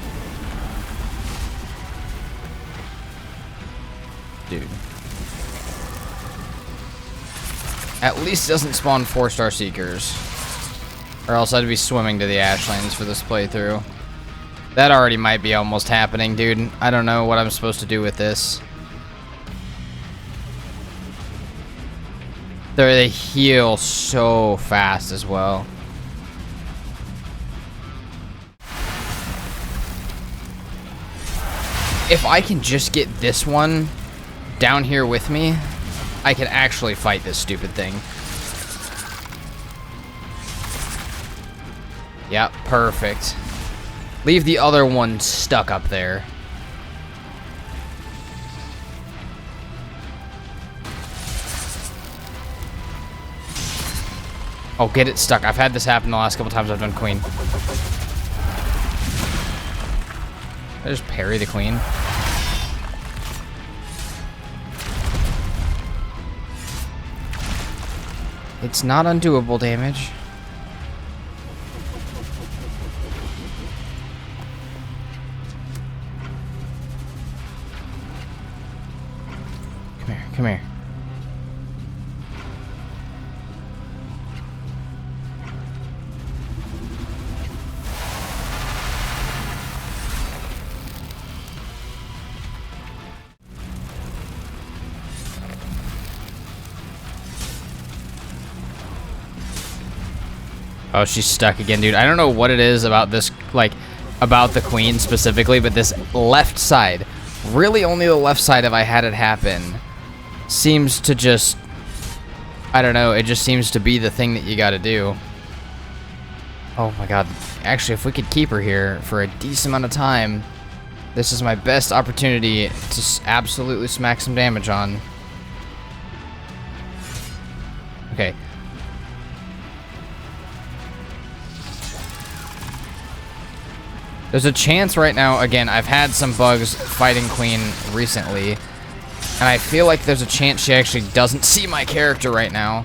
Dude. At least it doesn't spawn 4-star seekers. Or else I'd be swimming to the Ashlands for this playthrough. That already might be almost happening, dude. I don't know what I'm supposed to do with this. They heal so fast as well. If I can just get this one down here with me, I can actually fight this stupid thing. Yep, perfect. Leave the other one stuck up there. Oh, get it stuck. I've had this happen the last couple times I've done queen. I just parry the queen. It's not undoable damage. Come here. Oh, she's stuck again, dude. I don't know what it is about this, like, about the queen specifically, but this left side, really only the left side have I had it happen, seems to just I don't know, it just seems to be the thing that you gotta do. Oh my god. Actually, if we could keep her here for a decent amount of time, this is my best opportunity to absolutely smack some damage on. Okay. There's a chance right now, again, I've had some bugs fighting Queen recently, and I feel like there's a chance she actually doesn't see my character right now.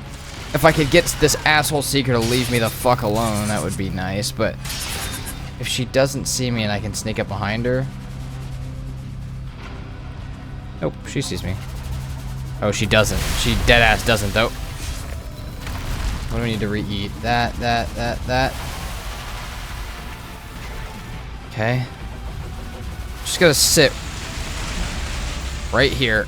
If I could get this asshole Seeker to leave me the fuck alone, that would be nice, but if she doesn't see me and I can sneak up behind her... Nope, she sees me. Oh, she doesn't. She deadass doesn't, though. What do we need to re-eat? That. Okay. Just gotta sit right here.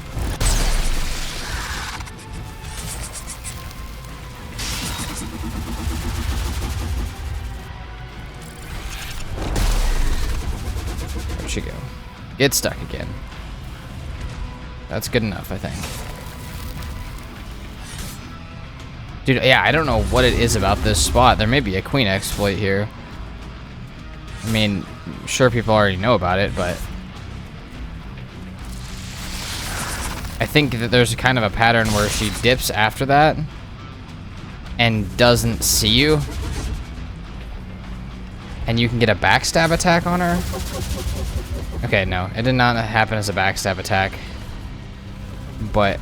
Where'd she go? Get stuck again. That's good enough, I think. Dude, yeah, I don't know what it is about this spot. There may be a queen exploit here. I mean, sure, people already know about it, but I think that there's a kind of a pattern where she dips after that and doesn't see you, and you can get a backstab attack on her. Okay, no, it did not happen as a backstab attack, but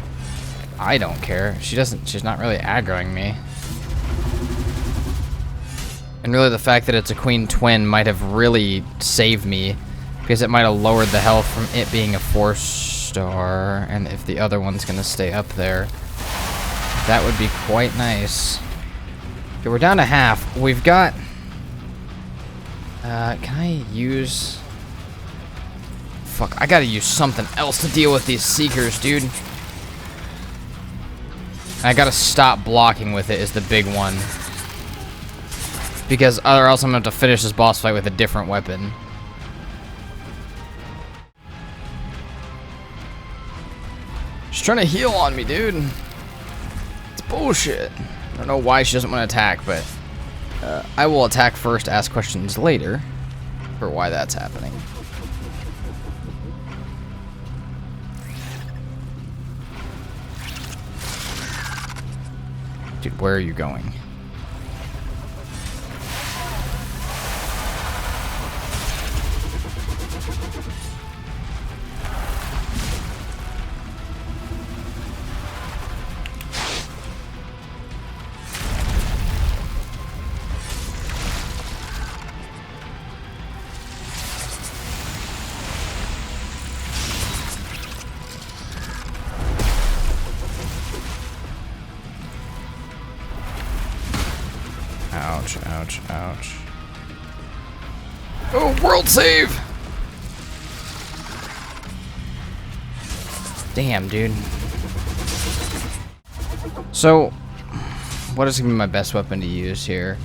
I don't care. She's not really aggroing me. And really the fact that it's a queen twin might have really saved me, because it might have lowered the health from it being a 4-star, and if the other one's gonna stay up there, that would be quite nice. Okay, we're down to half. We've got... can I use... Fuck, I gotta use something else to deal with these Seekers, dude. I gotta stop blocking with it is the big one. Because or else I'm gonna have to finish this boss fight with a different weapon. She's trying to heal on me, dude. It's bullshit. I don't know why she doesn't want to attack, but I will attack first, ask questions later for why that's happening. Dude, where are you going? Ouch, ouch, ouch. Oh, world save! Damn, dude. So, what is gonna be my best weapon to use here?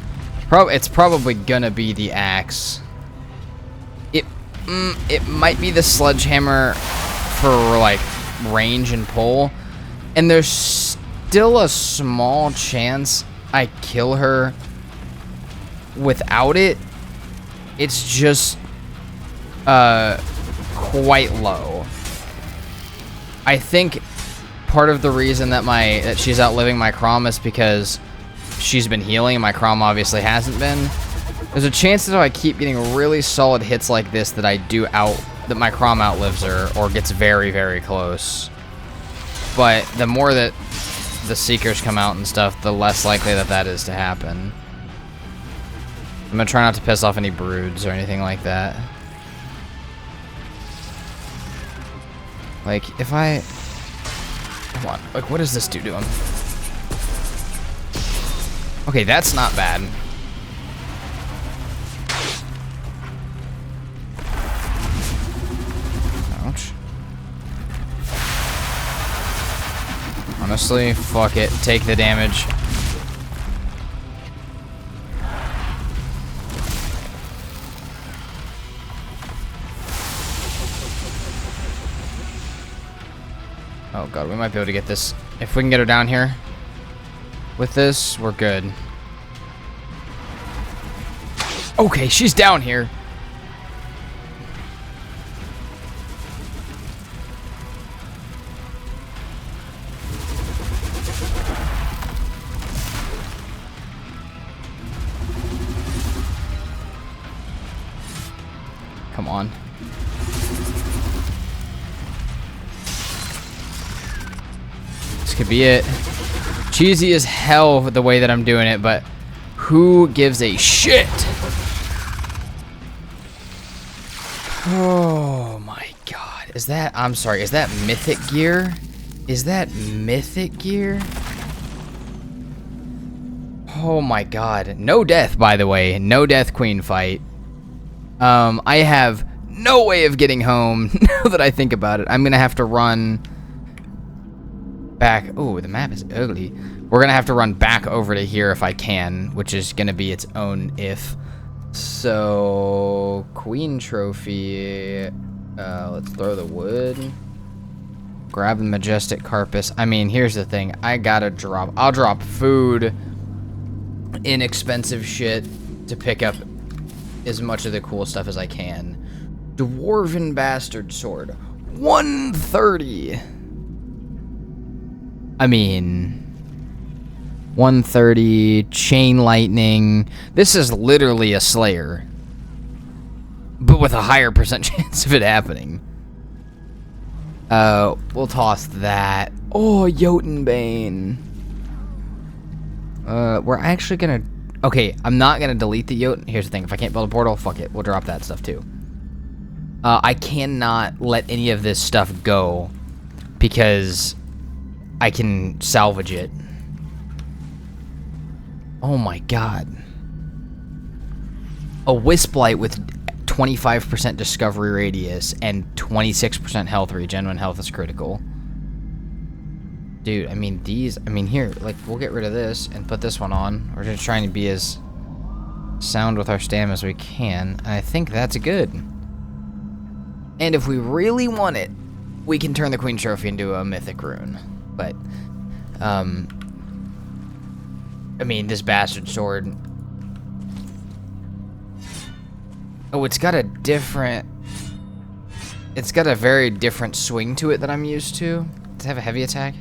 It's probably gonna be the axe. It might be the sledgehammer for, like, range and pull. And there's still a small chance I kill her without it. It's just quite low. I think part of the reason that she's outliving my Crom is because she's been healing and my Crom obviously hasn't been. There's a chance that if I keep getting really solid hits like this that that my Crom outlives her or gets very, very close. But the more that the Seekers come out and stuff, the less likely that is to happen. I'm gonna try not to piss off any broods or anything like that. Like, if I... Come on, like, what does this do to him? Okay, that's not bad. Ouch. Honestly, fuck it. Take the damage. Oh god, we might be able to get this. If we can get her down here. With this, we're good. Okay, she's down here. Come on. This could be it. Cheesy as hell the way that I'm doing it, but who gives a shit? Oh my god. Is that, I'm sorry, is that mythic gear? Is that mythic gear? Oh my god. No death, by the way. No death queen fight. I have no way of getting home now that I think about it. I'm gonna have to run back. Oh, the map is ugly. We're gonna have to run back over to here if I can, which is gonna be its own if. So, queen trophy. Let's throw the wood. Grab the majestic carpus. I mean, here's the thing. I'll drop food, inexpensive shit to pick up as much of the cool stuff as I can. Dwarven bastard sword. 130. I mean, 130, chain lightning. This is literally a slayer, but with a higher percent chance of it happening. We'll toss that. Oh, Jotunn Bane. We're actually gonna... Okay, I'm not gonna delete the Jotunn. Here's the thing, if I can't build a portal, fuck it. We'll drop that stuff too. I cannot let any of this stuff go because I can salvage it. Oh my god. A Wisplight with 25% discovery radius and 26% health regen when health is critical. Dude, I mean, these... I mean, here, like, we'll get rid of this and put this one on. We're just trying to be as sound with our stam as we can. And I think that's good. And if we really want it, we can turn the Queen Trophy into a mythic rune. But, I mean, this bastard sword... Oh, it's got a different... It's got a very different swing to it that I'm used to. Does it have a heavy attack?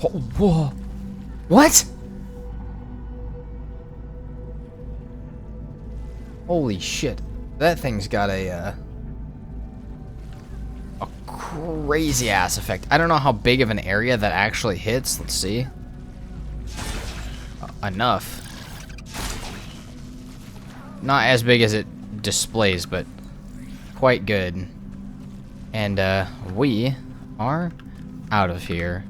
Oh, whoa. What? Holy shit. That thing's got a crazy ass effect. I don't know how big of an area that actually hits. Let's see. Enough. Not as big as it displays, but quite good. And we are out of here.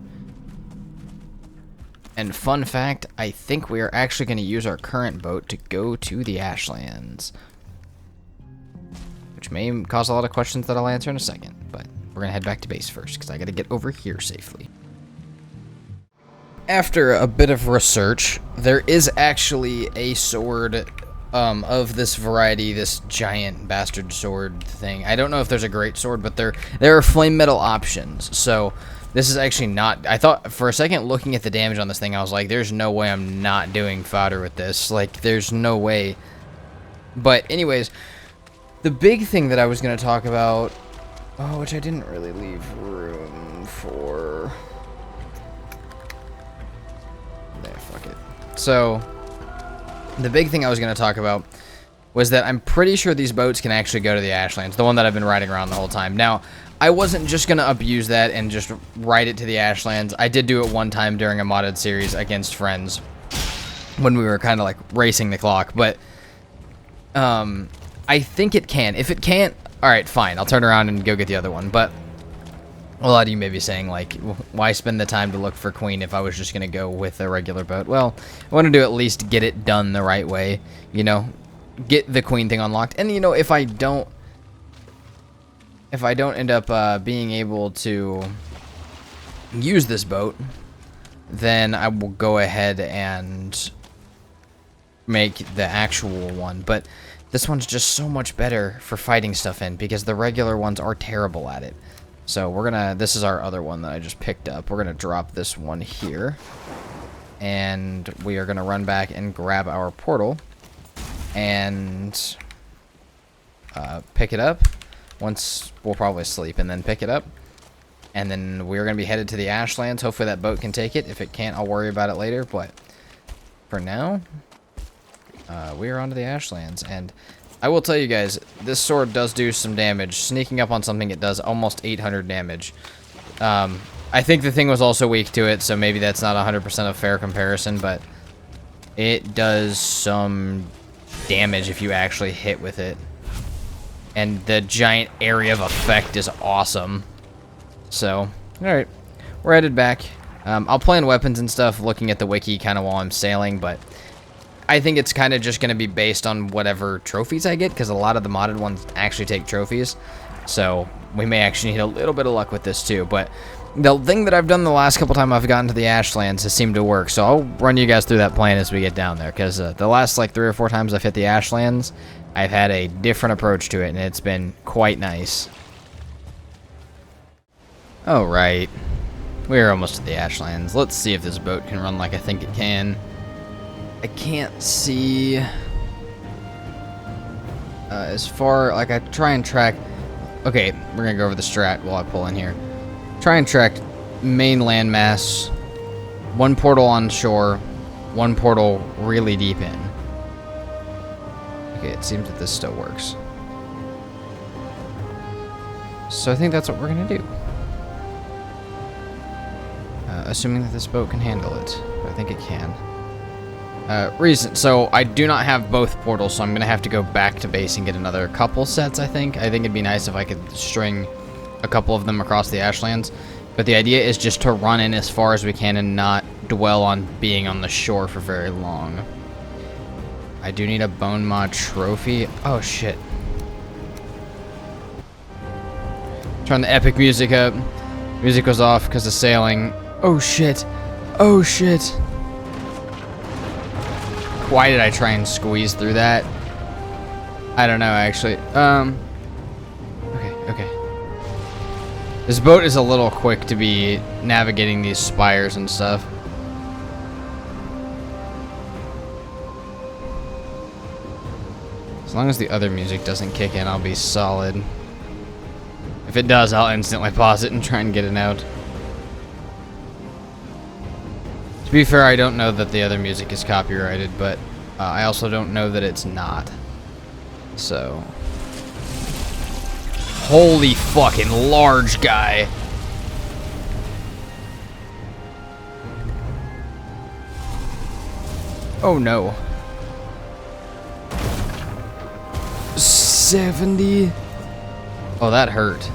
And fun fact, I think we are actually going to use our current boat to go to the Ashlands. Which may cause a lot of questions that I'll answer in a second. But we're going to head back to base first, because I got to get over here safely. After a bit of research, there is actually a sword of this variety, this giant bastard sword thing. I don't know if there's a great sword, but there are flame metal options. So this is actually not... I thought for a second, looking at the damage on this thing, I was like, there's no way I'm not doing fodder with this. Like, there's no way. But anyways, the big thing that I was going to talk about... Oh, which I didn't really leave room for... There, fuck it. So, the big thing I was going to talk about was that I'm pretty sure these boats can actually go to the Ashlands, the one that I've been riding around the whole time. Now, I wasn't just going to abuse that and just ride it to the Ashlands. I did do it one time during a modded series against friends when we were kind of like racing the clock, but I think it can. If it can't, alright, fine. I'll turn around and go get the other one, but a lot of you may be saying, like, why spend the time to look for Queen if I was just going to go with a regular boat? Well, I want to at least get it done the right way, you know, get the Queen thing unlocked. And, you know, if I don't end up being able to use this boat, then I will go ahead and make the actual one. But this one's just so much better for fighting stuff in, because the regular ones are terrible at it. So we're gonna, this is our other one that I just picked up. We're gonna drop this one here. and we are going to run back and grab our portal and pick it up. Once we'll probably sleep and then pick it up. And then we're going to be headed to the Ashlands. Hopefully that boat can take it. If it can't, I'll worry about it later. But for now, we are on to the Ashlands. And I will tell you guys, this sword does do some damage. Sneaking up on something, it does almost 800 damage. I think the thing was also weak to it, so maybe that's not 100% a fair comparison, but it does some damage if you actually hit with it. And the giant area of effect is awesome. So, alright. We're headed back. I'll plan weapons and stuff looking at the wiki kind of while I'm sailing, but I think it's kind of just going to be based on whatever trophies I get, because a lot of the modded ones actually take trophies. So, we may actually need a little bit of luck with this too, but the thing that I've done the last couple times I've gotten to the Ashlands has seemed to work, so I'll run you guys through that plan as we get down there, because the last like 3 or 4 times I've hit the Ashlands, I've had a different approach to it, and it's been quite nice. Alright, we're almost at the Ashlands. Let's see if this boat can run like I think it can. I can't see as far, like I try and track. Okay, we're gonna go over the strat while I pull in here. Try and track main landmass, 1 portal on shore, 1 portal really deep in. Okay, it seems that this still works. So I think that's what we're gonna do. Assuming that this boat can handle it, but I think it can. So I do not have both portals, so I'm gonna have to go back to base and get another couple sets, I think. I think it'd be nice if I could string a couple of them across the Ashlands, but the idea is just to run in as far as we can and not dwell on being on the shore for very long. I do need a bone mod trophy. Oh shit. Turn the epic music up. Music was off because of sailing. Oh shit. Oh shit. Why did I try and squeeze through that? I don't know actually. Okay. This boat is a little quick to be navigating these spires and stuff. As long as the other music doesn't kick in, I'll be solid. If it does, I'll instantly pause it and try and get it out. To be fair, I don't know that the other music is copyrighted, but I also don't know that it's not. So... Holy fucking large guy. Oh no. 70. Oh, that hurt.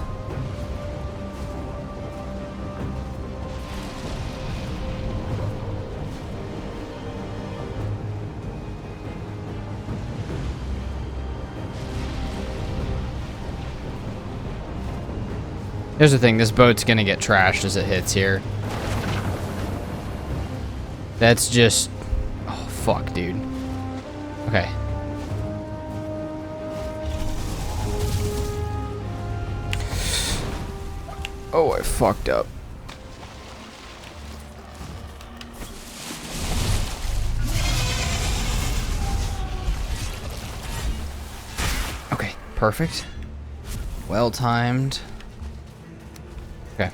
Here's the thing, this boat's gonna get trashed as it hits here. That's just... Oh, fuck, dude. Okay. Oh, I fucked up. Okay, perfect. Well timed. Okay.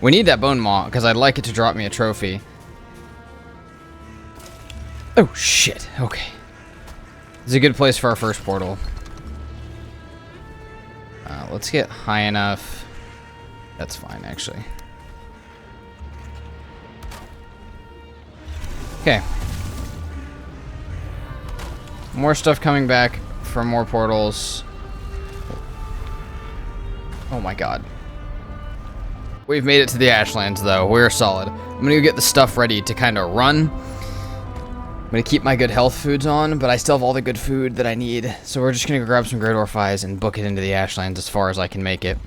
We need that bone maw, because I'd like it to drop me a trophy. Oh, shit. Okay. This is a good place for our first portal. Let's get high enough. That's fine, actually. Okay. More stuff coming back from more portals. Oh my god. We've made it to the Ashlands, though. We're solid. I'm gonna go get the stuff ready to kind of run. I'm gonna keep my good health foods on, but I still have all the good food that I need. So we're just gonna go grab some Great Orphies and book it into the Ashlands as far as I can make it.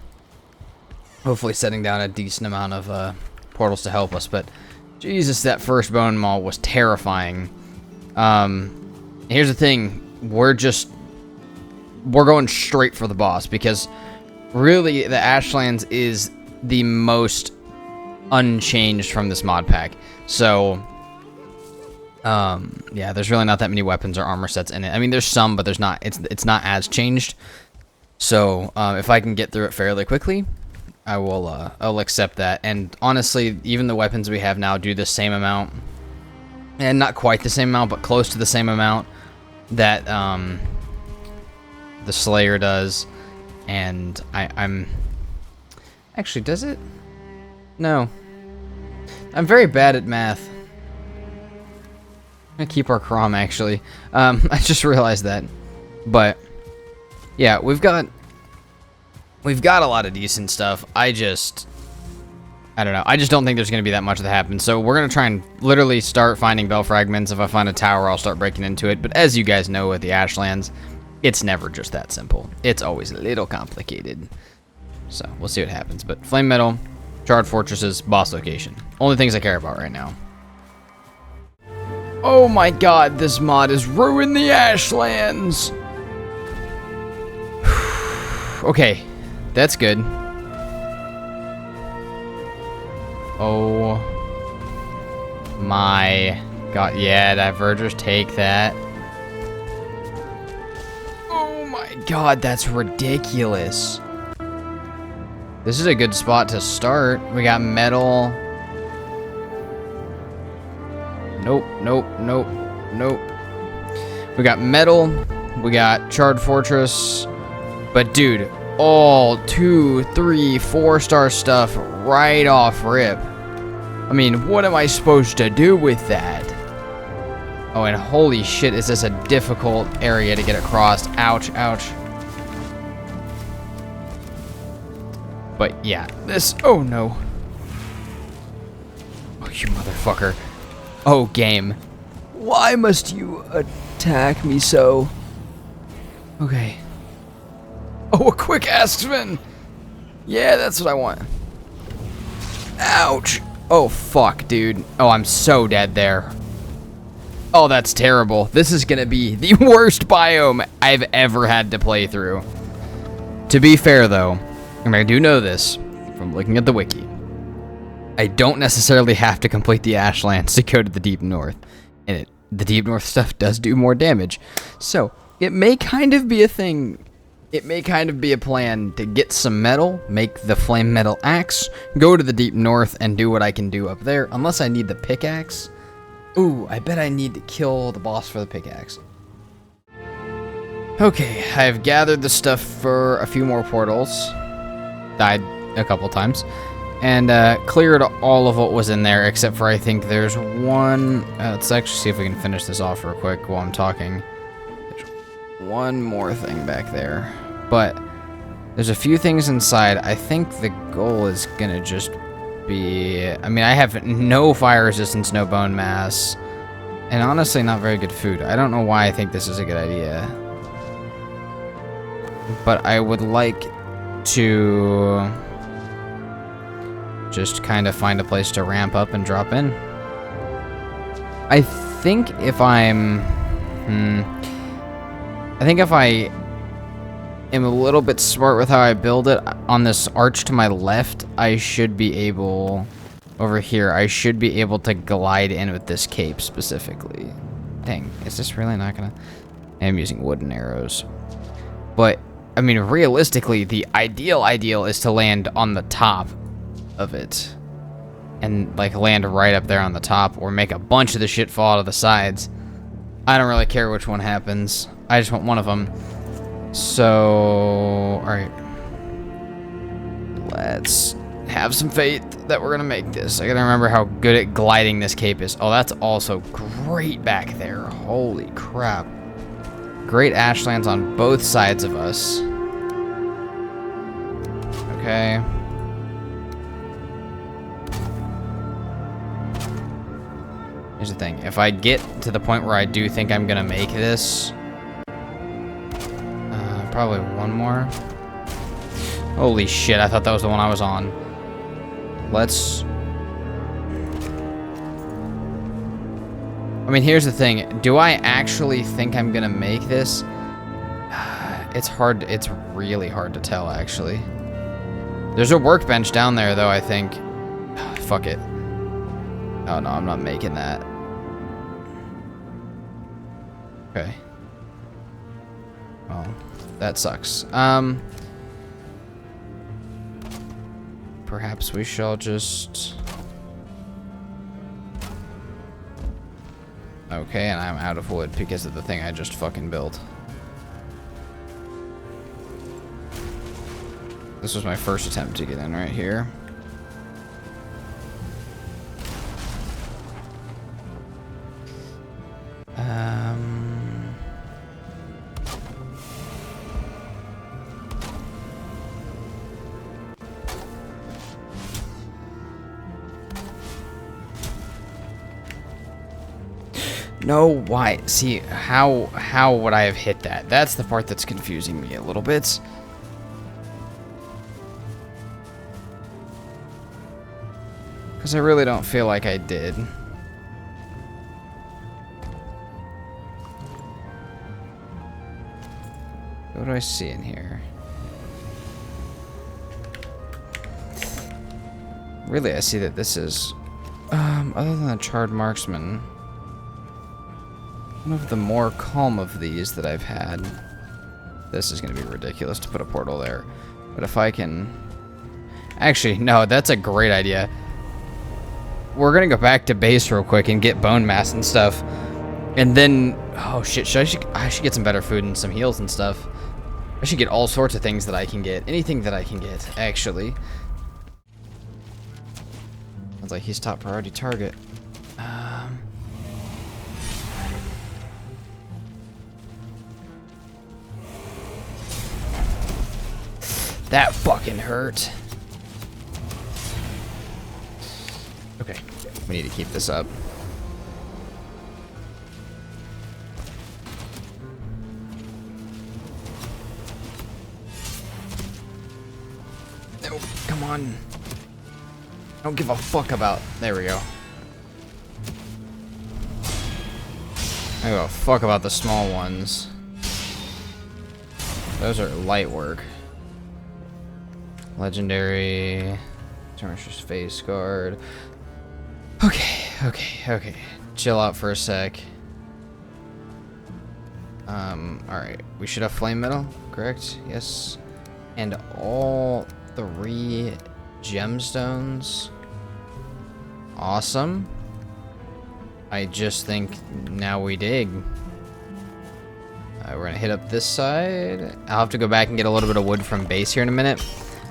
Hopefully setting down a decent amount of portals to help us. But Jesus, that first bone maw was terrifying. Here's the thing. We're going straight for the boss, because really the Ashlands is the most unchanged from this mod pack. So Yeah, there's really not that many weapons or armor sets in it. I mean, there's some, but there's not. It's not as changed. So if I can get through it fairly quickly, I'll accept that. And honestly, even the weapons we have now do the same amount, and not quite the same amount, but close to the same amount that the Slayer does. And I'm actually, does it? No, I'm very bad at math. I'm gonna keep our Crom actually. I just realized that, but yeah, we've got a lot of decent stuff. I don't know. I just don't think there's gonna be that much that happens. So we're gonna try and literally start finding bell fragments. If I find a tower, I'll start breaking into it. But as you guys know, with the Ashlands, it's never just that simple. It's always a little complicated. So we'll see what happens. But flame metal, charred fortresses, boss location. Only things I care about right now. Oh my god, this mod has ruined the Ashlands! Okay, that's good. Oh my god, yeah, divergers take that. Oh my god, that's ridiculous. This is a good spot to start. We got metal. Nope, nope, nope, nope. We got metal. We got charred fortress. But dude, all 2, 3, 4-star stuff right off rip. I mean, what am I supposed to do with that? Oh, and holy shit, is this a difficult area to get across. Ouch, ouch. But yeah, this, oh no. Oh, you motherfucker. Oh, game. Why must you attack me so? Okay. Oh, a quick Askman! Yeah, that's what I want. Ouch! Oh, fuck, dude. Oh, I'm so dead there. Oh, that's terrible. This is gonna be the worst biome I've ever had to play through. To be fair, though, and I do know this from looking at the wiki, I don't necessarily have to complete the Ashlands to go to the Deep North. And the Deep North stuff does do more damage. So, it may kind of be a thing. It may kind of be a plan to get some metal, make the flame metal axe, go to the Deep North, and do what I can do up there. Unless I need the pickaxe. Ooh, I bet I need to kill the boss for the pickaxe. Okay, I've gathered the stuff for a few more portals. Died a couple times. And cleared all of what was in there, except for I think there's one. Let's actually see if we can finish this off real quick while I'm talking. There's one more thing back there. But there's a few things inside. I think the goal is going to just be... I mean, I have no fire resistance, no bone mass. And honestly, not very good food. I don't know why I think this is a good idea. But I would like to... just kind of find a place to ramp up and drop in. I think if I'm... I think if I am a little bit smart with how I build it, on this arch to my left, I should be able... over here, I should be able to glide in with this cape specifically. Dang, is this really not gonna... I'm using wooden arrows. But, I mean, realistically, the ideal is to land on the top of it and like land right up there on the top, or make a bunch of the shit fall to the sides. I don't really care which one happens. I just want one of them. So, alright. Let's have some faith that we're gonna make this. I gotta remember how good at gliding this cape is. Oh, that's also great back there. Holy crap. Great Ashlands on both sides of us. Okay. Here's the thing. If I get to the point where I do think I'm gonna make this, probably one more. Holy shit, I thought that was the one I was on. Let's... I mean, here's the thing. Do I actually think I'm gonna make this? It's hard. It's really hard to tell, actually. There's a workbench down there, though, I think. Fuck it. Oh, no, I'm not making that. Okay. Well, that sucks. Perhaps we shall just... Okay, and I'm out of wood because of the thing I just fucking built. This was my first attempt to get in right here. No, why? See, how would I have hit that? That's the part that's confusing me a little bit. Because I really don't feel like I did. What do I see in here? Really, I see that this is, other than the Charred Marksman, one of the more calm of these that I've had. This is going to be ridiculous to put a portal there. But if I can... Actually, no, that's a great idea. We're going to go back to base real quick and get bone mass and stuff. And then... Oh, shit. I should get some better food and some heals and stuff. I should get all sorts of things that I can get. Anything that I can get, actually. Sounds like he's top priority target. That fucking hurt. Okay, we need to keep this up. No, come on. I don't give a fuck about... There we go. I don't give a fuck about the small ones. Those are light work. Legendary, Tarnisher's Face Guard. Okay. Chill out for a sec. Alright. We should have Flame Metal, correct? Yes. And all 3 gemstones. Awesome. I just think now we dig. We're gonna hit up this side. I'll have to go back and get a little bit of wood from base here in a minute.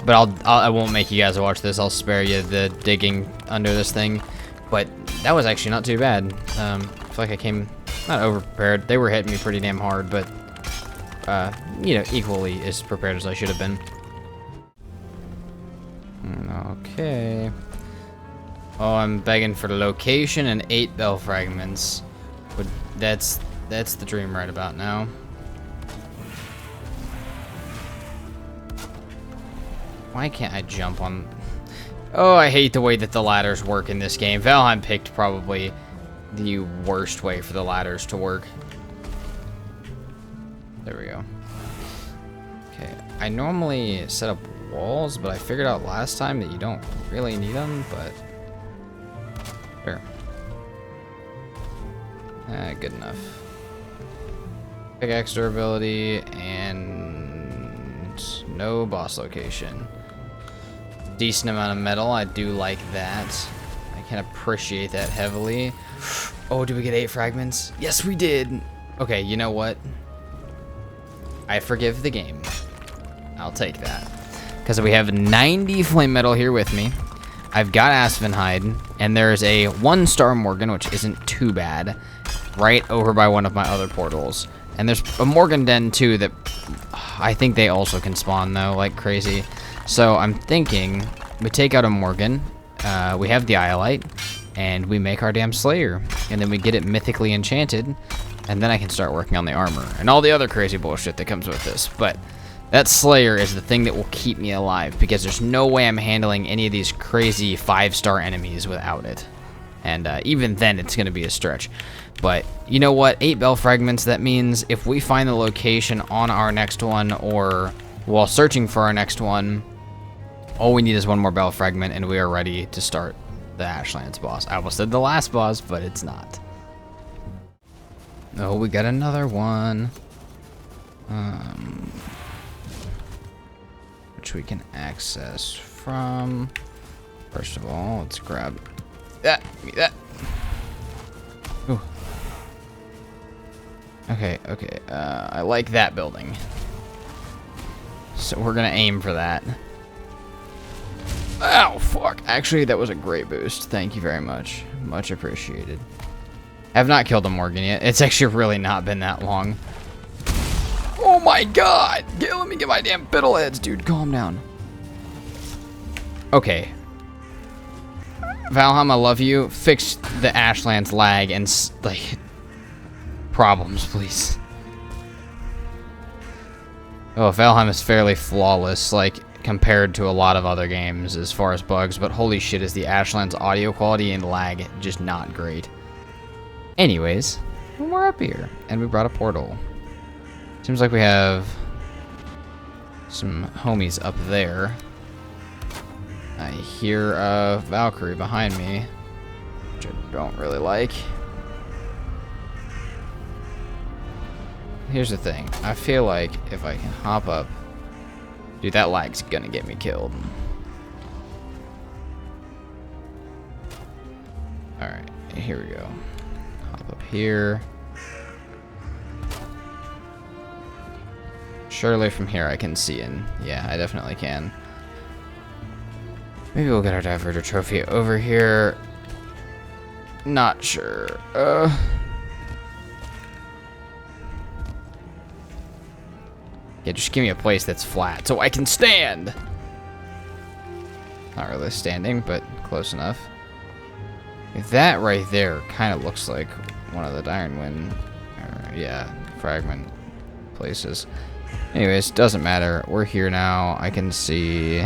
But I won't make you guys watch this. I'll spare you the digging under this thing. But that was actually not too bad. I feel like I came not over-prepared. They were hitting me pretty damn hard, but, you know, equally as prepared as I should have been. Okay. Oh, I'm begging for the location and 8 bell fragments. But that's the dream right about now. Why can't I jump on... Oh, I hate the way that the ladders work in this game. Valheim picked probably the worst way for the ladders to work. There we go. Okay, I normally set up walls, but I figured out last time that you don't really need them, but... Sure. Good enough. Pickaxe durability, and no boss location. Decent amount of metal, I do like that. I can appreciate that heavily. Oh, did we get 8 fragments? Yes, we did! Okay, you know what? I forgive the game. I'll take that. Because we have 90 flame metal here with me. I've got Aspenhide, and there's a 1-star Morgan, which isn't too bad, right over by one of my other portals. And there's a Morgan Den, too, that I think they also can spawn, though, like crazy. So I'm thinking we take out a Morgan, we have the Iolite, and we make our damn Slayer. And then we get it mythically enchanted, and then I can start working on the armor. And all the other crazy bullshit that comes with this. But that Slayer is the thing that will keep me alive, because there's no way I'm handling any of these crazy 5-star enemies without it. And even then, it's going to be a stretch. But you know what? 8 bell fragments, that means if we find the location on our next one, or while searching for our next one, all we need is 1 more bell fragment, and we are ready to start the Ashlands boss. I almost said the last boss, but it's not. Oh, we got another one. Which we can access from. First of all, let's grab that. Give me that. Ooh. Okay, okay. I like that building. So we're gonna aim for that. Oh, fuck. Actually, that was a great boost. Thank you very much. Much appreciated. I have not killed a Morgan yet. It's actually really not been that long. Oh my god! Let me get my damn fiddleheads, dude. Calm down. Okay. Valheim, I love you. Fix the Ashlands lag and, like, problems, please. Oh, Valheim is fairly flawless, like, compared to a lot of other games as far as bugs, but holy shit, is the Ashlands audio quality and lag just not great. Anyways, we're up here, and we brought a portal. Seems like we have some homies up there. I hear a Valkyrie behind me, which I don't really like. Here's the thing. I feel like if I can hop up... Dude, that lag's gonna get me killed. Alright, here we go. Hop up here. Surely from here I can see in. Yeah, I definitely can. Maybe we'll get our Diverter trophy over here. Not sure. Yeah, just give me a place that's flat so I can stand. Not really standing, but close enough. That right there kind of looks like one of the Ironwind, yeah, fragment places. Anyways, doesn't matter. We're here now. I can see.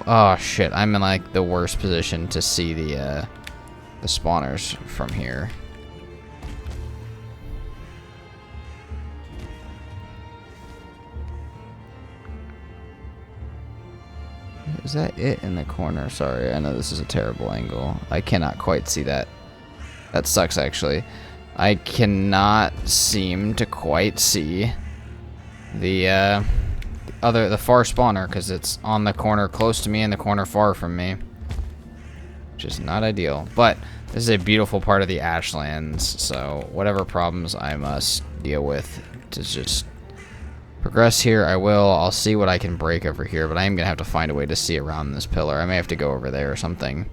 Oh shit! I'm in like the worst position to see the spawners from here. Is that it in the corner? Sorry, I know this is a terrible angle. I cannot quite see that. That sucks, actually. I cannot seem to quite see the far spawner, because it's on the corner close to me and the corner far from me, which is not ideal. But this is a beautiful part of the Ashlands, so whatever problems I must deal with to just progress here, I will. I'll see what I can break over here, but I am going to have to find a way to see around this pillar. I may have to go over there or something.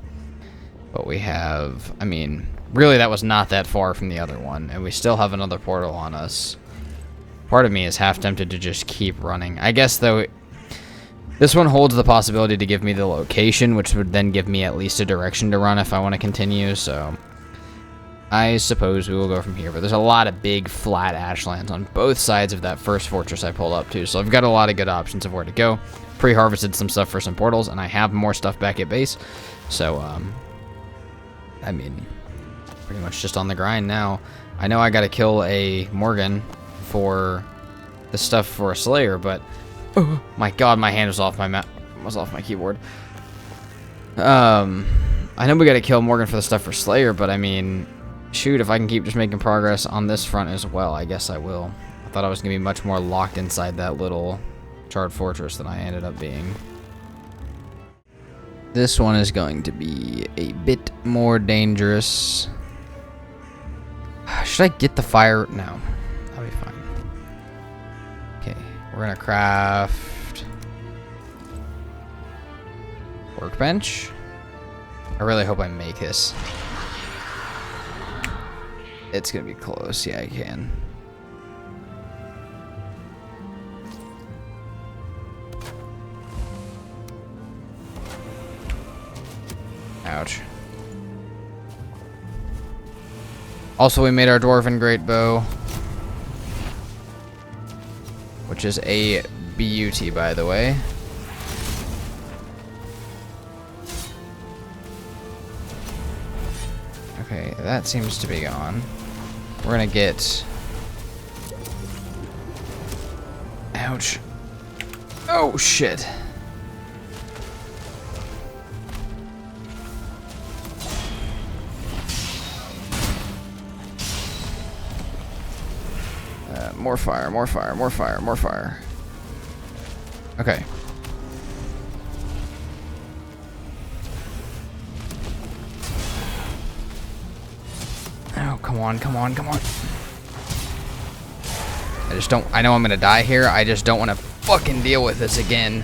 But we have, I mean, really that was not that far from the other one, and we still have another portal on us. Part of me is half tempted to just keep running. I guess, though, this one holds the possibility to give me the location, which would then give me at least a direction to run if I want to continue, so I suppose we will go from here. But there's a lot of big, flat ashlands on both sides of that first fortress I pulled up to, so I've got a lot of good options of where to go. Pre-harvested some stuff for some portals, and I have more stuff back at base, so, I mean, pretty much just on the grind now. I know I gotta kill a Morgan for the stuff for a Slayer, but oh my god, my hand was off my keyboard. I know we gotta kill Morgan for the stuff for Slayer, but I mean, shoot, if I can keep just making progress on this front as well, I guess I will. I thought I was gonna be much more locked inside that little charred fortress than I ended up being. This one is going to be a bit more dangerous. Should I get the fire? No, that'll be fine. Okay, we're gonna craft workbench. I really hope I make this. It's gonna be close. Yeah, I can. Ouch. Also, we made our Dwarven Greatbow, which is a beauty, by the way. Okay, that seems to be gone. We're gonna get... Ouch. Oh, shit. More fire, more fire, more fire, more fire. Okay. Oh, come on, come on, come on. I just don't... I know I'm gonna die here. I just don't want to fucking deal with this again.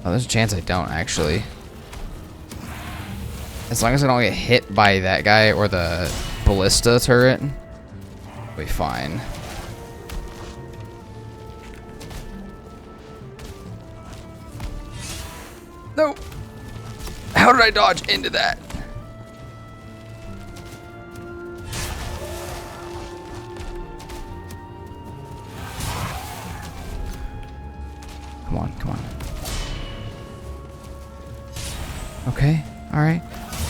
Oh, there's a chance I don't, actually. As long as I don't get hit by that guy or the ballista turret, we'll be fine. No! How did I dodge into that? Come on, come on. Okay, alright.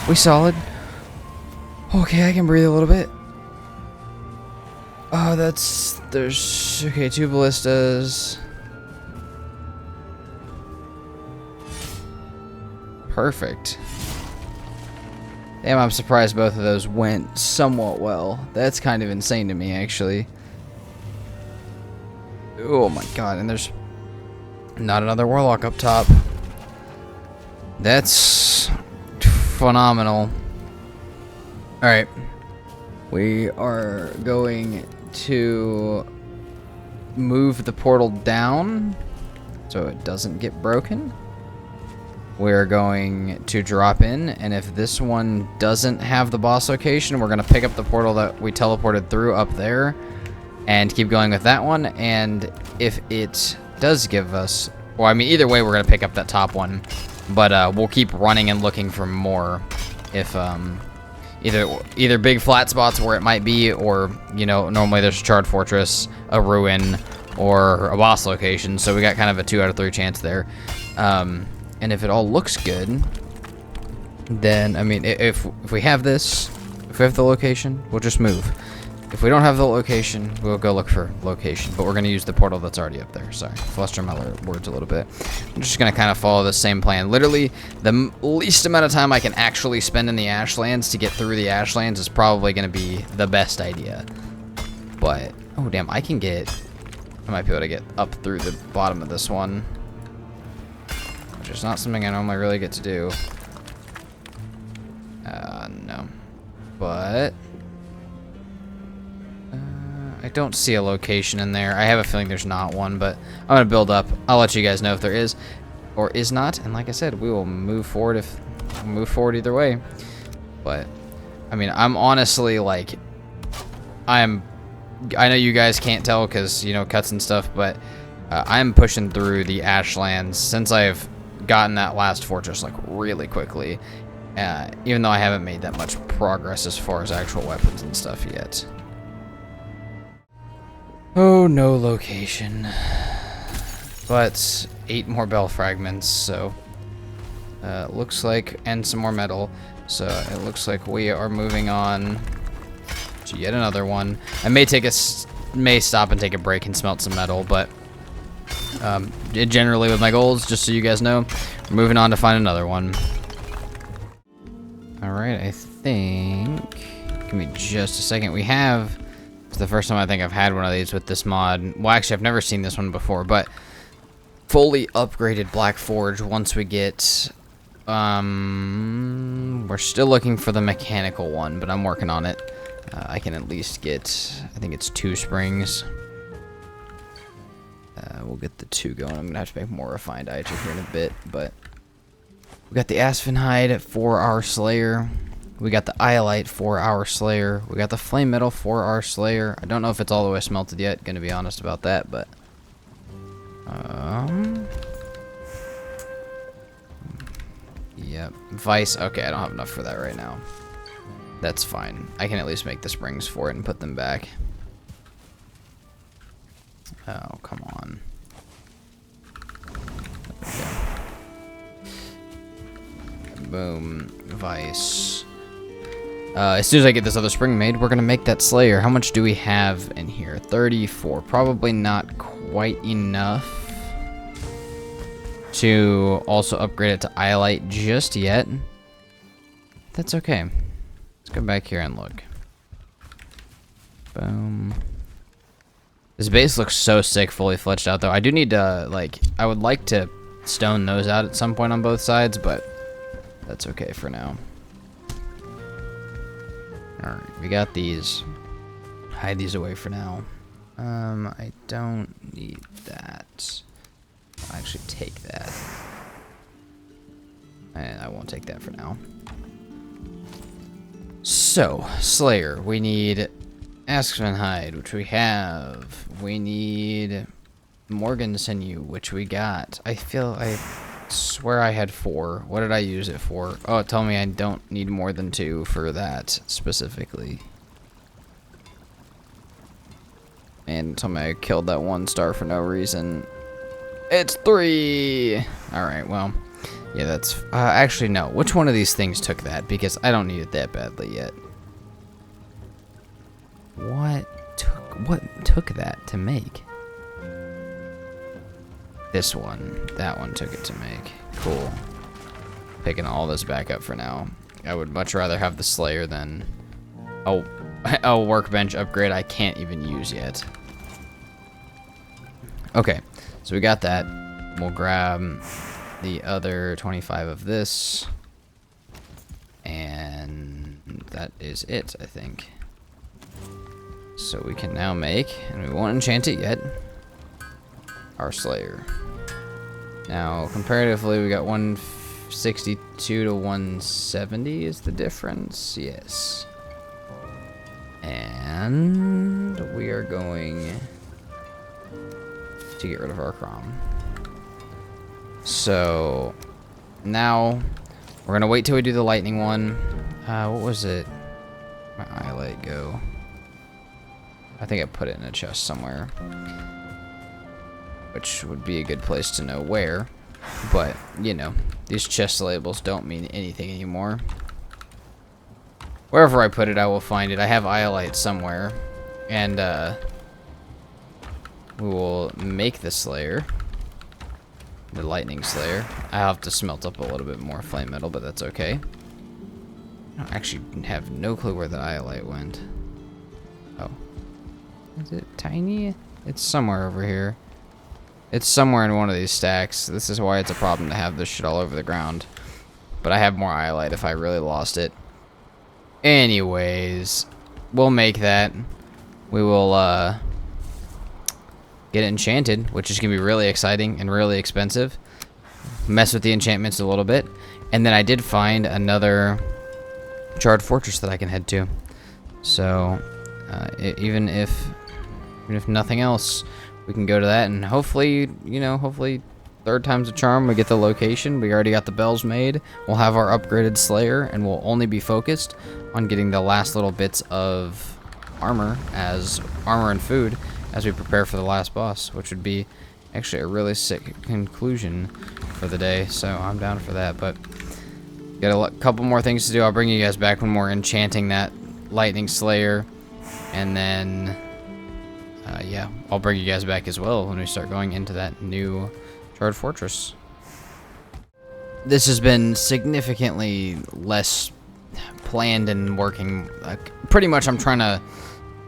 We solid. Okay, I can breathe a little bit. Oh, there's... Okay, 2 ballistas. Perfect. Damn, I'm surprised both of those went somewhat well. That's kind of insane to me, actually. Oh my god, and there's not another warlock up top. That's phenomenal. Alright. We are going to move the portal down so it doesn't get broken. We're going to drop in, and if this one doesn't have the boss location, we're going to pick up the portal that we teleported through up there and keep going with that one. And if it does give us... Well, I mean, either way, we're going to pick up that top one. But we'll keep running and looking for more if either big flat spots where it might be, or, you know, normally there's a charred fortress, a ruin, or a boss location. So we got kind of a 2 out of 3 chance there. And if it all looks good, then, I mean, if we have this, if we have the location, we'll just move. If we don't have the location, we'll go look for location. But we're going to use the portal that's already up there. Sorry, flustered my words a little bit. I'm just going to kind of follow the same plan. Literally, the least amount of time I can actually spend in the Ashlands to get through the Ashlands is probably going to be the best idea. But, oh damn, I might be able to get up through the bottom of this one. Which is not something I normally really get to do. No. But... I don't see a location in there. I have a feeling there's not one, but I'm going to build up. I'll let you guys know if there is or is not. And like I said, we will move forward either way. But, I mean, I'm honestly, like... I know you guys can't tell because, you know, cuts and stuff, but I'm pushing through the Ashlands since I've gotten that last fortress, like, really quickly. Even though I haven't made that much progress as far as actual weapons and stuff yet. Oh, no location. But 8 more bell fragments, so looks like, and some more metal. So it looks like we are moving on to yet another one. I may stop and take a break and smelt some metal, but generally with my goals, just so you guys know, we're moving on to find another one. All right, I think. Give me just a second. It's the first time I think I've had one of these with this mod. Well, actually, I've never seen this one before, but fully upgraded Black Forge once we get... we're still looking for the mechanical one, but I'm working on it. I can at least get... I think it's 2 springs. We'll get the 2 going. I'm going to have to make more refined Eikthyr here in a bit, but... We got the Aspen Hide for our Slayer. We got the Iolite for our Slayer. We got the Flame Metal for our Slayer. I don't know if it's all the way smelted yet, gonna be honest about that, but... Yep. Vice. Okay, I don't have enough for that right now. That's fine. I can at least make the springs for it and put them back. Oh, come on. Okay. Boom. Vice. As soon as I get this other spring made, we're going to make that Slayer. How much do we have in here? 34. Probably not quite enough to also upgrade it to Iolite just yet. That's okay. Let's go back here and look. Boom. This base looks so sick, fully fledged out, though. I do need to, like, I would like to stone those out at some point on both sides, but that's okay for now. Alright, we got these. Hide these away for now. I don't need that. I'll actually take that. And I won't take that for now. So, Slayer. We need Aspen Hide, which we have. We need Morgan Sinew, which we got. I swear I had 4. What did I use it for? Oh, tell me I don't need more than 2 for that specifically. And tell me I killed that 1 star for no reason. It's 3! Alright, well, yeah, that's... actually, no. Which one of these things took that? Because I don't need it that badly yet. What took that to make? This one. That one took it to make. Cool. Picking all this back up for now. I would much rather have the Slayer than a workbench upgrade I can't even use yet. Okay, so we got that. We'll grab the other 25 of this. And that is it, I think. So we can now make, and we won't enchant it yet, our Slayer. Now, comparatively, we got 162 to 170 is the difference. Yes. And we are going to get rid of our Crom. So now we're gonna wait till we do the lightning one. What was it? My highlight go. I think I put it in a chest somewhere, which would be a good place to know where. But you know, these chest labels don't mean anything anymore. Wherever I put it, I will find it. I have Iolite somewhere, and we will make the Slayer, the Lightning Slayer. I have to smelt up a little bit more flame metal, but that's okay. I don't actually have no clue where the Iolite went. Oh, is it tiny? It's somewhere over here. It's somewhere in one of these stacks. This is why it's a problem to have this shit all over the ground. But I have more Iolite if I really lost it. Anyways, we'll make that. We will get it enchanted, which is gonna be really exciting and really expensive. Mess with the enchantments a little bit, and then I did find another charred fortress that I can head to. So even if nothing else, we can go to that, and hopefully, you know, hopefully 3rd time's a charm. We get the location. We already got the bells made. We'll have our upgraded Slayer, and we'll only be focused on getting the last little bits of armor and food as we prepare for the last boss, which would be actually a really sick conclusion for the day. So I'm down for that. But got a couple more things to do. I'll bring you guys back when we're enchanting that Lightning Slayer, and then yeah, I'll bring you guys back as well when we start going into that new charred fortress. This has been significantly less planned and working. Pretty much I'm trying to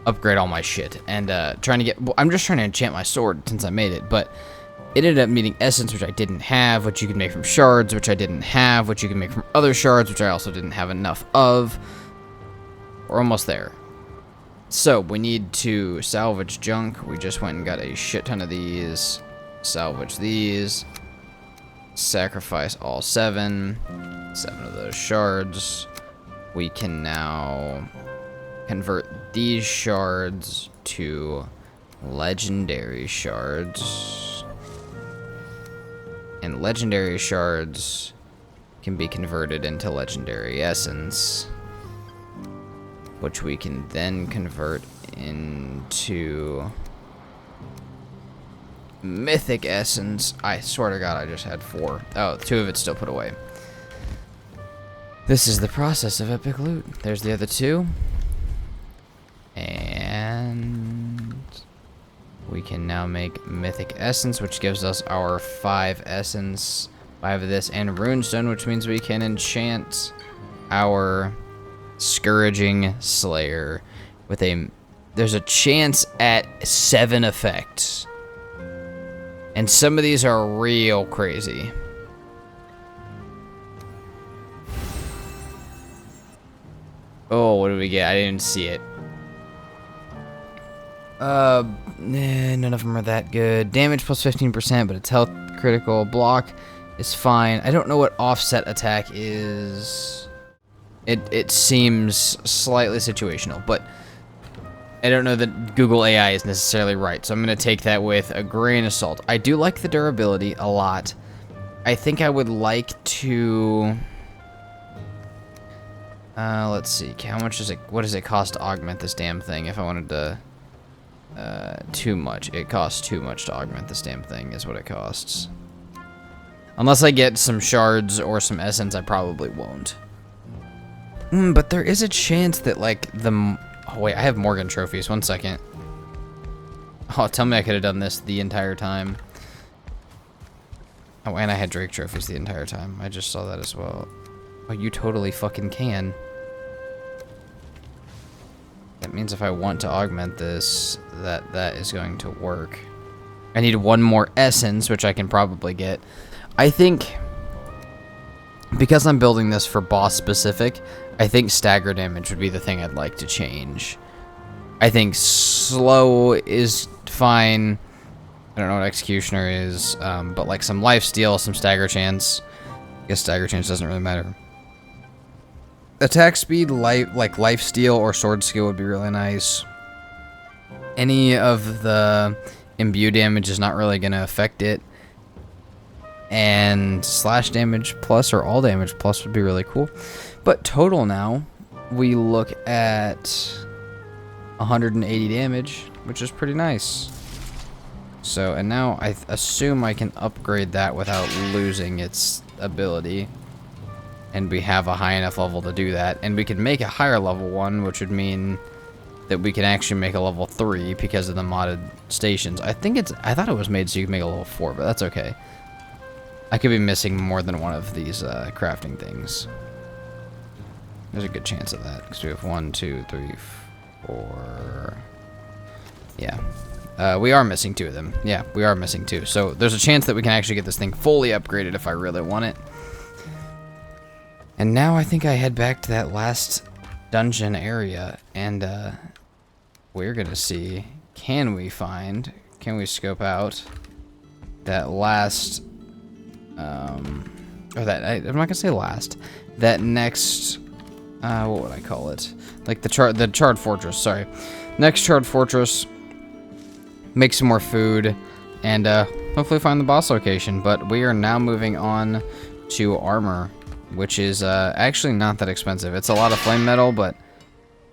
upgrade all my shit and I'm just trying to enchant my sword since I made it, but it ended up needing essence, which I didn't have, which you can make from shards, which I didn't have, which you can make from other shards, which I also didn't have enough of. We're almost there. So we need to salvage junk. We just went and got a shit ton of these. Salvage these. Sacrifice all 7 of those shards. We can now convert these shards to legendary shards. And legendary shards can be converted into legendary essence, which we can then convert into mythic essence. I swear to God, I just had 4. Oh, 2 of it's still put away. This is the process of EpicLoot. There's the other 2. And we can now make mythic essence, which gives us our 5 essence, 5 of this, and runestone, which means we can enchant our Scourging Slayer with a there's a chance at 7 effects. And some of these are real crazy. Oh, what did we get? I didn't see it. None of them are that good. Damage plus 15%, but it's health critical. Block is fine. I don't know what offset attack is. It seems slightly situational, but I don't know that Google AI is necessarily right, so I'm going to take that with a grain of salt. I do like the durability a lot. I think I would like to... let's see. How much does it... What does it cost to augment this damn thing if I wanted to... too much. It costs too much to augment this damn thing is what it costs. Unless I get some shards or some essence, I probably won't. But there is a chance that, like, the... Oh, wait, I have Morgan trophies. 1 second. Oh, tell me I could have done this the entire time. Oh, and I had Drake trophies the entire time. I just saw that as well. Oh, you totally fucking can. That means if I want to augment this, that is going to work. I need 1 more essence, which I can probably get. I think... Because I'm building this for boss specific, I think stagger damage would be the thing I'd like to change. I think slow is fine. I don't know what executioner is, but like some lifesteal, some stagger chance. I guess stagger chance doesn't really matter. Attack speed, like lifesteal or sword skill would be really nice. Any of the imbue damage is not really going to affect it. And slash damage plus or all damage plus would be really cool. But total now, we look at 180 damage, which is pretty nice. So, and now I assume I can upgrade that without losing its ability. And we have a high enough level to do that. And we can make a higher level one, which would mean that we can actually make a level 3 because of the modded stations. I thought it was made so you can make a level 4, but that's okay. I could be missing more than one of these crafting things. There's a good chance of that, because we have 1, 2, 3, 4... Yeah. We are missing 2 of them. Yeah, we are missing 2. So there's a chance that we can actually get this thing fully upgraded if I really want it. And now I think I head back to that last dungeon area, and we're going to see, can we scope out that last... I'm not gonna say last. That next, what would I call it? Like the charred fortress. Sorry, next charred fortress. Make some more food, and hopefully find the boss location. But we are now moving on to armor, which is actually not that expensive. It's a lot of flame metal, but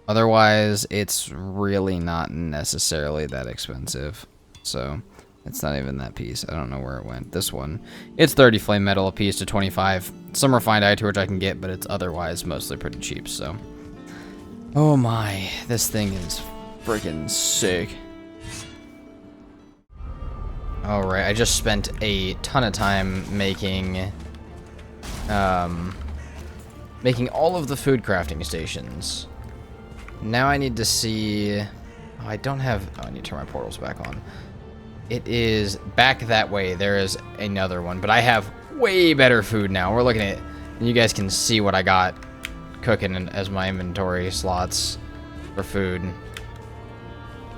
otherwise it's really not necessarily that expensive. So. It's not even that piece. I don't know where it went. This one. It's 30 flame metal a piece to 25. Some refined eye torch I can get, but it's otherwise mostly pretty cheap, so. Oh my. This thing is freaking sick. Alright, I just spent a ton of time making all of the food crafting stations. Now I need to see... Oh, I don't have... Oh, I need to turn my portals back on. It is back that way. There is another one, but I have way better food now. We're looking at it, and you guys can see what I got cooking as my inventory slots for food.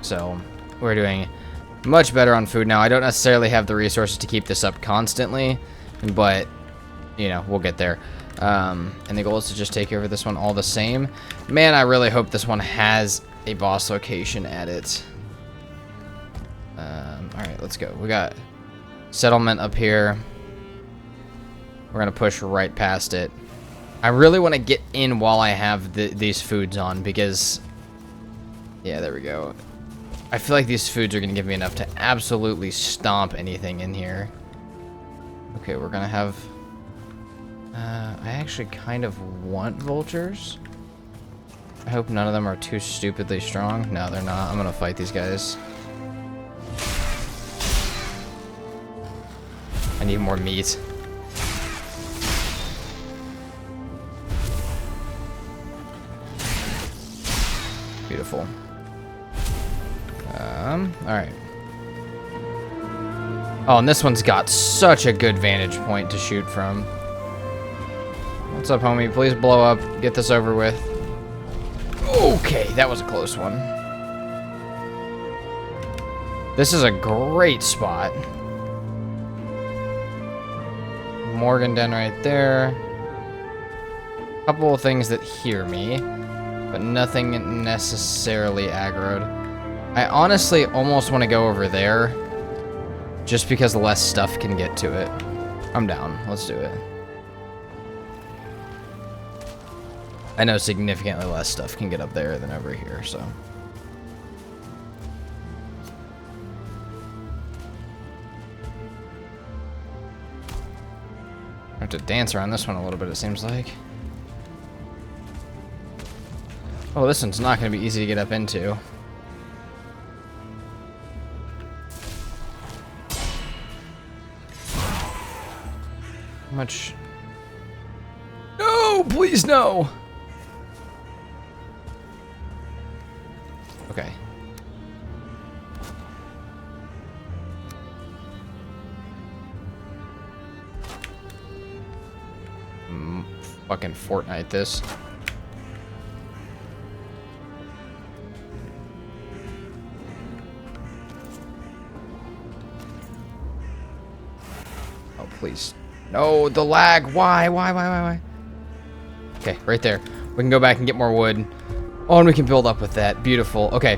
So we're doing much better on food now. I don't necessarily have the resources to keep this up constantly, but you know, we'll get there. And the goal is to just take over this one all the same. Man, I really hope this one has a boss location at it. Alright, let's go. We got settlement up here. We're going to push right past it. I really want to get in while I have these foods on because... Yeah, there we go. I feel like these foods are going to give me enough to absolutely stomp anything in here. Okay, we're going to have... I actually kind of want vultures. I hope none of them are too stupidly strong. No, they're not. I'm going to fight these guys. I need more meat. Beautiful. Alright. Oh, and this one's got such a good vantage point to shoot from. What's up, homie? Please blow up. Get this over with. Okay, that was a close one. This is a great spot. Morgan Den right there. Couple of things that hear me, but nothing necessarily aggroed. I honestly almost want to go over there, just because less stuff can get to it. I'm down. Let's do it. I know significantly less stuff can get up there than over here, so. I have to dance around this one a little bit, it seems like. Oh, this one's not going to be easy to get up into. How much? No, please no. Okay. Fucking Fortnite this. Oh, please. No, the lag. Why? Okay, right there. We can go back and get more wood. Oh, and we can build up with that. Beautiful. Okay,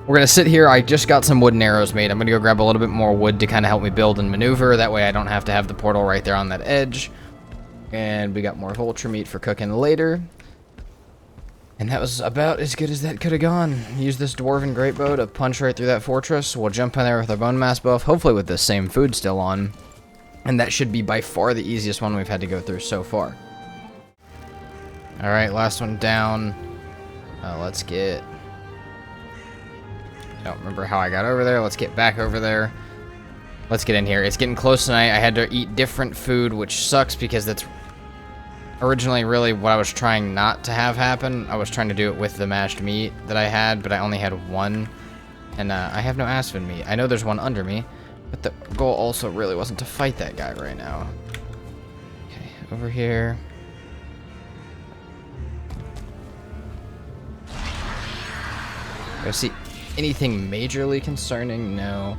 we're going to sit here. I just got some wooden arrows made. I'm going to go grab a little bit more wood to kind of help me build and maneuver. That way I don't have to have the portal right there on that edge. And we got more vulture meat for cooking later. And that was about as good as that could have gone. Use this dwarven greatbow to punch right through that fortress. We'll jump in there with our bone mass buff, hopefully with the same food still on. And that should be by far the easiest one we've had to go through so far. Alright, last one down. Let's get... I don't remember how I got over there. Let's get back over there. Let's get in here. It's getting close tonight. I had to eat different food, which sucks because that's originally really what I was trying not to have happen. I was trying to do it with the mashed meat that I had, but I only had one. And I have no aspen meat. I know there's one under me, but the goal also really wasn't to fight that guy right now. Okay, over here. Do I see anything majorly concerning? No.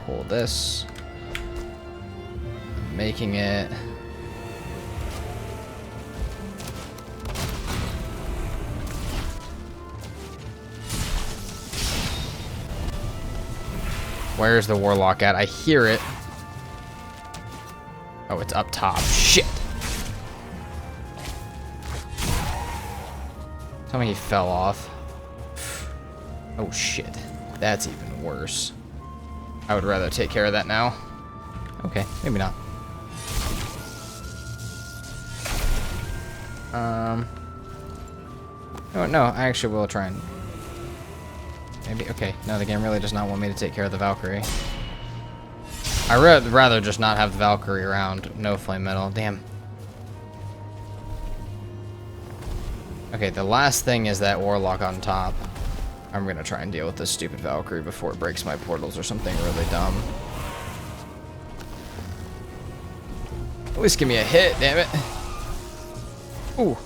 Pull this. I'm making it. Where's the warlock at? I hear it. Oh, it's up top. Shit. Tell me he fell off. Oh shit. That's even worse. I would rather take care of that now. Okay, maybe not. No, I actually will try and... Maybe, okay. No, the game really does not want me to take care of the Valkyrie. I would rather just not have the Valkyrie around. No flame metal. Damn. Okay, the last thing is that warlock on top. I'm gonna try and deal with this stupid Valkyrie before it breaks my portals or something really dumb. At least give me a hit, damn it. Ooh.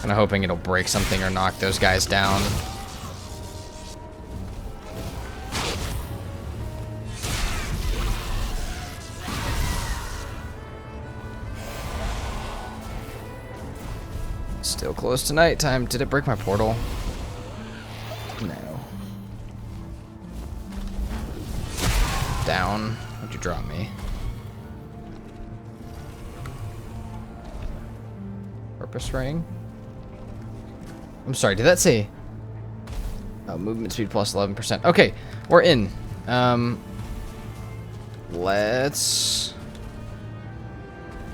Kinda hoping it'll break something or knock those guys down. Still close to nighttime. Did it break my portal? No. Down. What'd you drop me? Purpose ring? I'm sorry, did that say... Oh, movement speed plus 11%. Okay, we're in. Let's...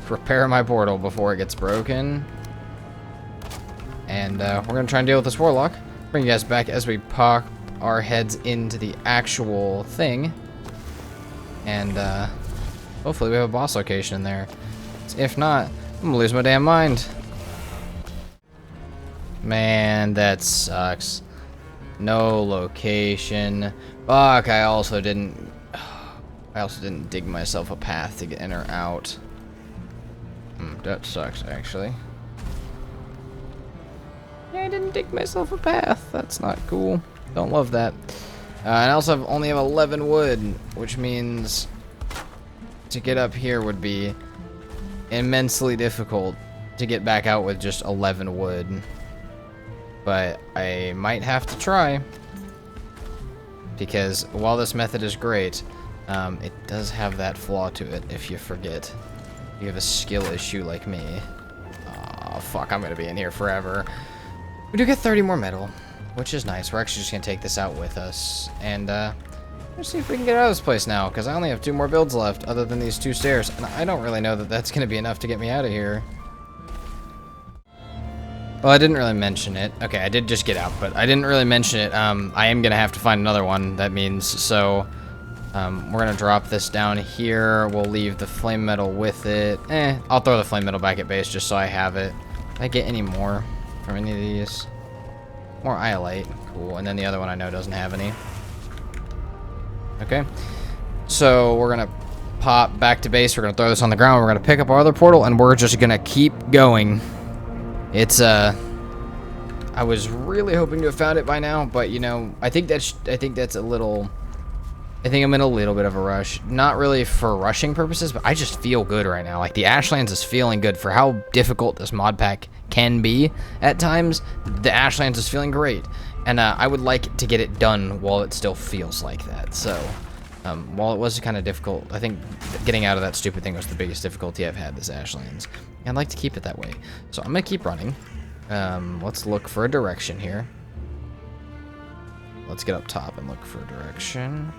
repair my portal before it gets broken. And we're going to try and deal with this warlock. Bring you guys back as we pop our heads into the actual thing. And hopefully we have a boss location in there. chance. If not, I'm gonna lose my damn mind. Man, that sucks. No location. Fuck, I also didn't dig myself a path to get in or out. That sucks, actually. Yeah, I didn't dig myself a path. That's not cool. Don't love that. And I also only have 11 wood, which means to get up here would be immensely difficult to get back out with just 11 wood. But I might have to try, because while this method is great, it does have that flaw to it if you forget. You have a skill issue like me. Oh, fuck, I'm gonna be in here forever. We do get 30 more metal, which is nice. We're actually just gonna take this out with us, and let's see if we can get out of this place now, because I only have 2 more builds left, other than these 2 stairs, and I don't really know that that's gonna be enough to get me out of here. Well, I didn't really mention it. Okay, I did just get out, but I didn't really mention it. I am gonna have to find another one, that means, so we're gonna drop this down here. We'll leave the flame metal with it. I'll throw the flame metal back at base just so I have it. Did I get any more from any of these? More iolite, cool. And then the other one I know doesn't have any. Okay, so we're gonna pop back to base. We're gonna throw this on the ground. We're gonna pick up our other portal, and we're just gonna keep going. It's I was really hoping to have found it by now, but you know, I think that's a little. I think I'm in a little bit of a rush. Not really for rushing purposes, but I just feel good right now. Like, the Ashlands is feeling good for how difficult this mod pack can be at times. The Ashlands is feeling great, and I would like to get it done while it still feels like that. So, while it was kind of difficult, I think getting out of that stupid thing was the biggest difficulty I've had this Ashlands. I'd like to keep it that way. So I'm gonna keep running. Let's look for a direction here. Let's get up top and look for a direction.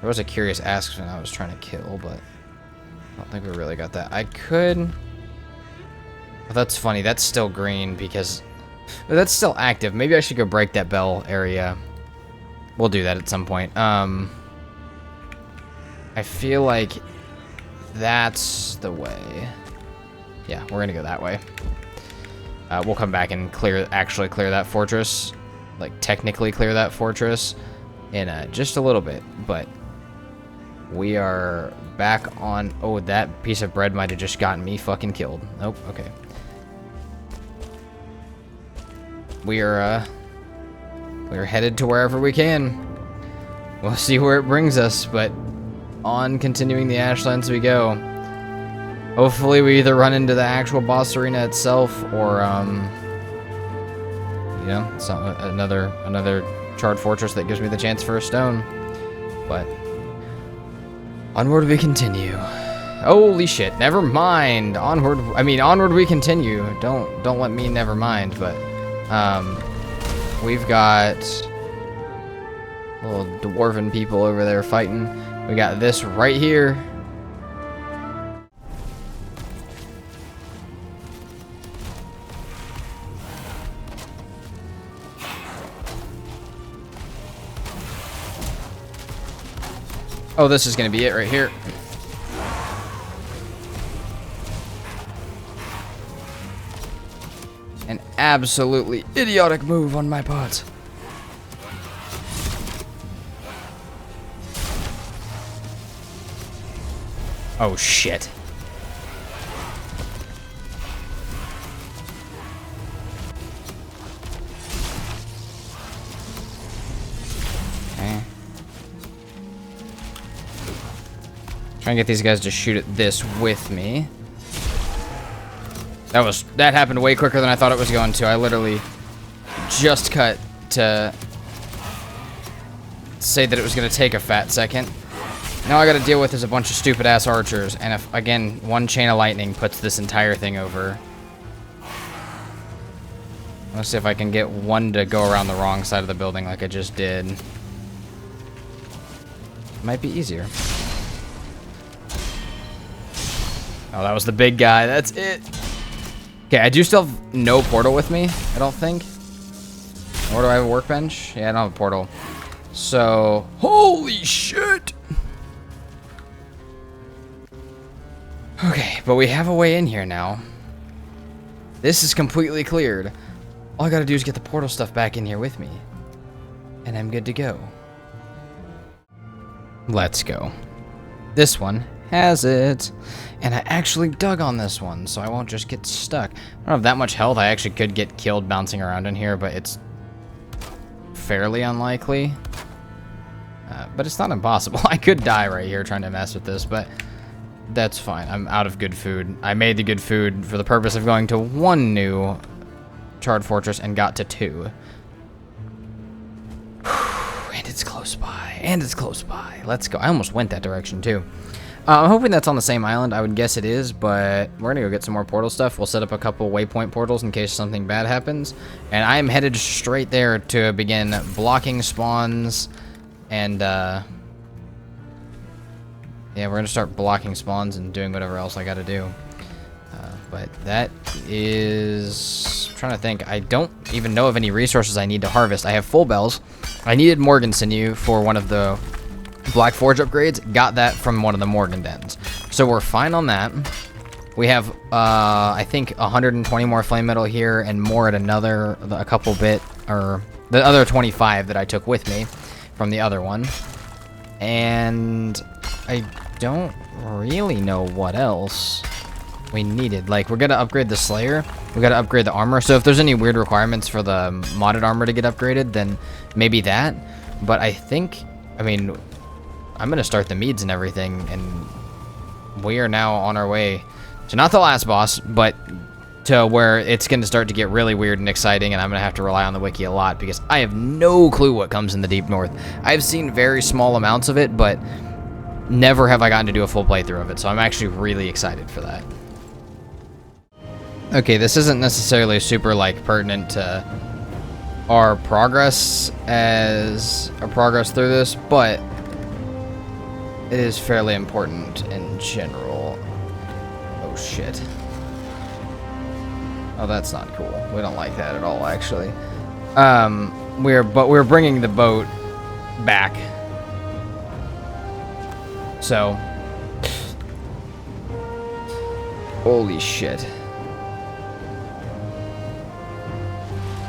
There was a curious ask when I was trying to kill, but I don't think we really got that. I could... Oh, that's funny. That's still green because... that's still active. Maybe I should go break that bell area. We'll do that at some point. I feel like that's the way. Yeah, we're gonna go that way. We'll come back and actually clear that fortress. Like, technically clear that fortress in just a little bit, but we are back on... Oh, that piece of bread might have just gotten me fucking killed. Nope, okay. We're headed to wherever we can. We'll see where it brings us, but on continuing the Ashlands we go. Hopefully we either run into the actual boss arena itself, or you know, another charred fortress that gives me the chance for a stone. But onward we continue. Holy shit! Never mind. Onward we continue. Don't let me never mind. But we've got little dwarven people over there fighting. We got this right here. Oh, this is gonna be it right here. An absolutely idiotic move on my part. Oh shit. Okay. Try and get these guys to shoot at this with me. That happened way quicker than I thought it was going to. I literally just cut to say that it was going to take a fat second. Now I got to deal with is a bunch of stupid ass archers, and if again one chain of lightning puts this entire thing over. Let's see if I can get one to go around the wrong side of the building like I just did. Might be easier. Oh, that was the big guy. That's it. Okay, I do still have no portal with me, I don't think. Or do I have a workbench? Yeah, I don't have a portal. So, holy shit! Okay, but we have a way in here now. This is completely cleared. All I gotta do is get the portal stuff back in here with me. And I'm good to go. Let's go. This one has it. And I actually dug on this one, so I won't just get stuck. I don't have that much health. I actually could get killed bouncing around in here, but it's fairly unlikely. But it's not impossible. I could die right here trying to mess with this, but that's fine. I'm out of good food. I made the good food for the purpose of going to 1 new charred fortress and got to 2. And it's close by. And it's close by. Let's go. I almost went that direction too. I'm hoping that's on the same island. I would guess it is, but we're gonna go get some more portal stuff. We'll set up a couple waypoint portals in case something bad happens. And I am headed straight there to begin blocking spawns. And yeah, we're gonna start blocking spawns and doing whatever else I gotta do. But that is... I'm trying to think. I don't even know of any resources I need to harvest. I have full bells. I needed Morgan sinew for one of the Black Forge upgrades. Got that from one of the Morgan dens. So we're fine on that. We have, I think, 120 more flame metal here and more at a couple bit, or the other 25 that I took with me from the other one. And I don't really know what else we needed. Like, we're gonna upgrade the Slayer. We gotta upgrade the armor. So if there's any weird requirements for the modded armor to get upgraded, then maybe that. But I think, I mean, I'm gonna start the meads and everything, and we are now on our way to not the last boss, but to where it's gonna start to get really weird and exciting, and I'm gonna have to rely on the wiki a lot because I have no clue what comes in the Deep North. I've seen very small amounts of it, but never have I gotten to do a full playthrough of it, so I'm actually really excited for that. Okay, this isn't necessarily super, like, pertinent to our progress through this, but it is fairly important in general. Oh, shit. Oh, that's not cool. We don't like that at all, actually. We're bringing the boat back. So, holy shit.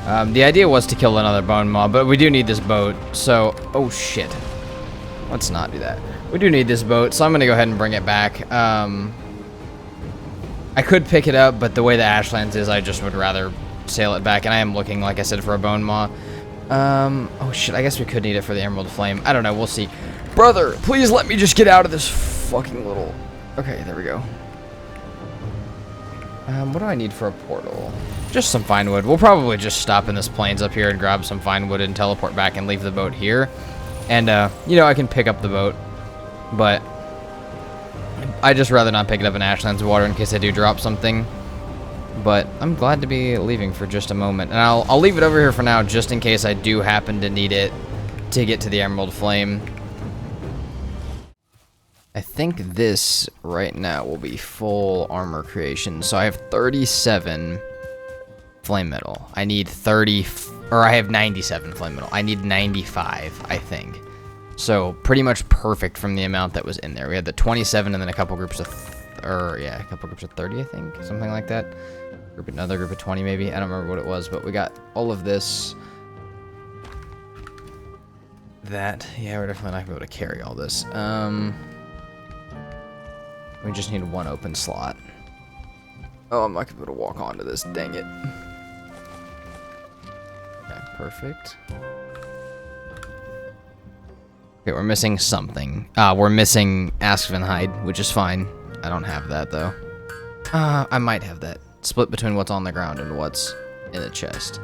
The idea was to kill another bone mob, but we do need this boat, so... Oh, shit. Let's not do that. We do need this boat, so I'm going to go ahead and bring it back. I could pick it up, but the way the Ashlands is, I just would rather sail it back, and I am looking, like I said, for a bone maw. Oh, shit, I guess we could need it for the Emerald Flame. I don't know, we'll see. Brother, please let me just get out of this fucking little... Okay, there we go. What do I need for a portal? Just some fine wood. We'll probably just stop in this plains up here and grab some fine wood and teleport back and leave the boat here. And, you know, I can pick up the boat. But I'd just rather not pick it up in Ashlands water in case I do drop something. But I'm glad to be leaving for just a moment. And I'll leave it over here for now just in case I do happen to need it to get to the Emerald Flame. I think this right now will be full armor creation. So I have 37 flame metal. I need 30, or I have 97 flame metal. I need 95, I think. So pretty much perfect from the amount that was in there. We had the 27 and then a couple groups of, a couple groups of 30, I think, something like that. Another group of 20 maybe. I don't remember what it was, but we got all of this. Yeah, we're definitely not gonna be able to carry all this. We just need one open slot. Oh, I'm not gonna be able to walk onto this, dang it. Okay, perfect. Okay, we're missing something. We're missing Aspen hide, which is fine. I don't have that, though. I might have that. Split between what's on the ground and what's in the chest.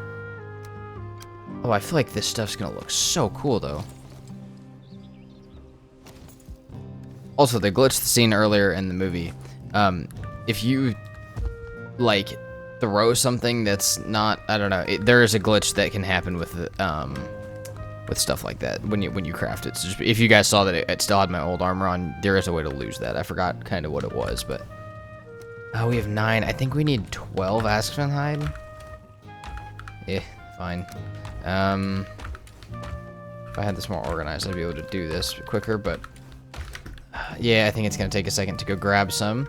Oh, I feel like this stuff's gonna look so cool, though. Also, they glitched the scene earlier in the movie. If you, like, throw something that's not, I don't know, there is a glitch that can happen with stuff like that when you craft it. So just, if you guys saw that it still had my old armor on, there is a way to lose that. I forgot kind of what it was, but... Oh, we have 9. I think we need 12 Aspen hide. Yeah, fine. If I had this more organized, I'd be able to do this quicker, but... Yeah, I think it's going to take a second to go grab some.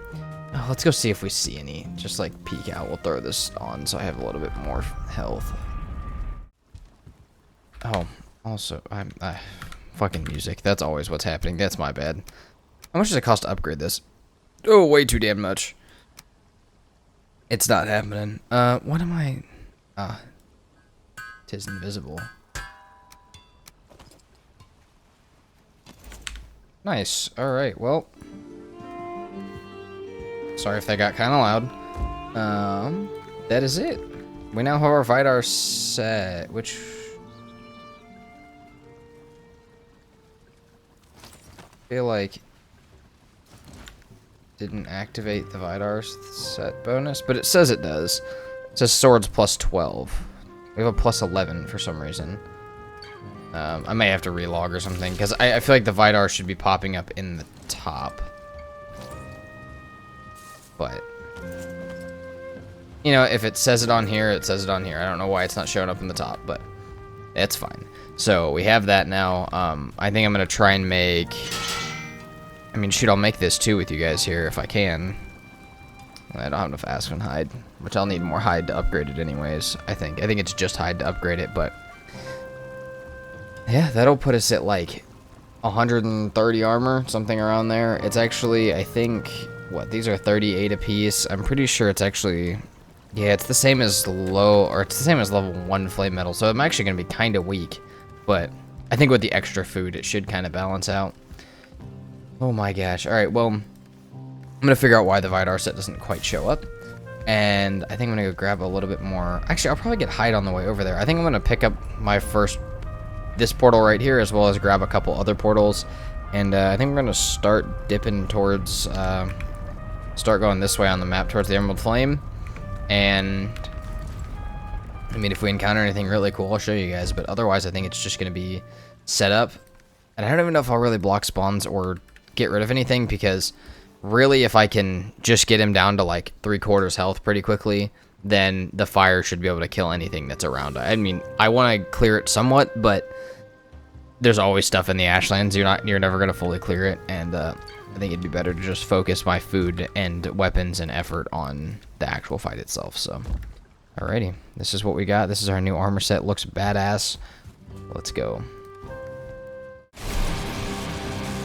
Oh, let's go see if we see any. Just like peek out. We'll throw this on so I have a little bit more health. Oh, also, fucking music. That's always what's happening. That's my bad. How much does it cost to upgrade this? Oh, way too damn much. It's not happening. What am I? Tis invisible. Nice. Alright, well. Sorry if that got kind of loud. That is it. We now have our Vidar set, which... I feel like... didn't activate the Vidar set bonus, but it says it does. It says swords plus 12. We have a plus 11 for some reason. I may have to relog or something, because I feel like the Vidar should be popping up in the top. But, you know, if it says it on here, it says it on here. I don't know why it's not showing up in the top, but it's fine. So, we have that now. I think I'm going to try and make... I mean, shoot, I'll make this too with you guys here if I can. I don't have enough Aspen hide, which I'll need more hide to upgrade it anyways, I think. I think it's just hide to upgrade it, but... yeah, that'll put us at like 130 armor, something around there. It's actually, I think, what, these are 38 apiece. I'm pretty sure it's actually, yeah, it's the same as it's the same as level 1 flame metal, so I'm actually going to be kind of weak. But I think with the extra food, it should kind of balance out. Oh my gosh. Alright, well, I'm going to figure out why the Vidar set doesn't quite show up. And I think I'm going to go grab a little bit more. Actually, I'll probably get hide on the way over there. I think I'm going to pick up my first... this portal right here, as well as grab a couple other portals, and I think we're gonna start dipping towards, start going this way on the map towards the Emerald Flame, and I mean, if we encounter anything really cool, I'll show you guys, but otherwise I think it's just gonna be set up, and I don't even know if I'll really block spawns or get rid of anything, because really if I can just get him down to like 3/4 health pretty quickly, then the fire should be able to kill anything that's around. I mean, I want to clear it somewhat, but there's always stuff in the Ashlands. You're never gonna fully clear it, and I think it'd be better to just focus my food and weapons and effort on the actual fight itself. So, alrighty, this is what we got. This is our new armor set. Looks badass. Let's go.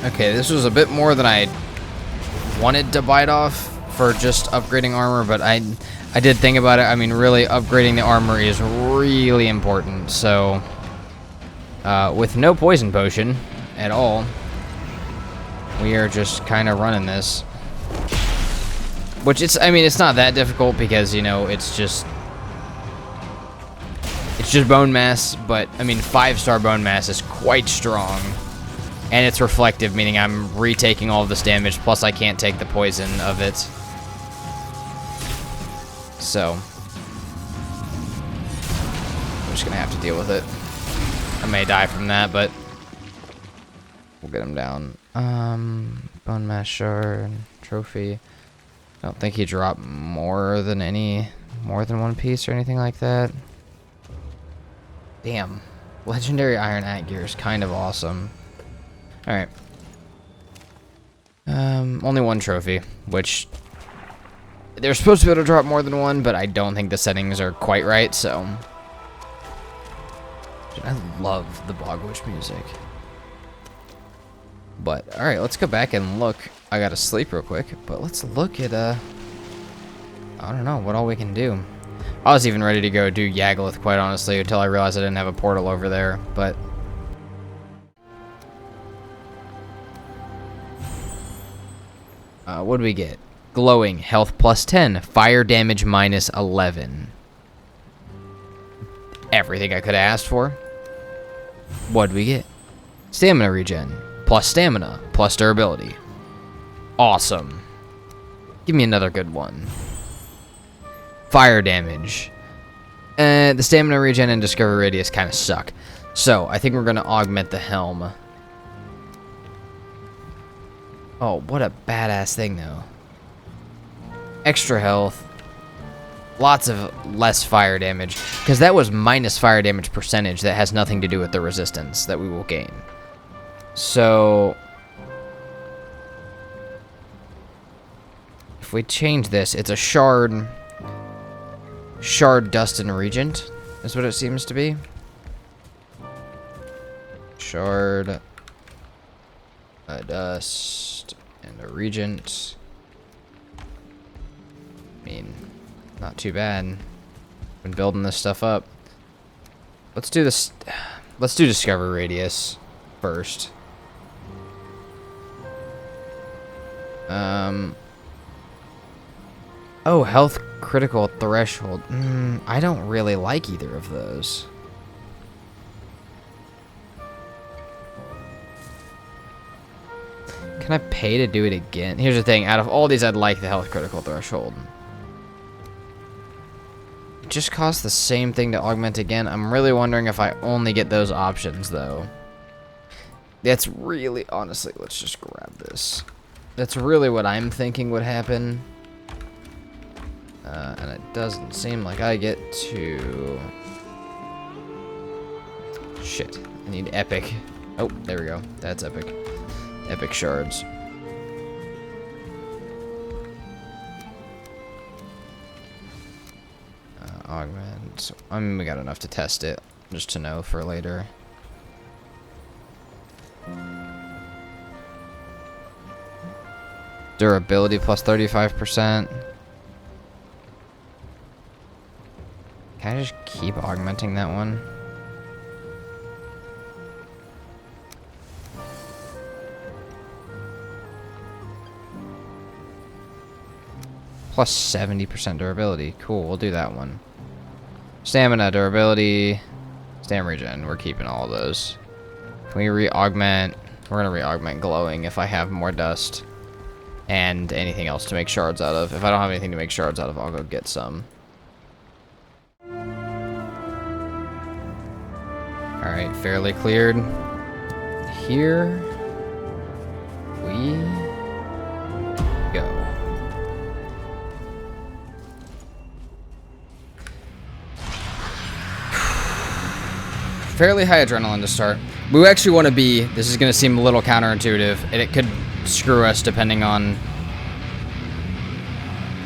Okay, this was a bit more than I wanted to bite off for just upgrading armor, but I did think about it. I mean, really, upgrading the armor is really important. So, with no poison potion at all, we are just kind of running this. Which I mean, it's not that difficult because, you know, it's just bone mass, but I mean, 5-star bone mass is quite strong. And it's reflective, meaning I'm retaking all of this damage, plus I can't take the poison of it. So, I'm just gonna have to deal with it. I may die from that, but we'll get him down. Bone mass shard, trophy. I don't think he dropped more than one piece or anything like that. Damn. Legendary iron gear is kind of awesome. Alright. Only one trophy, which they're supposed to be able to drop more than one, but I don't think the settings are quite right, so. Dude, I love the Bogwitch music. But, alright, let's go back and look. I gotta sleep real quick, but let's look at, I don't know, what all we can do. I was even ready to go do Yagluth, quite honestly, until I realized I didn't have a portal over there, but... what do we get? Glowing, health plus 10, fire damage minus 11. Everything I could have asked for. What do we get? Stamina regen, plus stamina, plus durability. Awesome. Give me another good one. Fire damage. The stamina regen and discovery radius kind of suck. So, I think we're going to augment the helm. Oh, what a badass thing, though. Extra health. Lots of less fire damage. Because that was minus fire damage percentage. That has nothing to do with the resistance that we will gain. So... if we change this, it's a shard dust and regent is what it seems to be. Shard, a dust, and a regent. I mean, not too bad. Been building this stuff up. Let's do this. Let's do discover radius first. Oh, health critical threshold. I don't really like either of those. Can I pay to do it again? Here's the thing. Out of all these, I'd like the health critical threshold. It just costs the same thing to augment again. I'm really wondering if I only get those options, though. That's really... Honestly, let's just grab this. That's really what I'm thinking would happen. And it doesn't seem like I get to... Shit. I need epic. Oh, there we go. That's epic. Epic shards. Augment. So, I mean, we got enough to test it. Just to know for later. Durability plus 35%. Can I just keep augmenting that one? Plus 70% durability. Cool, we'll do that one. Stamina, durability, stamina regen. We're keeping all of those. Can we re-augment? We're gonna re-augment glowing if I have more dust. And anything else to make shards out of. If I don't have anything to make shards out of, I'll go get some. Alright, fairly cleared. Here we go. Fairly high adrenaline to start. We actually want to be, this is going to seem a little counterintuitive, and it could screw us depending on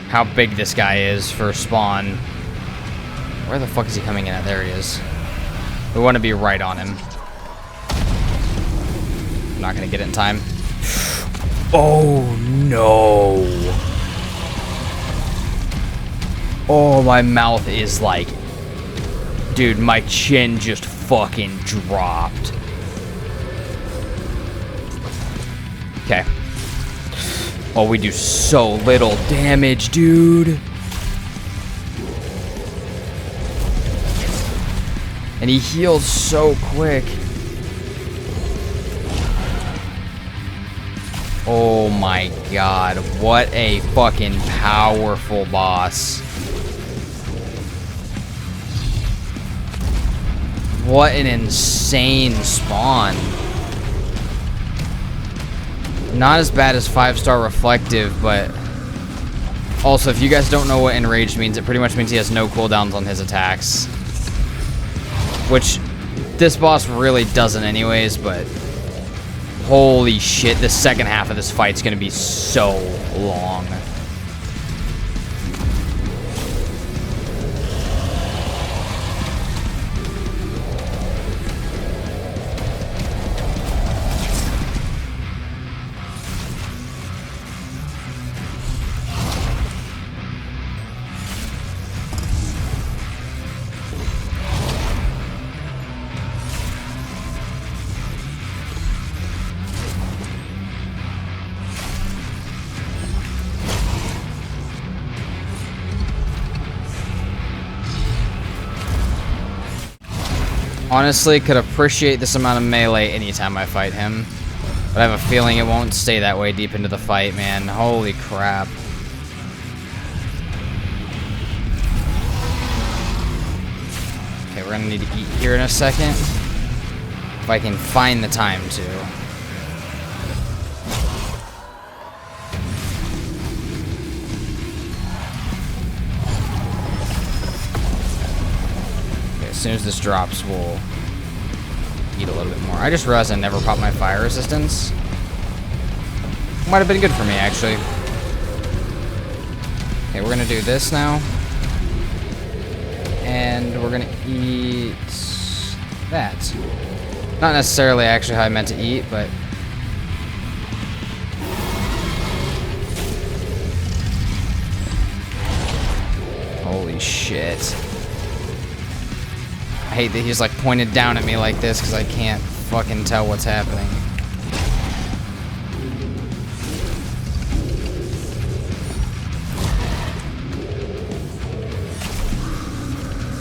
how big this guy is for spawn. Where the fuck is he coming in at? There he is. We want to be right on him. I'm not going to get it in time. Oh, no. Oh, my mouth is like... Dude, my chin just fucking dropped. Okay. Oh, we do so little damage, dude. And he heals so quick. Oh my god, what a fucking powerful boss. What an insane spawn. Not as bad as 5-star reflective, but also if you guys don't know what enraged means, it pretty much means he has no cooldowns on his attacks. Which this boss really doesn't anyways, but holy shit, the second half of this fight's gonna be so long. Honestly, could appreciate this amount of melee anytime I fight him. But I have a feeling it won't stay that way deep into the fight, man. Holy crap. Okay, we're gonna need to eat here in a second. If I can find the time to. As soon as this drops, we'll eat a little bit more. I just realized I never popped my fire resistance. Might have been good for me, actually. Okay, we're gonna do this now. And we're gonna eat that. Not necessarily actually how I meant to eat, but... Holy shit. I hate that he's like pointed down at me like this because I can't fucking tell what's happening.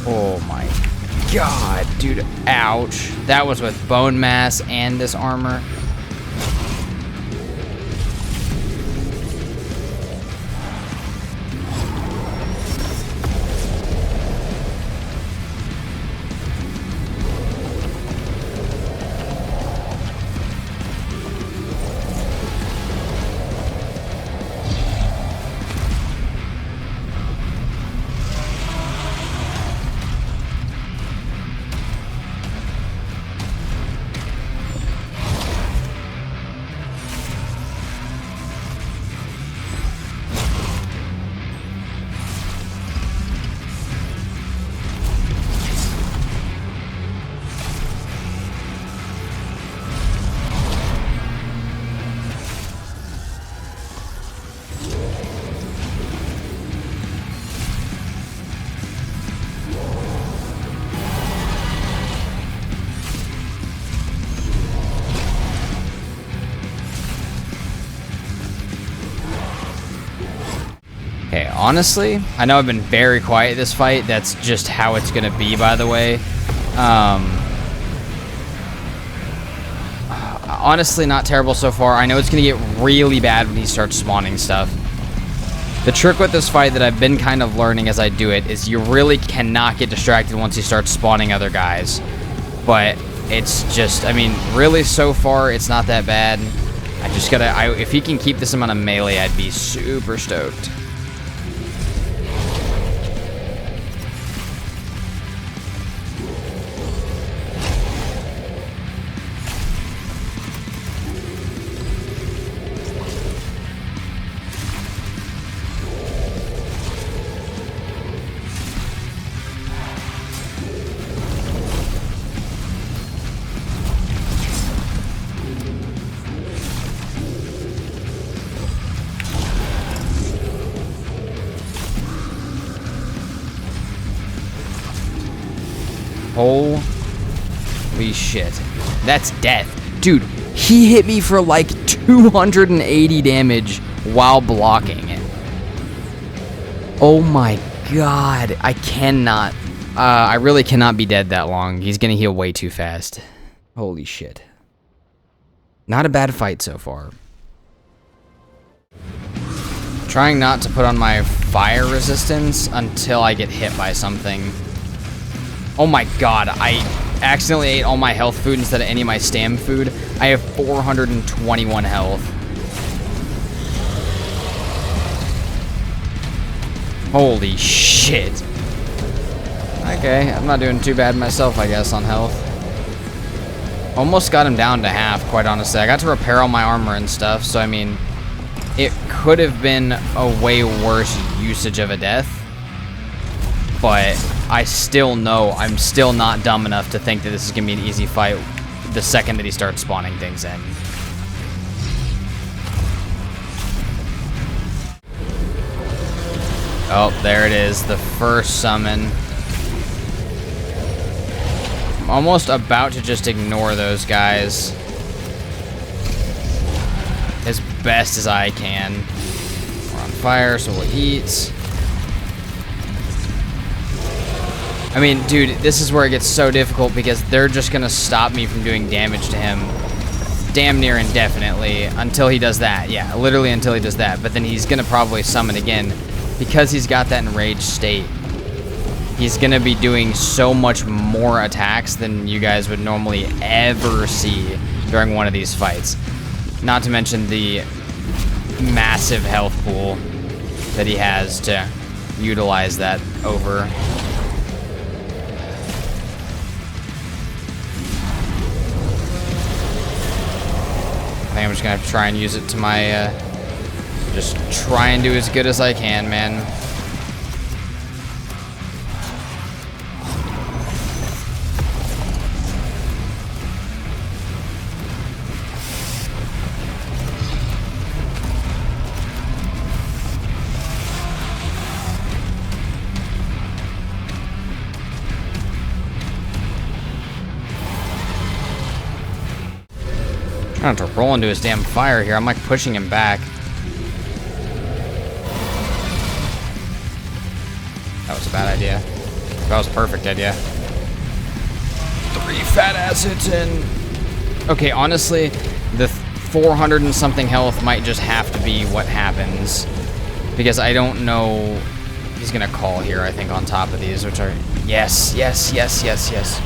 Oh my god, dude. Ouch. That was with bone mass and this armor. Okay, honestly, I know I've been very quiet this fight. That's just how it's gonna be, by the way. Honestly, not terrible so far. I know it's gonna get really bad when he starts spawning stuff. The trick with this fight that I've been kind of learning as I do it is you really cannot get distracted once he starts spawning other guys. But it's just, I mean, really so far, it's not that bad. I just gotta, if he can keep this amount of melee, I'd be super stoked. Holy shit. That's death. Dude, he hit me for like 280 damage while blocking it. Oh my god. I cannot. I really cannot be dead that long. He's gonna heal way too fast. Holy shit. Not a bad fight so far. Trying not to put on my fire resistance until I get hit by something. Oh my god, I accidentally ate all my health food instead of any of my stam food. I have 421 health. Holy shit. Okay, I'm not doing too bad myself, I guess, on health. Almost got him down to half, quite honestly. I got to repair all my armor and stuff, so I mean, it could have been a way worse usage of a death. But I still know I'm still not dumb enough to think that this is going to be an easy fight the second that he starts spawning things in. Oh, there it is. The first summon. I'm almost about to just ignore those guys as best as I can. We're on fire, so we'll eat. I mean, dude, this is where it gets so difficult because they're just gonna stop me from doing damage to him damn near indefinitely until he does that. Yeah, literally until he does that. But then he's gonna probably summon again because he's got that enraged state. He's gonna be doing so much more attacks than you guys would normally ever see during one of these fights. Not to mention the massive health pool that he has to utilize that over. I think I'm just gonna have to try and use it to my, just try and do as good as I can, man. I don't have to roll into his damn fire here. I'm like pushing him back. That was a bad idea. That was a perfect idea. 3 fat ass hits in. Okay, honestly, the 400 and something health might just have to be what happens. Because I don't know. He's gonna call here, I think, on top of these, which are. Yes, yes, yes, yes, yes.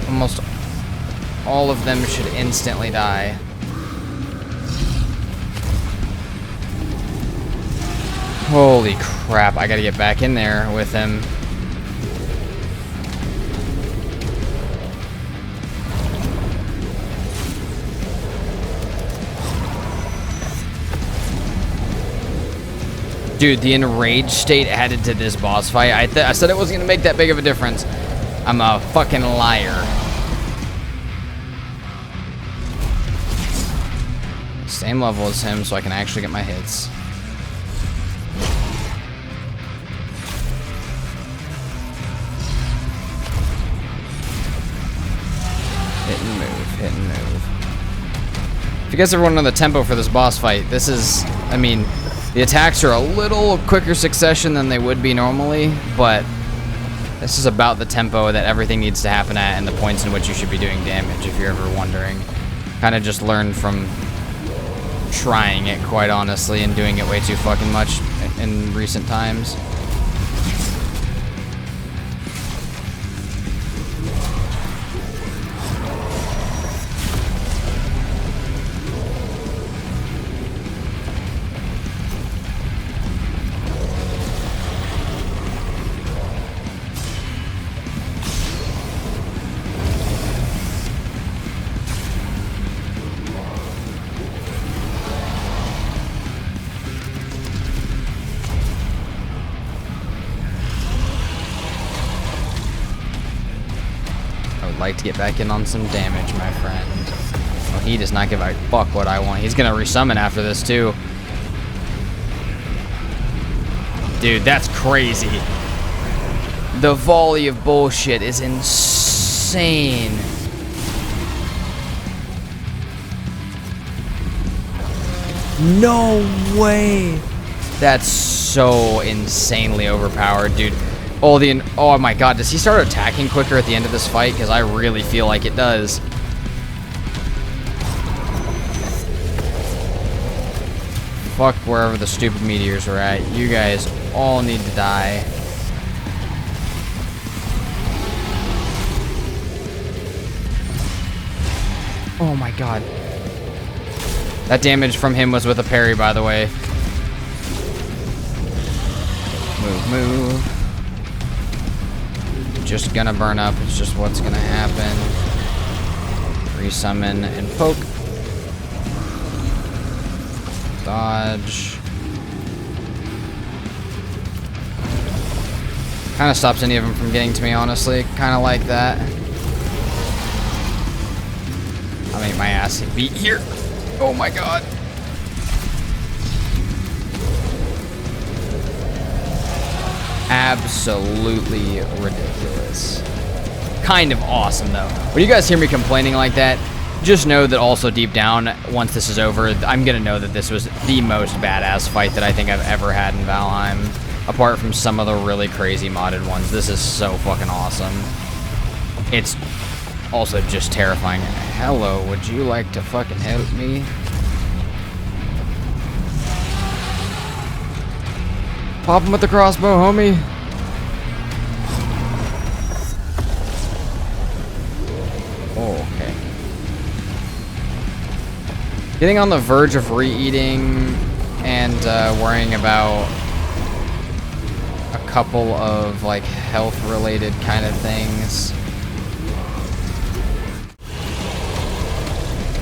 Almost all of them should instantly die. Holy crap, I gotta get back in there with him. Dude, the enraged state added to this boss fight. I said it wasn't gonna make that big of a difference. I'm a fucking liar. Same level as him, so I can actually get my hits. Hit and move, hit and move. If you guys ever want to know the tempo for this boss fight, this is, I mean, the attacks are a little quicker succession than they would be normally, but this is about the tempo that everything needs to happen at and the points in which you should be doing damage, if you're ever wondering. Kind of just learned from trying it, quite honestly, and doing it way too fucking much in recent times. Like to get back in on some damage, my friend. Well, he does not give a fuck what I want. He's gonna resummon after this too. Dude, that's crazy. The volley of bullshit is insane. No way. That's so insanely overpowered, dude. Oh my god, does he start attacking quicker at the end of this fight? Because I really feel like it does. Fuck wherever the stupid meteors are at. You guys all need to die. Oh my god. That damage from him was with a parry, by the way. Move, move. Just gonna burn up. It's just what's gonna happen. Resummon and poke. Dodge. Kind of stops any of them from getting to me, honestly. Kind of like that. I'll make my ass beat here. Oh my god. Absolutely ridiculous. Kind of awesome, though. When you guys hear me complaining like that, just know that also deep down, once this is over, I'm going to know that this was the most badass fight that I think I've ever had in Valheim. Apart from some of the really crazy modded ones. This is so fucking awesome. It's also just terrifying. Hello, would you like to fucking help me? Pop him with the crossbow, homie. Oh, okay. Getting on the verge of re-eating and worrying about a couple of like health-related kind of things.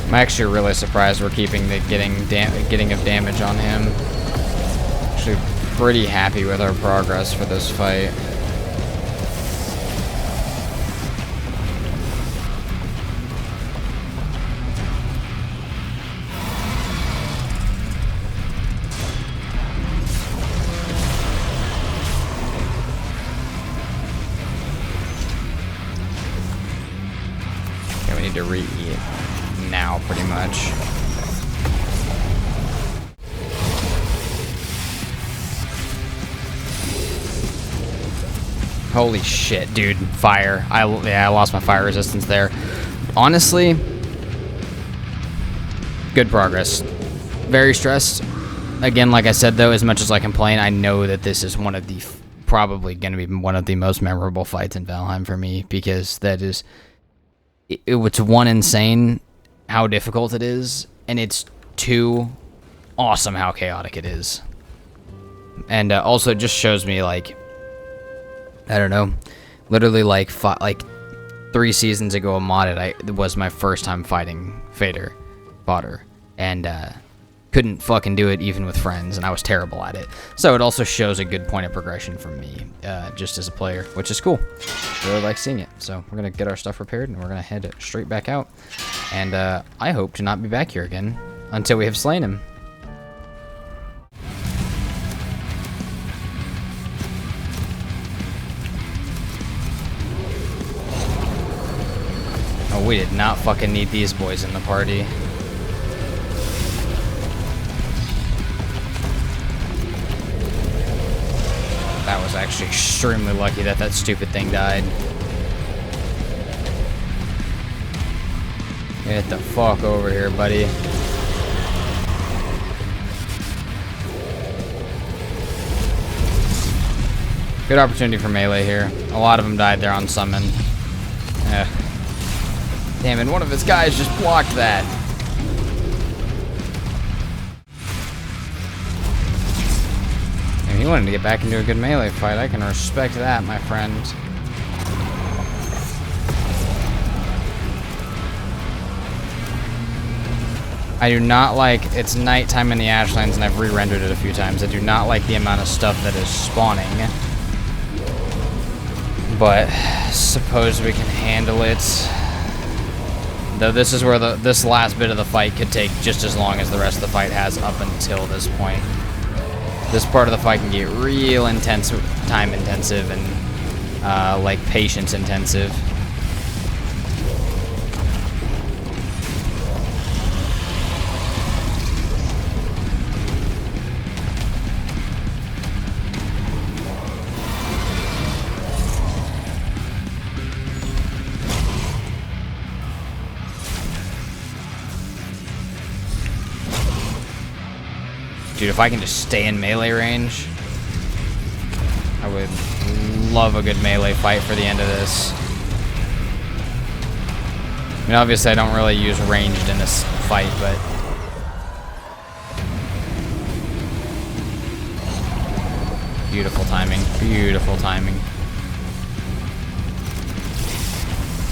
I'm actually really surprised we're keeping the getting of damage on him. Actually, pretty happy with our progress for this fight. now, pretty much. Holy shit, dude. Fire. I lost my fire resistance there. Honestly, good progress. Very stressed. Again, like I said, though, as much as I complain, I know that this is one of the... probably going to be one of the most memorable fights in Valheim for me, because that is... It's one, insane how difficult it is, and it's two, awesome how chaotic it is. And also it just shows me, like... I don't know, literally like 3 seasons ago I modded, it was my first time fighting fodder, and couldn't fucking do it even with friends, and I was terrible at it. So it also shows a good point of progression for me, just as a player, which is cool. Really like seeing it. So we're gonna get our stuff repaired, and we're gonna head straight back out, and I hope to not be back here again until we have slain him. Oh, we did not fucking need these boys in the party. That was actually extremely lucky that that stupid thing died. Get the fuck over here, buddy. Good opportunity for melee here. A lot of them died there on summon. Damn it, one of his guys just blocked that. And he wanted to get back into a good melee fight. I can respect that, my friend. I do not like... It's nighttime in the Ashlands, and I've re-rendered it a few times. I do not like the amount of stuff that is spawning. But suppose we can handle it. Though this is where this last bit of the fight could take just as long as the rest of the fight has up until this point. This part of the fight can get real intense, time intensive, and like patience intensive. Dude, if I can just stay in melee range, I would love a good melee fight for the end of this. I mean, obviously I don't really use ranged in this fight, but... Beautiful timing. Beautiful timing.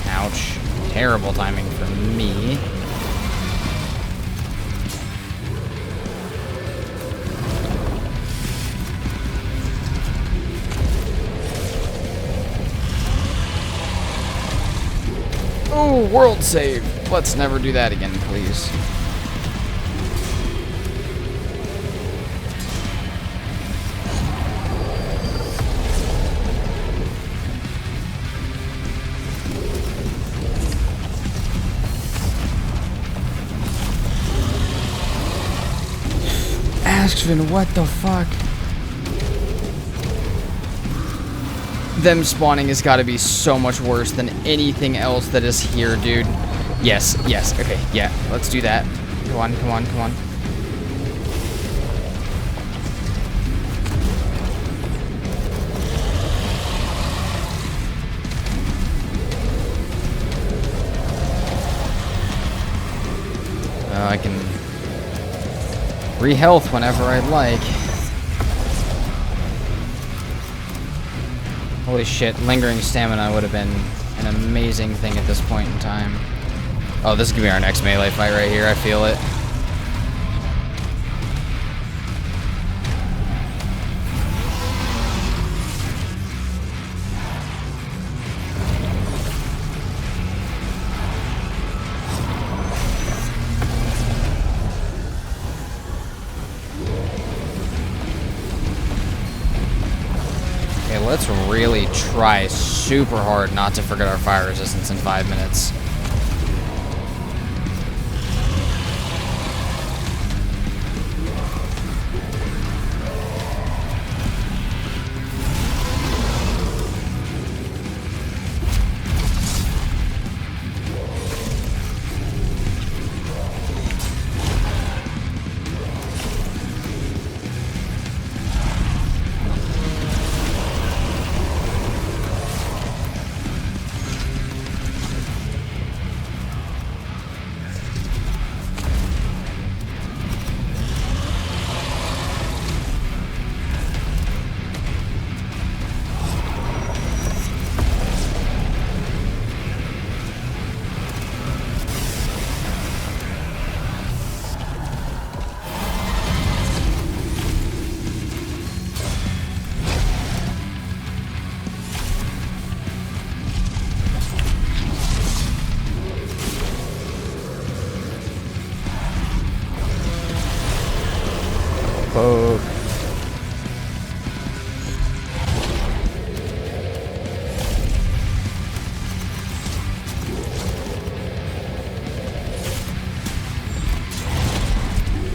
Ouch. Terrible timing for me. Oh, world save. Let's never do that again, please. Ashton, what the fuck? Them spawning has got to be so much worse than anything else that is here, dude. Yes, yes, okay, yeah, let's do that. Come on, come on, come on. I can re-health whenever I'd like. Holy shit, lingering stamina would have been an amazing thing at this point in time. Oh, this is gonna be our next melee fight right here, I feel it. Let's really try super hard not to forget our fire resistance in 5 minutes. poke.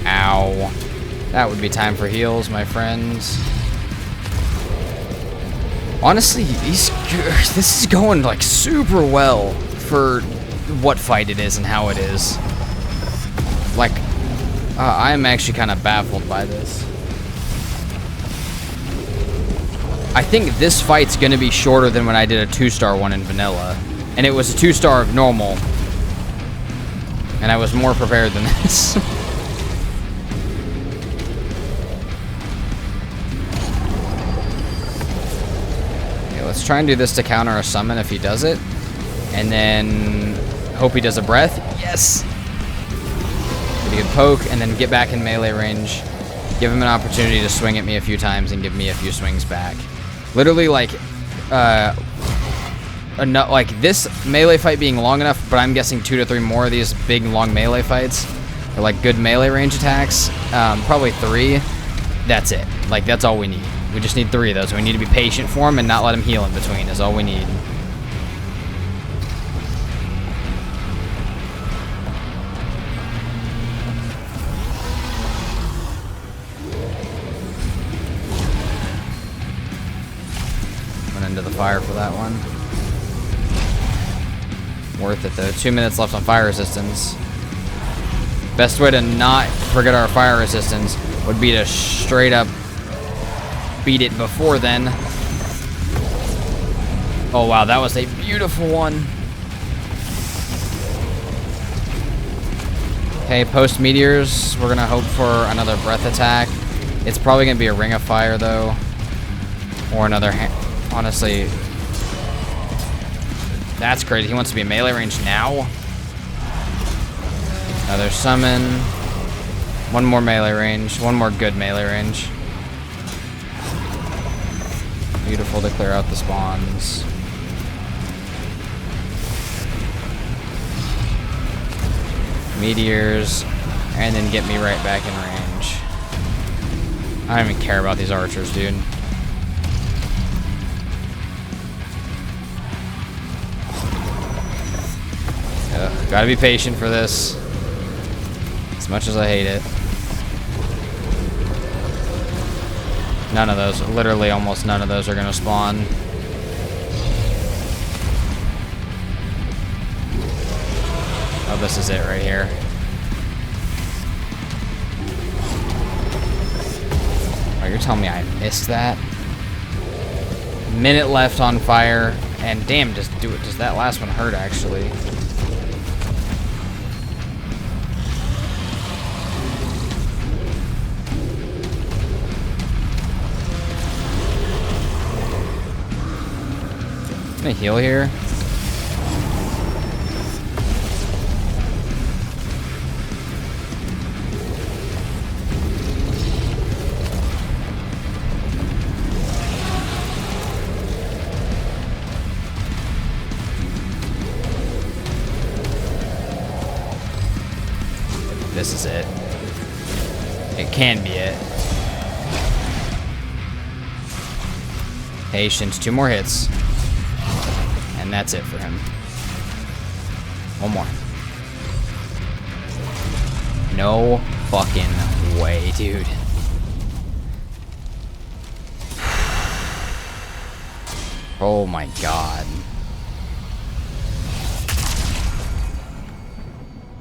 Ow. That would be time for heals, my friends. Honestly, this is going like super well for what fight it is and how it is. Like, I am actually kind of baffled by this. I think this fight's going to be shorter than when I did a 2-star one in vanilla. And it was a 2-star of normal. And I was more prepared than this. Okay, let's try and do this to counter a summon if he does it. And then hope he does a breath. Yes! Get a good poke, and then get back in melee range. Give him an opportunity to swing at me a few times and give me a few swings back. Literally, like, like this melee fight being long enough, but I'm guessing 2 to 3 more of these big, long melee fights. Or like good melee range attacks. Probably 3. That's it. Like, that's all we need. We just need 3 of those. We need to be patient for him and not let him heal in between is all we need. Into the fire for that one. Worth it though. 2 minutes left on fire resistance. Best way to not forget our fire resistance would be to straight up beat it before then. Oh wow, that was a beautiful one. Okay, post meteors, we're gonna hope for another breath attack. It's probably gonna be a ring of fire though, or another. Honestly, that's crazy. He wants to be in melee range now. Another summon. One more melee range. One more good melee range. Beautiful to clear out the spawns. Meteors. And then get me right back in range. I don't even care about these archers, dude. Gotta be patient for this. As much as I hate it. None of those, literally almost none of those are gonna spawn. Oh, this is it right here. Oh, you're telling me I missed that? Minute left on fire, and damn, does that last one hurt actually? I'm gonna heal here. This is it. It can be it. Patience, 2 more hits. And that's it for him. One more. No fucking way, dude. Oh my god.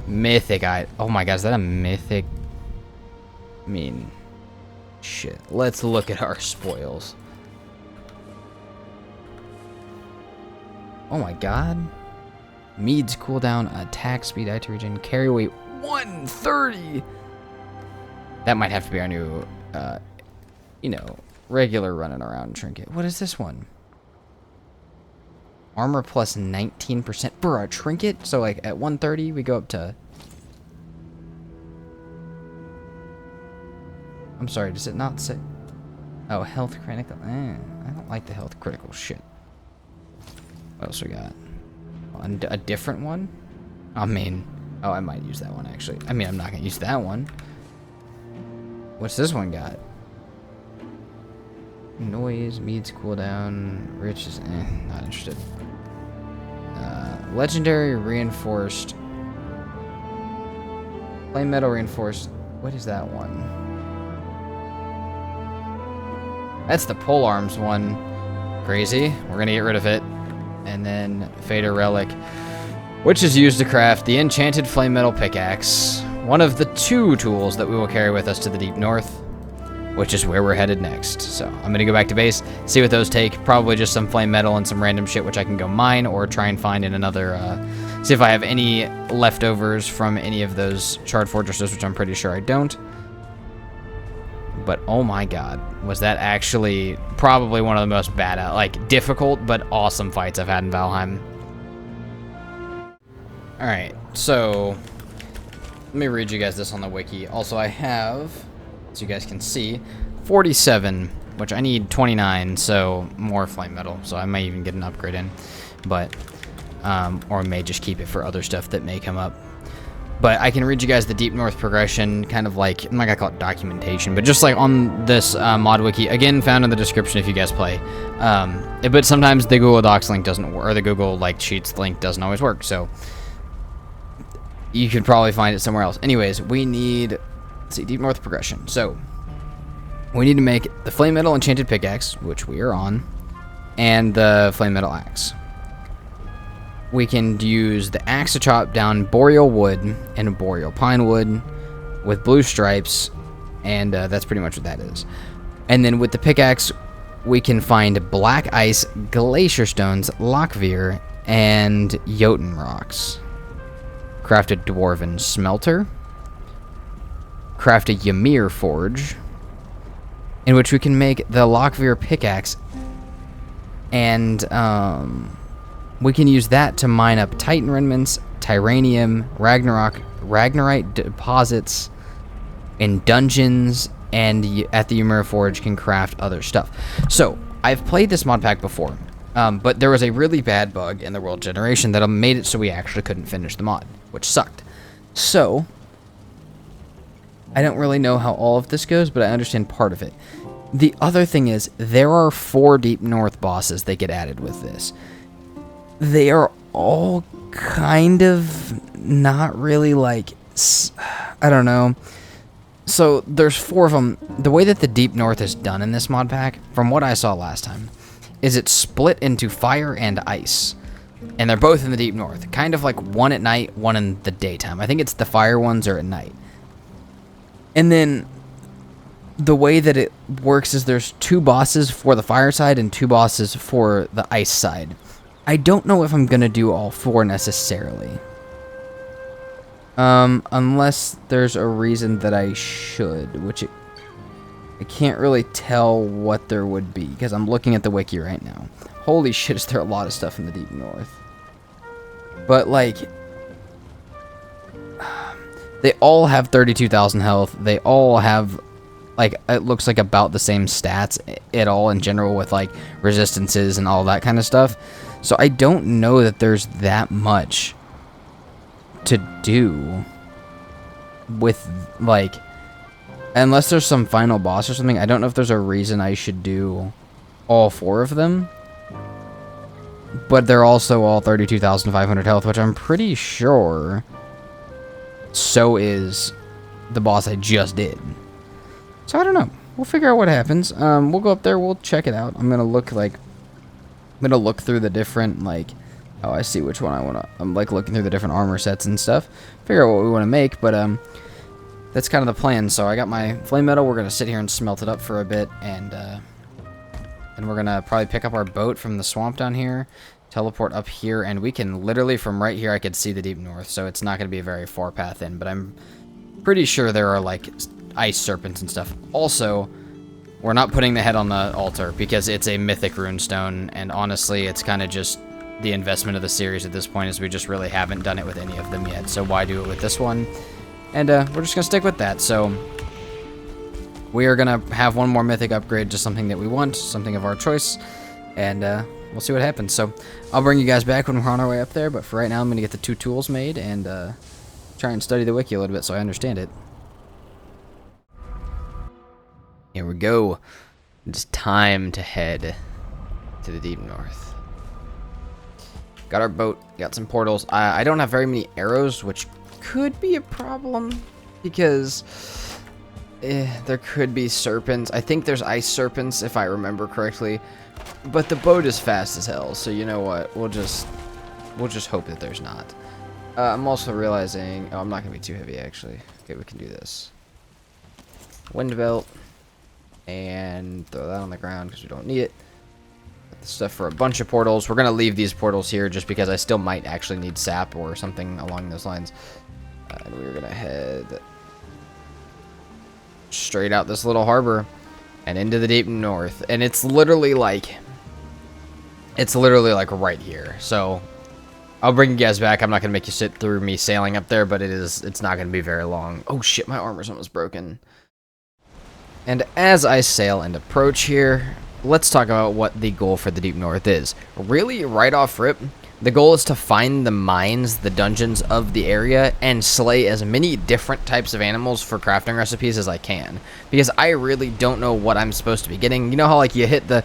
Mythic oh my god, is that a mythic? I mean, shit. Let's look at our spoils. Oh my god. Mead's cooldown, attack speed, item regen, carry weight 130. That might have to be our new, you know, regular running around trinket. What is this one? Armor plus 19% for a trinket. So like at 130 we go up to... I'm sorry, does it not say... Oh, health critical. I don't like the health critical shit. What else we got? A different one? I mean... Oh, I might use that one actually. I mean, I'm not gonna use that one. What's this one got? Noise, meads, cooldown, riches, not interested. Legendary, reinforced. Flame metal, reinforced. What is that one? That's the pole arms one. Crazy. We're gonna get rid of it. And then Fader Relic, which is used to craft the enchanted flame metal pickaxe. One of the 2 tools that we will carry with us to the deep north, which is where we're headed next. So I'm gonna go back to base, see what those take. Probably just some flame metal and some random shit which I can go mine or try and find in another, see if I have any leftovers from any of those charred fortresses, which I'm pretty sure I don't. But oh my god, was that actually probably one of the most difficult but awesome fights I've had in Valheim. Alright, so let me read you guys this on the wiki. Also, I have, as you guys can see, 47, which I need 29, so more flame metal. So I may even get an upgrade in, but, or I may just keep it for other stuff that may come up. But I can read you guys the Deep North progression, kind of like, I'm not gonna call it documentation, but just like on this mod wiki, again, found in the description if you guys play. But sometimes the Google Docs link doesn't work, or the Google Sheets link doesn't always work, so you could probably find it somewhere else. Anyways, we need, let's see, Deep North progression. So we need to make the Flame Metal Enchanted Pickaxe, which we are on, and the Flame Metal Axe. We can use the axe to chop down boreal wood and boreal pine wood with blue stripes, and that's pretty much what that is. And then with the pickaxe, we can find black ice, glacier stones, Lockveer, and Jotunn rocks. Craft a dwarven smelter. Craft a Ymir forge, in which we can make the Lockveer pickaxe, and we can use that to mine up Titan remnants, Tyranium, Ragnarite deposits in dungeons, and at the Ymir Forge can craft other stuff. So, I've played this mod pack before, but there was a really bad bug in the world generation that made it so we actually couldn't finish the mod, which sucked. So, I don't really know how all of this goes, but I understand part of it. The other thing is, there are 4 Deep North bosses that get added with this. They are all kind of not really like, I don't know. So there's 4 of them. The way that the Deep North is done in this mod pack, from what I saw last time, is it's split into fire and ice. And they're both in the Deep North. Kind of like one at night, one in the daytime. I think it's the fire ones are at night. And then the way that it works is there's 2 bosses for the fire side and 2 bosses for the ice side. I don't know if I'm going to do all 4 necessarily. Unless there's a reason that I should, which I can't really tell what there would be, because I'm looking at the wiki right now. Holy shit, is there a lot of stuff in the Deep North. But, like, they all have 32,000 health. They all have, like, it looks like about the same stats at all in general with, like, resistances and all that kind of stuff. So I don't know that there's that much to do with, like, unless there's some final boss or something. I don't know if there's a reason I should do all 4 of them. But they're also all 32,500 health, which I'm pretty sure so is the boss I just did. So I don't know. We'll figure out what happens. We'll go up there. We'll check it out. I'm going to look, like, I'm going to look through the different, like, oh, I see which one I want to, I'm, like, looking through the different armor sets and stuff. Figure out what we want to make, but, that's kind of the plan. So I got my flame metal. We're going to sit here and smelt it up for a bit, and we're going to probably pick up our boat from the swamp down here, teleport up here, and we can literally, from right here, I could see the Deep North, so it's not going to be a very far path in, but I'm pretty sure there are, like, ice serpents and stuff. Also, we're not putting the head on the altar because it's a mythic runestone, and honestly, it's kind of just the investment of the series at this point, as we just really haven't done it with any of them yet, so why do it with this one? And we're just going to stick with that. So we are going to have one more mythic upgrade to something that we want, something of our choice, and we'll see what happens. So I'll bring you guys back when we're on our way up there, but for right now I'm going to get the 2 tools made and try and study the wiki a little bit so I understand it. go. It's time to head to the deep north. Got our boat, got some portals. I don't have very many arrows, which could be a problem because there could be serpents. I think there's ice serpents if I remember correctly, but the boat is fast as hell, so you know what? We'll just hope that there's not. I'm also realizing, oh, I'm not gonna be too heavy actually. Okay, we can do this. Wind belt, and throw that on the ground because we don't need it. Got the stuff for a bunch of portals. We're gonna leave these portals here just because I still might actually need sap or something along those lines. And we're gonna head straight out this little harbor and into the deep north. And it's literally like right here. So I'll bring you guys back. I'm not gonna make you sit through me sailing up there, but it's not gonna be very long. Oh shit, my armor's almost broken. And as I sail and approach here, let's talk about what the goal for the deep north is. Really, right off rip, the goal is to find the mines, the dungeons of the area, and slay as many different types of animals for crafting recipes as I can. Because I really don't know what I'm supposed to be getting. You know how like you hit the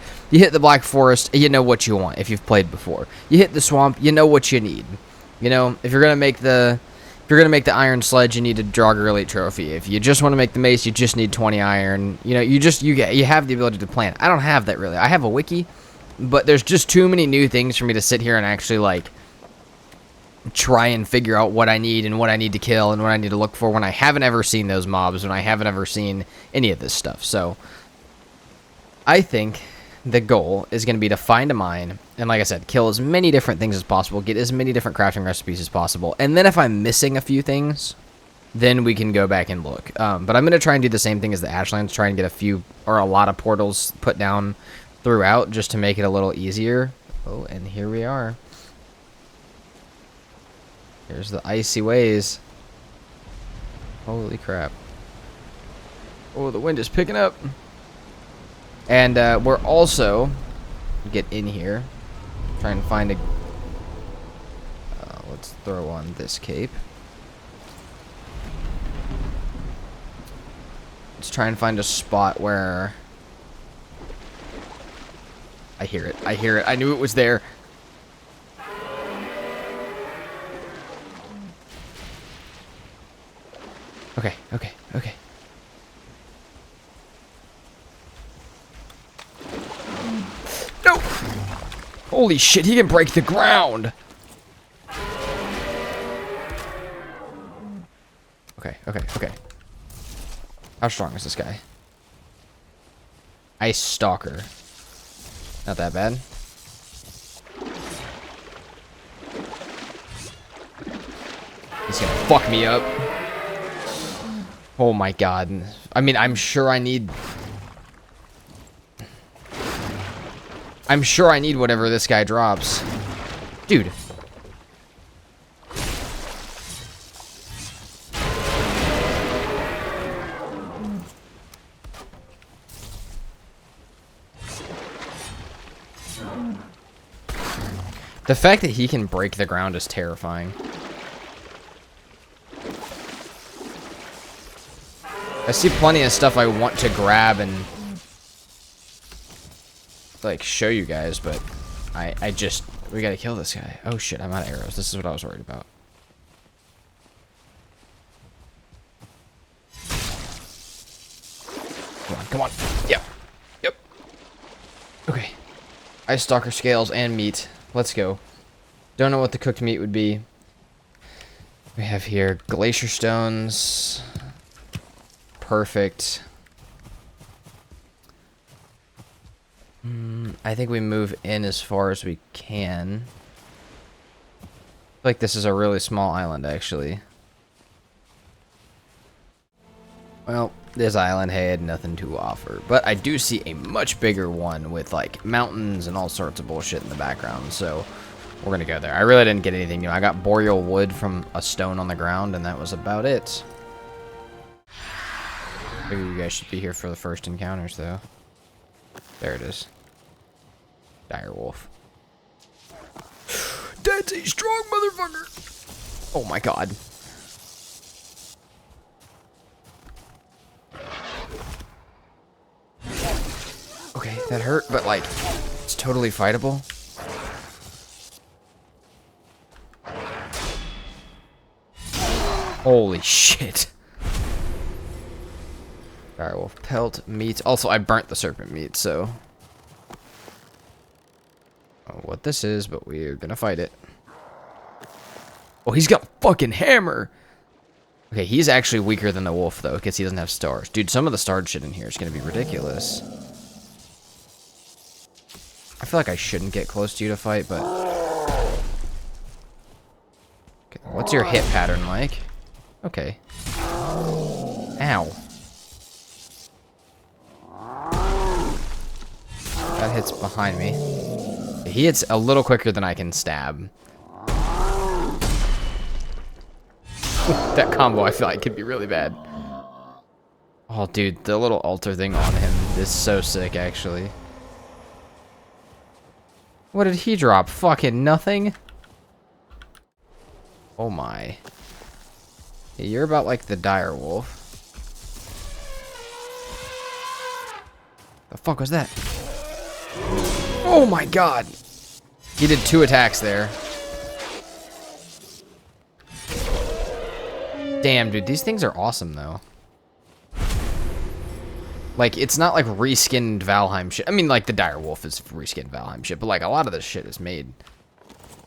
Black Forest, you know what you want if you've played before. You hit the swamp, you know what you need. You know, if you're gonna make the iron sledge, you need a Draugr Elite trophy. If you just want to make the mace, you just need 20 iron. You know, you have the ability to plant. I don't have that really. I have a wiki, but there's just too many new things for me to sit here and actually like try and figure out what I need and what I need to kill and what I need to look for when I haven't ever seen those mobs, when I haven't ever seen any of this stuff. So I think the goal is going to be to find a mine and, like I said, kill as many different things as possible, get as many different crafting recipes as possible, and then if I'm missing a few things, then we can go back and look. But I'm going to try and do the same thing as the Ashlands, try and get a few or a lot of portals put down throughout just to make it a little easier. Oh, and here we are. Here's the icy ways. Holy crap. Oh, the wind is picking up. And we're also get in here, try and find a let's throw on this cape. Let's try and find a spot where I hear it. I knew it was there. Okay. No! Holy shit, he can break the ground! Okay. How strong is this guy? Ice Stalker. Not that bad. He's gonna fuck me up. Oh my god. I mean, I'm sure I need whatever this guy drops. Dude. The fact that he can break the ground is terrifying. I see plenty of stuff I want to grab and like show you guys, but we gotta kill this guy. Oh shit, I'm out of arrows. This is what I was worried about. Come on. Yep. Okay. Ice Stalker scales and meat. Let's go. Don't know what the cooked meat would be. We have here glacier stones. Perfect. I think we move in as far as we can. I feel like this is a really small island, actually. Well, this island had nothing to offer, but I do see a much bigger one with like mountains and all sorts of bullshit in the background, so we're gonna go there. I really didn't get anything new. I got boreal wood from a stone on the ground, and that was about it. Maybe you guys should be here for the first encounters, though. There it is. Direwolf. That's a strong motherfucker! Oh my god. That hurt, but like, it's totally fightable. Holy shit. Direwolf pelt, meat. Also, I burnt the serpent meat, so... I don't know what this is, but we're gonna fight it. Oh, he's got a fucking hammer! Okay, he's actually weaker than the wolf, though, because he doesn't have stars. Dude, some of the starred shit in here is gonna be ridiculous. I feel like I shouldn't get close to you to fight, but... Okay, what's your hit pattern like? Okay. Ow. That hits behind me. He hits a little quicker than I can stab. That combo I feel like could be really bad. Oh, dude, the little altar thing on him is so sick, actually. What did he drop? Fucking nothing? Oh my. Yeah, you're about like the dire wolf. The fuck was that? Oh my god! He did 2 attacks there. Damn, dude, these things are awesome, though. Like, it's not like reskinned Valheim shit. I mean, like, the dire wolf is reskinned Valheim shit, but like, a lot of this shit is made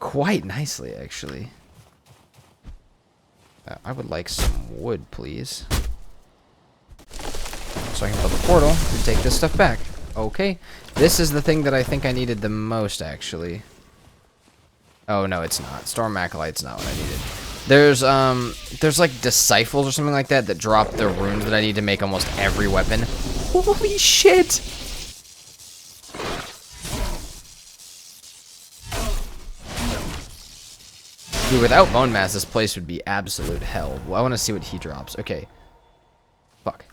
quite nicely, actually. I would like some wood, please. So I can build a portal to take this stuff back. Okay. This is the thing that I think I needed the most, actually. Oh, no, it's not. Storm Acolyte's not what I needed. There's like disciples or something like that that drop the runes that I need to make almost every weapon. Holy shit! Dude, without Bonemass, this place would be absolute hell. Well, I want to see what he drops. Okay. Fuck.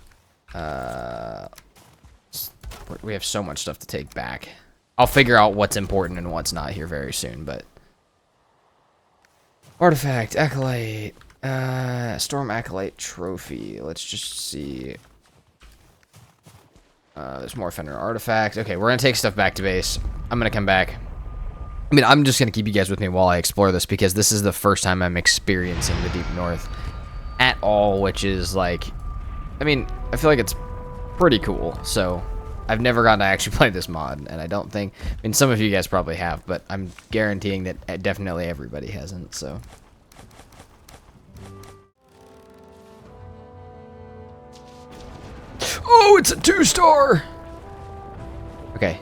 We have so much stuff to take back. I'll figure out what's important and what's not here very soon, but... Artifact, Acolyte, Storm Acolyte Trophy. Let's just see. There's more Fender Artifact. Okay, we're gonna take stuff back to base. I'm gonna come back. I mean, I'm just gonna keep you guys with me while I explore this, because this is the first time I'm experiencing the Deep North at all, which is like... I mean, I feel like it's pretty cool, so... I've never gotten to actually play this mod, and I don't think... I mean, some of you guys probably have, but I'm guaranteeing that definitely everybody hasn't, so... Oh, it's a 2-star! Okay.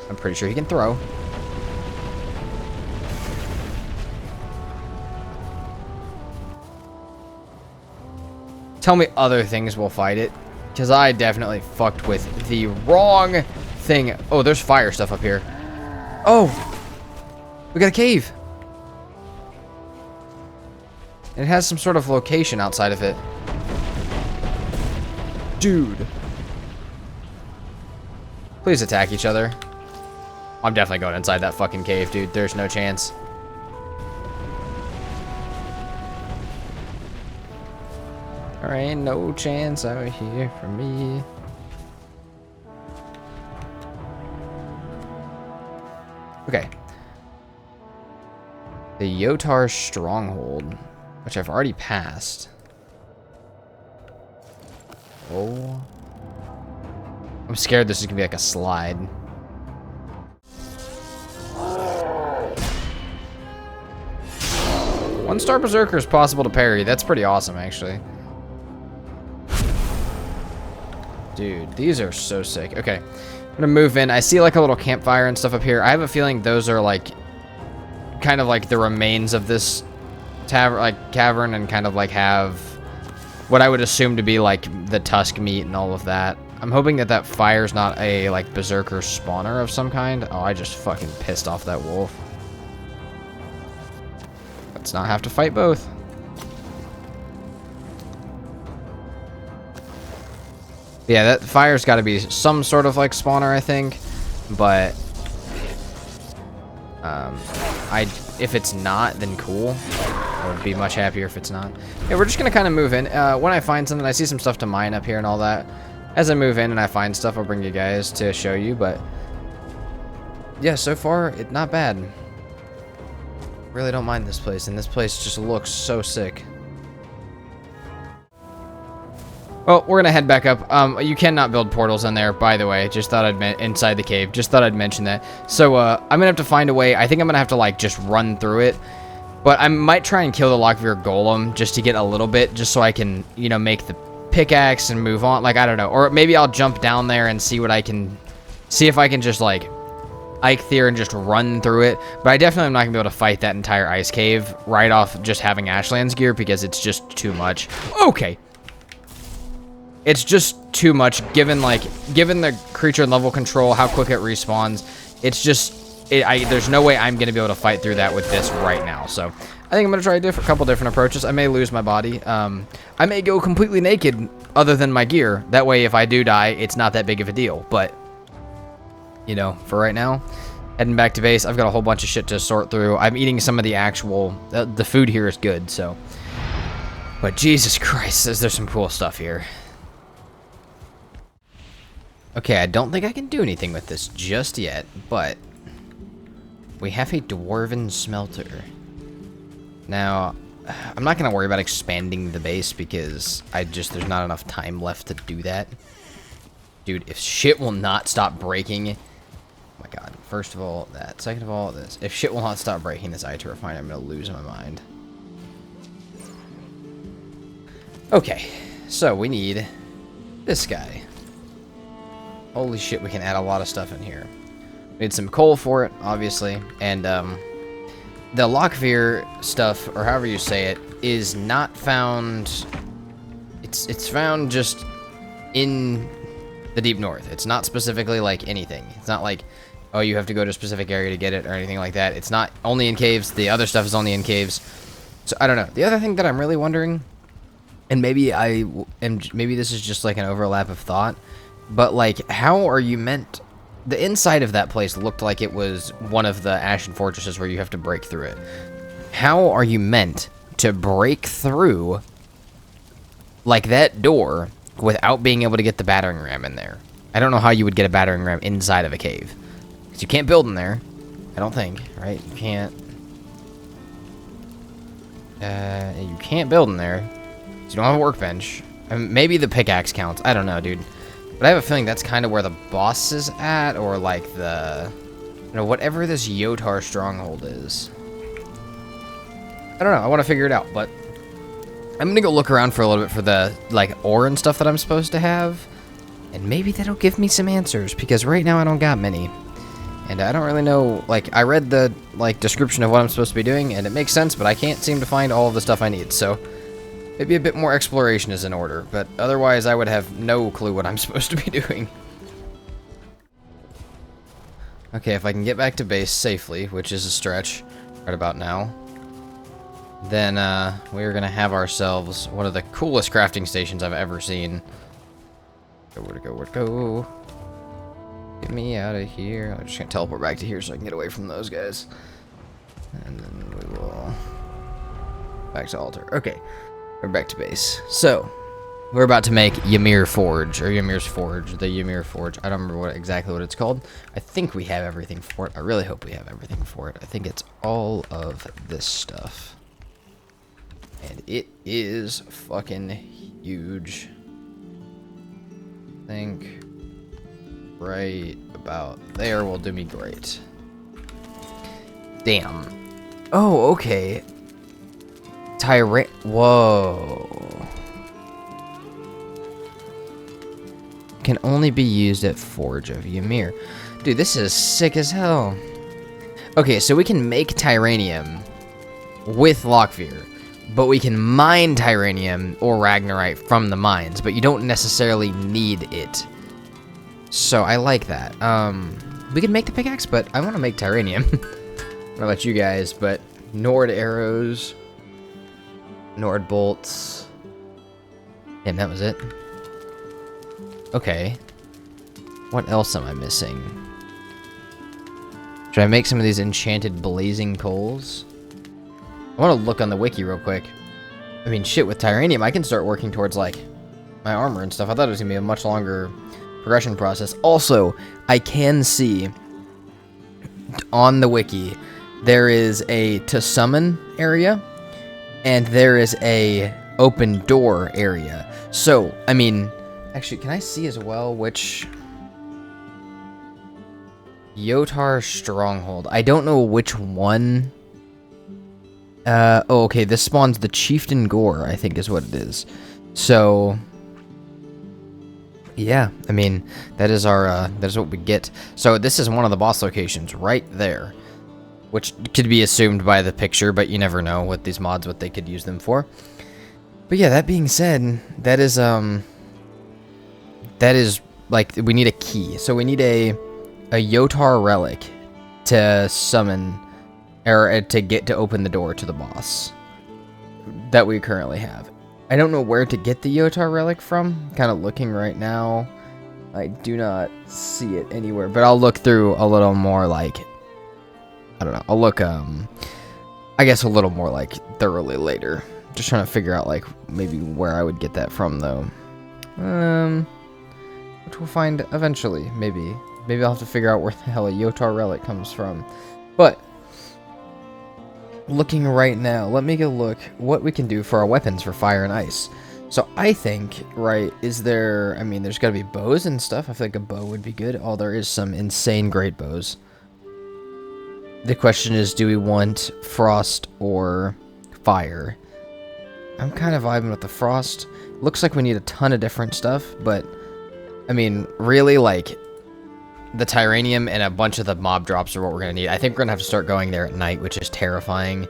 I'm pretty sure he can throw. Tell me other things will fight it. Because I definitely fucked with the wrong thing. Oh, there's fire stuff up here. Oh! We got a cave! It has some sort of location outside of it. Dude. Please attack each other. I'm definitely going inside that fucking cave, dude. There's no chance. There ain't no chance out here for me. Okay. The Yotar Stronghold, which I've already passed. Oh. I'm scared this is gonna be like a slide. One-star Berserker is possible to parry. That's pretty awesome, actually. Dude, these are so sick. Okay, I'm gonna move in. I see like a little campfire and stuff up here. I have a feeling those are like kind of like the remains of this cavern, and kind of like have what I would assume to be like the tusk meat and all of that. I'm hoping that that fire's not a like berserker spawner of some kind. Oh, I just fucking pissed off that wolf. Let's not have to fight both. Yeah, that fire's got to be some sort of like spawner, I think, but if it's not, then cool. I would be much happier if it's not. Yeah, we're just gonna kind of move in. When I find something, I see some stuff to mine up here and all that. As I move in and I find stuff, I'll bring you guys to show you, but yeah, so far, it's not bad. Really don't mind this place, and this place just looks so sick. Well, we're gonna head back up. You cannot build portals in there, by the way. Just thought I'd inside the cave. Just thought I'd mention that. So, I'm gonna have to find a way. I think I'm gonna have to, like, just run through it. But I might try and kill the Lockveer Golem just to get a little bit, just so I can, you know, make the pickaxe and move on. Like, I don't know. Or maybe I'll jump down there and see what I can... See if I can just, like, Eikthyr and just run through it. But I definitely am not gonna be able to fight that entire ice cave right off just having Ashlands gear, because it's just too much. Okay. It's just too much, given the creature level control, how quick it respawns. It's just, there's no way I'm going to be able to fight through that with this right now. So, I think I'm going to try a couple different approaches. I may lose my body. I may go completely naked, other than my gear. That way, if I do die, it's not that big of a deal. But, you know, for right now, heading back to base, I've got a whole bunch of shit to sort through. I'm eating some of the actual, the food here is good, so. But Jesus Christ, there's some cool stuff here. Okay, I don't think I can do anything with this just yet, but we have a dwarven smelter. Now, I'm not going to worry about expanding the base because there's not enough time left to do that. Dude, if shit will not stop breaking, oh my god, first of all, that, second of all, this. If shit will not stop breaking this Eikthyr Fight, I'm going to lose my mind. Okay, so we need this guy. Holy shit, we can add a lot of stuff in here. We need some coal for it, obviously. And, the Lockveer stuff, or however you say it, is not found... It's found just in the Deep North. It's not specifically, like, anything. It's not like, oh, you have to go to a specific area to get it, or anything like that. It's not only in caves. The other stuff is only in caves. So, I don't know. The other thing that I'm really wondering, and maybe maybe this is just, like, an overlap of thought, but, like, how are you meant... The inside of that place looked like it was one of the Ashen Fortresses where you have to break through it. How are you meant to break through, like, that door without being able to get the battering ram in there? I don't know how you would get a battering ram inside of a cave. Because you can't build in there. I don't think, right? You can't... you can't build in there. So you don't have a workbench. I mean, maybe the pickaxe counts. I don't know, dude. But I have a feeling that's kind of where the boss is at, or like the, you know, whatever this Yotar stronghold is. I don't know. I want to figure it out, but I'm gonna go look around for a little bit for the like ore and stuff that I'm supposed to have, and maybe that'll give me some answers, because right now I don't got many, and I don't really know. Like, I read the like description of what I'm supposed to be doing, and it makes sense, but I can't seem to find all of the stuff I need. So maybe a bit more exploration is in order, but otherwise I would have no clue what I'm supposed to be doing. Okay, if I can get back to base safely, which is a stretch right about now, then we're going to have ourselves one of the coolest crafting stations I've ever seen. Where'd it go? Where'd it go? Get me out of here. I'm just going to teleport back to here so I can get away from those guys. And then we will... Back to altar. Okay. We're back to base. So, we're about to make Ymir Forge, or Ymir's Forge, the Ymir Forge. I don't remember exactly what it's called. I think we have everything for it. I really hope we have everything for it. I think it's all of this stuff. And it is fucking huge. I think right about there will do me great. Damn. Oh, okay. Whoa. Can only be used at Forge of Ymir. Dude, this is sick as hell. Okay, so we can make Tyranium with Lockveer, but we can mine Tyranium or Ragnarite from the mines, but you don't necessarily need it. So I like that. We can make the pickaxe, but I want to make Tyranium. I don't know about you guys, but Nord arrows... Nord bolts. Damn, that was it. Okay. What else am I missing? Should I make some of these enchanted blazing coals? I want to look on the wiki real quick. I mean, shit, with Tyranium, I can start working towards, like, my armor and stuff. I thought it was going to be a much longer progression process. Also, I can see on the wiki, there is a to summon area, and there is a open door area. So, I mean, actually, can I see as well which... Yotar Stronghold. I don't know which one. Oh, okay, this spawns the Chieftain Gore, I think is what it is. So, yeah, I mean, that is our, that is what we get. So this is one of the boss locations right there, which could be assumed by the picture, but you never know with these mods what they could use them for. But yeah, that being said, that is like, we need a key. So we need a Yotar relic to summon, or to get to open the door to the boss that we currently have. I don't know where to get the Yotar relic from. Kind of looking right now. I do not see it anywhere, but I'll look through a little more, like, I don't know. I'll look, I guess a little more, like, thoroughly later. Just trying to figure out, like, maybe where I would get that from, though. Which we'll find eventually, maybe. Maybe I'll have to figure out where the hell a Yotar relic comes from. But, looking right now, let me go look what we can do for our weapons for fire and ice. So I think, right, is there... I mean, there's got to be bows and stuff. I feel like a bow would be good. Oh, there is some insane great bows. The question is, do we want frost or fire? I'm kind of vibing with the frost. Looks like we need a ton of different stuff, but... I mean, really, like... The Tyranium and a bunch of the mob drops are what we're going to need. I think we're going to have to start going there at night, which is terrifying.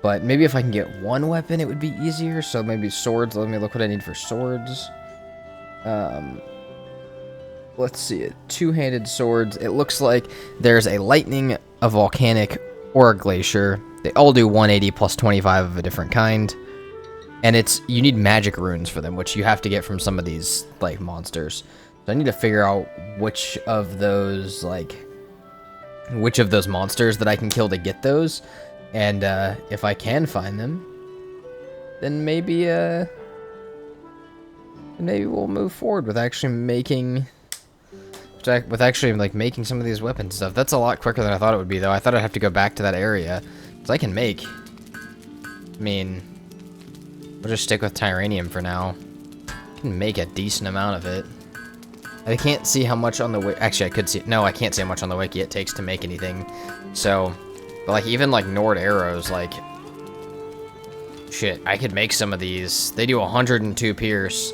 But maybe if I can get one weapon, it would be easier. So maybe swords. Let me look what I need for swords. Let's see it. Two-handed swords. It looks like there's a lightning, a volcanic, or a glacier. They all do 180 plus 25 of a different kind. And you need magic runes for them, which you have to get from some of these, like, monsters. So I need to figure out which of those monsters that I can kill to get those. And if I can find them, then maybe we'll move forward with actually making making some of these weapons stuff. That's a lot quicker than I thought it would be, though. I thought I'd have to go back to that area. Because I can make... I mean, we'll just stick with Tyranium for now. I can make a decent amount of it. I can't see how much on the wiki. Actually, I could see. No, I can't see how much on the wiki it takes to make anything. So, but like even like Nord arrows, like shit, I could make some of these. They do 102 pierce.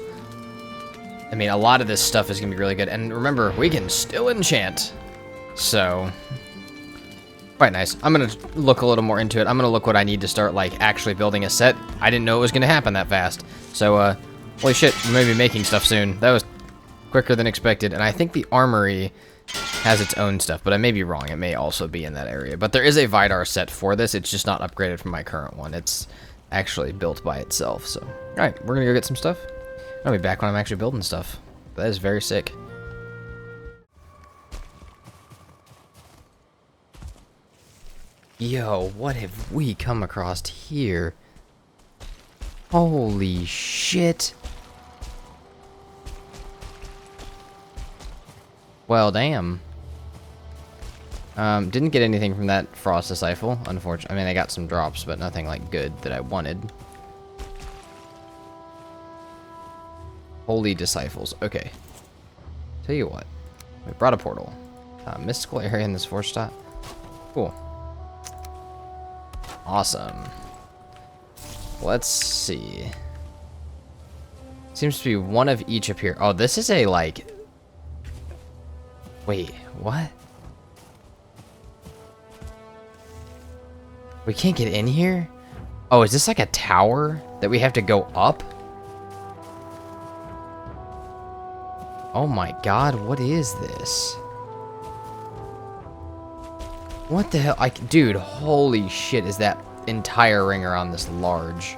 I mean, a lot of this stuff is gonna be really good. And remember, we can still enchant. So, quite nice. I'm gonna look a little more into it. I'm gonna look what I need to start like actually building a set. I didn't know it was gonna happen that fast. So, holy shit, we may be making stuff soon. That was quicker than expected, and I think the Armory has its own stuff, but I may be wrong. It may also be in that area. But there is a Vidar set for this. It's just not upgraded from my current one. It's actually built by itself. So, alright, we're gonna go get some stuff. I'll be back when I'm actually building stuff. That is very sick. Yo, what have we come across here? Holy shit. Well, damn. Didn't get anything from that Frost Disciple, unfortunately. I mean, I got some drops, but nothing, like, good that I wanted. Holy Disciples. Okay. Tell you what. We brought a portal. Mystical area in this force stop. Cool. Awesome. Let's see. Seems to be one of each up here. Oh, this is a, like... Wait, what? We can't get in here? Oh, is this like a tower that we have to go up? Oh my god, what is this? What the hell? Dude, holy shit, is that entire ring around this large?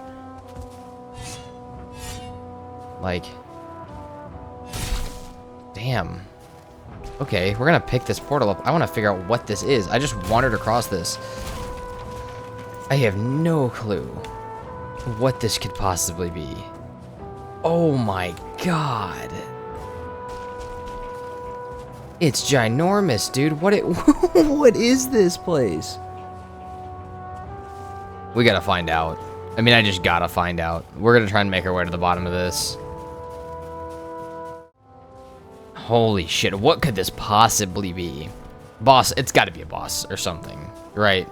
Like... Damn. Okay, we're gonna pick this portal up. I want to figure out what this is. I just wandered across this. I have no clue what this could possibly be. Oh my god. It's ginormous, dude. What what is this place? We gotta find out. I mean, I just gotta find out. We're gonna try and make our way to the bottom of this. Holy shit, what could this possibly be? Boss, it's gotta be a boss or something, right?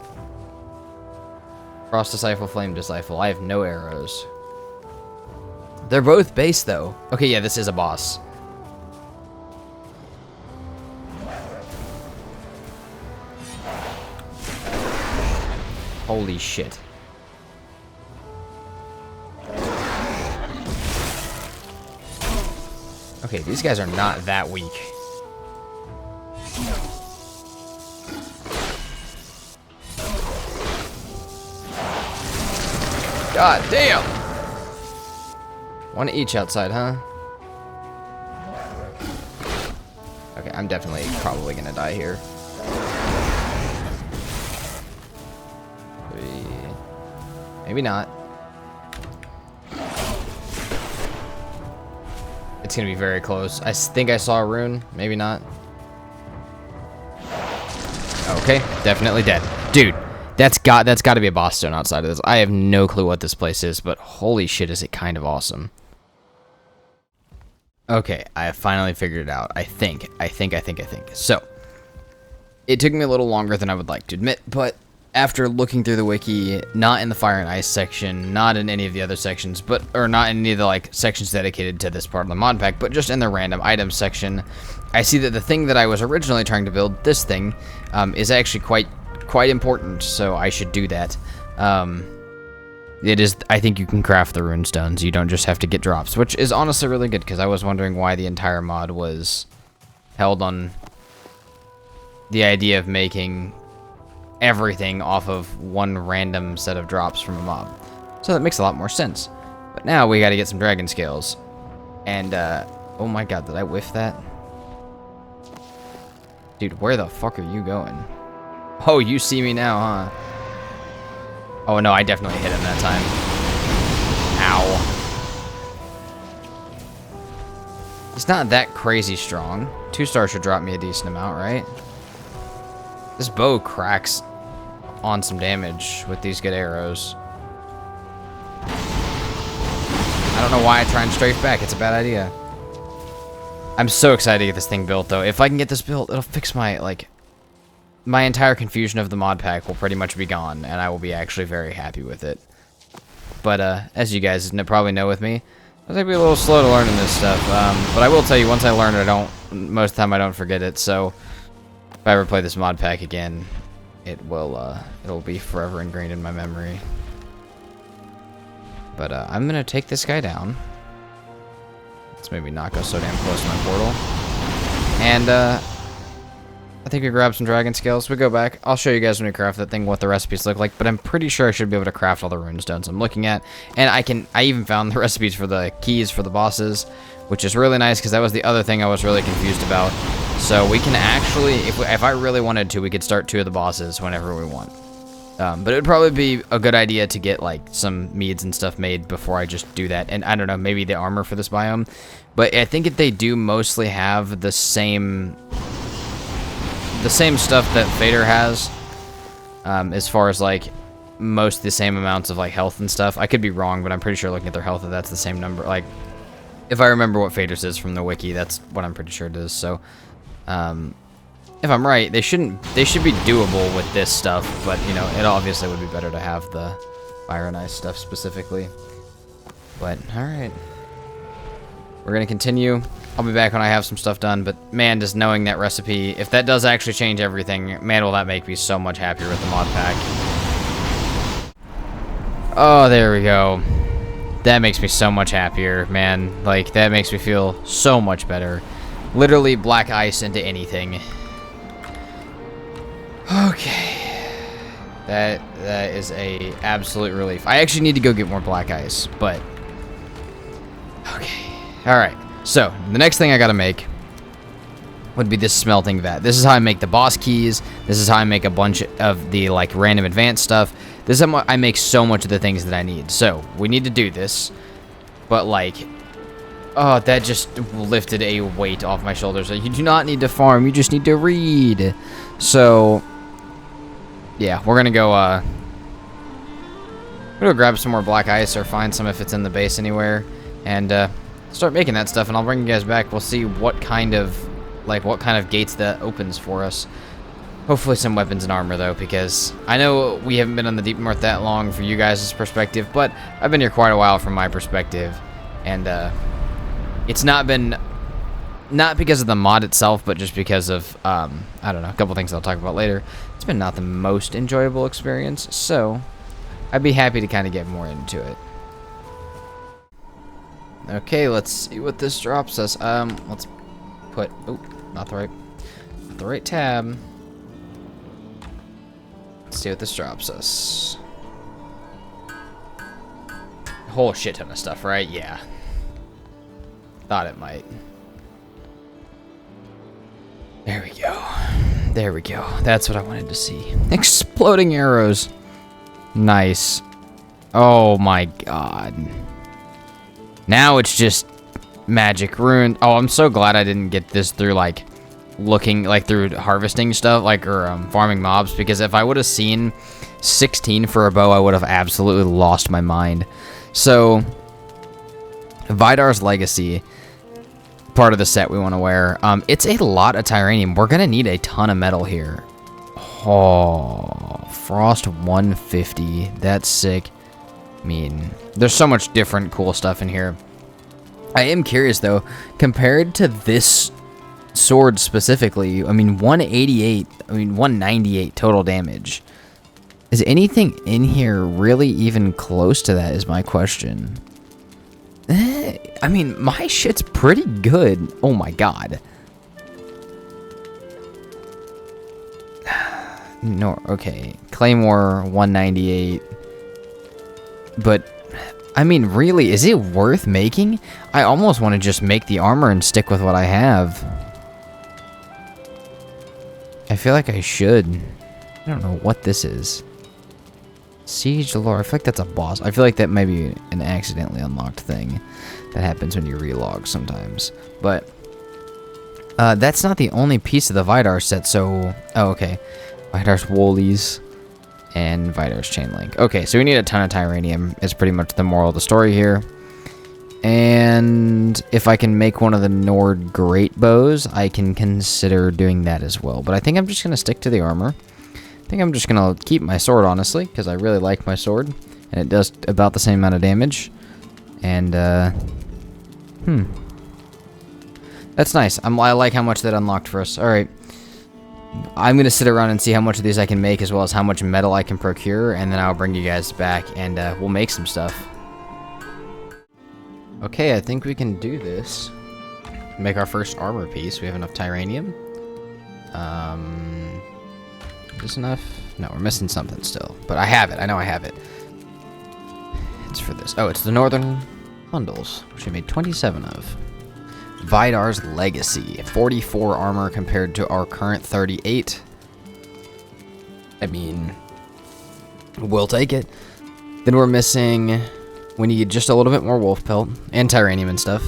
Frost Disciple, Flame Disciple. I have no arrows. They're both base, though. Okay, yeah, this is a boss. Holy shit. Okay, these guys are not that weak. God damn! One each outside, huh? Okay, I'm definitely probably gonna die here. 3. Maybe not. It's gonna be very close. I think I saw a rune. Maybe not. Okay, definitely dead. Dude, that's got to be a boss stone outside of this. I have no clue what this place is, but holy shit, is it kind of awesome. Okay, I have finally figured it out. I think. So, it took me a little longer than I would like to admit, but after looking through the wiki, not in the Fire and Ice section, not in any of the other sections, or not in any of the like sections dedicated to this part of the mod pack, but just in the random items section, I see that the thing that I was originally trying to build, this thing, is actually quite important, so I should do that. It is, I think you can craft the rune stones. You don't just have to get drops, which is honestly really good, because I was wondering why the entire mod was held on the idea of making everything off of one random set of drops from a mob. So that makes a lot more sense. But now we gotta get some dragon scales. And, oh my god, did I whiff that? Dude, where the fuck are you going? Oh, you see me now, huh? Oh no, I definitely hit him that time. Ow. He's not that crazy strong. 2-star should drop me a decent amount, right? This bow cracks on some damage with these good arrows. I don't know why I try and strafe back. It's a bad idea. I'm so excited to get this thing built, though. If I can get this built, it'll fix my, like, my entire confusion of the mod pack will pretty much be gone, and I will be actually very happy with it. But, as you guys probably know with me, I might be a little slow to learning this stuff. But I will tell you, once I learn it, most of the time I don't forget it, so if I ever play this mod pack again, it'll be forever ingrained in my memory. But I'm gonna take this guy down. Let's maybe not go so damn close to my portal. And I think we grab some dragon scales. We go back. I'll show you guys when we craft that thing what the recipes look like. But I'm pretty sure I should be able to craft all the rune stones I'm looking at. And I even found the recipes for the keys for the bosses, which is really nice because that was the other thing I was really confused about. So we can actually, if I really wanted to, we could start 2 of the bosses whenever we want. But it would probably be a good idea to get like some meads and stuff made before I just do that. And I don't know, maybe the armor for this biome. But I think if they do mostly have the same stuff that Vader has, as far as like most the same amounts of like health and stuff. I could be wrong, but I'm pretty sure looking at their health that that's the same number. Like, if I remember what Vader's is from the wiki, that's what I'm pretty sure it is. So, if I'm right, they should be doable with this stuff, but you know, it obviously would be better to have the Fire and Ice stuff specifically. But all right, we're gonna continue. I'll be back when I have some stuff done, but man, just knowing that recipe, if that does actually change everything, man, will that make me so much happier with the mod pack. Oh, there we go. That makes me so much happier, man. Like, that makes me feel so much better. Literally black ice into anything. Okay. That is a absolute relief. I actually need to go get more black ice, but okay. All right. So, the next thing I gotta make would be this smelting vat. This is how I make the boss keys. This is how I make a bunch of the, like, random advanced stuff. This is how I make so much of the things that I need. So, we need to do this. But, like, Oh, that just lifted a weight off my shoulders. You do not need to farm, you just need to read. So, yeah, we're gonna go, grab some more black ice or find some if it's in the base anywhere, and start making that stuff, and I'll bring you guys back. We'll see what kind of gates that opens for us. Hopefully some weapons and armor, though, because I know we haven't been on the Deep North that long from you guys' perspective, but I've been here quite a while from my perspective, and it's not because of the mod itself, but just because of, I don't know, a couple things I'll talk about later. It's been not the most enjoyable experience, so I'd be happy to kind of get more into it. Okay, let's see what this drops us. Let's put, oh, not the right tab. Let's see what this drops us. A whole shit ton of stuff, right? Yeah. Thought it might. There we go. There we go. That's what I wanted to see. Exploding arrows. Nice. Oh my god. Now it's just magic rune. Oh, I'm so glad I didn't get this through like looking like through harvesting stuff or farming mobs, because if I would have seen 16 for a bow, I would have absolutely lost my mind. So Vidar's Legacy, part of the set we want to wear. It's a lot of Tyranium. We're gonna need a ton of metal here. Oh, Frost 150. That's sick. I mean, there's so much different cool stuff in here. I am curious though, compared to this sword specifically, I mean 198 total damage. Is anything in here really even close to that is my question. I mean, my shit's pretty good. Oh my god. No, okay. Claymore 198. But I mean, really, is it worth making? I almost want to just make the armor and stick with what I have. I feel like I should. I don't know what this is. Siege lore. I feel like that's a boss. I feel like that might be an accidentally unlocked thing that happens when you relog sometimes. But that's not the only piece of the Vidar set, so... Oh, okay. Vidar's Woolies and Vidar's Chain Link. Okay, so we need a ton of Tyranium is pretty much the moral of the story here. And if I can make one of the Nord Great Bows, I can consider doing that as well. But I think I'm just going to stick to the armor. I think I'm just going to keep my sword, honestly, because I really like my sword. And it does about the same amount of damage. And, that's nice. I like how much that unlocked for us. Alright. I'm going to sit around and see how much of these I can make, as well as how much metal I can procure. And then I'll bring you guys back, and we'll make some stuff. Okay, I think we can do this. Make our first armor piece. We have enough Tyranium. Is this enough? No, we're missing something still. But I have it. I know I have it. It's for this. Oh, it's the Northern Bundles, which we made 27 of. Vidar's Legacy. 44 armor compared to our current 38. I mean, we'll take it. Then we're missing... We need just a little bit more wolf pelt and Tyranium and stuff.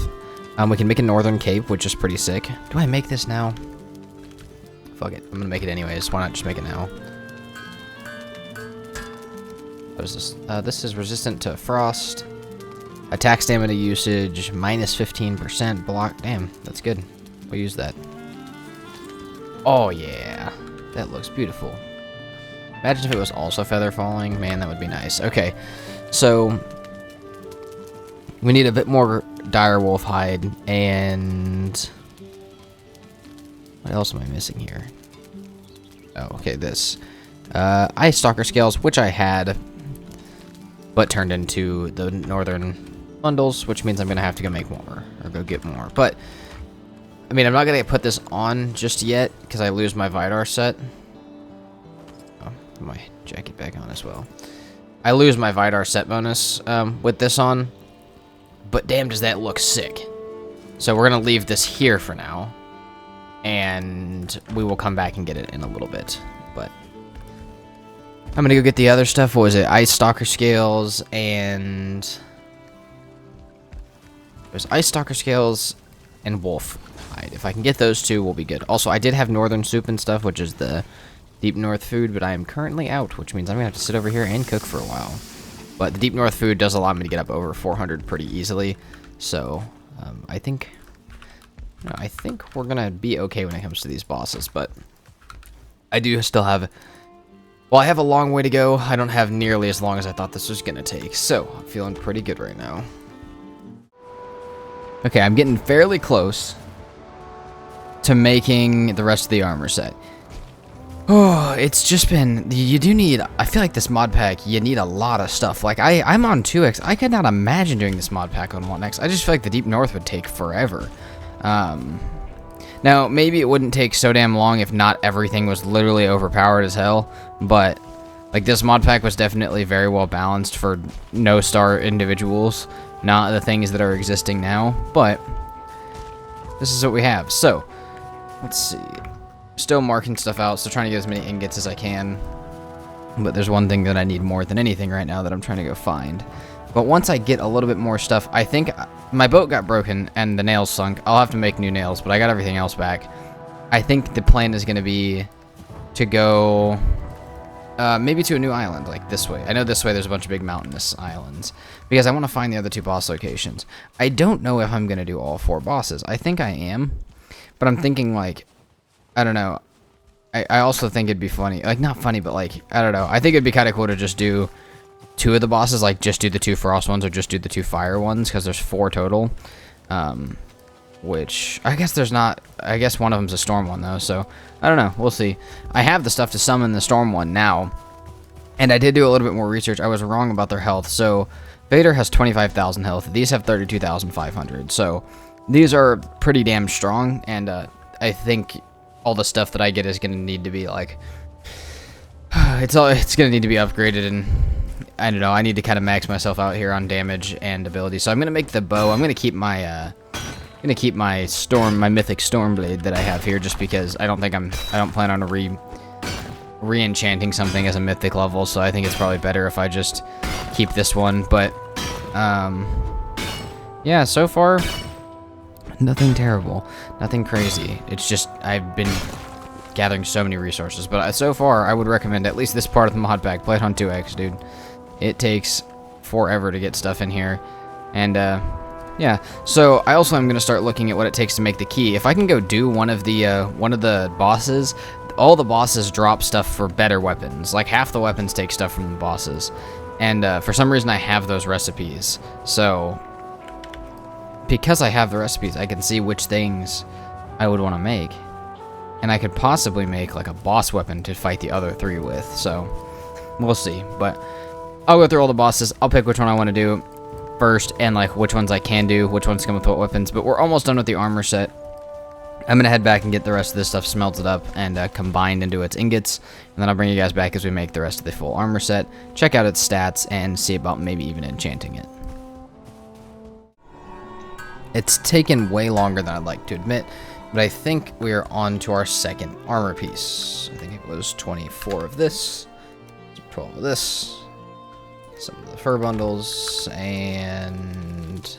We can make a northern cape, which is pretty sick. Do I make this now? Fuck it. I'm gonna make it anyways. Why not just make it now? What is this? This is resistant to frost. Attack stamina usage, minus 15%. Block. Damn, that's good. We'll use that. Oh, yeah. That looks beautiful. Imagine if it was also feather falling. Man, that would be nice. Okay, so... we need a bit more direwolf hide, and... what else am I missing here? Oh, okay, this. Ice Stalker scales, which I had, but turned into the northern bundles, which means I'm going to have to go make more, or go get more. But, I mean, I'm not going to put this on just yet, because I lose my Vidar set. Oh, put my jacket back on as well. I lose my Vidar set bonus with this on. But damn, does that look sick. So we're going to leave this here for now. And we will come back and get it in a little bit. But I'm going to go get the other stuff. What was it? Ice Stalker scales and... There's Ice Stalker Scales and Wolf Hide. If I can get those two, we'll be good. Also, I did have Northern Soup and stuff, which is the Deep North food, but I am currently out, which means I'm going to have to sit over here and cook for a while. But the Deep North food does allow me to get up over 400 pretty easily, so I think we're going to be okay when it comes to these bosses, but I do still have... Well, I have a long way to go. I don't have nearly as long as I thought this was going to take, so I'm feeling pretty good right now. Okay, I'm getting fairly close to making the rest of the armor set. Oh, it's just been... You do need... I feel like this mod pack, you need a lot of stuff. Like, I'm on 2x. I could not imagine doing this mod pack on 1x. I just feel like the Deep North would take forever. Now, maybe it wouldn't take so damn long if not everything was literally overpowered as hell. But, like, this mod pack was definitely very well balanced for no-star individuals. Not the things that are existing now. But, this is what we have. So, let's see... Still marking stuff out, so trying to get as many ingots as I can. But there's one thing that I need more than anything right now that I'm trying to go find. But once I get a little bit more stuff, I think my boat got broken and the nails sunk. I'll have to make new nails, but I got everything else back. I think the plan is going to be to go maybe to a new island, like this way. I know this way there's a bunch of big mountainous islands, because I want to find the other 2 boss locations. I don't know if I'm going to do all 4 bosses. I think I am, but I'm thinking, like, I don't know. I also think it'd be funny. Like, not funny, but, like, I don't know. I think it'd be kind of cool to just do 2 of the bosses. Like, just do the 2 frost ones or just do the 2 fire ones, because there's 4 total. Which, I guess there's not... I guess one of them's a storm one, though, so... I don't know. We'll see. I have the stuff to summon the storm one now. And I did do a little bit more research. I was wrong about their health. So, Vader has 25,000 health. These have 32,500. So, these are pretty damn strong, and I think... all the stuff that I get is going to need to be, like, it's going to need to be upgraded, and I don't know, I need to kind of max myself out here on damage and ability. So I'm going to make the bow. I'm going to keep my my mythic storm blade that I have here, just because I don't plan on re-enchanting something as a mythic level, so I think it's probably better if I just keep this one. But yeah, so far nothing terrible, nothing crazy. It's just I've been gathering so many resources, but so far I would recommend at least this part of the mod pack. Play it on 2x, dude. It takes forever to get stuff in here, and yeah. So I also am gonna start looking at what it takes to make the key. If I can go do one of the bosses, all the bosses drop stuff for better weapons. Like half the weapons take stuff from the bosses, and for some reason I have those recipes. So because I have the recipes, I can see which things I would want to make. And I could possibly make, like, a boss weapon to fight the other 3 with. So, we'll see. But I'll go through all the bosses. I'll pick which one I want to do first, and, like, which ones I can do, which ones come with what weapons. But we're almost done with the armor set. I'm going to head back and get the rest of this stuff smelted up and combined into its ingots. And then I'll bring you guys back as we make the rest of the full armor set. Check out its stats and see about maybe even enchanting it. It's taken way longer than I'd like to admit, but I think we're on to our second armor piece. I think it was 24 of this, 12 of this, some of the fur bundles, and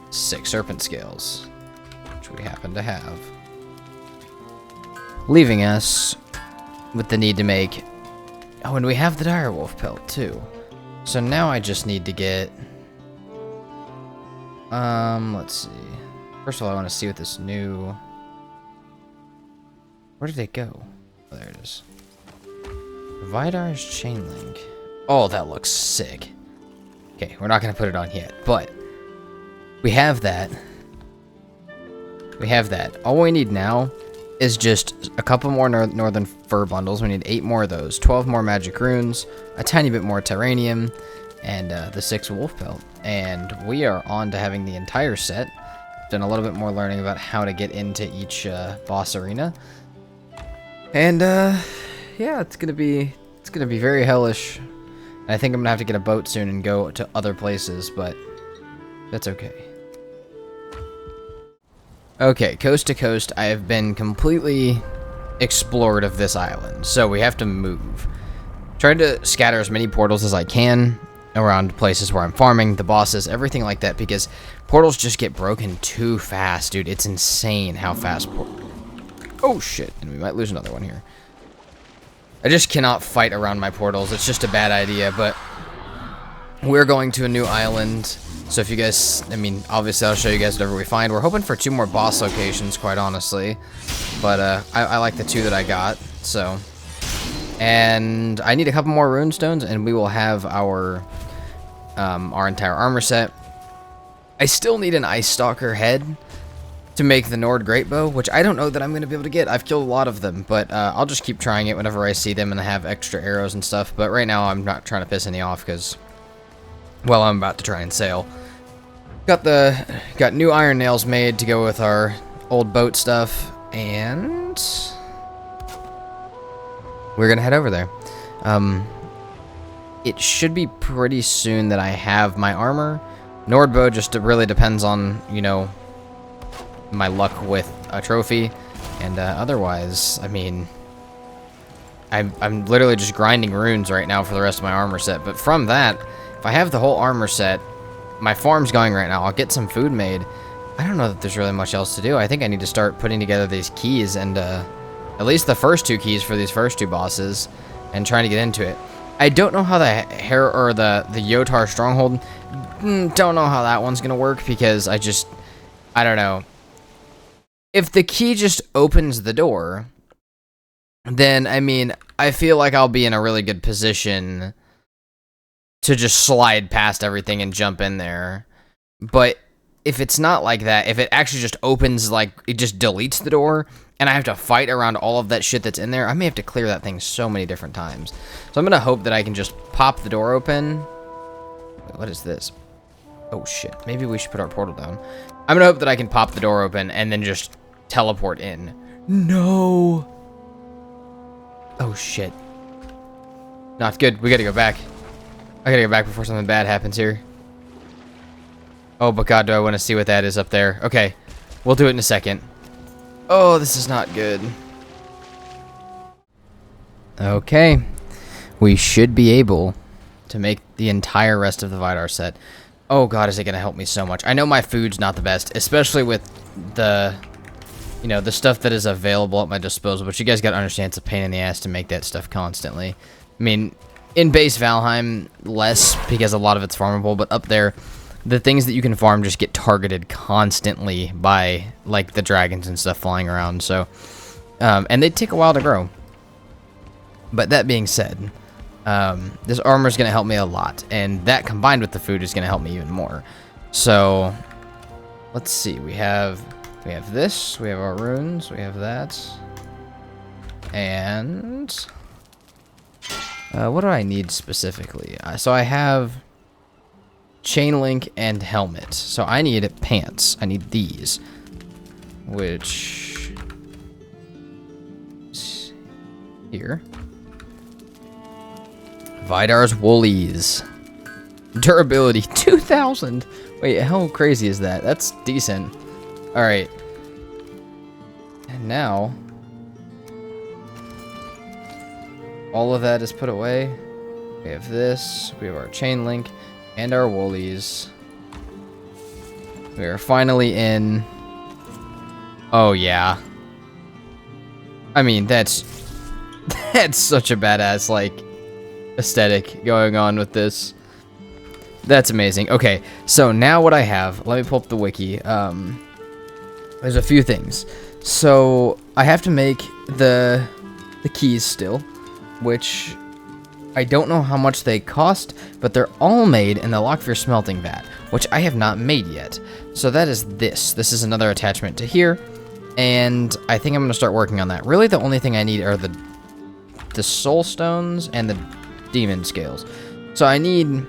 6 serpent scales, which we happen to have. Leaving us with the need to make... Oh, and we have the direwolf pelt, too. So now I just need to get... let's see. First of all, I want to see what this new... Where did it go? Oh, there it is. Vidar's chain link. Oh, that looks sick. Okay, we're not going to put it on yet, but we have that. We have that. All we need now is just a couple more northern fur bundles. We need 8 more of those, 12 more magic runes, a tiny bit more terranium, and the 6 wolf pelt. And we are on to having the entire set. Done a little bit more learning about how to get into each boss arena. And yeah, it's gonna be very hellish. And I think I'm gonna have to get a boat soon and go to other places, but that's okay. Okay, coast to coast, I have been completely explored of this island, so we have to move. Trying to scatter as many portals as I can. around places where I'm farming, the bosses, everything like that, because portals just get broken too fast, dude. It's insane how fast oh shit, and we might lose another one here. I just cannot fight around my portals. It's just a bad idea, but we're going to a new island, so if you guys, I mean, obviously I'll show you guys whatever we find. We're hoping for 2 more boss locations, quite honestly, but I like the 2 that I got, so. And I need a couple more rune stones, and we will have our entire armor set. I still need an Ice Stalker head to make the Nord Greatbow, which I don't know that I'm going to be able to get. I've killed a lot of them, but I'll just keep trying it whenever I see them and I have extra arrows and stuff. But right now I'm not trying to piss any off because, well, I'm about to try and sail. Got new iron nails made to go with our old boat stuff, and we're going to head over there. It should be pretty soon that I have my armor. Nordbow just really depends on, you know, my luck with a trophy, and otherwise, I mean, I'm literally just grinding runes right now for the rest of my armor set. But from that, if I have the whole armor set, my farm's going right now. I'll get some food made. I don't know that there's really much else to do. I think I need to start putting together these keys, and at least the first 2 keys for these first 2 bosses, and trying to get into it. I don't know how the Yotar Stronghold, don't know how that one's gonna work, because I don't know. If the key just opens the door, then, I mean, I feel like I'll be in a really good position to just slide past everything and jump in there. But if it's not like that, if it actually just opens, like, it just deletes the door, and I have to fight around all of that shit that's in there, I may have to clear that thing so many different times. So I'm gonna hope that I can just pop the door open. Wait, what is this? Oh shit, maybe we should put our portal down. I'm gonna hope that I can pop the door open and then just teleport in. No! Oh shit. Not good, we gotta go back. I gotta go back before something bad happens here. Oh, but god, do I want to see what that is up there. Okay, we'll do it in a second. Oh, this is not good. Okay. We should be able to make the entire rest of the Vidar set. Oh god, is it going to help me so much. I know my food's not the best, especially with the, you know, the stuff that is available at my disposal, but you guys got to understand it's a pain in the ass to make that stuff constantly. I mean, in base Valheim, less, because a lot of it's farmable, but up there, the things that you can farm just get targeted constantly by, like, the dragons and stuff flying around, so, and they take a while to grow. But that being said, this armor is going to help me a lot, and that combined with the food is going to help me even more. So, let's see, we have this, we have our runes, we have that, and what do I need specifically? So I have chain link and helmet. So I need pants. I need these, which is here. Vidar's Woolies. Durability 2,000. Wait, how crazy is that? That's decent. All right. And now all of that is put away. We have this. We have our chain link. And our woolies. We are finally in. Oh yeah. I mean, that's such a badass, like, aesthetic going on with this. That's amazing. Okay, so now what I have, let me pull up the wiki. There's a few things. So I have to make the keys still, which I don't know how much they cost, but they're all made in the Lockfear smelting vat, which I have not made yet. So that is this. This is another attachment to here, and I think I'm going to start working on that. Really, the only thing I need are the soul stones and the demon scales. So I need,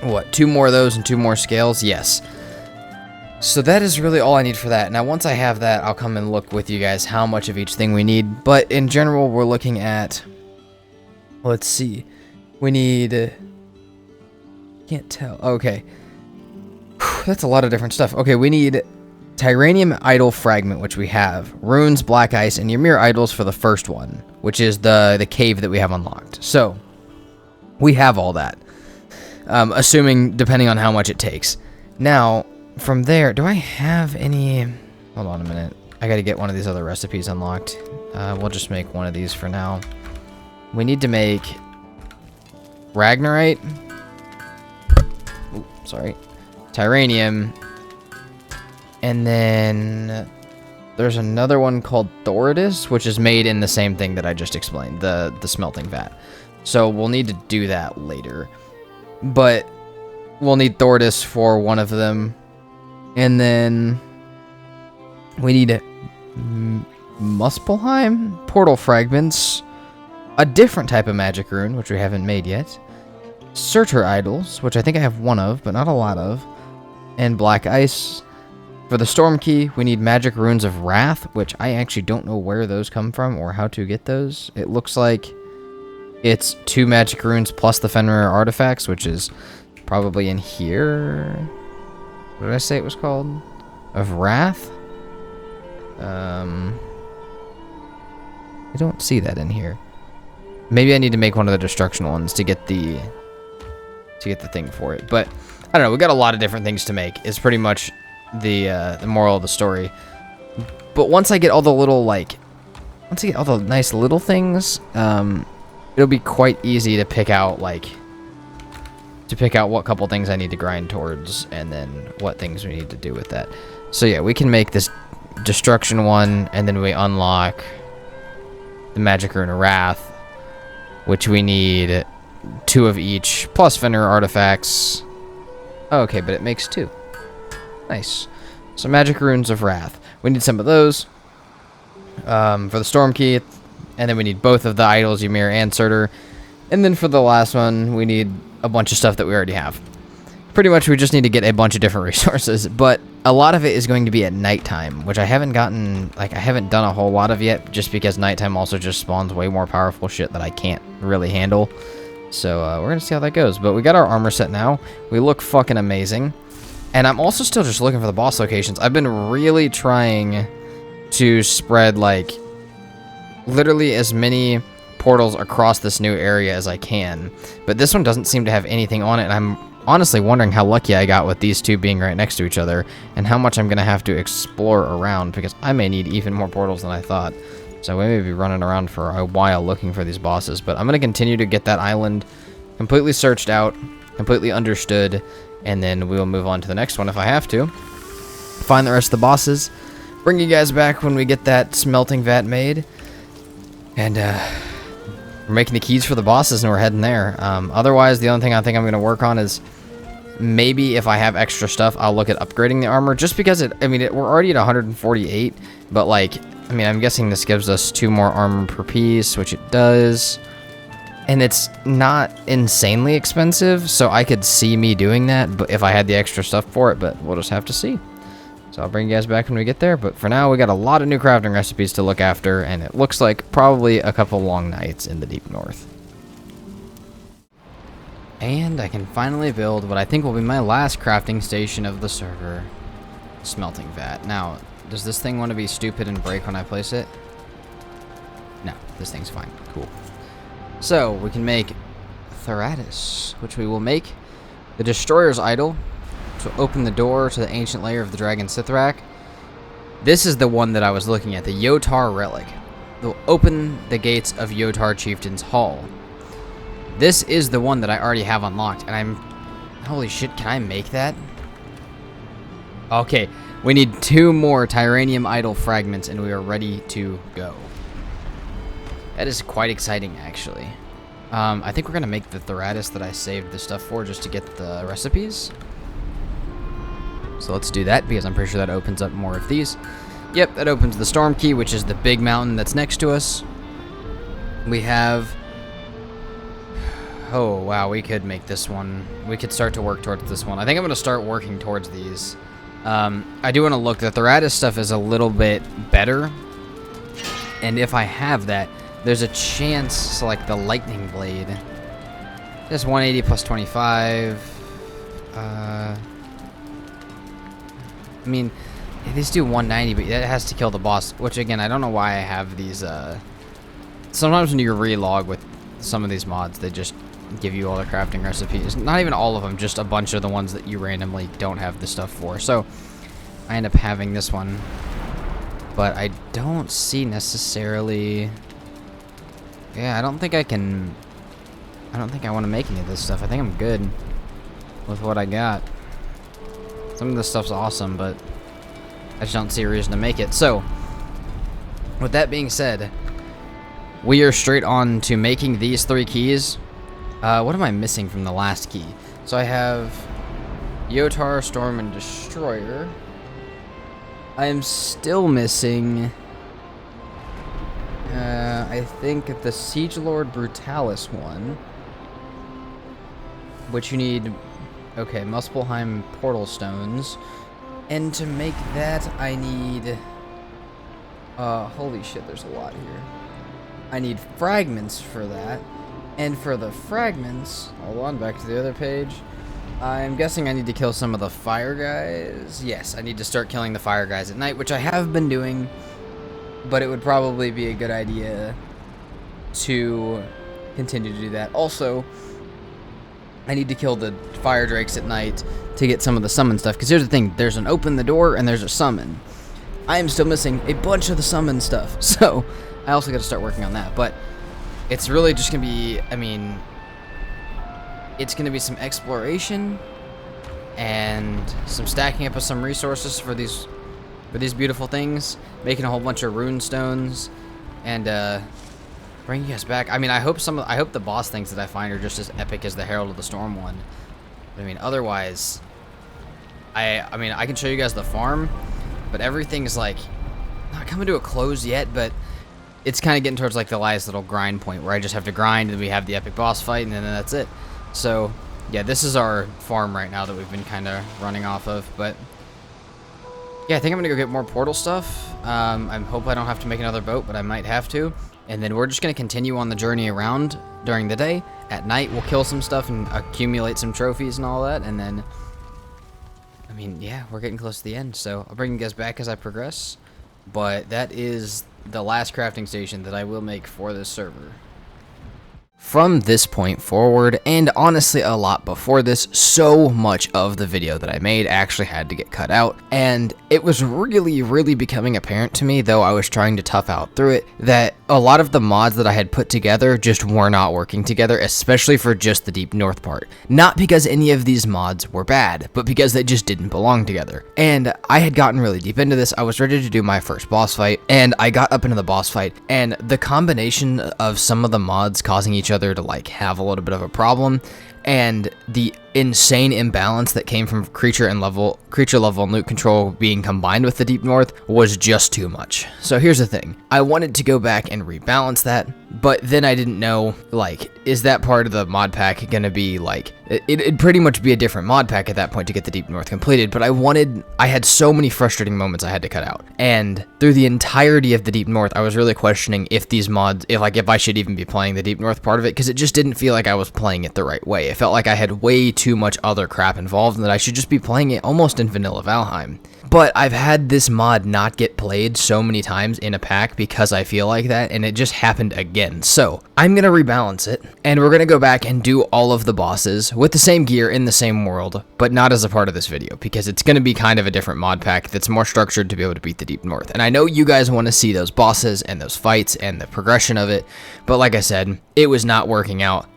what, 2 more of those and 2 more scales? Yes. So that is really all I need for that. Now, once I have that, I'll come and look with you guys how much of each thing we need. But in general, we're looking at, let's see. We need, can't tell. Okay. That's a lot of different stuff. Okay, we need Tyranium Idol Fragment, which we have. Runes, Black Ice, and Ymir Idols for the first one, which is the cave that we have unlocked. So, we have all that. assuming depending on how much it takes. Now, from there, do I have any... Hold on a minute. I gotta get one of these other recipes unlocked. We'll just make one of these for now. We need to make Ragnarite. Ooh, sorry. Tyranium. And then there's another one called Thoridus, which is made in the same thing that I just explained, the smelting vat. So we'll need to do that later. But we'll need Thoridus for one of them. And then we need Muspelheim portal fragments, a different type of magic rune, which we haven't made yet, Surtur idols, which I think I have one of, but not a lot of, and black ice. For the storm key, we need magic runes of wrath, which I actually don't know where those come from or how to get those. It looks like it's 2 magic runes plus the Fenrir artifacts, which is probably in here. What did I say it was called? Of wrath? I don't see that in here. Maybe I need to make one of the destruction ones to get the thing for it. But I don't know. We got a lot of different things to make. Is pretty much the moral of the story. But once I get all the little once I get all the nice little things, it'll be quite easy to pick out what couple things I need to grind towards, and then what things we need to do with that. So yeah, we can make this destruction one, and then we unlock the magic rune of wrath, which we need 2 of each, plus Fenrir artifacts. Oh, okay, but it makes 2. Nice. So magic runes of wrath. We need some of those for the storm key, and then we need both of the idols, Ymir and Surtur. And then for the last one, we need a bunch of stuff that we already have. Pretty much, we just need to get a bunch of different resources, but a lot of it is going to be at nighttime, which I haven't gotten, I haven't done a whole lot of yet, just because nighttime also just spawns way more powerful shit that I can't really handle. So, we're gonna see how that goes. But we got our armor set now. We look fucking amazing. And I'm also still just looking for the boss locations. I've been really trying to spread, literally as many portals across this new area as I can. But this one doesn't seem to have anything on it, and I'm honestly wondering how lucky I got with these two being right next to each other, and how much I'm going to have to explore around, because I may need even more portals than I thought. So we may be running around for a while looking for these bosses, but I'm going to continue to get that island completely searched out, completely understood, and then we will move on to the next one if I have to. Find the rest of the bosses, bring you guys back when we get that smelting vat made, and we're making the keys for the bosses and we're heading there. Otherwise, the only thing I think I'm going to work on is maybe if I have extra stuff, I'll look at upgrading the armor, just because we're already at 148, but I'm guessing this gives us 2 more armor per piece, which it does. And it's not insanely expensive, so I could see me doing that, but if I had the extra stuff for it, but we'll just have to see. So I'll bring you guys back when we get there, but for now, we got a lot of new crafting recipes to look after, and it looks like probably a couple long nights in the deep north. And I can finally build what I think will be my last crafting station of the server, smelting vat. Now, does this thing want to be stupid and break when I place it? No, this thing's fine. Cool. So, we can make Thoridus, which we will make the Destroyer's Idol to open the door to the ancient lair of the Dragon Sithrak. This is the one that I was looking at, the Yotar Relic. It will open the gates of Yotar Chieftain's Hall. This is the one that I already have unlocked, and holy shit, can I make that? Okay, we need 2 more Tyranium Idol fragments, and we are ready to go. That is quite exciting, actually. I think we're going to make the Thoridus that I saved the stuff for just to get the recipes. So let's do that, because I'm pretty sure that opens up more of these. Yep, that opens the Storm Key, which is the big mountain that's next to us. We have... Oh, wow, we could make this one. We could start to work towards this one. I think I'm going to start working towards these. I do want to look. The Thoridus stuff is a little bit better. And if I have that, there's a chance, the Lightning Blade. Just 180 plus 25. These do 190, but that has to kill the boss, which, again, I don't know why I have these, sometimes when you relog with some of these mods, they just give you all the crafting recipes. Not even all of them, just a bunch of the ones that you randomly don't have the stuff for. So I end up having this one, but I don't see necessarily. Yeah, I don't think I can. I don't think I want to make any of this stuff. I think I'm good with what I got. Some of this stuff's awesome, but I just don't see a reason to make it. So, with that being said, we are straight on to making these 3 keys. What am I missing from the last key? So I have Yotar, Storm, and Destroyer. I am still missing, I think, the Siege Lord Brutalis one, which you need, okay, Muspelheim Portal Stones. And to make that, I need, holy shit, there's a lot here. I need fragments for that. And for the fragments, hold on, back to the other page. I'm guessing I need to kill some of the fire guys. Yes, I need to start killing the fire guys at night, which I have been doing, but it would probably be a good idea to continue to do that. Also, I need to kill the fire drakes at night to get some of the summon stuff, because here's the thing, there's an open the door and there's a summon. I am still missing a bunch of the summon stuff, so I also got to start working on that. But it's really just going to be, I mean, it's going to be some exploration and some stacking up of some resources for these beautiful things, making a whole bunch of rune stones, and bring you guys back. I mean, I hope the boss things that I find are just as epic as the Herald of the Storm one. But, I mean, otherwise, I mean, I can show you guys the farm, but everything's like not coming to a close yet, but it's kind of getting towards like the last little grind point where I just have to grind and we have the epic boss fight and then that's it. So yeah, this is our farm right now that we've been kind of running off of. But yeah, I think I'm gonna go get more portal stuff. I hope I don't have to make another boat, but I might have to. And then we're just gonna continue on the journey around during the day. At night we'll kill some stuff and accumulate some trophies and all that, and then I mean, yeah, we're getting close to the end, so I'll bring you guys back as I progress. But that is the last crafting station that I will make for this server. From this point forward, and honestly a lot before this, so much of the video that I made actually had to get cut out, and it was really becoming apparent to me, though I was trying to tough out through it, that a lot of the mods that I had put together just were not working together, especially for just the Deep North part. Not because any of these mods were bad, but because they just didn't belong together. And I had gotten really deep into this. I was ready to do my first boss fight, and I got up into the boss fight, and the combination of some of the mods causing each other to like have a little bit of a problem, and the insane imbalance that came from creature level and loot control being combined with the Deep North was just too much. So here's the thing, I wanted to go back and rebalance that, but then I didn't know, like, is that part of the mod pack gonna be like, it'd pretty much be a different mod pack at that point to get the Deep North completed. But I had so many frustrating moments I had to cut out, and through the entirety of the Deep North I was really questioning if these mods, if I should even be playing the Deep North part of it, because it just didn't feel like I was playing it the right way. It felt like I had way too much other crap involved and that I should just be playing it almost in vanilla Valheim. But I've had this mod not get played so many times in a pack because I feel like that, and it just happened again. So I'm gonna rebalance it, and we're gonna go back and do all of the bosses with the same gear in the same world, but not as a part of this video, because it's gonna be kind of a different mod pack that's more structured to be able to beat the Deep North. And I know you guys want to see those bosses and those fights and the progression of it, but like I said, it was not working out.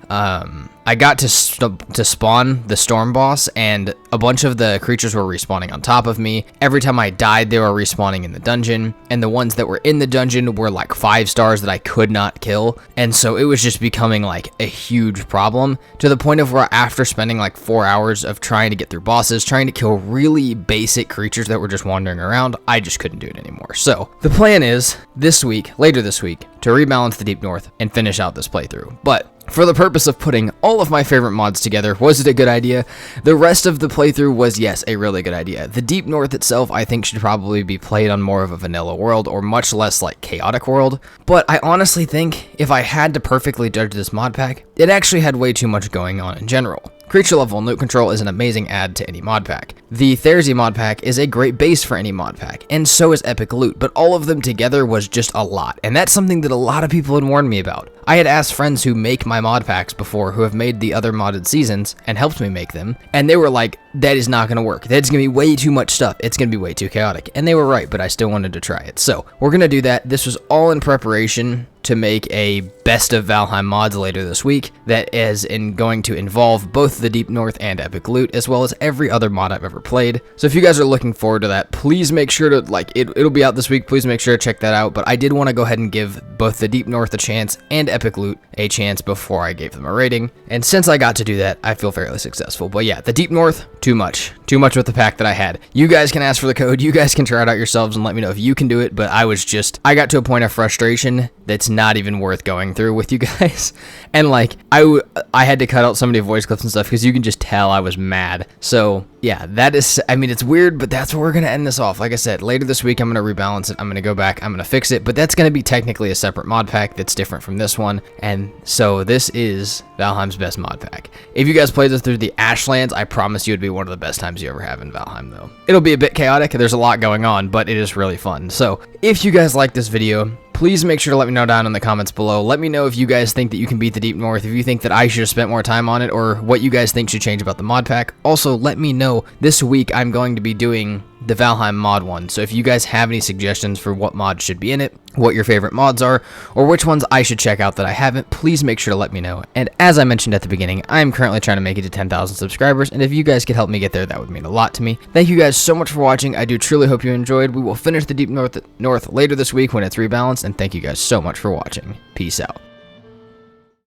I got to spawn the storm boss, and a bunch of the creatures were respawning on top of me. Every time I died, they were respawning in the dungeon, and the ones that were in the dungeon were like 5 stars that I could not kill, and so it was just becoming like a huge problem, to the point of where after spending like 4 hours of trying to get through bosses, trying to kill really basic creatures that were just wandering around, I just couldn't do it anymore. So the plan is later this week, to rebalance the Deep North and finish out this playthrough. But for the purpose of putting all of my favorite mods together, was it a good idea? The rest of the playthrough was, yes, a really good idea. The Deep North itself, I think, should probably be played on more of a vanilla world, or much less like chaotic world. But I honestly think if I had to perfectly judge this mod pack, it actually had way too much going on in general. Creature Level and Loot Control is an amazing add to any mod pack. The Therzie mod pack is a great base for any mod pack, and so is EpicLoot, but all of them together was just a lot, and that's something that a lot of people had warned me about. I had asked friends who make my mod packs before, who have made the other modded seasons, and helped me make them, and they were like, that is not going to work. That's going to be way too much stuff. It's going to be way too chaotic. And they were right, but I still wanted to try it. So we're going to do that. This was all in preparation to make a best of Valheim mods later this week that is going to involve both the Deep North and EpicLoot, as well as every other mod I've ever played. So if you guys are looking forward to that, please make sure to, like, it'll be out this week. Please make sure to check that out. But I did want to go ahead and give both the Deep North a chance and EpicLoot a chance before I gave them a rating. And since I got to do that, I feel fairly successful. But yeah, the Deep North, too much with the pack that I had. You guys can ask for the code. You guys can try it out yourselves and let me know if you can do it. But I got to a point of frustration that's not even worth going through with you guys. And like, I had to cut out so many voice clips and stuff because you can just tell I was mad. So yeah, that is, I mean, it's weird, but that's where we're going to end this off. Like I said, later this week, I'm going to rebalance it. I'm going to go back. I'm going to fix it, but that's going to be technically a separate mod pack that's different from this one. And so this is Valheim's best mod pack. If you guys played this through the Ashlands, I promise you it'd be one of the best times you ever have in Valheim, though. It'll be a bit chaotic. There's a lot going on, but it is really fun. So if you guys like this video, please make sure to let me know down in the comments below. Let me know if you guys think that you can beat the Deep North, if you think that I should have spent more time on it, or what you guys think should change about the mod pack. Also, let me know, this week I'm going to be doing the Valheim mod one, so if you guys have any suggestions for what mods should be in it, what your favorite mods are, or which ones I should check out that I haven't, please make sure to let me know. And as I mentioned at the beginning, I am currently trying to make it to 10,000 subscribers, and if you guys could help me get there, that would mean a lot to me. Thank you guys so much for watching. I do truly hope you enjoyed. We will finish the Deep North later this week when it's rebalanced, and thank you guys so much for watching. Peace out.